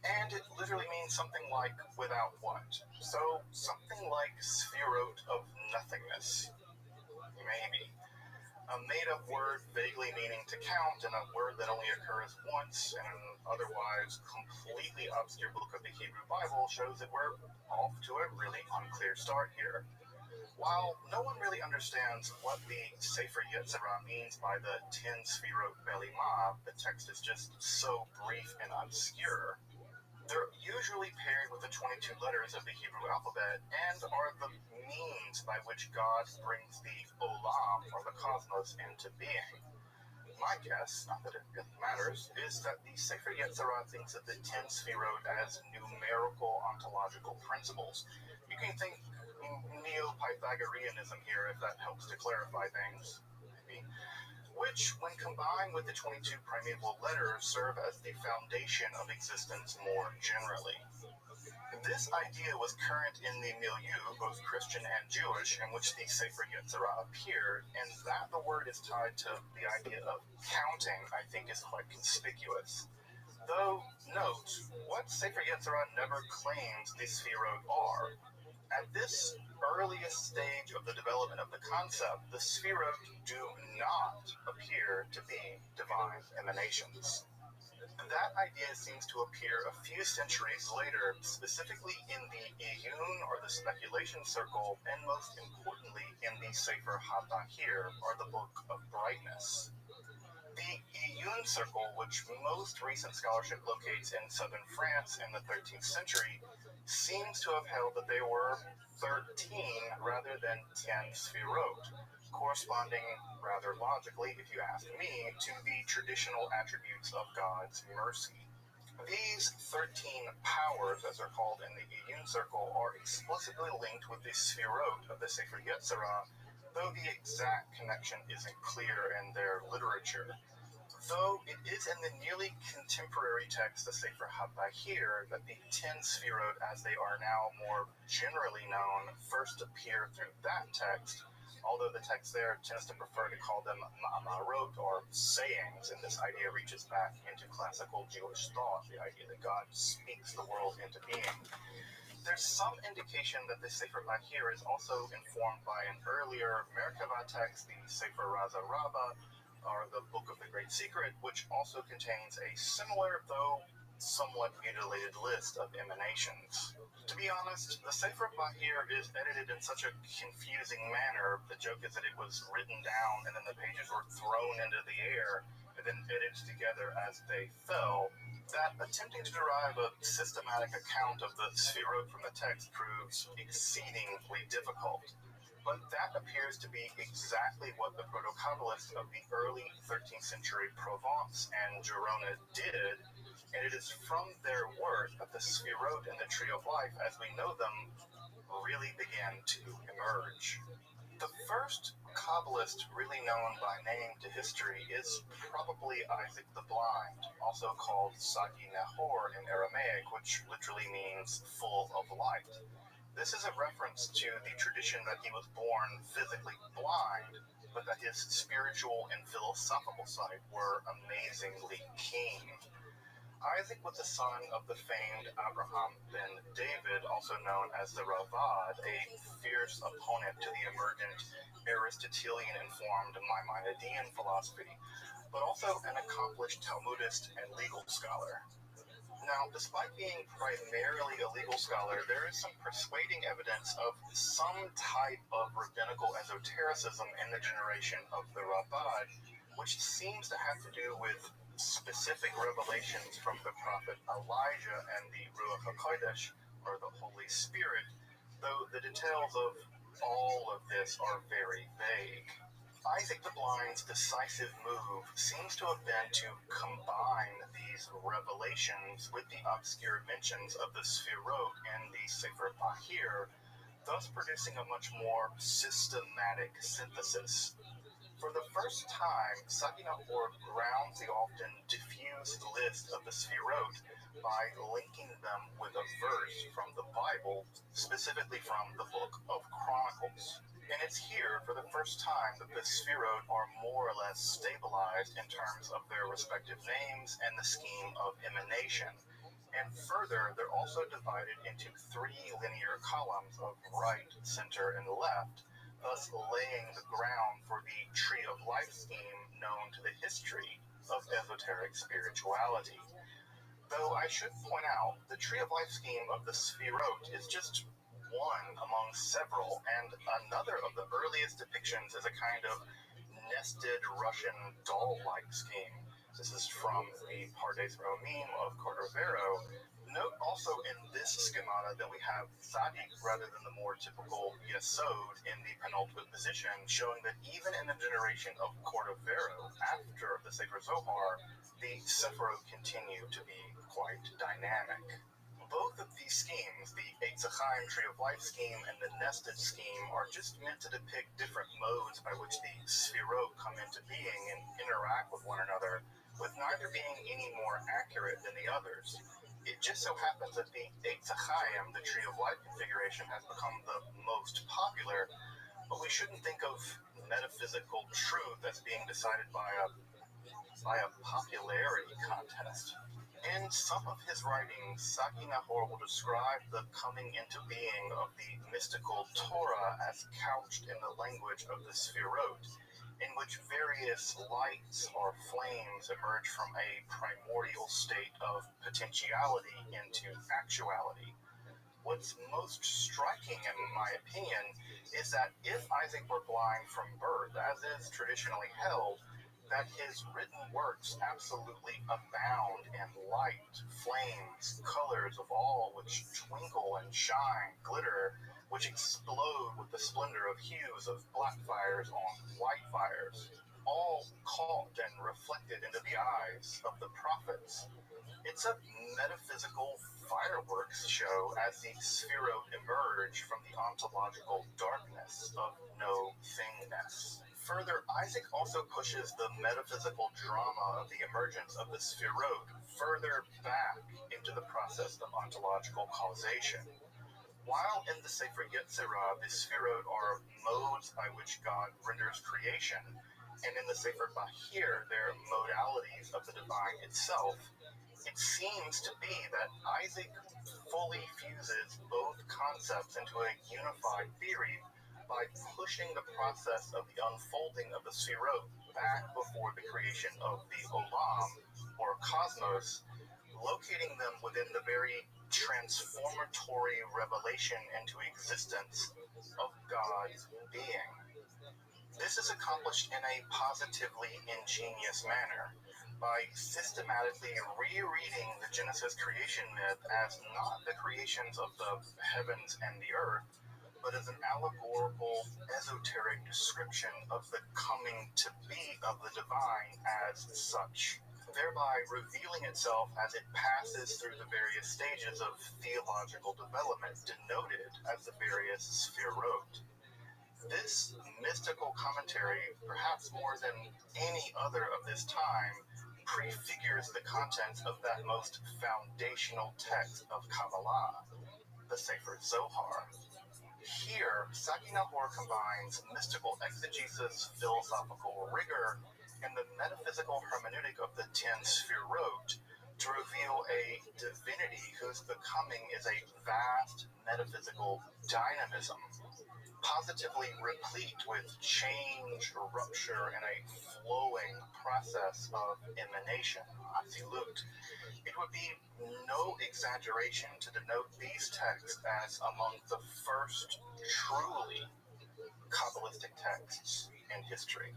and it literally means something like without what. So something like Sphirot of nothingness, maybe. A made-up word vaguely meaning to count, and a word that only occurs once in an otherwise completely obscure book of the Hebrew Bible shows that we're off to a really unclear start here. While no one really understands what the Sefer Yetzirah means by the 10 Sphirot Belima, the text is just so brief and obscure. They're usually paired with the 22 letters of the Hebrew alphabet and are the means by which God brings the Olam, or the cosmos, into being. My guess, not that it really matters, is that the Sefer Yetzirah thinks of the 10 Sphirot as numerical ontological principles. You can think Neo-Pythagoreanism here, if that helps to clarify things, maybe, which, when combined with the 22 primeval letters, serve as the foundation of existence more generally. This idea was current in the milieu, both Christian and Jewish, in which the Sefer Yetzirah appeared, and that the word is tied to the idea of counting, I think, is quite conspicuous. Though, note, what Sefer Yetzirah never claims the Sphirot are. At this earliest stage of the development of the concept, the Sphirot do not appear to be divine emanations. That idea seems to appear a few centuries later, specifically in the Iyun, or the speculation circle, and most importantly in the Sefer HaBahir, or the Book of Brightness. The Iyun circle, which most recent scholarship locates in southern France in the 13th century, seems to have held that they were 13 rather than 10 Sphirot, corresponding rather logically, if you ask me, to the traditional attributes of God's mercy. These 13 powers, as they're called in the Iyun circle, are explicitly linked with the Sphirot of the Sefer Yetzirah, though the exact connection isn't clear in their literature. Though it is in the nearly contemporary text, the Sefer HaBahir, that the 10 Sfirot, as they are now more generally known, first appear through that text, although the text there tends to prefer to call them ma'amarot, or sayings, and this idea reaches back into classical Jewish thought, the idea that God speaks the world into being. There's some indication that the Sefer Bahir is also informed by an earlier Merkava text, the Sefer Raza Rabbah, or the Book of the Great Secret, which also contains a similar, though somewhat mutilated list of emanations. To be honest, the Sefer Bahir is edited in such a confusing manner. The joke is that it was written down and then the pages were thrown into the air and then edited together as they fell, that attempting to derive a systematic account of the Sfirot from the text proves exceedingly difficult. But that appears to be exactly what the proto-Kabbalists of the early 13th century Provence and Girona did, and it is from their work that the Sfirot and the Tree of Life, as we know them, really began to emerge. The first Kabbalist really known by name to history is probably Isaac the Blind, also called Sagi Nahor in Aramaic, which literally means full of light. This is a reference to the tradition that he was born physically blind, but that his spiritual and philosophical side were amazingly keen. Isaac was the son of the famed Abraham ben David, also known as the Ravad, a fierce opponent to the emergent Aristotelian-informed Maimonidean philosophy, but also an accomplished Talmudist and legal scholar. Now, despite being primarily a legal scholar, there is some persuading evidence of some type of rabbinical esotericism in the generation of the Rabbad, which seems to have to do with specific revelations from the prophet Elijah and the Ruach HaKodesh, or the Holy Spirit, though the details of all of this are very vague. Isaac the Blind's decisive move seems to have been to combine these revelations with the obscure mentions of the Sfirot and the Sefer Bahir, thus producing a much more systematic synthesis. For the first time, Sagi Nahor grounds the often diffused list of the Sfirot by linking them with a verse from the Bible, specifically from the Book of Chronicles. And it's here, for the first time, that the Sfirot are more or less stabilized in terms of their respective names and the scheme of emanation. And further, they're also divided into 3 linear columns of right, center, and left, thus laying the ground for the Tree of Life scheme known to the history of esoteric spirituality. Though I should point out, the Tree of Life scheme of the Sfirot is just one among several, and another of the earliest depictions is a kind of nested Russian doll-like scheme. This is from the Pardes Romim of Cordovero. Note also in this schemata that we have Tzadik rather than the more typical Yesod in the penultimate position, showing that even in the generation of Cordovero, after the Sefer Zohar, the Sephirot continue to be quite dynamic. Both of these schemes, the Eitz Chaim Tree of Life scheme and the nested scheme, are just meant to depict different modes by which the Sfirot come into being and interact with one another, with neither being any more accurate than the others. It just so happens that the Eitz Chaim, the Tree of Life configuration, has become the most popular, but we shouldn't think of metaphysical truth as being decided by a popularity contest. In some of his writings, Sagi Nahor will describe the coming into being of the mystical Torah as couched in the language of the Sfirot, in which various lights or flames emerge from a primordial state of potentiality into actuality. What's most striking, in my opinion, is that if Isaac were blind from birth, as is traditionally held, that his written works absolutely abound in light, flames, colors of all which twinkle and shine, glitter, which explode with the splendor of hues of black fires on white fires, all caught and reflected into the eyes of the prophets. It's a metaphysical fireworks show as the Sphirot emerge from the ontological darkness of no-thingness. Further, Isaac also pushes the metaphysical drama of the emergence of the Sphirot further back into the process of ontological causation. While in the Sefer Yetzirah, the Sphirot are modes by which God renders creation, and in the Sefer Bahir, they're modalities of the divine itself, it seems to be that Isaac fully fuses both concepts into a unified theory by pushing the process of the unfolding of the Sphirot back before the creation of the Olam, or cosmos, locating them within the very transformatory revelation into existence of God's being. This is accomplished in a positively ingenious manner by systematically rereading the Genesis creation myth as not the creations of the heavens and the earth, but as an allegorical, esoteric description of the coming to be of the divine as such, thereby revealing itself as it passes through the various stages of theological development denoted as the various Sphirot. This mystical commentary, perhaps more than any other of this time, prefigures the contents of that most foundational text of Kabbalah, the Sefer Zohar. Here, Sagi Nahor combines mystical exegesis, philosophical rigor, and the metaphysical hermeneutic of the 10 Sphirot to reveal a divinity whose becoming is a vast metaphysical dynamism, positively replete with change, rupture, and a flowing process of emanation, Atzilut. It would be no exaggeration to denote these texts as among the first truly Kabbalistic texts in history.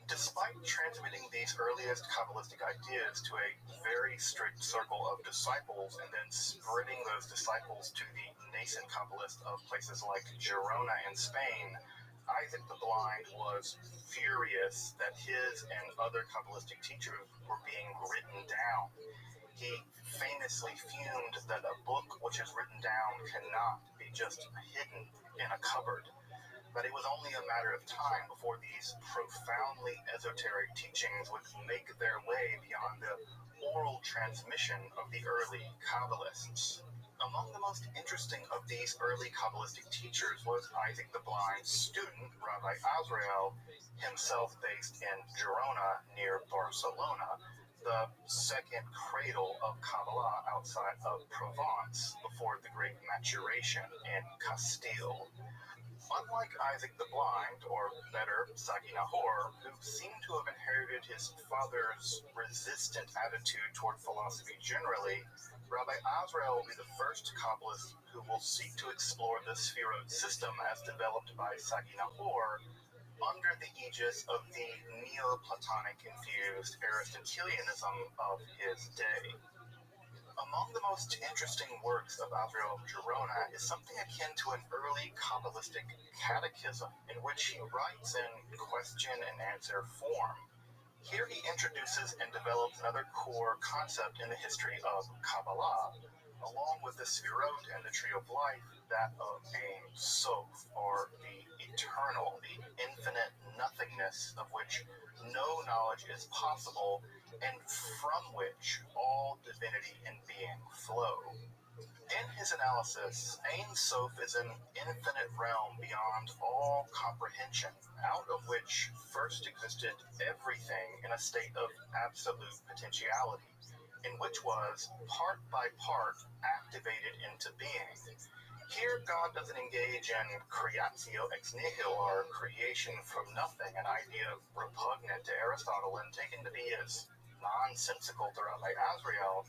Despite transmitting these earliest Kabbalistic ideas to a very strict circle of disciples and then spreading those disciples to the nascent Kabbalists of places like Girona in Spain, Isaac the Blind was furious that his and other Kabbalistic teachers were being written down. He famously fumed that a book which is written down cannot be just hidden in a cupboard. But it was only a matter of time before these profoundly esoteric teachings would make their way beyond the oral transmission of the early Kabbalists. Among the most interesting of these early Kabbalistic teachers was Isaac the Blind's student, Rabbi Azrael, himself based in Girona near Barcelona, the second cradle of Kabbalah outside of Provence before the great maturation in Castile. Unlike Isaac the Blind, or better, Sagi Nahor, who seemed to have inherited his father's resistant attitude toward philosophy generally, Rabbi Azrael will be the first Kabbalist who will seek to explore the Sphirot system as developed by Sagi Nahor under the aegis of the Neoplatonic-infused Aristotelianism of his day. Among the most interesting works of Azrael of Girona is something akin to an early Kabbalistic catechism in which he writes in question and answer form. Here he introduces and develops another core concept in the history of Kabbalah, along with the Sphirot and the Tree of Life, that of Ein Sof, or the eternal, the infinite nothingness of which no knowledge is possible, and from which all divinity and being flow. In his analysis, Ein Sof is an infinite realm beyond all comprehension, out of which first existed everything in a state of absolute potentiality, in which was, part by part, activated into being. Here, God doesn't engage in creatio ex nihilo, or creation from nothing, an idea repugnant to Aristotle and taken to be as nonsensical to Rabbi Azrael,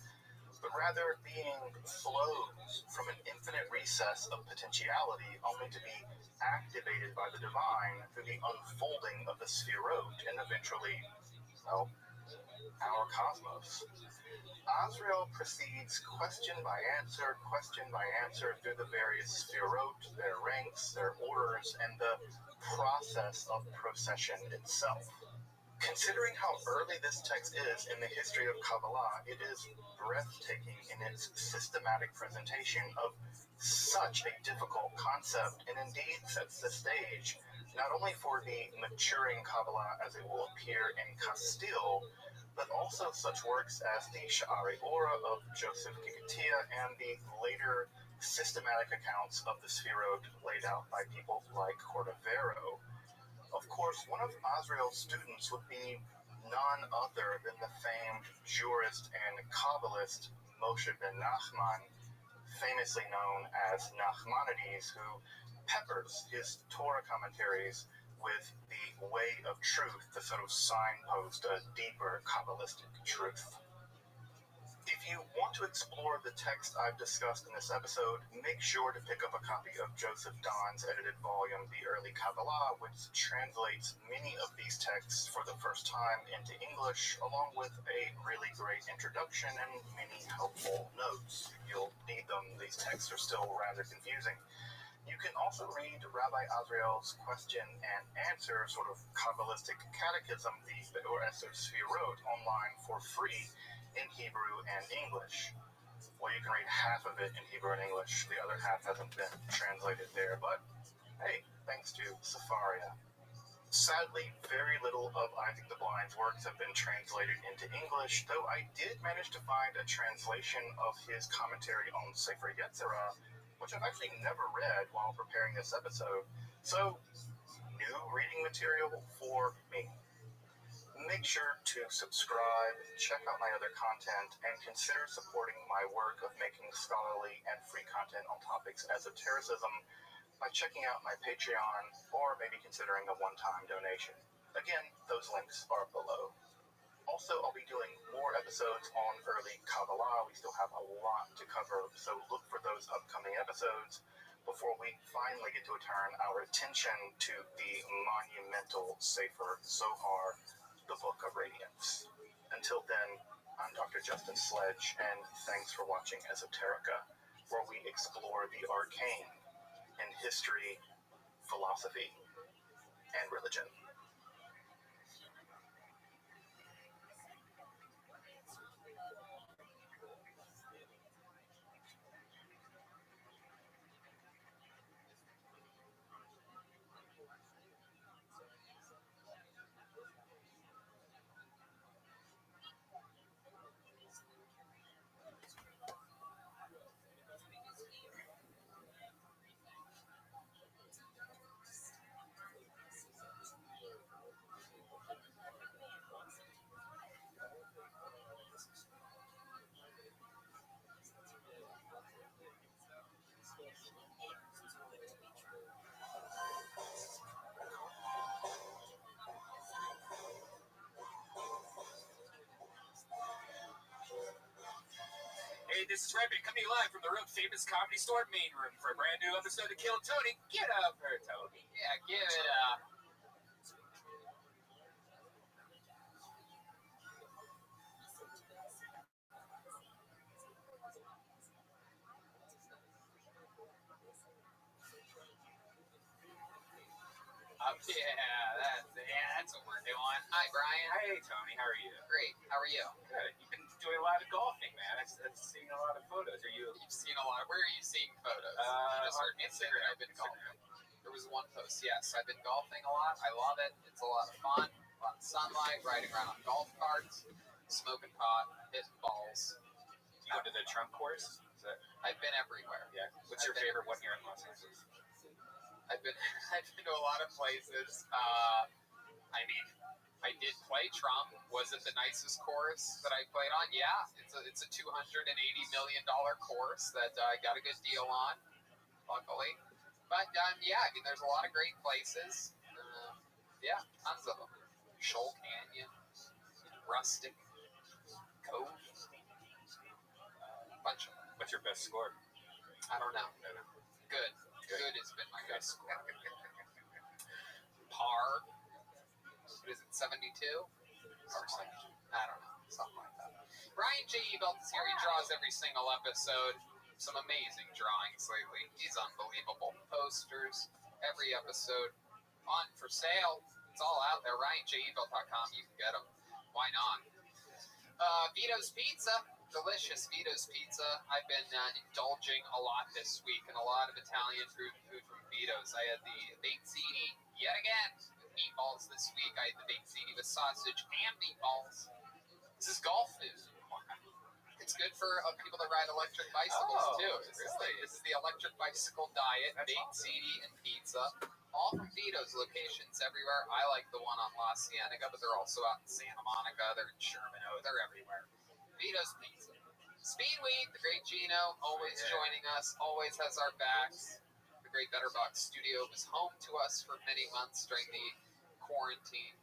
but rather being flows from an infinite recess of potentiality only to be activated by the divine through the unfolding of the Sphirot and eventually, well, our cosmos. Azrael proceeds question by answer through the various Sphirot, their ranks, their orders, and the process of procession itself. Considering how early this text is in the history of Kabbalah, it is breathtaking in its systematic presentation of such a difficult concept, and indeed sets the stage not only for the maturing Kabbalah as it will appear in Castile, but also such works as the Sha'ari Ora of Joseph Gigatia and the later systematic accounts of the Sfirot laid out by people like Cordovero. Of course, one of Azrael's students would be none other than the famed jurist and Kabbalist Moshe ben Nachman, famously known as Nachmanides, who peppers his Torah commentaries with the way of truth to sort of signpost a deeper Kabbalistic truth. If you want to explore the text I've discussed in this episode, make sure to pick up a copy of Joseph Don's edited volume, The Early Kabbalah, which translates many of these texts for the first time into English, along with a really great introduction and many helpful notes. You'll need them. These texts are still rather confusing. You can also read Rabbi Azrael's question and answer, sort of Kabbalistic catechism, the Esser Sfirot, online for free in Hebrew and English. Well, you can read half of it in Hebrew and English. The other half hasn't been translated there, but hey, thanks to Sefaria. Sadly, very little of Isaac the Blind's works have been translated into English, though I did manage to find a translation of his commentary on Sefer Yetzirah, which I've actually never read while preparing this episode. So, new reading material for me. Make sure to subscribe, check out my other content, and consider supporting my work of making scholarly and free content on topics esotericism by checking out my Patreon or maybe considering a one-time donation. Again, those links are below. Also, I'll be doing more episodes on early Kabbalah. We still have a lot to cover, so look for those upcoming episodes before we finally get to turn our attention to the monumental Sefer Zohar, the Book of Radiance. Until then, I'm Dr. Justin Sledge, and thanks for watching Esoterica, where we explore the arcane in history, philosophy, and religion. Hey, this is Redman coming live from the Real Famous Comedy Store main room for a brand new episode of Kill Tony. Get up here, Tony. Yeah, give it up. That's what we're doing. Hi, Brian. Hey, Tony. How are you? Great. How are you? Good. You've been doing a lot of golfing, man. I've seen a lot of photos. You've seen a lot. Where are you seeing photos? You just heard me say that I've been golfing. There was one post. Yes, I've been golfing a lot. I love it. It's a lot of fun. A lot of sunlight, riding around on golf carts, smoking pot, hitting balls. Do you go to the Trump course? I've been everywhere. Yeah. What's your favorite one here in Los Angeles? I've been to a lot of places. I mean, I did play Trump. Was it the nicest course that I played on? Yeah, it's a $280 million course that I got a good deal on, luckily. But yeah, I mean, there's a lot of great places. Yeah, tons of them. Shoal Canyon, Rustic, Cove, bunch of them. What's your best score? I don't know. Good has been my best score. Par. What is it, 72? Or something. I don't know. Something like that. Brian J. Ebelt is here. He draws every single episode. Some amazing drawings lately. He's unbelievable. Posters. Every episode on for sale. It's all out there. RyanJeville.com. You can get them. Why not? Vito's Pizza. Delicious Vito's Pizza. I've been indulging a lot this week in a lot of Italian food from Vito's. I had the baked ziti yet again with meatballs this week. I had the baked ziti with sausage and meatballs. This is golf food. It's good for people that ride electric bicycles too. This is the electric bicycle diet, baked ziti and pizza. All from Vito's locations everywhere. I like the one on La Cienega, but they're also out in Santa Monica. They're in Sherman Oaks. They're everywhere. Vito's Pizza. Speedweed, the great Gino, always joining us, always has our backs. The great Betterbox Studio was home to us for many months during the quarantine,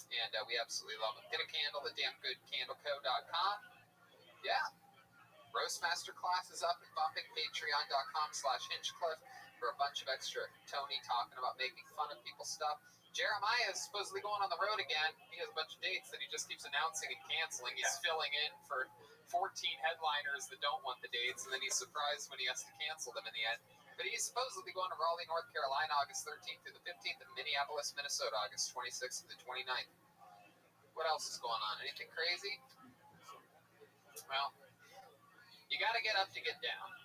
and we absolutely love them. Get a candle at damngoodcandleco.com. Yeah. Roast Master class is up and bumping. Patreon.com/Hinchcliffe for a bunch of extra Tony talking about making fun of people's stuff. Jeremiah is supposedly going on the road again. He has a bunch of dates that he just keeps announcing and canceling. He's filling in for 14 headliners that don't want the dates, and then he's surprised when he has to cancel them in the end. But he's supposedly going to Raleigh, North Carolina, August 13th through the 15th, and Minneapolis, Minnesota, August 26th to the 29th. What else is going on? Anything crazy? Well, you got to get up to get down.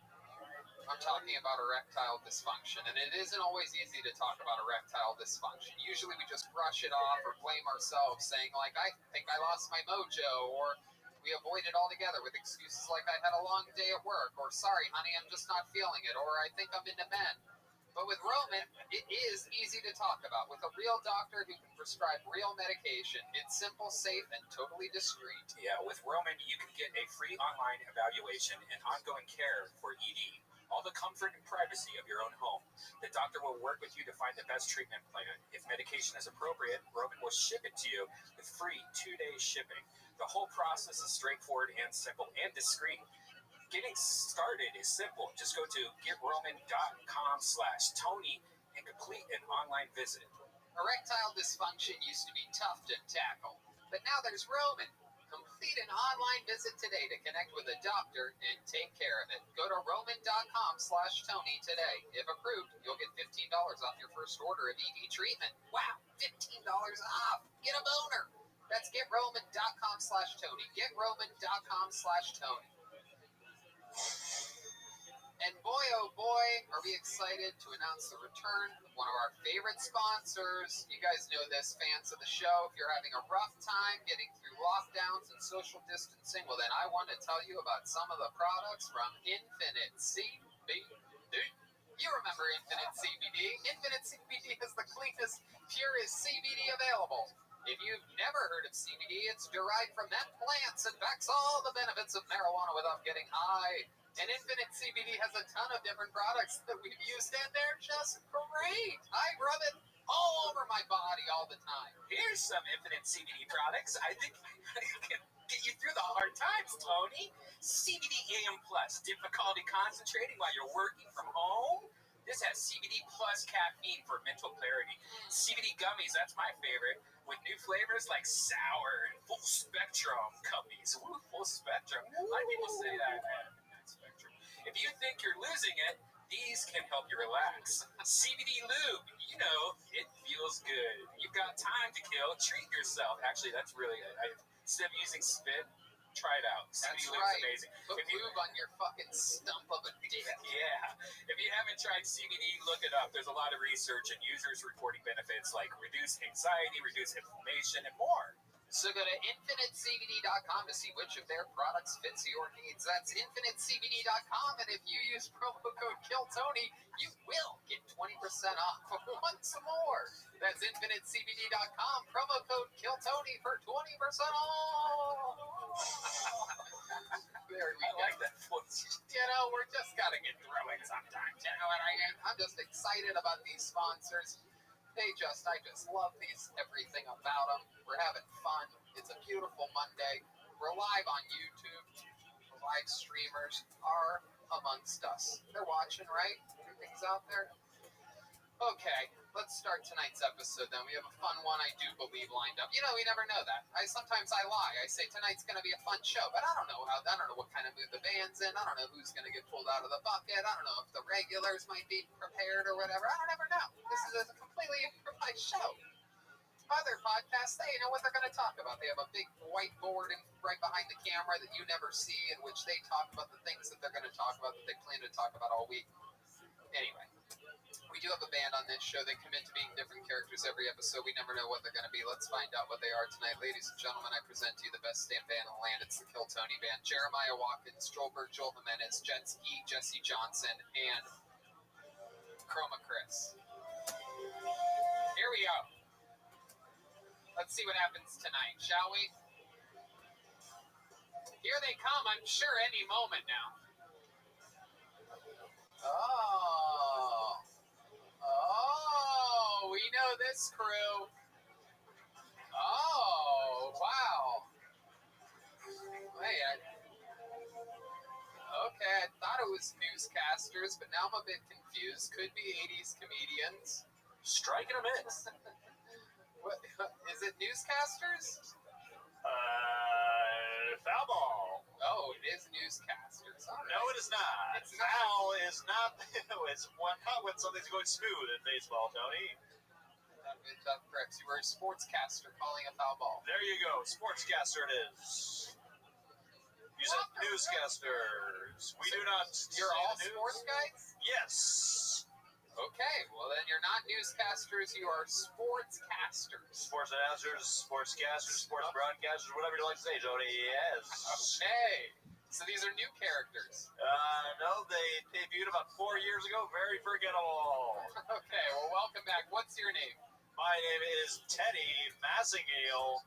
I'm talking about erectile dysfunction, and it isn't always easy to talk about erectile dysfunction. Usually we just brush it off or blame ourselves, saying like, I think I lost my mojo, or we avoid it altogether with excuses like I had a long day at work, or sorry, honey, I'm just not feeling it, or I think I'm into men. But with Roman, it is easy to talk about. With a real doctor who can prescribe real medication, it's simple, safe, and totally discreet. Yeah, with Roman, you can get a free online evaluation and ongoing care for ED. All the comfort and privacy of your own home. The doctor will work with you to find the best treatment plan. If medication is appropriate, Roman will ship it to you with free 2-day shipping. The whole process is straightforward and simple and discreet. Getting started is simple. Just go to getroman.com/Tony and complete an online visit. Erectile dysfunction used to be tough to tackle, but now there's Roman. Complete an online visit today to connect with a doctor and take care of it. Go to roman.com/Tony today. If approved, you'll get $15 off your first order of ED treatment. Wow, $15 off. Get a boner. That's getroman.com/Tony. Getroman.com/Tony. And boy, oh boy, are we excited to announce the return of one of our favorite sponsors. You guys know this, fans of the show. If you're having a rough time getting through lockdowns and social distancing, well then I want to tell you about some of the products from Infinite CBD. You remember Infinite CBD. Infinite CBD is the cleanest, purest CBD available. If you've never heard of CBD, it's derived from hemp plants and packs all the benefits of marijuana without getting high. And Infinite CBD has a ton of different products that we've used, and they're just great. I rub it all over my body all the time. Here's some Infinite CBD products I think can get you through the hard times, Tony. CBD AM Plus, difficulty concentrating while you're working from home. This has CBD plus caffeine for mental clarity. CBD gummies, that's my favorite, with new flavors like sour and full spectrum gummies. Ooh, full spectrum. A lot of people say that, man. Spectrum. If you think you're losing it, these can help you relax. CBD lube, you know, it feels good. You've got time to kill, treat yourself. Actually, that's really good. Instead of using spit, try it out. CBD lube's amazing. Put lube on your fucking stump of a dick. Yeah. If you haven't tried CBD, look it up. There's a lot of research and users reporting benefits like reduced anxiety, reduced inflammation, and more. So go to infinitecbd.com to see which of their products fits your needs. That's infinitecbd.com, and if you use promo code KILLTONY, you will get 20% off. Once more, that's infinitecbd.com, promo code KILLTONY for 20% off. There we go. I like that voice. You know, we're just gotta get through it sometimes. You know what I mean? I'm just excited about these sponsors. I just love everything about them. We're having fun. It's a beautiful Monday. We're live on YouTube. The live streamers are amongst us. They're watching, right? Everything's out there. Okay, let's start tonight's episode then. We have a fun one, I do believe, lined up. You know, we never know that. Sometimes I lie. I say tonight's going to be a fun show, but I don't know what kind of mood the band's in. I don't know who's going to get pulled out of the bucket. I don't know if the regulars might be prepared or whatever. I don't ever know. This is a completely improvised show. other podcasts, they know what they're going to talk about. They have a big whiteboard right behind the camera that you never see, in which they talk about the things that they're going to talk about that they plan to talk about all week. Anyway, we do have a band on this show. They commit to being different characters every episode. We never know what they're going to be. Let's find out what they are tonight. Ladies and gentlemen, I present to you the best stand band in the land. It's the Kill Tony Band. Jeremiah Watkins, Joelberg, Joel Jimenez, Jetski, Jesse Johnson, and Chroma Chris. Here we go. Let's see what happens tonight, shall we? Here they come, I'm sure, any moment now. Oh, we know this crew. Oh, wow. Wait, okay, I thought it was newscasters, but now I'm a bit confused. Could be 80s comedians. Striking a miss. What, is it newscasters? Foul ball. Oh, it is newscasters. All right. No, it is not. It's not. Foul is not. It's not when something's going smooth in baseball, Tony. Correct. You were a sportscaster calling a foul ball. There you go. Sportscaster it is. You said newscasters. We do not. You're say all the news. sports guys? Yes. Okay, well then you're not newscasters, you are sportscasters. Sports announcers, sportscasters, sports broadcasters, whatever you like to say, Tony. Yes. Okay. So these are new characters. No, they debuted about 4 years ago. Very forgettable. Okay, well welcome back. What's your name? My name is Teddy Massingale.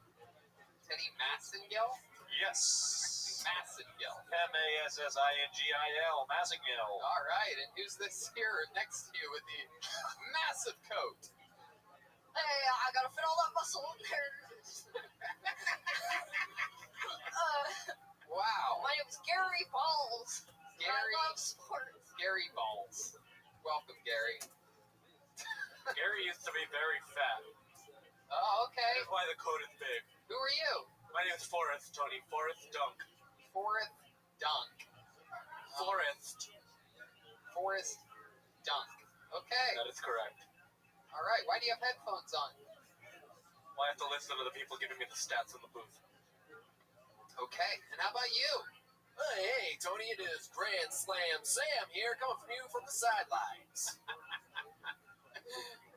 Teddy Massingale? Yes. Massingale. Massingale. Massingale. All right, and who's this here next to you with the massive coat? Hey, I gotta fit all that muscle in there. Wow. My name's Gary Balls. Gary. I love sports. Gary Balls. Welcome, Gary. Gary used to be very fat. Oh, okay. That's why the coat is big. Who are you? My name is Forrest, Tony. Forrest Dunk. Forrest Dunk. Forrest. Forrest Dunk. Okay. That is correct. All right. Why do you have headphones on? Well, I have to listen to the people giving me the stats in the booth. Okay. And how about you? Hey, Tony, it is Grand Slam Sam here, coming from you from the sidelines.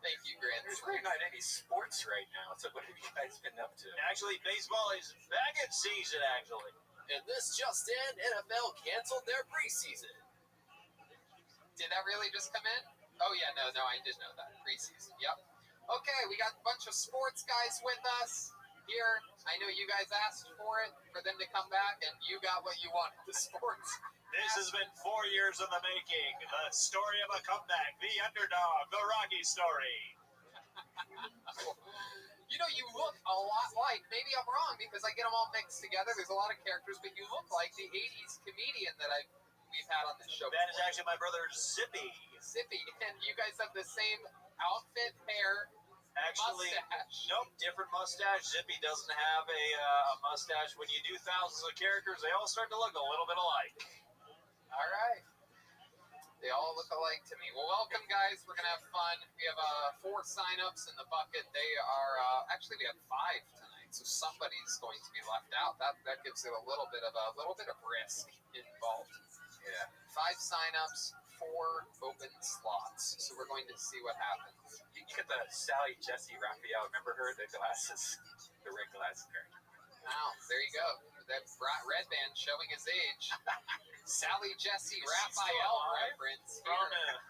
Thank you, Grant. There's really not any sports right now, so what have you guys been up to? Actually, baseball is back in season, actually. And this just in, NFL canceled their preseason. Did that really just come in? Oh, yeah, no, I did know that. Preseason, yep. Okay, we got a bunch of sports guys with us here. I know you guys asked for it, for them to come back, and you got what you wanted, the sports. This has been 4 years in the making. The story of a comeback, the underdog, the Rocky story. You know, you look a lot like, maybe I'm wrong because I get them all mixed together. There's a lot of characters, but you look like the 80s comedian that we've had on this show. That is actually my brother Zippy. Zippy, and you guys have the same outfit, hair, Actually, mustache. Nope, different mustache. Zippy doesn't have a mustache. When you do thousands of characters, they all start to look a little bit alike. All right. They all look alike to me. Well, welcome, guys. We're going to have fun. We have 4 signups in the bucket. They are, actually, we have 5 tonight, so somebody's going to be left out. That gives it a little bit of risk involved. Yeah. 5 signups, 4 open slots. So we're going to see what happens. You get the Sally Jesse Raphael. Remember her? The glasses, the red glasses. Wow, there you go. That red band showing his age. Sally Jesse Raphael reference here.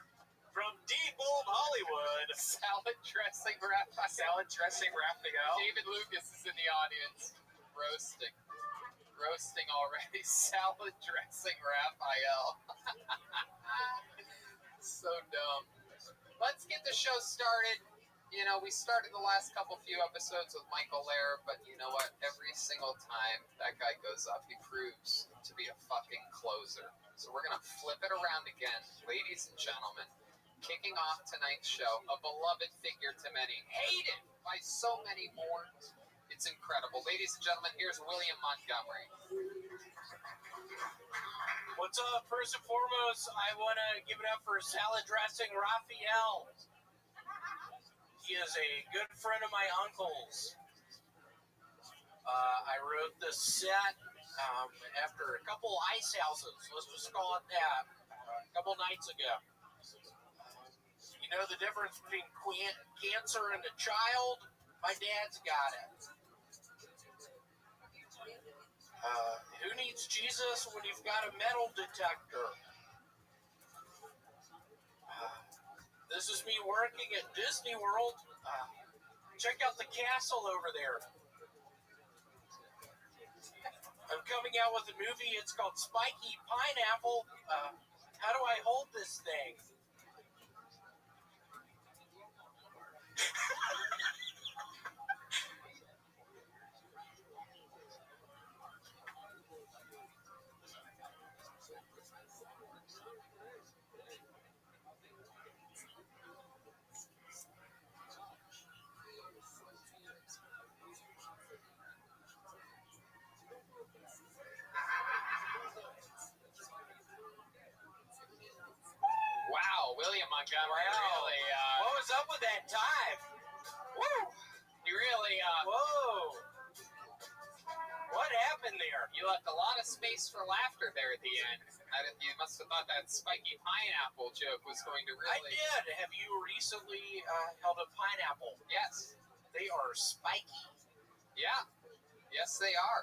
From deep old Hollywood. Salad dressing Raphael. Salad dressing Raphael. David Lucas is in the audience. Roasting already. Salad dressing Raphael. So dumb. Let's get the show started. You know, we started the last few episodes with Michael Lair, but you know what? Every single time that guy goes up, he proves to be a fucking closer. So we're going to flip it around again. Ladies and gentlemen, kicking off tonight's show, a beloved figure to many, hated by so many more. It's incredible. Ladies and gentlemen, here's William Montgomery. What's up? First and foremost, I want to give it up for salad dressing Raphael. He is a good friend of my uncle's. I wrote this set after a couple ice houses. Let's just call it that. A couple nights ago. You know the difference between cancer and a child? My dad's got it. Who needs Jesus when you've got a metal detector? This is me working at Disney World. Check out the castle over there. I'm coming out with a movie. It's called Spiky Pineapple. How do I hold this thing? Wow, William Montgomery really. What was up with that time? Woo! You really. Whoa! What happened there? You left a lot of space for laughter there at the end. You must have thought that spiky pineapple joke was going to really. I did. Have you recently held a pineapple? Yes. They are spiky. Yeah. Yes, they are.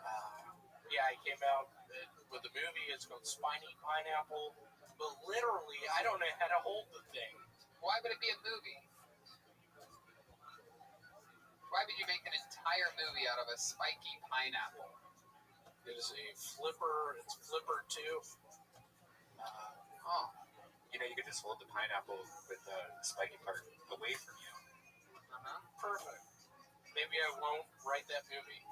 Yeah, I came out with the movie. It's called Spiny Pineapple. But literally, I don't know how to hold the thing. Why would it be a movie? Why would you make an entire movie out of a spiky pineapple? It is a flipper. It's flipper 2. You know, you could just hold the pineapple with the spiky part away from you. Perfect. Maybe I won't write that movie.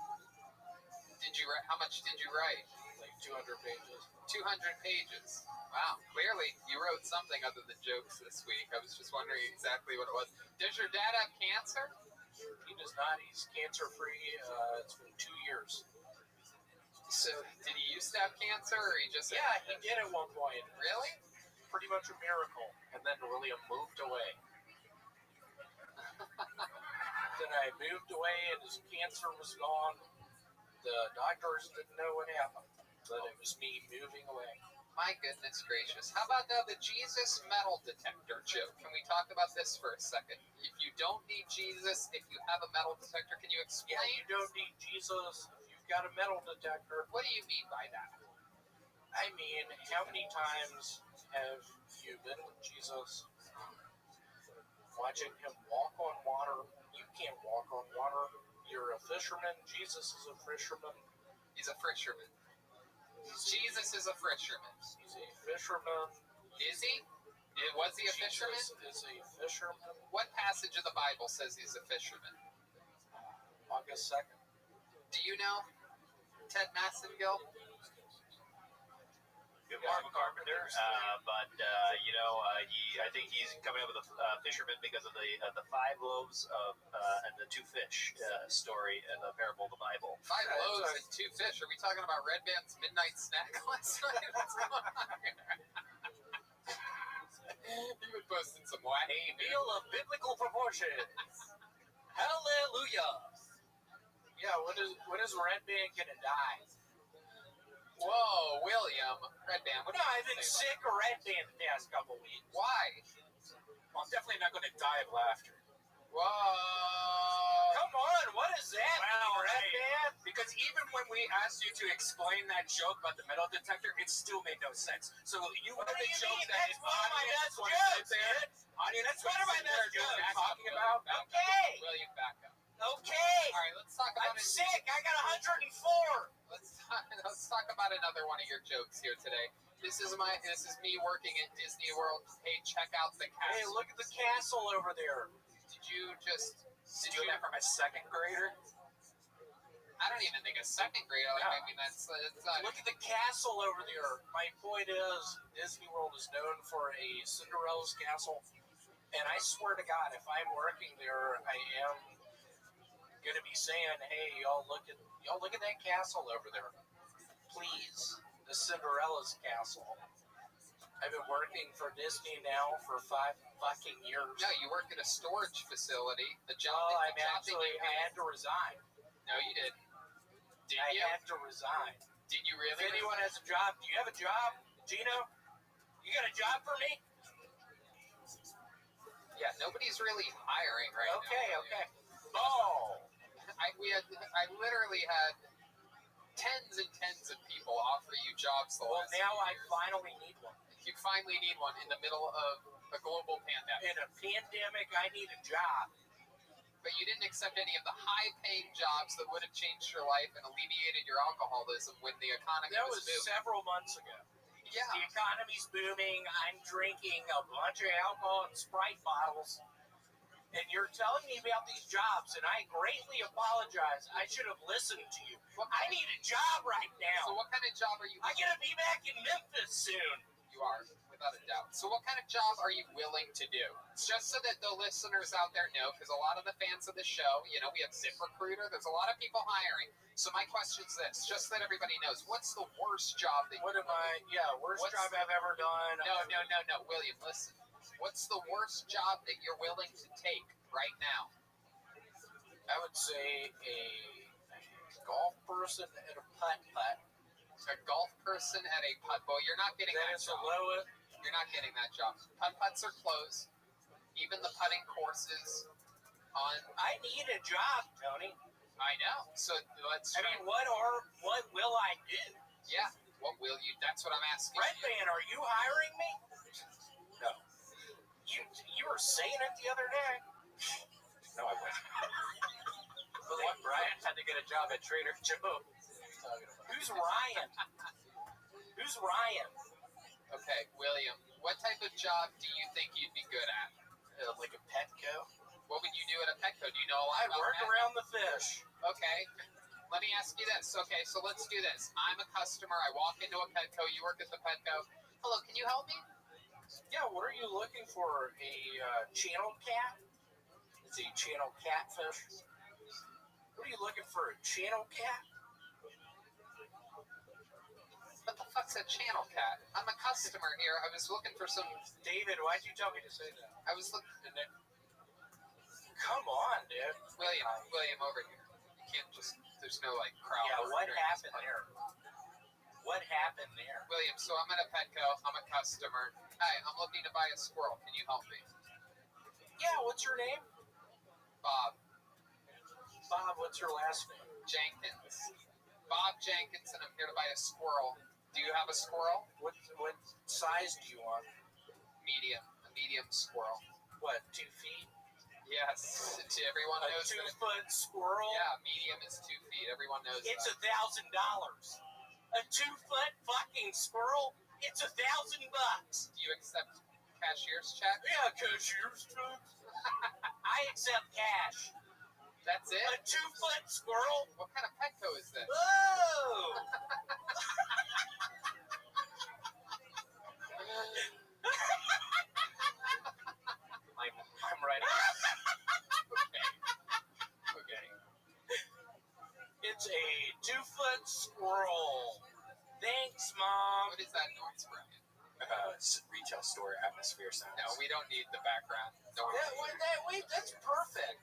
Did you write? How much did you write? Like 200 pages. 200 pages. Wow. Clearly, you wrote something other than jokes this week. I was just wondering exactly what it was. Does your dad have cancer? He does not. He's cancer-free. It's been 2 years. So, did he used to have cancer, or he just... Yeah, he did at one point. Really? Pretty much a miracle. And then William moved away. Then I moved away, and his cancer was gone. The doctors didn't know what happened, but it was me moving away. My goodness gracious. How about now the Jesus metal detector joke? Can we talk about this for a second? If you don't need Jesus, if you have a metal detector, can you explain? Yeah, you don't need Jesus if you've got a metal detector. What do you mean by that? I mean, how many times have you been with Jesus, watching him walk on water? You can't walk on water. You're a fisherman. Jesus is a fisherman. He's a fisherman. Jesus is a fisherman. He's a fisherman. Is he? Was he a fisherman? Jesus is a fisherman. What passage of the Bible says he's a fisherman? August 2nd. Do you know? Ted Massengill? Good Mark Carpenter, but I think he's coming up with a fisherman because of the 5 loaves of and the 2 fish story in the parable of the Bible. 5 loaves and 2 fish. Are we talking about Red Band's midnight snack last night? What's going on here? He was posting some wacky meal of biblical proportions. Hallelujah. Yeah, when is Red Band gonna die? Whoa, William. Red Band, what do No, you I've been say sick of Red Band the past couple weeks. Why? Well, I'm definitely not going to die of laughter. Whoa. Come on, what is that? Wow, Red hey. Band? Because even when we asked you to explain that joke about the metal detector, it still made no sense. So you What wanted do the you joke mean? that That's is one of my audience best is going to jokes, sit there. man. Audience That's is one going of to my sit there best doing jokes. what talking about. Okay. William, back up. Okay. All right, let's talk about I'm sick. I got 104. Let's talk about another one of your jokes here today. This is me working at Disney World. Hey, check out the castle. Hey, look at the castle over there. Did you Stealing that from a 2nd grader? I don't even think a 2nd grader. Like, I mean, that's not. Look at the castle over there. My point is, Disney World is known for a Cinderella's castle, and I swear to God, if I'm working there, I am gonna be saying, "Hey, y'all look at that castle over there, please, the Cinderella's castle." I've been working for Disney now for 5 fucking years. No, you work at a storage facility. The job Well, that, I'm actually, I had to resign. No, you didn't. Did I you? had to resign. Did you really? If anyone has a job, do you have a job, Gino? You got a job for me? Yeah, nobody's really hiring right now. Okay. Oh. I literally had tens and tens of people offer you jobs. Well, now I finally need one. You finally need one in the middle of a global pandemic. In a pandemic, I need a job. But you didn't accept any of the high-paying jobs that would have changed your life and alleviated your alcoholism when the economy That was was booming. several months ago. Yeah. The economy's booming. I'm drinking a bunch of alcohol and Sprite bottles. And you're telling me about these jobs, and I greatly apologize. I should have listened to you. I need a job right now. So what kind of job are you? I gotta be back in Memphis soon. You are, without a doubt. So what kind of job are you willing to do? Just so that the listeners out there know, because a lot of the fans of the show, we have ZipRecruiter. There's a lot of people hiring. So my question is this, just so that everybody knows, what's the worst job that worst job I've ever done? No, William, listen. What's the worst job that you're willing to take right now? I would say a golf person at a putt-putt. A golf person at a putt. Well, you're not getting that job. You're not getting that job. Putt-putts are closed. Even the putting courses on... I need a job, Tony. I know. So let's... what will I do? Yeah. What will you... That's what I'm asking Red Band, are you hiring me? No. You were saying it the other day. No, I wasn't. Brian had to get a job at Trader Joe's. Who's Ryan? Who's Ryan? Okay, William, what type of job do you think you'd be good at? Like a Petco? What would you do at a Petco? Do you know a lot about work that? around the fish. Okay. Let me ask you this. Okay, so let's do this. I'm a customer. I walk into a Petco. You work at the Petco. Hello, can you help me? Yeah, what are you looking for? A channel cat? It's a channel catfish. What are you looking for? A channel cat? What the fuck's a channel cat? I'm a customer here. I was looking for some... David, why'd you tell me to say that? I was looking... Come on, dude. William, over here. You can't just... There's no, crowd. Yeah, what happened there? What happened there? William, so I'm at a Petco. I'm a customer. Hi, I'm looking to buy a squirrel. Can you help me? Yeah, what's your name? Bob. Bob, what's your last name? Jenkins. Bob Jenkins, and I'm here to buy a squirrel. Do you have a squirrel? What size do you want? Medium. A medium squirrel. What, 2 feet? Yes. Everyone knows a 2-foot squirrel? Yeah, medium is 2 feet. Everyone knows it's that. $1,000. A 2-foot fucking squirrel? It's $1,000. Do you accept cashier's check? Yeah, cashier's check. I accept cash. That's it? A 2-foot squirrel? What kind of Petco is this? Whoa! I'm ready. Okay. It's a 2-foot squirrel. Thanks, Mom. What is that noise, Brian? Retail store atmosphere sounds. No, we don't need the background. No, That's perfect.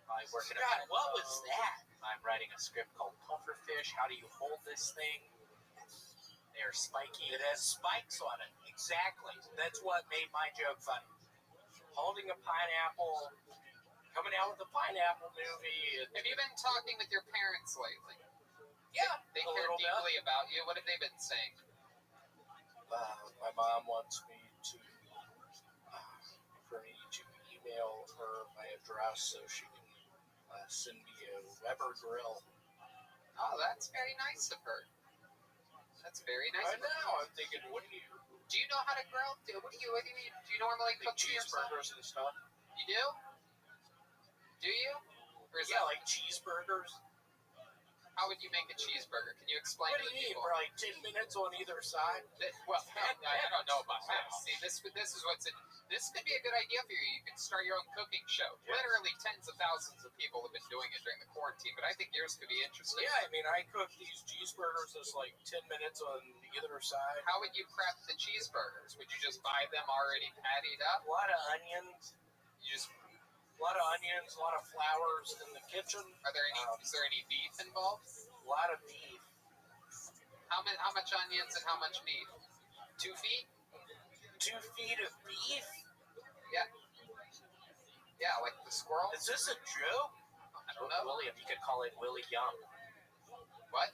God, what was that? I'm writing a script called Pufferfish. How do you hold this thing? They're spiky. It has spikes on it. Exactly. That's what made my joke funny. Holding a pineapple, coming out with a pineapple movie. Have you been talking with your parents lately? Yeah, They a care little bit. deeply about you. What have they been saying? My mom wants me to, for me to email her my address so she can send me a Weber grill. Oh, that's very nice of her. That's very nice. I know. I'm thinking, what do you? Do you know how to grill? What do you normally cook for yourself? Cheeseburgers and stuff. You do? Do you? Or is Yeah, that like cheeseburgers. How would you make a cheeseburger? Can you explain What to do the you people? mean? For like 10 minutes on either side? Well, I don't know about that. See, this is what's in. This could be a good idea for you. You could start your own cooking show. Yes. Literally, tens of thousands of people have been doing it during the quarantine, but I think yours could be interesting. Yeah, I mean, I cook these cheeseburgers that's like 10 minutes on either side. How would you prep the cheeseburgers? Would you just buy them already pattied up? A lot of onions. You just A lot of onions, a lot of flowers in the kitchen. Are there any? Is there any beef involved? A lot of beef. How much onions and how much beef? 2 feet? 2 feet of beef? Yeah. Yeah, like the squirrel. Is this a joke? I don't know. William, you could call it Willie Yum. What?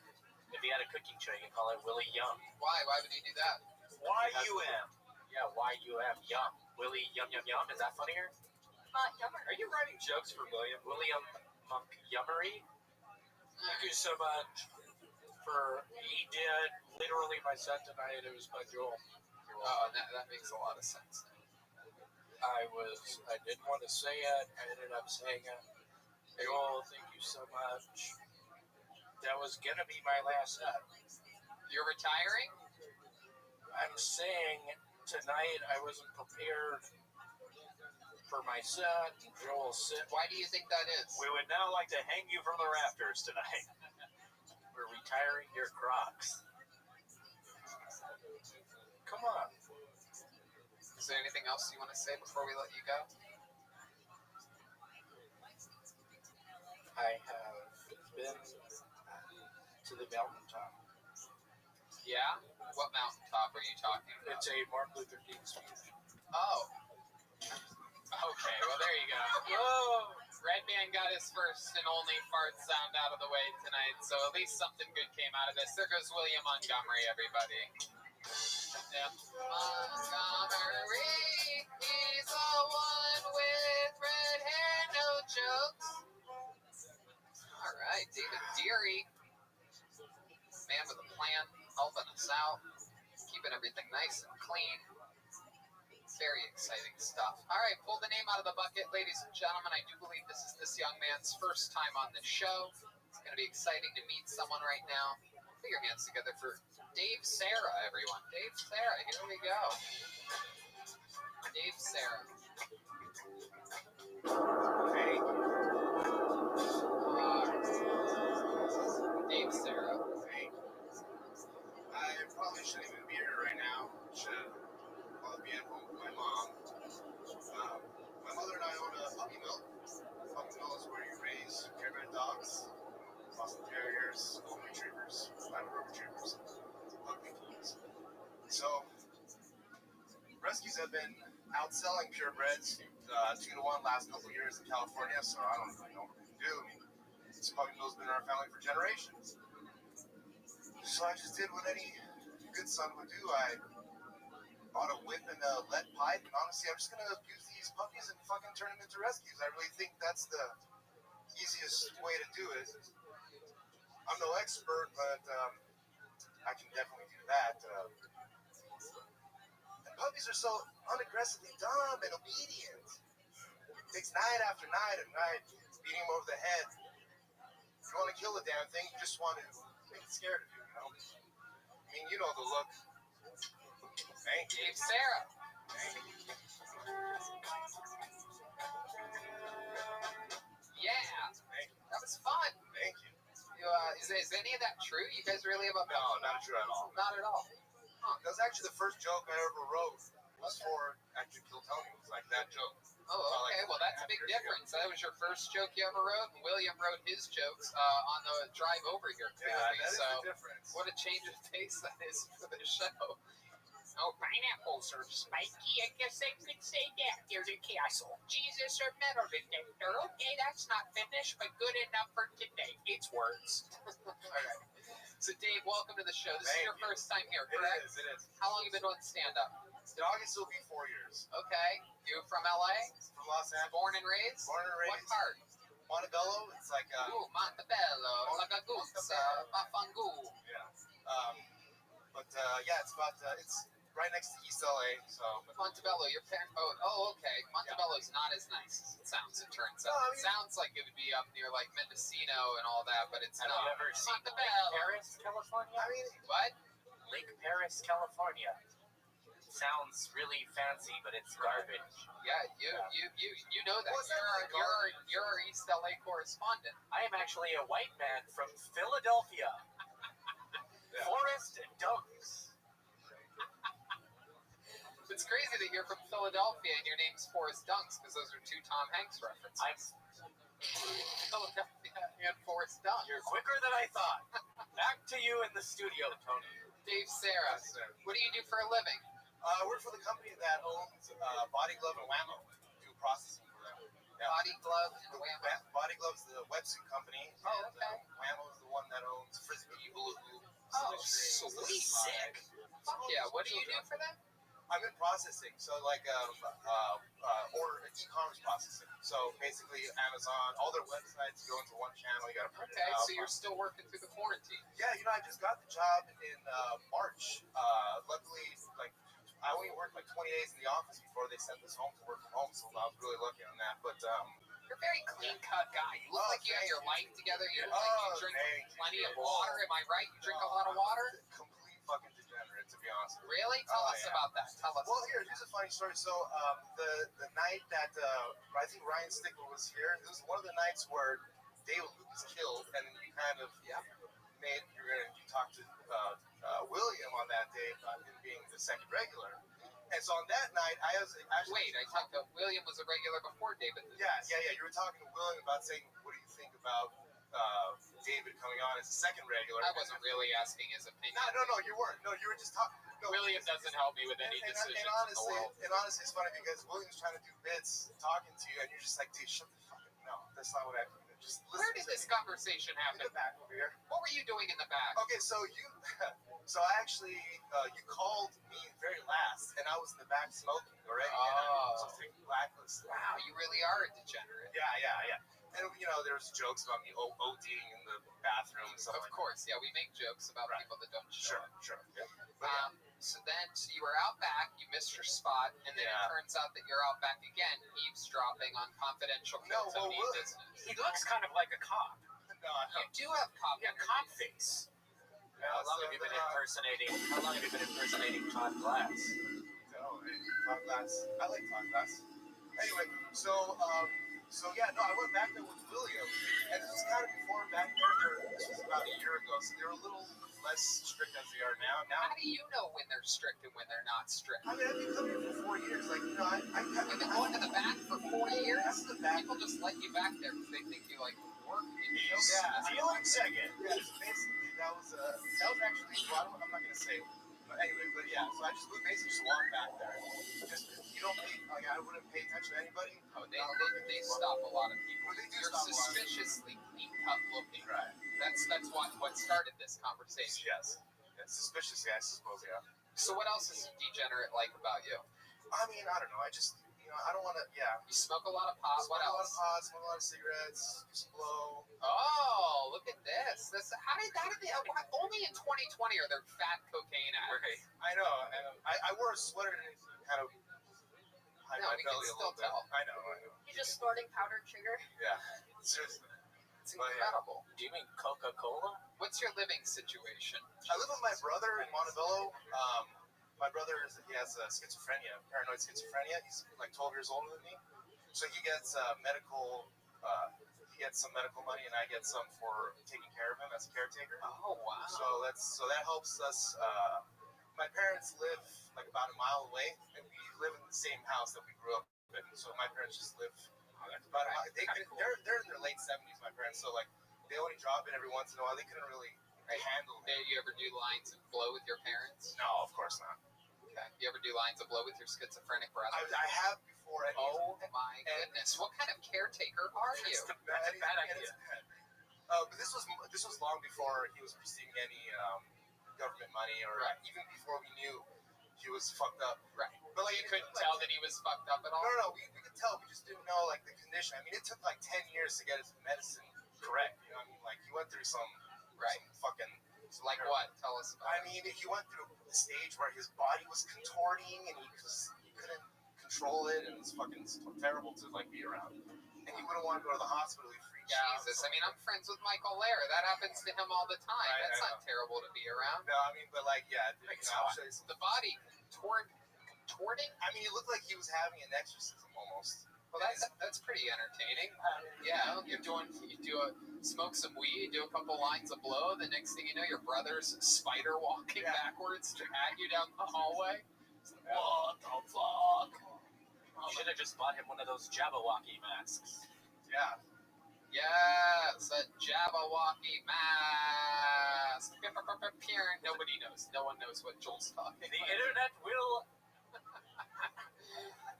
If he had a cooking show, you could call it Willie Yum. Why? Why would he do that? Y-U-M. Yeah, Y-U-M. Yum. Willie Yum Yum Yum. Is that funnier? Yummer. Are you writing jokes for William? William Montgomery? Thank you so much for he did literally my set tonight. It was by Joel. Oh, that makes a lot of sense. I didn't want to say it. I ended up saying it. Joel, thank you so much. That was gonna be my last set. You're retiring? I'm saying tonight I wasn't prepared for my set. Joel said, Why do you think that is? We would now like to hang you from the rafters tonight. we're retiring your Crocs. Come on. Is there anything else you want to say before we let you go? I have been to the mountaintop. Yeah? What mountaintop are you talking about? It's a Martin Luther King speech. Oh. Okay, well, there you go. Whoa! Redman got his first and only fart sound out of the way tonight, so at least something good came out of this. There goes William Montgomery, everybody. Yep. Montgomery, he's the one with red hair, no jokes. All right, David Deary, man with a plan, helping us out, keeping everything nice and clean. Very exciting stuff. All right, pull the name out of the bucket, ladies and gentlemen. I do believe this is this young man's first time on the show. It's going to be exciting to meet someone right now. Put your hands together for Dave Sarah, everyone. Dave Sarah, here we go. Dave Sarah. Hey. Dave Sarah. Hey. I probably shouldn't even be here right now. Should probably be at home with my mom. My mother and I own a puppy mill. Puppy mill is where you raise purebred dogs, Boston Terriers, Golden Retrievers, Labrador Retrievers, puppies. So, rescues have been outselling purebreds 2-to-1 last couple of years in California, so I don't really know what we can do. I mean, this puppy mill's been in our family for generations. So I just did what any good son would do. I bought a whip and a lead pipe, and honestly, I'm just gonna abuse these puppies and fucking turn them into rescues. I really think that's the easiest way to do it. I'm no expert, but I can definitely do that. And puppies are so unaggressively dumb and obedient. It takes night after night and night beating them over the head. If you want to kill the damn thing, you just want to make it scared of you, you know? I mean, you know the look. Thank you. Dave Sarah. Thank you. Yeah. Thank you. That was fun. Thank you. Is any of that true? You guys really have a No, not true at all. Not at all. Huh. That was actually the first joke I ever wrote. Was for actually Kill Tony. It was like that joke. Oh, okay. Well, that's a big difference. That was your first joke you ever wrote, and William wrote his jokes on the drive over here. Yeah, Clearly. that is So, the difference. what a change of pace that is for the show. Oh, pineapples are spiky. I guess I could say that. There's a castle. Jesus or metal detector. Okay, that's not finished, but good enough for today. It's words. All right. So, Dave, welcome to the show. This is your first time here, correct? It is. How long have you been doing stand-up? In August will be 4 years. Okay. You from LA? From Los Angeles. Born and raised? Born and What raised. part? Montebello. It's like Ooh, Montebello. Lagaguzza. Mafangoo. yeah. But yeah, it's about it's right next to East LA. So Montebello, your parents. Oh, okay. Montebello's not as nice as it sounds. It turns out. No, I mean- It sounds like it would be up near like Mendocino and all that, but it's Have not. you ever seen Lake Montebello. Paris, California? I mean, What? Lake Paris, California. Sounds really fancy, but it's garbage. Yeah, you know that. What's that like, You're our East LA correspondent. I am actually a white man from Philadelphia. Forrest Dunks. It's crazy that you're from Philadelphia and your name's Forrest Dunks because those are two Tom Hanks references. Philadelphia and Forrest Dunks. You're quicker than I thought. Back to you in the studio, Tony. Dave Sarah, what do you do for a living? I work for the company that owns Body Glove and Whammo. Do processing for them. Yeah. Body Glove and Whammo. Body Glove's the wetsuit company. Oh, and, okay. Whammo's the one that owns Frisbee, Hula Hoop. Oh, Slip sweet. Slide. Fuck yeah. What do you do for them? I'm in processing, so like order e-commerce processing. So basically, Amazon, all their websites go into one channel. You got to print Okay, it out. so you're still working through the quarantine. Yeah, I just got the job in March. Luckily, like I only worked like 20 days in the office before they sent us home to work from home, so I was really lucky on that. But You're a very clean-cut guy. You look like you have your life together. You look like you drink plenty of you. water. Am I right? You drink a lot of water? Complete fucking degenerate, to be honest. Really? Tell us yeah. about that. Tell us. Well, here's a funny story. So, the night that I think Ryan Stickler was here, it was one of the nights where David Luke was killed, and you kind of you talked to William on that day about him being the second regular. And so on that night, I was actually Wait, I talked to William was a regular before David. Yeah. You were talking to William about saying, what do you think about David coming on as a second regular? I wasn't really asking his opinion. No, you weren't. No, you were just talking. No, William doesn't help me with any decisions in the world. And honestly, it's funny because William's trying to do bits, talking to you, and you're just like, dude, shut the fuck up. No, that's not what I mean. Just listen. Where did this conversation happen? In the back over here. What were you doing in the back? Okay, so so I actually, you called me very last, and I was in the back smoking already. And I was just taking blacklist. Wow, you really are a degenerate. Yeah. And there's jokes about me ODing in the bathroom and stuff. Of course, yeah, we make jokes about people that don't show up. Sure. Yeah. But, So you were out back, you missed your spot, and then it turns out that you're out back again, eavesdropping on confidential Kill Tony business. He looks kind of like a cop. You do have cop cop face. How long have you been impersonating Todd Glass? Todd Glass. I like Todd Glass. Anyway, I went back there with William, and this was kind of before back there. This was about a year ago, so they were a little less strict as they are now. How do you know when they're strict and when they're not strict? I mean, I've been coming here for 4 years. Like, You've been going to the back for 4 years? That's the back. People just let you back there because they think you like work. Feeling second. Yeah, so basically that was actually, well, I'm not gonna say, but anyway, so I just walked back there. Just you don't pay, like I wouldn't pay attention to anybody. Oh, they stop a lot of people. Well, they do You're stop a lot of suspiciously clean cut looking. Right. That's what started this conversation. Yes. Suspiciously, I suppose. Yeah. So what else is degenerate like about you? I mean, I don't know. I just, I don't want to. Yeah. You smoke a lot of pot. What else? Smoke a lot of pot. Smoke a lot of cigarettes. Just blow. Oh, look at this. How did only in 2020 are there fat cocaine addicts? Right. I know. I wore a sweater and it kind of hide my belly a little bit. I know. You just snorting powdered sugar? Yeah. Seriously. It's incredible. Do you mean Coca-Cola? What's your living situation? I live with my brother in Montebello. My brother has schizophrenia, paranoid schizophrenia. He's like 12 years older than me, so he gets medical. He gets some medical money, and I get some for taking care of him as a caretaker. Oh wow! So that helps us. My parents live like about a mile away, and we live in the same house that we grew up in. So my parents just live about a mile. They're in their late 70s, my parents. So like they only drop in every once in a while. They couldn't really handle it. Do you ever do lines of blow with your parents? No, of course not. Okay. You ever do lines of blow with your schizophrenic brother? I have before. Oh my goodness! What kind of caretaker are you? That's a bad idea. But this was long before he was receiving any government money, or even before we knew he was fucked up. Right. But like you couldn't tell that he was fucked up at all. No, we could tell. We just didn't know like the condition. I mean, it took like 10 years to get his medicine correct. You know what I mean? Like he went through some fucking So like what? Tell us about I mean, he went through the stage where his body was contorting and he couldn't control it, and it was fucking terrible to like be around. And he wouldn't want to go to the hospital. He freaked out. Jesus, I mean, I'm friends with Michael Lair. That happens to him all the time. Right, That's I not terrible to be around. No, I mean, but like, yeah, dude, I'll show you some. The body contorting. I mean, he looked like he was having an exorcism almost. Well, that's pretty entertaining. Yeah, smoke some weed, do a couple lines of blow. The next thing you know, your brother's spider walking backwards at you down the hallway. What the fuck? You should have just bought him one of those Jabberwocky masks. Yeah. Yes, a Jabberwocky mask. Nobody knows. No one knows what Joel's talking about. The internet will...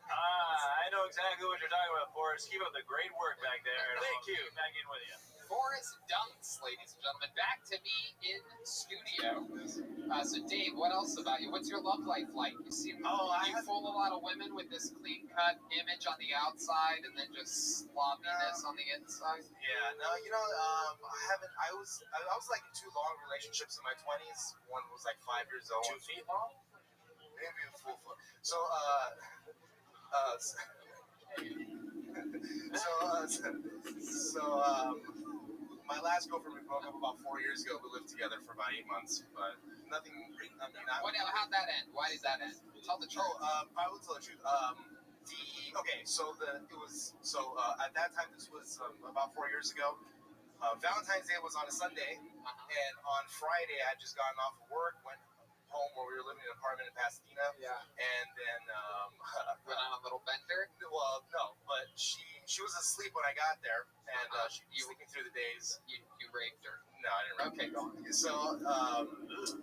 I know exactly what you're talking about, Forrest. Keep up the great work back there. Thank you. Back in with you. Forrest Dunks, ladies and gentlemen, back to me in studio. So, Dave, what else about you? What's your love life like? You seem you fool a lot of women with this clean-cut image on the outside and then just sloppiness on the inside. Yeah, no, I haven't. I was like in 2 long relationships in my 20s. One was like 5 years old. 2 feet long? Maybe a full foot. So, my last girlfriend, we broke up about 4 years ago. We lived together for about 8 months, but nothing. I mean, how'd that end? Why did that end? Tell the truth. I will tell the truth. At that time, this was about 4 years ago. Valentine's Day was on a Sunday, and on Friday, I had just gotten off of work, went home where we were living in an apartment in Pasadena. Yeah. And then went on a little bender. Well, no, but she was asleep when I got there, and she was sleeping through the days. You raped her? No, I didn't. Okay, go on. So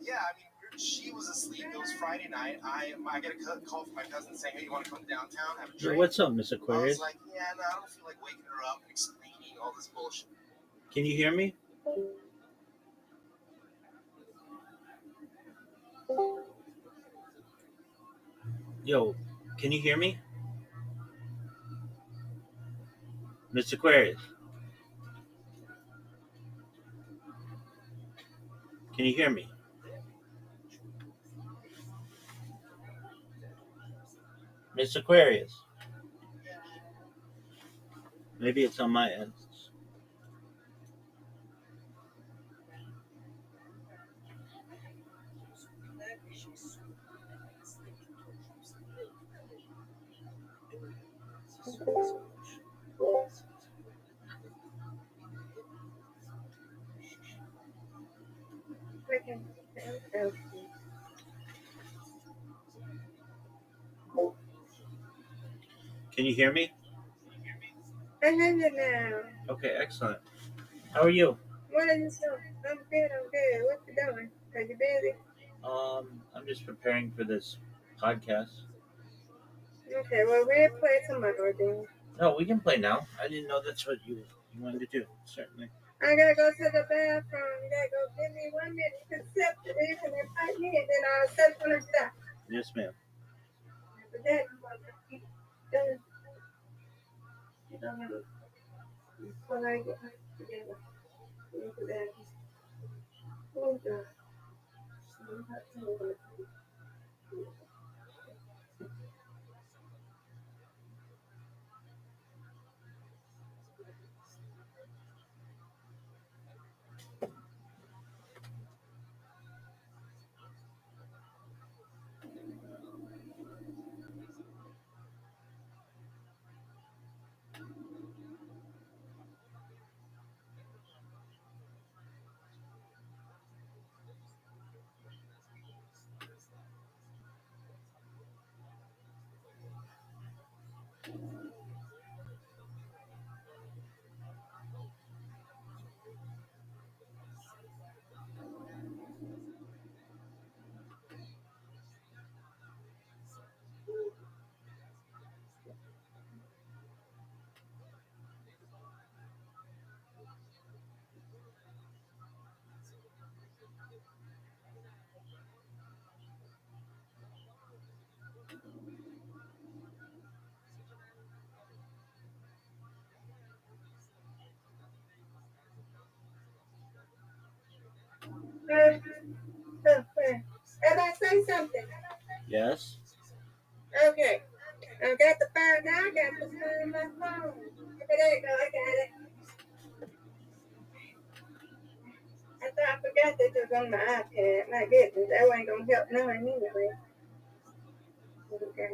yeah, I mean, she was asleep. It was Friday night. I get a call from my cousin saying, "Hey, you want to come downtown, have a drink?" What's up, Miss I Aquarius? was like, "Yeah, no, I don't feel like waking her up and explaining all this bullshit." Can you hear me? Yo, can you hear me? Miss Aquarius. Can you hear me? Miss Aquarius. Maybe it's on my end. Can you hear me? I hear you now. Okay, excellent. How are you? What are you doing? I'm good. What you doing? Are you busy? I'm just preparing for this podcast. Okay, well, we'll play some other then. No, we can play now. I didn't know that's what you wanted to do. Certainly. I gotta go to the bathroom. You gotta go give me 1 minute. You can step to this and then fight me, and then I'll step on the step. Yes, ma'am. But that, you don't know. When I get together, into that. Oh, God. Everybody say something. Yes. Okay. I got the phone now. I got the phone in my phone. Okay, there you go. I got it. I thought I forgot that it was on my iPad. My goodness, that ain't gonna help none anyway. Okay.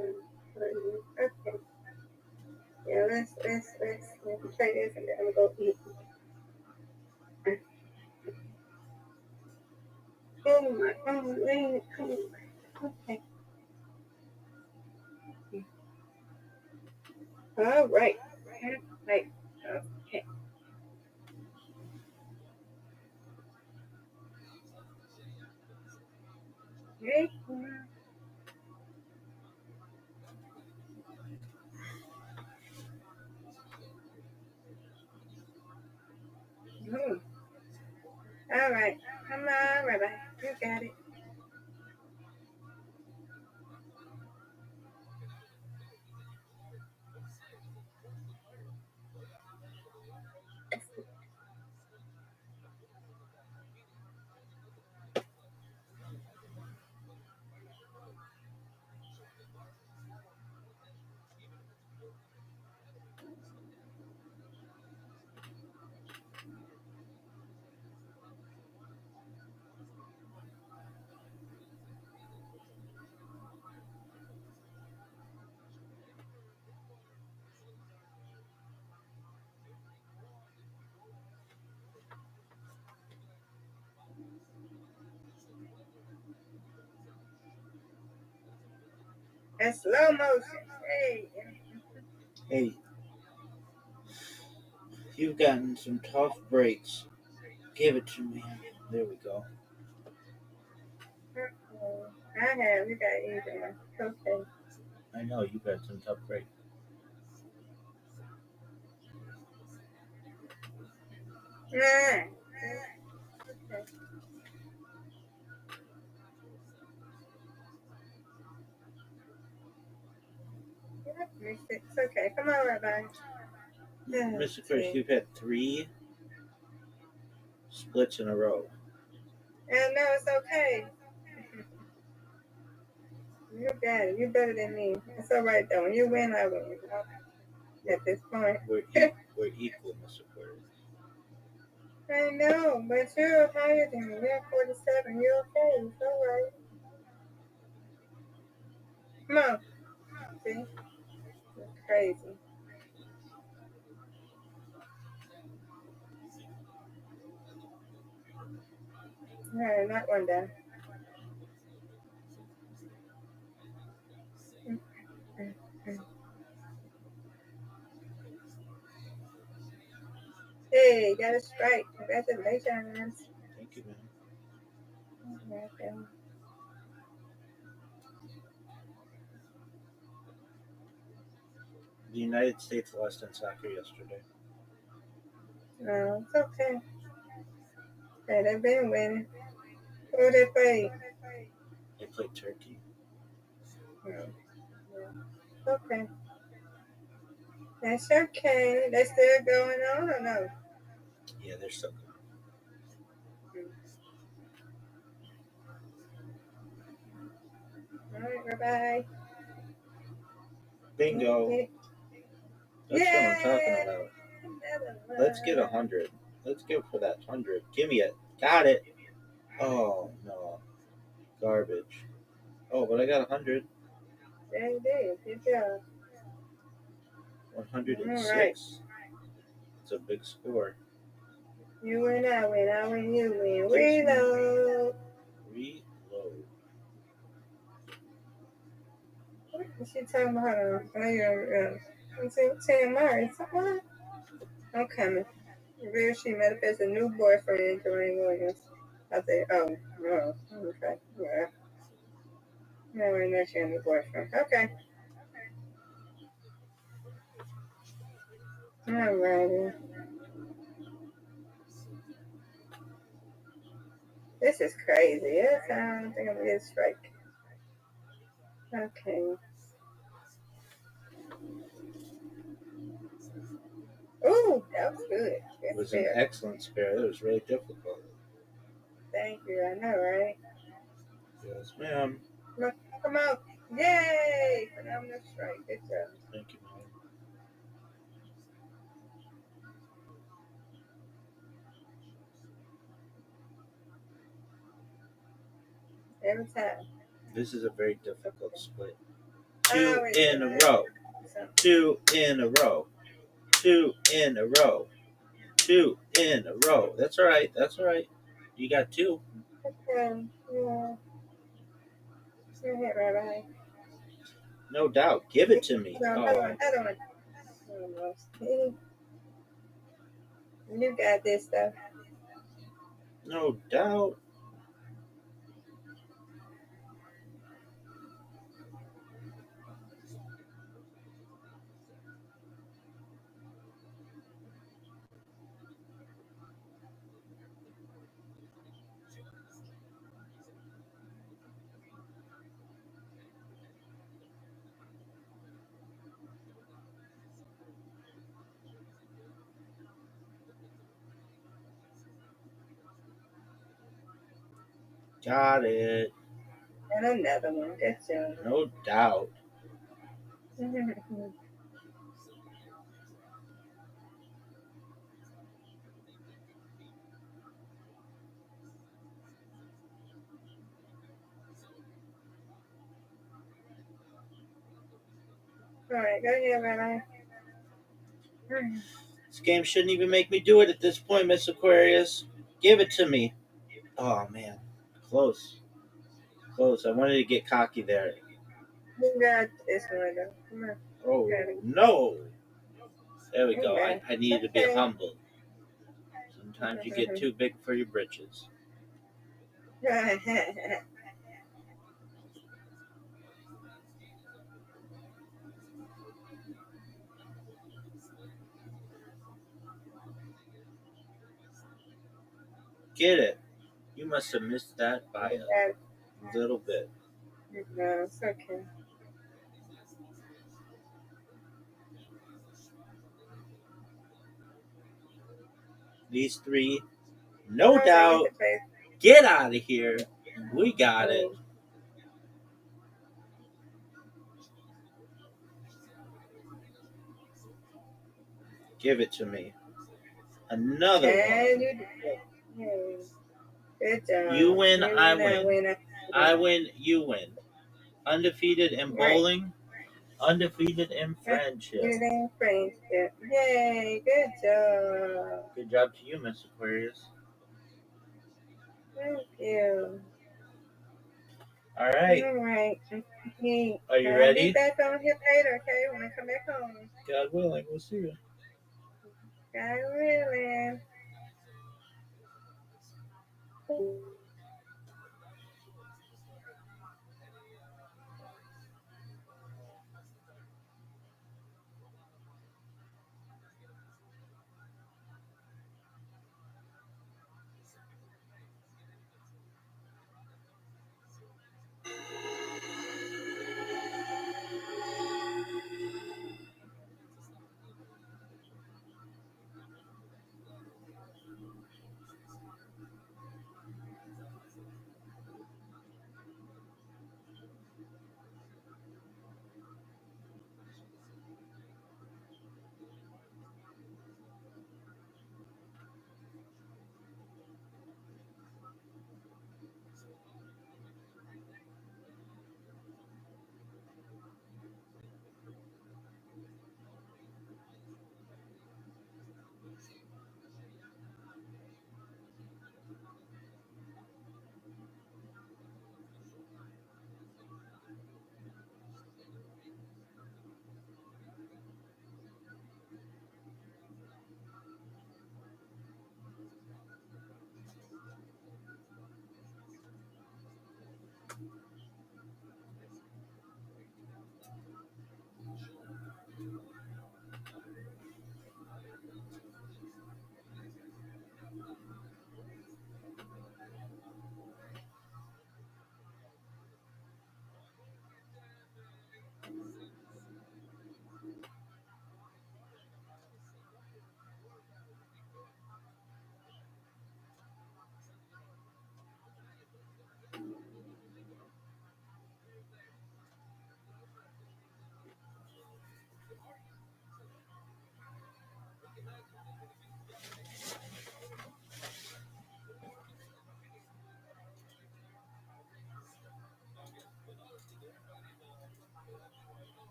Yeah, let's play this and then I'm gonna go eat. Oh my, man, come on. Okay. All right. Right. Okay. Right. All right. Come on, Rabbi. You got it. That's slow motion. Hey. Hey, you've gotten some tough breaks. Give it to me. There we go. I have. You got easy one. Okay. I know you've had some tough breaks. Nah. Okay. It's okay. Come on, Rabbi. Mr. Chris, you've had 3 splits in a row. And no, it's okay. You got it. You're better than me. It's all right, though. When you win, I win. At this point. We're equal, Mr. Porter. I know, but you're higher than me. You're 47. You're okay. It's all right. Come on. See? It's crazy. All right, not one down. Hey, got a strike. Congratulations. Thank you, man. Okay. The United States lost in soccer yesterday. No, it's okay. Hey, they've been winning. Who they play? They played Turkey. Okay. That's okay. They still going on or no? Yeah, they're still good. All right, bye-bye. Bingo. Okay. That's what I'm talking about. Let's get 100. Let's go for that 100. Give me it. Got it. Oh, no. Garbage. Oh, but I got 100. Yeah, you did. Good job. 106. All right. It's a big score. You win, I win. I win, you win. Reload. Reload. What is she talking about? Hold on. I'm saying Mari. What? I'm coming. Real she manifests a new boyfriend, Dwayne Williams. I said, oh, okay. Yeah. No, we're not your new boyfriend. Okay. Alrighty. This is crazy. I don't think I'm gonna get a strike. Okay. Ooh, that was good. It was an excellent spare. It was really difficult. Thank you. I know, right? Yes, ma'am. Look, come out. Yay! Phenomenal strike. Good job. Thank you, ma'am. Every time. This is a very difficult split. I 2 always in a do that. row. 2 in a row. 2 in a row. 2 in a row. That's all right. That's all right. You got 2. Okay. Yeah. You're hit right behind. No doubt. Give it to me. Hold on, hold on, hold on. Almost. You got this stuff. No doubt. Got it. And another one. Good job. No doubt. Alright, go ahead, Rabbi. This game shouldn't even make me do it at this point, Miss Aquarius. Give it to me. Oh, man. Close. Close. I wanted to get cocky there. You got this one, though. Come on. Oh, no. There we go. I needed to be humble. Sometimes you get too big for your britches. Get it. You must have missed that by a little bit. No, it's okay. These 3, no doubt. Get out of here. We got it. Give it to me. Another one. Good job. You win, I win. I win, you win. Undefeated in bowling, undefeated in friendship. In friendship. Yay, good job. Good job to you, Miss Aquarius. Thank you. All right. All right. Are you ready? I'll be back on here later, okay? When I come back home. God willing, we'll see you. God willing.